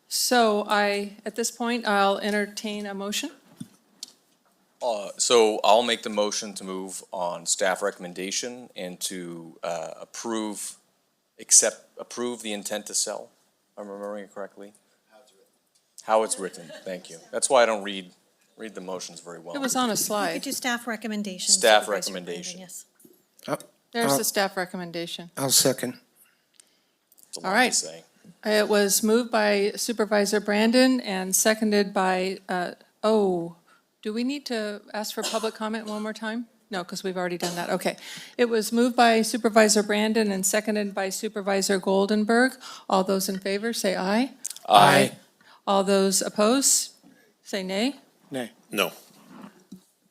S1: So at this point, I'll entertain a motion.
S7: So I'll make the motion to move on staff recommendation and to approve the intent to sell. If I'm remembering it correctly. How it's written. Thank you. That's why I don't read the motions very well.
S1: It was on a
S12: You
S1: slide.
S12: could do staff recommendation.
S7: Staff
S12: Supervisor
S7: recommendation.
S12: Brandon, yes.
S1: There's the staff recommendation.
S11: I'll second.
S7: It's a lot
S1: All right.
S7: to say.
S1: It was moved by Supervisor Brandon and seconded by, do we need to ask for public comment one more time? No, because we've already done that. Okay. It was moved by Supervisor Brandon and seconded by Supervisor Goldenberg. All those in favor, say aye.
S7: Aye.
S1: All those opposed, say nay.
S11: Nay.
S10: No.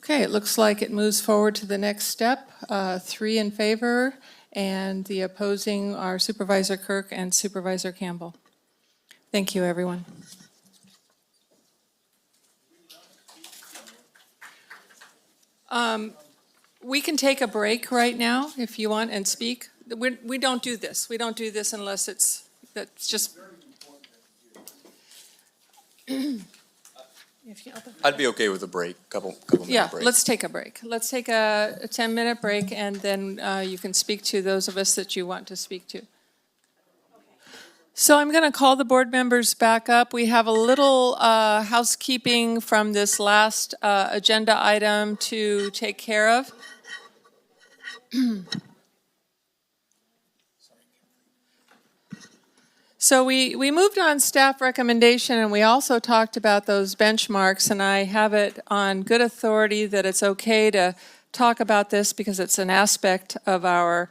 S1: Okay, it looks like it moves forward to the next step. 3 in favor, and the opposing are Supervisor Kirk and Supervisor Campbell. Thank you, everyone. We can take a break right now if you want and speak. We don't do this. We don't do this unless that's just.
S7: I'd be okay with a break, couple minute
S1: Yeah,
S7: break.
S1: let's take a break. Let's take a 10-minute break, and then you can speak to those of us that you want to speak to. So I'm going to call the board members back up. We have a little housekeeping from this last agenda item to take care of. So we moved on staff recommendation, and we also talked about those benchmarks, and I have it on good authority that it's okay to talk about this because it's an aspect of our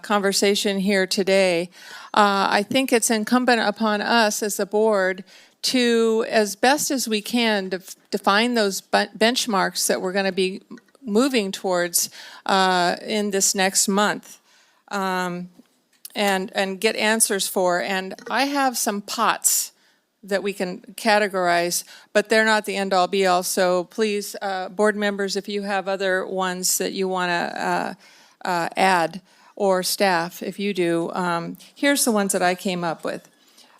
S1: conversation here today. I think it's incumbent upon us as a board to, as best as we can, define those benchmarks that we're going to be moving towards in this next month. And get answers for. And I have some pots that we can categorize, but they're not the end-all be-all. So please, board members, if you have other ones that you want to add, or staff, if you do, here's the ones that I came up with.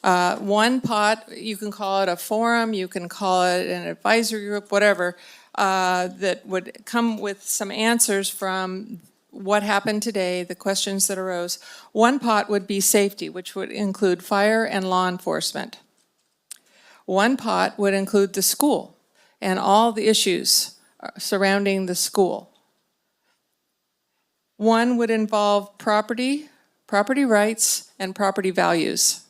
S1: One pot, you can call it a forum, you can call it an advisory group, whatever, that would come with some answers from what happened today, the questions that arose. One pot would be safety, which would include fire and law enforcement. One pot would include the school and all the issues surrounding the school. One would involve property rights, and property values.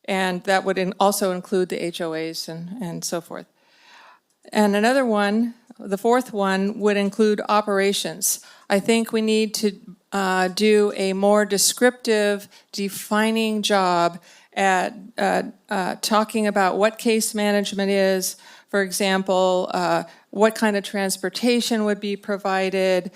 S1: And that would also include the HOAs and so forth. And another one, the fourth one, would include operations. I think we need to do a more descriptive, defining job at talking about what case management is. For example, what kind of transportation would be provided,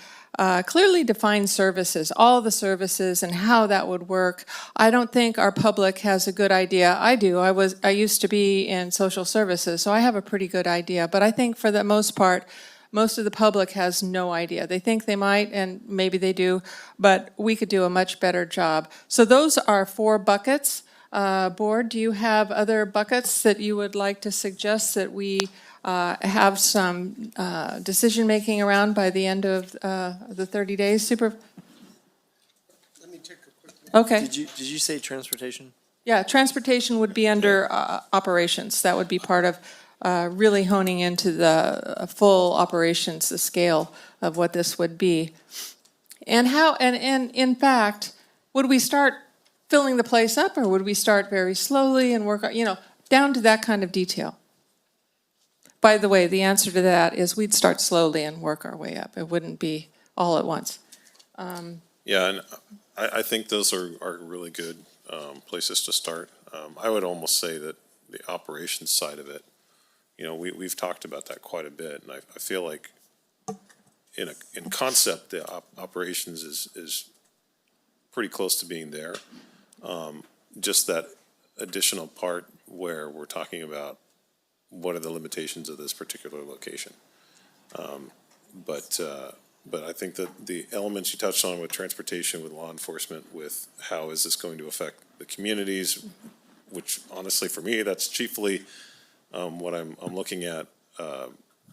S1: clearly define services, all the services and how that would work. I don't think our public has a good idea. I do. I used to be in social services, so I have a pretty good idea. But I think for the most part, most of the public has no idea. They think they might, and maybe they do, but we could do a much better job. So those are 4 buckets. Board, do you have other buckets that you would like to suggest that we have some decision-making around by the end of the 30 days? Let
S6: me take a quick look.
S1: Okay.
S3: Did you say transportation?
S1: Yeah, transportation would be under operations. That would be part of really honing into the full operations, the scale of what this would be. And how, and in fact, would we start filling the place up, or would we start very slowly and work, down to that kind of detail? By the way, the answer to that is we'd start slowly and work our way up. It wouldn't be all at once.
S10: Yeah, and I think those are really good places to start. I would almost say that the operations side of it, we've talked about that quite a bit, and I feel like in concept, the operations is pretty close to being there. Just that additional part where we're talking about what are the limitations of this particular location. But I think that the elements you touched on with transportation, with law enforcement, with how is this going to affect the communities, which honestly for me, that's chiefly what I'm looking at.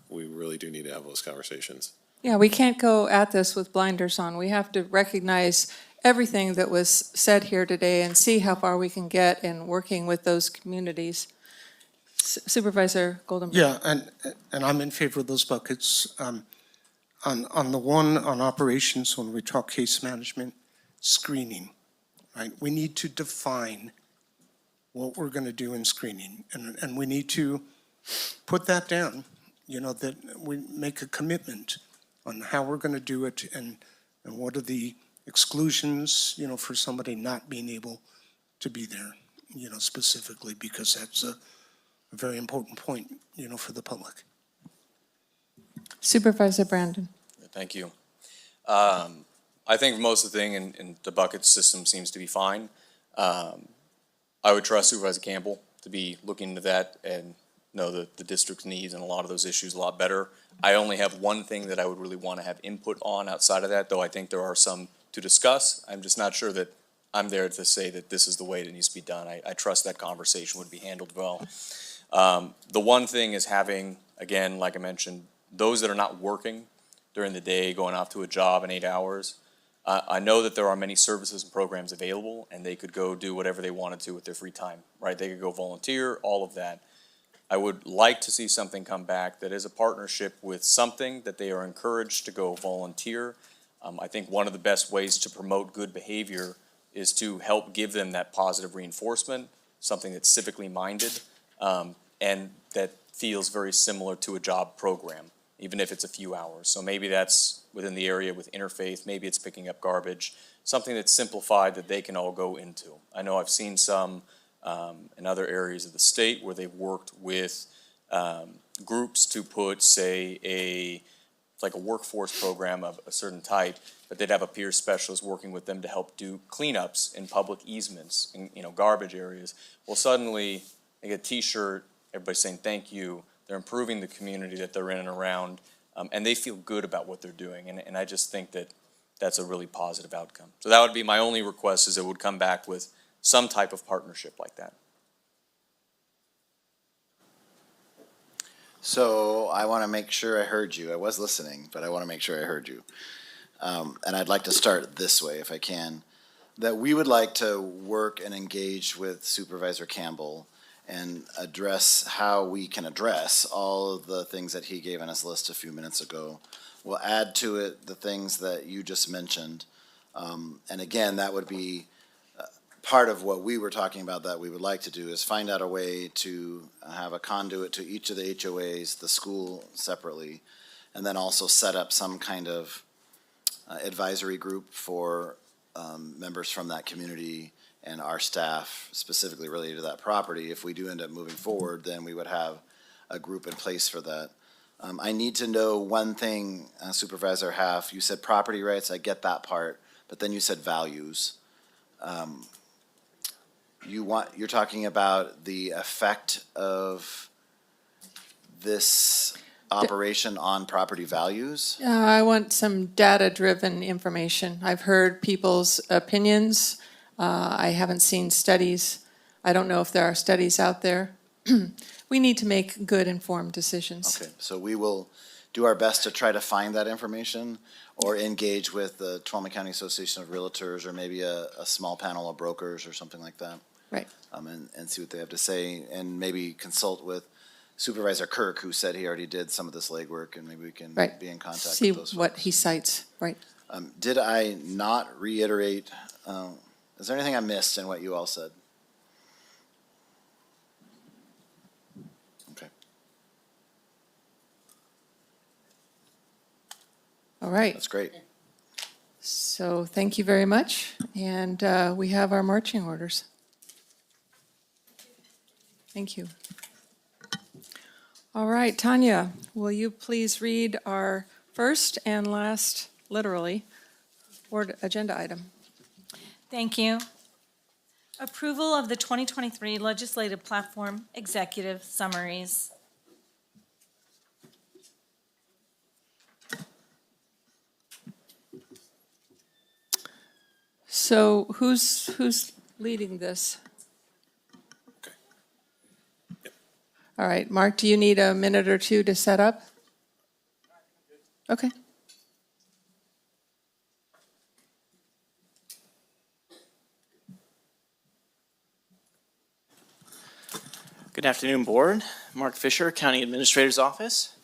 S10: We really do need to have those conversations.
S1: Yeah, we can't go at this with blinders on. We have to recognize everything that was said here today and see how far we can get in working with those communities. Supervisor Goldenberg.
S11: Yeah, and I'm in favor of those buckets. On the one on operations, when we talk case management, screening, right? We need to define what we're going to do in screening, and we need to put that down, that we make a commitment on how we're going to do it and what are the exclusions, for somebody not being able to be there, specifically, because that's a very important point, for the public.
S1: Supervisor Brandon.
S7: Thank you. I think most of the thing in the bucket system seems to be fine. I would trust Supervisor Campbell to be looking into that and know the district's needs and a lot of those issues a lot better. I only have one thing that I would really want to have input on outside of that, though I think there are some to discuss. I'm just not sure that I'm there to say that this is the way it needs to be done. I trust that conversation would be handled well. The one thing is having, again, like I mentioned, those that are not working during the day, going off to a job in 8 hours. I know that there are many services and programs available, and they could go do whatever they wanted to with their free time, right? They could go volunteer, all of that. I would like to see something come back that is a partnership with something that they are encouraged to go volunteer. I think one of the best ways to promote good behavior is to help give them that positive reinforcement, something that's civically minded, and that feels very similar to a job program. even if it's a few hours. So maybe that's within the area with interfaith, maybe it's picking up garbage, something that's simplified that they can all go into. I know I've seen some in other areas of the state where they've worked with groups to put, say, like a workforce program of a certain type, but they'd have a peer specialist working with them to help do cleanups in public easements, in, garbage areas. Well, suddenly they get a T-shirt, everybody's saying thank you. They're improving the community that they're in and around, and they feel good about what they're doing. And I just think that that's a really positive outcome. So that would be my only request, is it would come back with some type of partnership like that.
S23: So I want to make sure I heard you. I was listening, but I want to make sure I heard you. And I'd like to start this way, if I can, that we would like to work and engage with Supervisor Campbell and address how we can address all of the things that he gave on his list a few minutes ago. We'll add to it the things that you just mentioned. And again, that would be part of what we were talking about that we would like to do, is find out a way to have a conduit to each of the HOAs, the school separately, and then also set up some kind of advisory group for members from that community and our staff specifically related to that property. If we do end up moving forward, then we would have a group in place for that. I need to know one thing, Supervisor Half. You said property rights, I get that part, but then you said values. You're talking about the effect of this operation on property values?
S1: I want some data-driven information. I've heard people's opinions. I haven't seen studies. I don't know if there are studies out there. We need to make good, informed decisions.
S23: Okay, so we will do our best to try to find that information or engage with the Tuolumne County Association of Realtors, or maybe a small panel of brokers or something like that.
S1: Right.
S23: And see what they have to say, and maybe consult with Supervisor Kirk, who said he already did some of this legwork, and maybe we can
S1: Right.
S23: be in contact
S1: See
S23: with those folks.
S1: what he cites, right.
S23: Did I not reiterate, is there anything I missed in what you all said? Okay.
S1: All right.
S23: That's great.
S1: So thank you very much, and we have our marching orders. Thank you. All right, Tanya, will you please read our first and last, literally, board agenda item?
S5: Thank you. Approval of the 2023 Legislative Platform Executive Summaries.
S1: So who's leading this? All right, Mark, do you need a minute or two to set up? Okay.
S8: Good afternoon, Board. Mark Fisher, County Administrator's Office.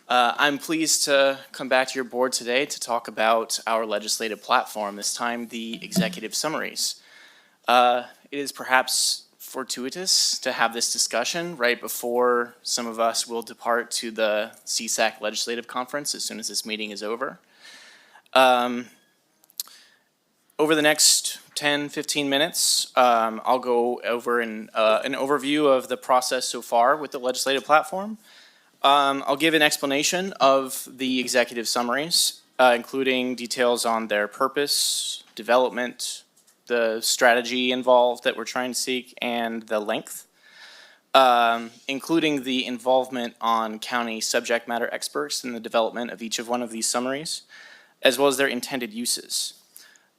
S8: I'm pleased to come back to your board today to talk about our legislative platform, this time the executive summaries. It is perhaps fortuitous to have this discussion right before some of us will depart to the CSAC Legislative Conference as soon as this meeting is over. Over the next 10, 15 minutes, I'll go over an overview of the process so far with the legislative platform. I'll give an explanation of the executive summaries, including details on their purpose, development, the strategy involved that we're trying to seek, and the length, including the involvement on county subject matter experts in the development of each of one of these summaries, as well as their intended uses.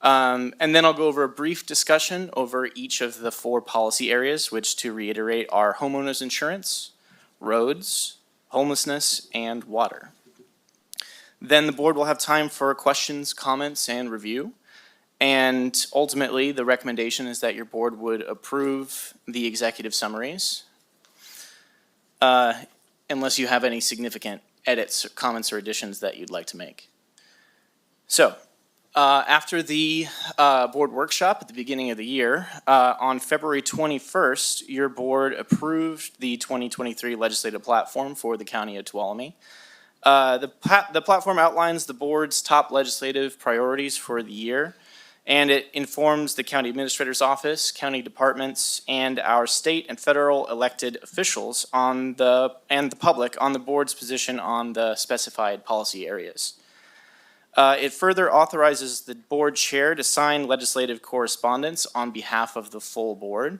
S8: And then I'll go over a brief discussion over each of the 4 policy areas, which, to reiterate, are homeowners insurance, roads, homelessness, and water. Then the board will have time for questions, comments, and review. And ultimately, the recommendation is that your board would approve the executive summaries unless you have any significant edits, comments, or additions that you'd like to make. So, after the board workshop at the beginning of the year, on February 21st, your board approved the 2023 legislative platform for the County of Tuolumne. The platform outlines the board's top legislative priorities for the year, and it informs the county administrator's office, county departments, and our state and federal elected officials and the public on the board's position on the specified policy areas. It further authorizes the board chair to sign legislative correspondence on behalf of the full board.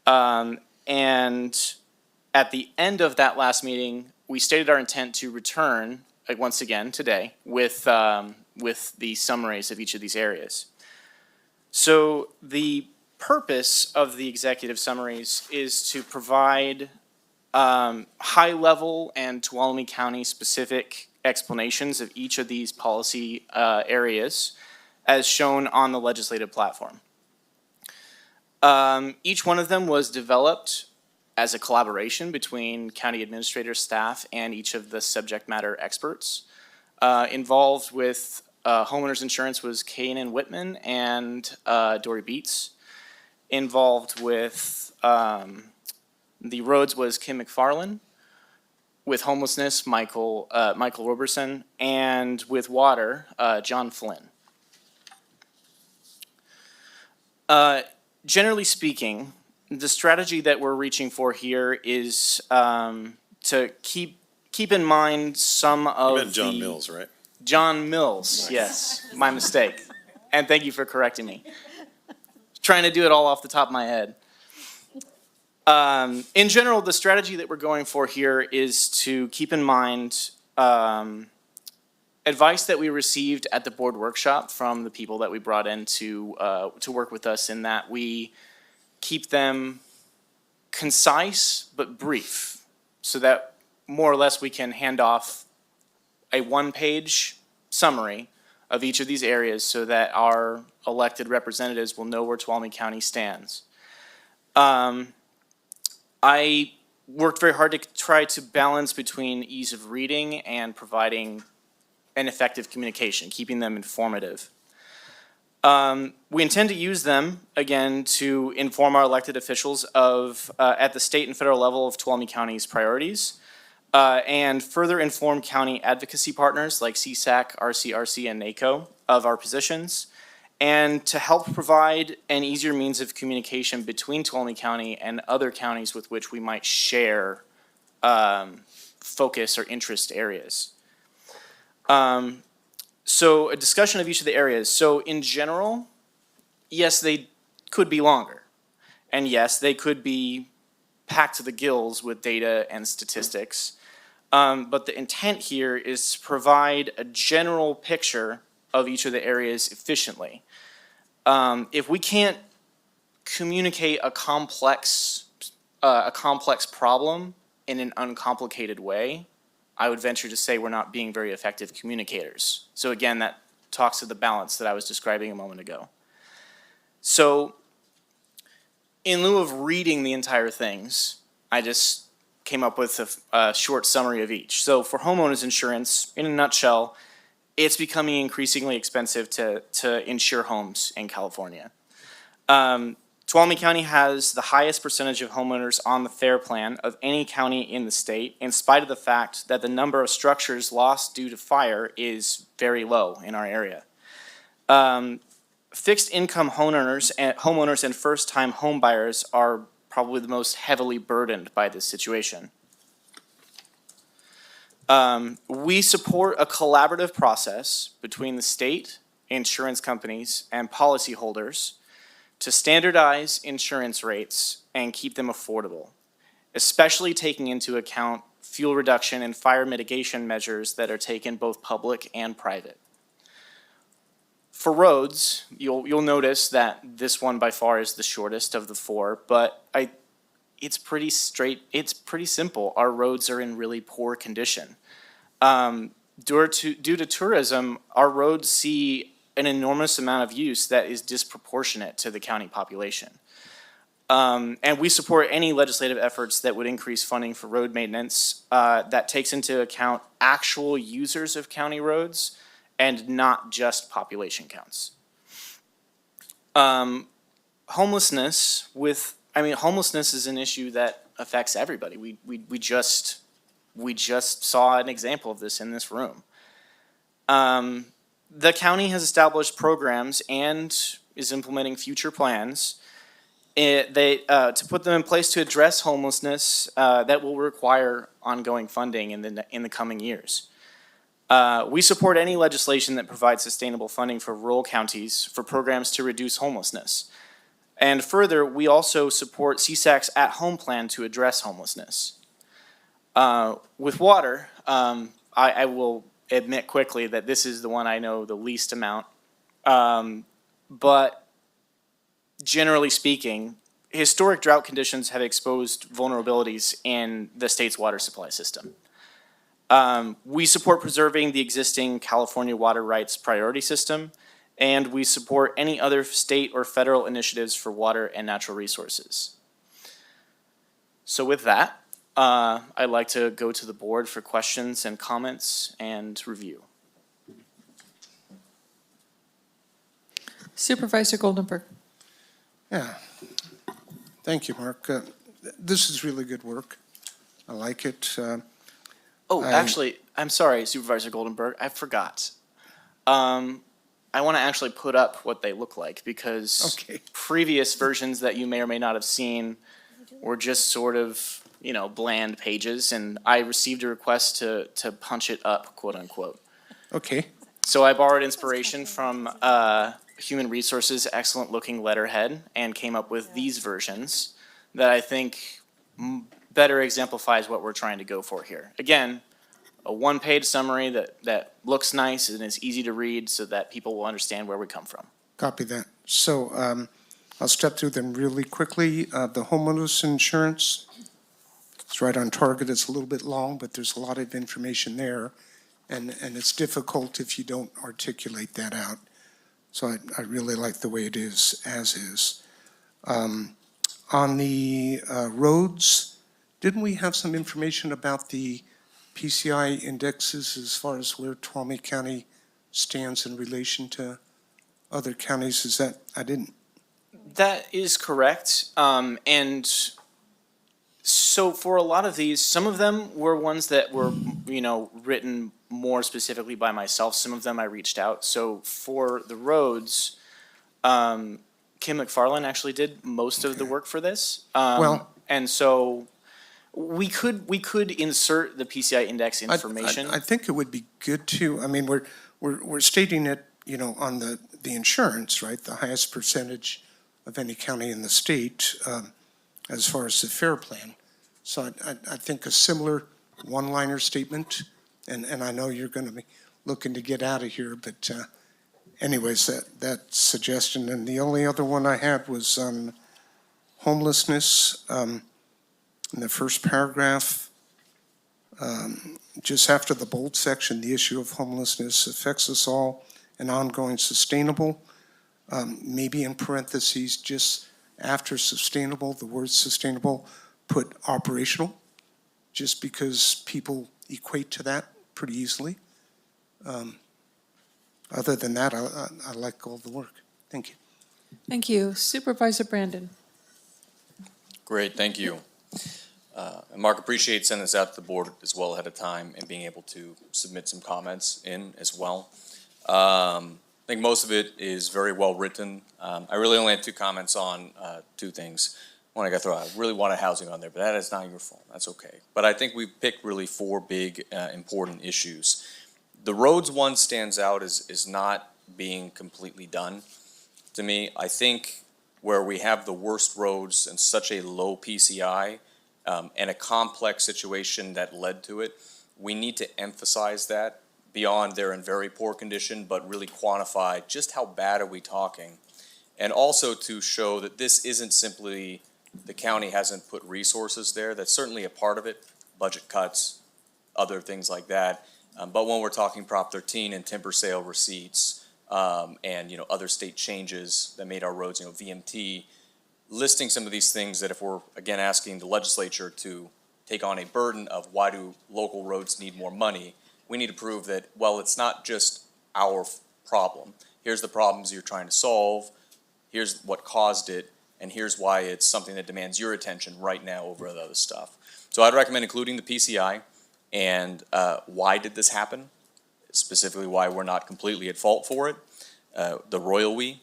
S8: And at the end of that last meeting, we stated our intent to return, once again today, with the summaries of each of these areas. So the purpose of the executive summaries is to provide high-level and Tuolumne County-specific explanations of each of these policy areas as shown on the legislative platform. Each one of them was developed as a collaboration between county administrator staff and each of the subject matter experts. Involved with homeowners insurance was Kanan Whitman and Dory Beats. Involved with the roads was Kim McFarland. With homelessness, Michael Roberson, and with water, John Flynn. Generally speaking, the strategy that we're reaching for here is to keep in mind some of
S10: You meant John Mills, right?
S8: John Mills, yes, my mistake. And thank you for correcting me. Trying to do it all off the top of my head. In general, the strategy that we're going for here is to keep in mind advice that we received at the board workshop from the people that we brought in to work with us, in that we keep them concise but brief, so that more or less we can hand off a one-page summary of each of these areas so that our elected representatives will know where Tuolumne County stands. I worked very hard to try to balance between ease of reading and providing an effective communication, keeping them informative. We intend to use them, again, to inform our elected officials of, at the state and federal level, of Tuolumne County's priorities, and further inform county advocacy partners like CSAC, RCRC, and NACO of our positions, and to help provide an easier means of communication between Tuolumne County and other counties with which we might share focus or interest areas. So a discussion of each of the areas. So in general, yes, they could be longer. And yes, they could be packed to the gills with data and statistics. But the intent here is to provide a general picture of each of the areas efficiently. If we can't communicate a complex problem in an uncomplicated way, I would venture to say we're not being very effective communicators. So again, that talks to the balance that I was describing a moment ago. So in lieu of reading the entire things, I just came up with a short summary of each. So for homeowners insurance, in a nutshell, it's becoming increasingly expensive to insure homes in California. Tuolumne County has the highest percentage of homeowners on the FAIR plan of any county in the state, in spite of the fact that the number of structures lost due to fire is very low in our area. Fixed income homeowners and first-time home buyers are probably the most heavily burdened by this situation. We support a collaborative process between the state, insurance companies, and policyholders to standardize insurance rates and keep them affordable, especially taking into account fuel reduction and fire mitigation measures that are taken both public and private. For roads, you'll notice that this one by far is the shortest of the four, but it's pretty simple. Our roads are in really poor condition. Due to tourism, our roads see an enormous amount of use that is disproportionate to the county population. And we support any legislative efforts that would increase funding for road maintenance that takes into account actual users of county roads and not just population counts. Homelessness is an issue that affects everybody. We just We just saw an example of this in this room. The county has established programs and is implementing future plans to put them in place to address homelessness that will require ongoing funding in the coming years. We support any legislation that provides sustainable funding for rural counties for programs to reduce homelessness. And further, we also support CSAC's at-home plan to address homelessness. With water, I will admit quickly that this is the one I know the least amount. But generally speaking, historic drought conditions have exposed vulnerabilities in the state's water supply system. We support preserving the existing California Water Rights Priority System, and we support any other state or federal initiatives for water and natural resources. So with that, I'd like to go to the board for questions and comments and review.
S1: Supervisor Goldenberg.
S11: Yeah. Thank you, Mark. This is really good work. I like it.
S8: Actually, I'm sorry, Supervisor Goldenberg, I forgot. I want to actually put up what they look like because previous versions that you may or may not have seen were just sort of, bland pages, and I received a request to punch it up, quote unquote.
S11: Okay.
S8: So I borrowed inspiration from Human Resources' excellent looking letterhead and came up with these versions that I think better exemplifies what we're trying to go for here. Again, a one-page summary that looks nice and is easy to read so that people will understand where we come from.
S11: Copy that. So I'll step through them really quickly. The homeowners insurance, it's right on target. It's a little bit long, but there's a lot of information there. And it's difficult if you don't articulate that out. So I really like the way it is, as is. On the roads, didn't we have some information about the PCI indexes as far as where Tuolumne County stands in relation to other counties? Is that, I didn't.
S8: That is correct. And so for a lot of these, some of them were ones that were, written more specifically by myself. Some of them I reached out. So for the roads, Kim McFarland actually did most of the work for this. And so we could insert the PCI index information.
S11: I think it would be good to, I mean, we're stating it, on the insurance, right? The highest percentage of any county in the state as far as the FAIR plan. So I think a similar one-liner statement, and I know you're going to be looking to get out of here, but anyways, that suggestion. And the only other one I had was on homelessness. In the first paragraph, just after the bold section, the issue of homelessness affects us all and ongoing sustainable. Maybe in parentheses, just after sustainable, the word sustainable, put operational, just because people equate to that pretty easily. Other than that, I like all the work. Thank you.
S1: Thank you. Supervisor Brandon.
S7: Great, thank you. And Mark, appreciate sending this out to the board as well ahead of time and being able to submit some comments in as well. I think most of it is very well written. I really only have two comments on two things. One I got to throw out. I really wanted housing on there, but that is not your fault. That's okay. But I think we picked really four big important issues. The roads one stands out as not being completely done to me. I think where we have the worst roads and such a low PCI and a complex situation that led to it, we need to emphasize that beyond they're in very poor condition, but really quantify just how bad are we talking. And also to show that this isn't simply the county hasn't put resources there. That's certainly a part of it, budget cuts, other things like that. But when we're talking Prop 13 and timber sale receipts and other state changes that made our roads, VMT, listing some of these things that if we're, again, asking the legislature to take on a burden of why do local roads need more money, we need to prove that, well, it's not just our problem. Here's the problems you're trying to solve, here's what caused it, and here's why it's something that demands your attention right now over the other stuff. So I'd recommend including the PCI. and why did this happen? Specifically, why we're not completely at fault for it, the royal we.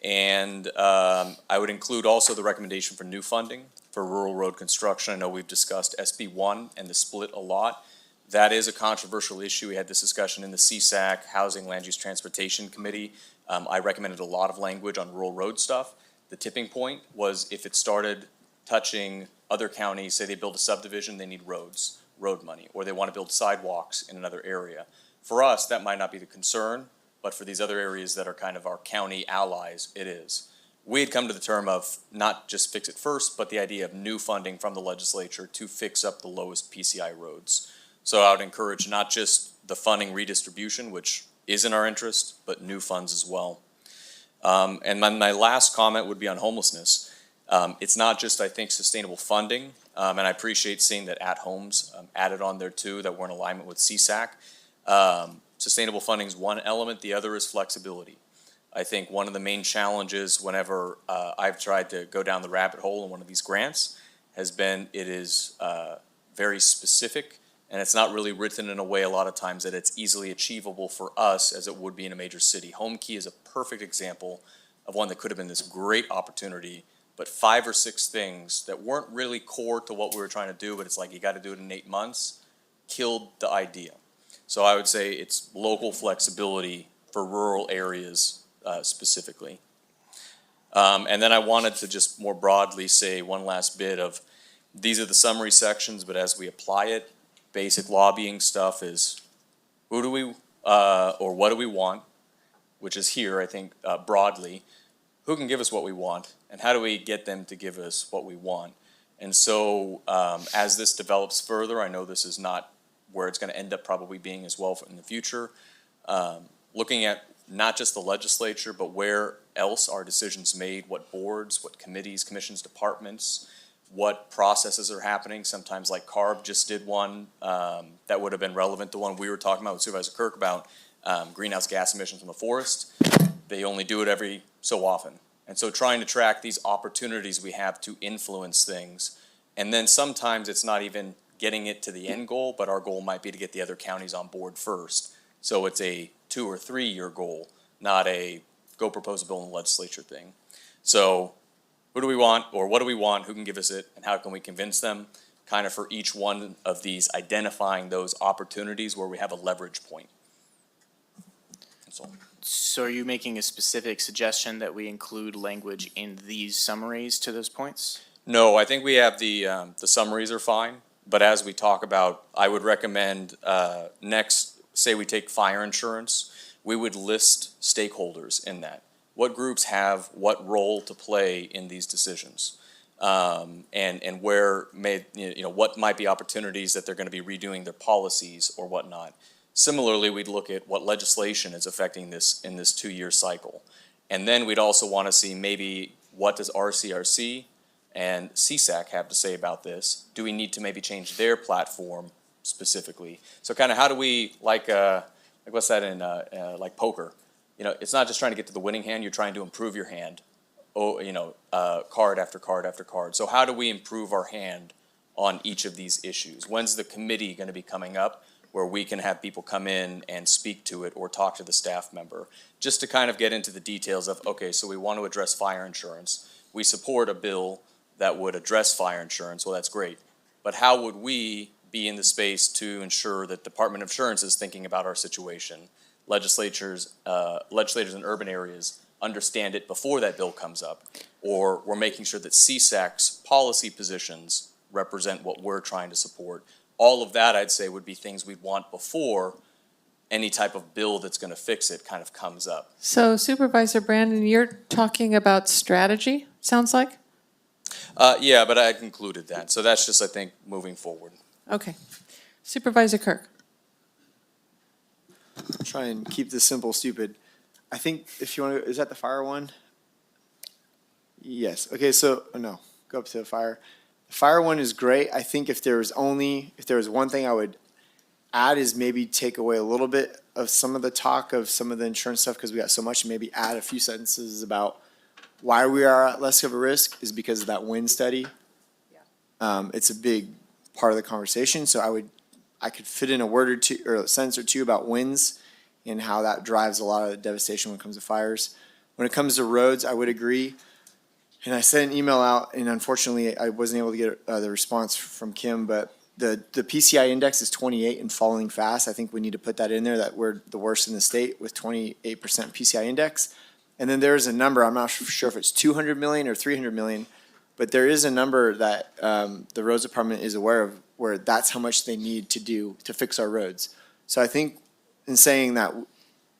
S7: And I would include also the recommendation for new funding for rural road construction. I know we've discussed SB 1 and the split a lot. That is a controversial issue. We had this discussion in the CSAC, Housing, Land Use, Transportation Committee. I recommended a lot of language on rural road stuff. The tipping point was if it started touching other counties, say they build a subdivision, they need roads, road money, or they want to build sidewalks in another area. For us, that might not be the concern, but for these other areas that are kind of our county allies, it is. We had come to the term of not just fix it first, but the idea of new funding from the legislature to fix up the lowest PCI roads. So I would encourage not just the funding redistribution, which is in our interest, but new funds as well. And my last comment would be on homelessness. It's not just, I think, sustainable funding, and I appreciate seeing that at-homes added on there too, that we're in alignment with CSAC. Sustainable funding is one element, the other is flexibility. I think one of the main challenges whenever I've tried to go down the rabbit hole in one of these grants has been it is very specific, and it's not really written in a way a lot of times that it's easily achievable for us as it would be in a major city. Home Key is a perfect example of one that could have been this great opportunity, but 5 or 6 things that weren't really core to what we were trying to do, but it's like you got to do it in 8 months, killed the idea. So I would say it's local flexibility for rural areas specifically. And then I wanted to just more broadly say one last bit of, these are the summary sections, but as we apply it, basic lobbying stuff is who do we, or what do we want, which is here, I think, broadly. Who can give us what we want, and how do we get them to give us what we want? And so as this develops further, I know this is not where it's going to end up probably being as well in the future, looking at not just the legislature, but where else are decisions made, what boards, what committees, commissions, departments, what processes are happening. Sometimes like CARB just did one that would have been relevant to one we were talking about with Supervisor Kirk about greenhouse gas emissions from the forest. They only do it every so often. And so trying to track these opportunities we have to influence things. And then sometimes it's not even getting it to the end goal, but our goal might be to get the other counties on board first. So it's a 2 or 3 year goal, not a go propose a bill in the legislature thing. So who do we want, or what do we want, who can give us it, and how can we convince them? Kind of for each one of these, identifying those opportunities where we have a leverage point. That's all.
S8: So are you making a specific suggestion that we include language in these summaries to those points?
S7: No, I think we have the summaries are fine, but as we talk about, I would recommend next, say we take fire insurance, we would list stakeholders in that. What groups have what role to play in these decisions? And where what might be opportunities that they're going to be redoing their policies or whatnot. Similarly, we'd look at what legislation is affecting this in this 2-year cycle. And then we'd also want to see maybe what does RCRC and CSAC have to say about this? Do we need to maybe change their platform specifically? So kind of how do we, like what's that in like poker? It's not just trying to get to the winning hand, you're trying to improve your hand. Card after card after card. So how do we improve our hand on each of these issues? When's the committee going to be coming up where we can have people come in and speak to it or talk to the staff member? Just to kind of get into the details of, okay, so we want to address fire insurance. We support a bill that would address fire insurance. Well, that's great. But how would we be in the space to ensure that Department of Insurance is thinking about our situation? Legislators in urban areas understand it before that bill comes up, or we're making sure that CSAC's policy positions represent what we're trying to support. All of that, I'd say, would be things we'd want before any type of bill that's going to fix it kind of comes up.
S1: So Supervisor Brandon, you're talking about strategy, sounds like?
S7: Yeah, but I concluded that. So that's just, I think, moving forward.
S1: Okay. Supervisor Kirk.
S6: I'll try and keep this simple, stupid. I think if you want to, is that the fire one? Yes. Okay, so, no, go up to the fire. The fire one is great. I think if there was one thing I would add is maybe take away a little bit of some of the talk of some of the insurance stuff because we got so much, and maybe add a few sentences about why we are at less of a risk is because of that wind study. It's a big part of the conversation, so I could fit in a word or two, or a sentence or two about winds and how that drives a lot of devastation when it comes to fires. When it comes to roads, I would agree. And I sent an email out, and unfortunately, I wasn't able to get the response from Kim, but the PCI index is 28 and falling fast. I think we need to put that in there, that we're the worst in the state with 28% PCI index. And then there's a number, I'm not sure if it's 200 million or 300 million, but there is a number that the roads department is aware of where that's how much they need to do to fix our roads. So I think in saying that,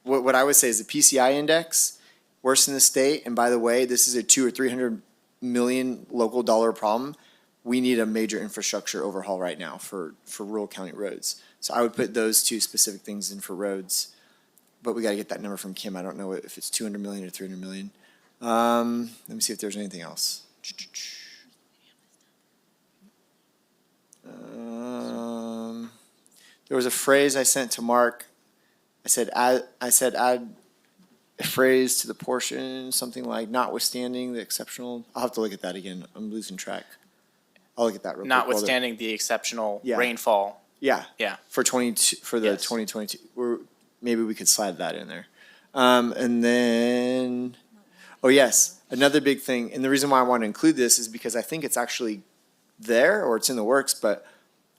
S6: what I would say is the PCI index, worse in the state, and by the way, this is a 200 or 300 million local dollar problem. We need a major infrastructure overhaul right now for rural county roads. So I would put those two specific things in for roads, but we gotta get that number from Kim. I don't know if it's 200 million or 300 million. Let me see if there's anything else. There was a phrase I sent to Mark. I said add a phrase to the portion, something like notwithstanding the exceptional. I'll have to look at that again. I'm losing track. I'll look at that real quick.
S8: Notwithstanding the exceptional
S6: Yeah.
S8: rainfall.
S6: Yeah.
S8: Yeah.
S6: For the
S8: Yes.
S6: 2022, maybe we could slide that in there. And then, oh yes, another big thing, and the reason why I want to include this is because I think it's actually there or it's in the works, but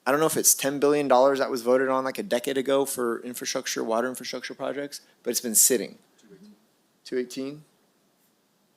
S6: I don't know if it's $10 billion that was voted on like a decade ago for infrastructure, water infrastructure projects, but it's been sitting. 218?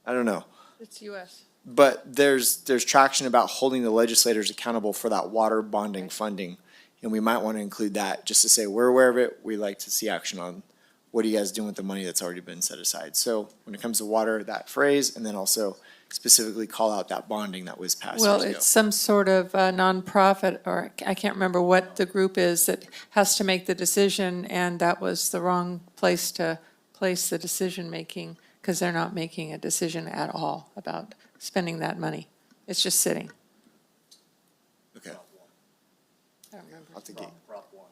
S6: I don't know.
S1: It's US.
S6: But there's traction about holding the legislators accountable for that water bonding funding. And we might want to include that just to say, we're aware of it. We like to see action on what are you guys doing with the money that's already been set aside. So when it comes to water, that phrase, and then also specifically call out that bonding that was passed
S1: Well,
S6: years ago.
S1: it's some sort of nonprofit, or I can't remember what the group is that has to make the decision, and that was the wrong place to place the decision-making, because they're not making a decision at all about spending that money. It's just sitting.
S6: Okay.
S1: I don't remember.
S6: I'll have to get-
S1: Prop one.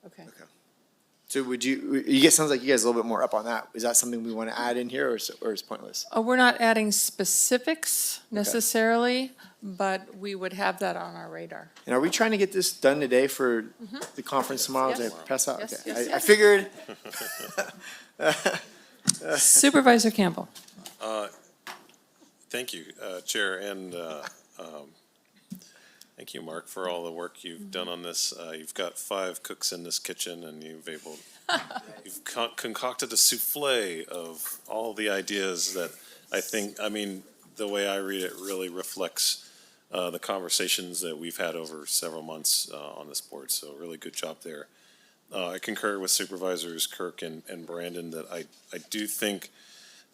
S1: Okay.
S6: So you guys, sounds like you guys are a little bit more up on that. Is that something we want to add in here or is it pointless?
S1: We're not adding specifics necessarily, but we would have that on our radar.
S6: And are we trying to get this done today for the conference tomorrow to
S1: Yes.
S6: pass out?
S1: Yes,
S6: Okay.
S1: yes,
S6: I
S1: yes.
S6: figured.
S1: Supervisor Campbell.
S10: Thank you, Chair, and thank you, Mark, for all the work you've done on this. You've got 5 cooks in this kitchen, and you've concocted a souffle of all the ideas that I think, I mean, the way I read it really reflects the conversations that we've had over several months on this board, so really good job there. I concur with Supervisors Kirk and Brandon that I do think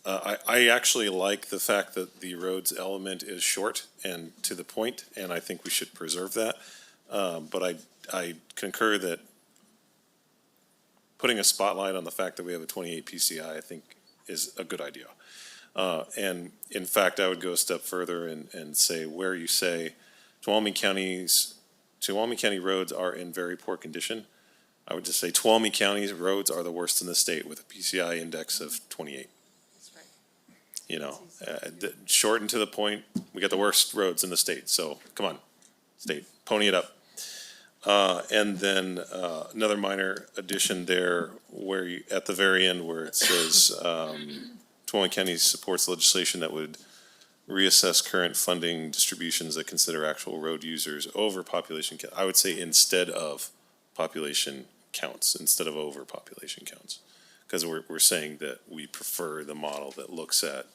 S10: I actually like the fact that the roads element is short and to the point, and I think we should preserve that. But I concur that putting a spotlight on the fact that we have a 28 PCI, I think, is a good idea. And in fact, I would go a step further and say where you say Tuolumne County roads are in very poor condition, I would just say Tuolumne County's roads are the worst in the state with a PCI index of 28. You know, short and to the point, we got the worst roads in the state, so come on, state, pony it up. And then another minor addition there where you, at the very end where it says Tuolumne County supports legislation that would reassess current funding distributions that consider actual road users over population count. I would say instead of population counts, instead of over population counts. Because we're saying that we prefer the model that looks at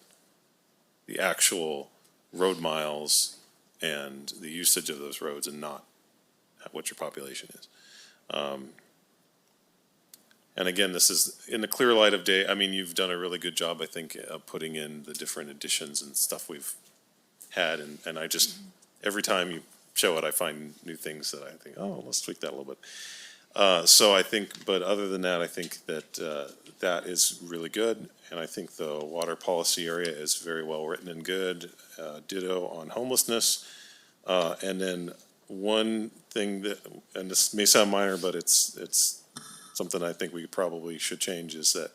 S10: the actual road miles and the usage of those roads and not what your population is. And again, this is in the clear light of day. I mean, you've done a really good job, I think, of putting in the different additions and stuff we've had. And I just, every time you show it, I find new things that I think, oh, let's tweak that a little bit. So I think, but other than that, I think that that is really good. And I think the water policy area is very well written and good. Ditto on homelessness. And then one thing that, and this may sound minor, but it's something I think we probably should change, is that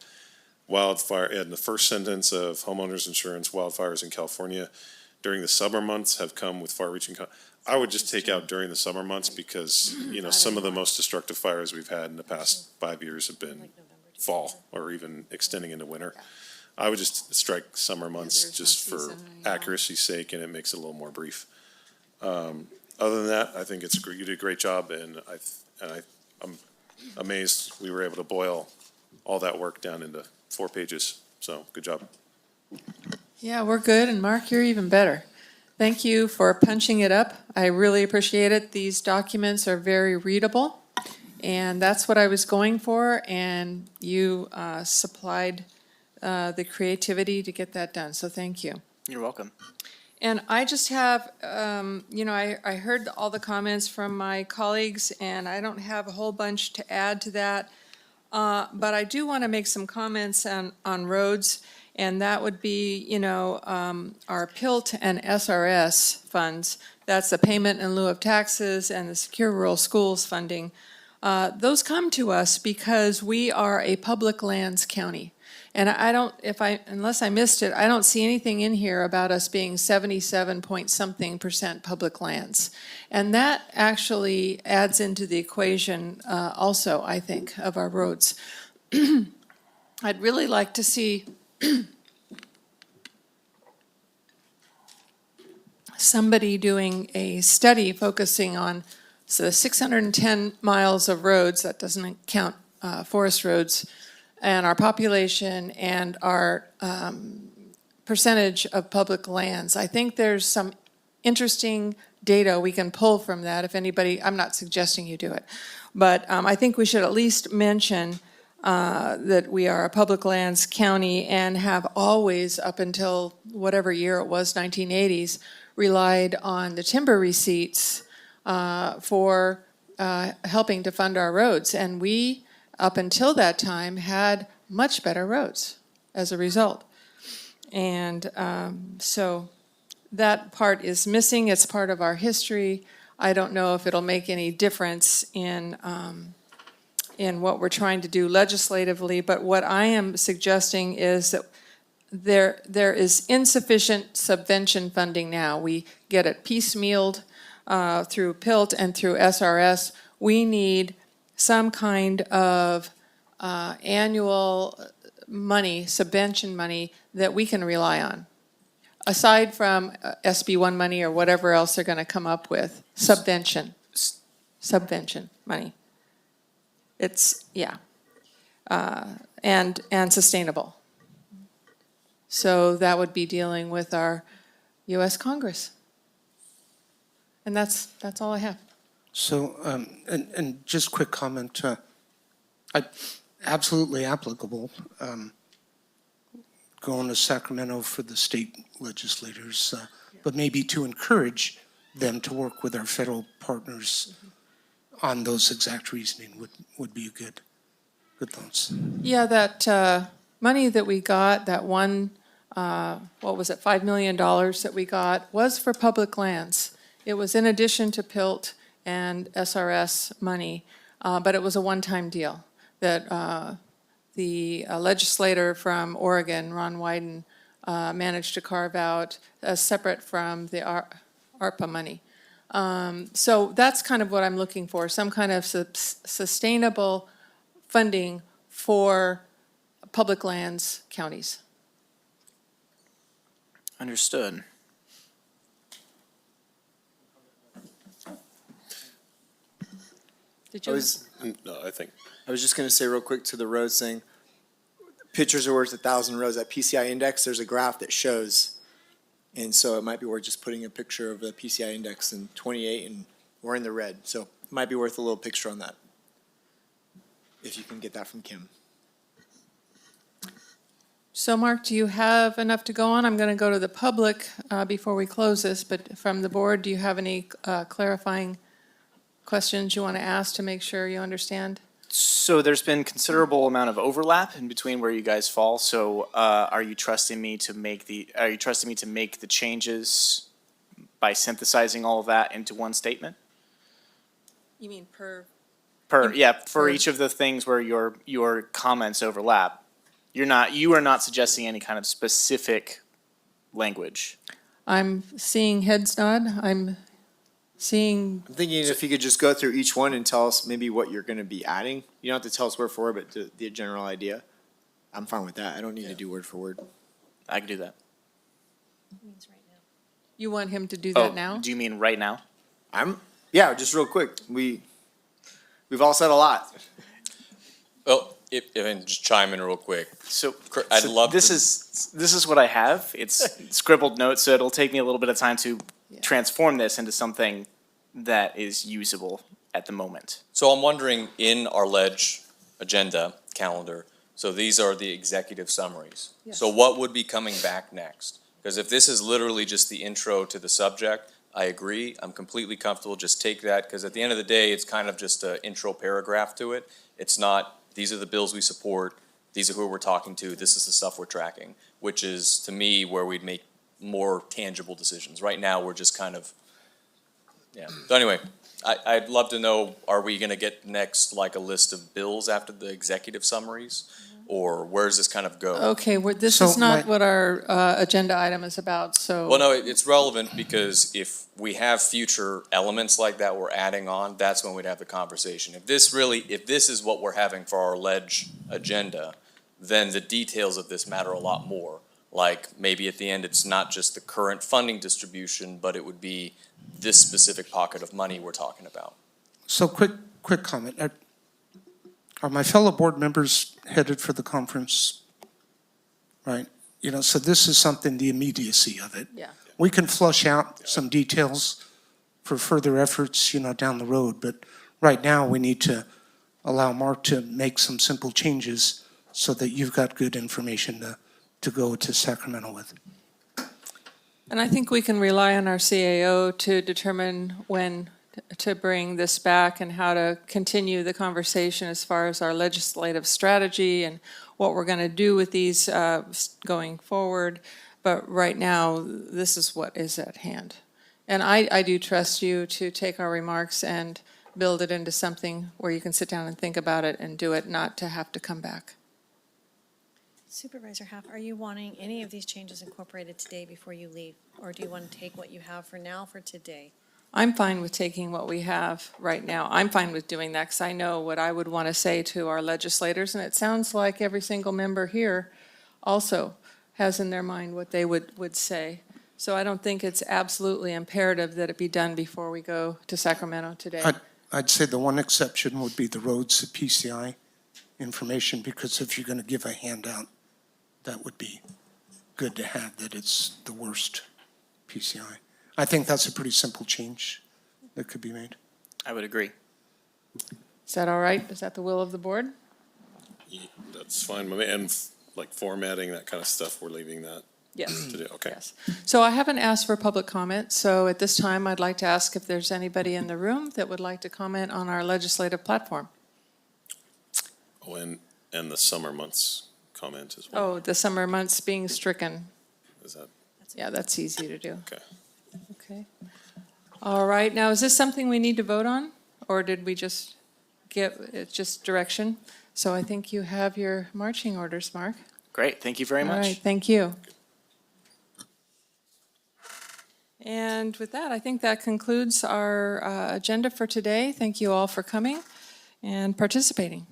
S10: wildfire, in the first sentence of homeowners insurance, wildfires in California, during the summer months have come with far-reaching, I would just take out during the summer months because, some of the most destructive fires we've had in the past 5 years have been fall or even extending into winter. I would just strike summer months just for accuracy's sake, and it makes it a little more brief. Other than that, I think you did a great job, and I'm amazed we were able to boil all that work down into 4 pages. So, good job.
S1: Yeah, we're good, and Mark, you're even better. Thank you for punching it up. I really appreciate it. These documents are very readable, and that's what I was going for, and you supplied the creativity to get that done, so thank you.
S8: You're welcome.
S1: And I just have, I heard all the comments from my colleagues, and I don't have a whole bunch to add to that. But I do want to make some comments on roads, and that would be, our PILT and SRS funds. That's the payment in lieu of taxes and the Secure Rural Schools funding. Those come to us because we are a public lands county. And unless I missed it, I don't see anything in here about us being 77-point-something% public lands. And that actually adds into the equation also, I think, of our roads. I'd really like to see somebody doing a study focusing on the 610 miles of roads, that doesn't count forest roads, and our population and our percentage of public lands. I think there's some interesting data we can pull from that if anybody, I'm not suggesting you do it, but I think we should at least mention that we are a public lands county and have always, up until whatever year it was, 1980s, relied on the timber receipts for helping to fund our roads. And we, up until that time, had much better roads as a result. And so that part is missing. It's part of our history. I don't know if it'll make any difference in what we're trying to do legislatively, but what I am suggesting is that there is insufficient subvention funding now. We get it piecemealed through PILT and through SRS. We need some kind of annual money, subvention money, that we can rely on. Aside from SB1 money or whatever else they're going to come up with, subvention money. It's, and sustainable. So that would be dealing with our U.S. Congress. And that's all I have.
S11: So, and just quick comment, absolutely applicable. Going to Sacramento for the state legislators, but maybe to encourage them to work with our federal partners on those exact reasoning would be good thoughts.
S1: Yeah, that money that we got, that one, what was it, $5 million that we got, was for public lands. It was in addition to PILT and SRS money, but it was a one-time deal that the legislator from Oregon, Ron Wyden, managed to carve out separate from the ARPA money. So that's kind of what I'm looking for, some kind of sustainable funding for public lands counties.
S8: Understood.
S1: Did you?
S10: I
S6: was just going to say real quick to the roads thing. Pictures are worth 1,000 roads. That PCI index, there's a graph that shows, and so it might be worth just putting a picture of the PCI index in 28, and we're in the red. So it might be worth a little picture on that, if you can get that from Kim.
S1: So Mark, do you have enough to go on? I'm going to go to the public before we close this, but from the board, do you have any clarifying questions you want to ask to make sure you understand?
S8: So there's been considerable amount of overlap in between where you guys fall. So are you trusting me to make the changes by synthesizing all of that into one statement?
S1: You mean per
S8: each of the things where your comments overlap. You are not suggesting any kind of specific language.
S1: I'm seeing heads nod. I'm seeing,
S6: I'm thinking if you could just go through each one and tell us maybe what you're gonna be adding. You don't have to tell us word for word, but the general idea. I'm fine with that. I don't need to do word for word.
S8: I can do that.
S1: you want him to do
S8: Oh,
S1: that now?
S8: do you mean right now?
S6: Yeah, just real quick. We've all said a lot.
S7: Well, if I can just chime in real quick.
S8: So,
S7: I'd love
S8: this
S7: to-
S8: is what I have. It's scribbled notes, so it'll take me a little bit of time to transform this into something that is usable at the moment.
S7: So I'm wondering, in our ledge agenda calendar, so these are the executive summaries. So what would be coming back next? Because if this is literally just the intro to the subject, I agree. I'm completely comfortable. Just take that, because at the end of the day, it's kind of just an intro paragraph to it. It's not, these are the bills we support, these are who we're talking to, this is the stuff we're tracking, which is, to me, where we'd make more tangible decisions. Right now, we're just kind of, yeah. So anyway, I'd love to know, are we gonna get next like a list of bills after the executive summaries? Or where does this kind of go?
S1: Okay, this
S11: So
S1: is not
S11: my-
S1: what our agenda item is about, so.
S7: Well, no, it's relevant because if we have future elements like that we're adding on, that's when we'd have the conversation. If this is what we're having for our ledge agenda, then the details of this matter a lot more. Like, maybe at the end, it's not just the current funding distribution, but it would be this specific pocket of money we're talking about.
S11: So quick comment. Are my fellow board members headed for the conference? Right? You know, so this is something, the immediacy of it.
S1: Yeah.
S11: We can flush out some details for further efforts, down the road, but right now we need to allow Mark to make some simple changes so that you've got good information to go to Sacramento with.
S1: And I think we can rely on our CAO to determine when to bring this back and how to continue the conversation as far as our legislative strategy and what we're going to do with these going forward. But right now, this is what is at hand. And I do trust you to take our remarks and build it into something where you can sit down and think about it and do it, not to have to come back.
S12: Supervisor Haff, are you wanting any of these changes incorporated today before you leave? Or do you want to take what you have for now for today?
S1: I'm fine with taking what we have right now. I'm fine with doing that because I know what I would want to say to our legislators, and it sounds like every single member here also has in their mind what they would say. So I don't think it's absolutely imperative that it be done before we go to Sacramento today.
S11: I'd say the one exception would be the roads to PCI information, because if you're going to give a handout, that would be good to have, that it's the worst PCI. I think that's a pretty simple change that could be made.
S8: I would agree.
S1: Is that all right? Is that the will of the board?
S10: That's fine. And like formatting, that kind of stuff, we're leaving that
S1: Yes.
S10: to do. Okay.
S1: Yes. So I haven't asked for public comment, so at this time, I'd like to ask if there's anybody in the room that would like to comment on our legislative platform.
S10: Oh, and the summer months comment as well.
S1: Oh, the summer months being stricken.
S10: Is that?
S1: Yeah, that's easy to do.
S10: Okay.
S1: Okay. All right, now, is this something we need to vote on? Or did we just it's just direction? So I think you have your marching orders, Mark.
S8: Great, thank you very
S1: All
S8: much.
S1: right, thank you. And with that, I think that concludes our agenda for today. Thank you all for coming and participating.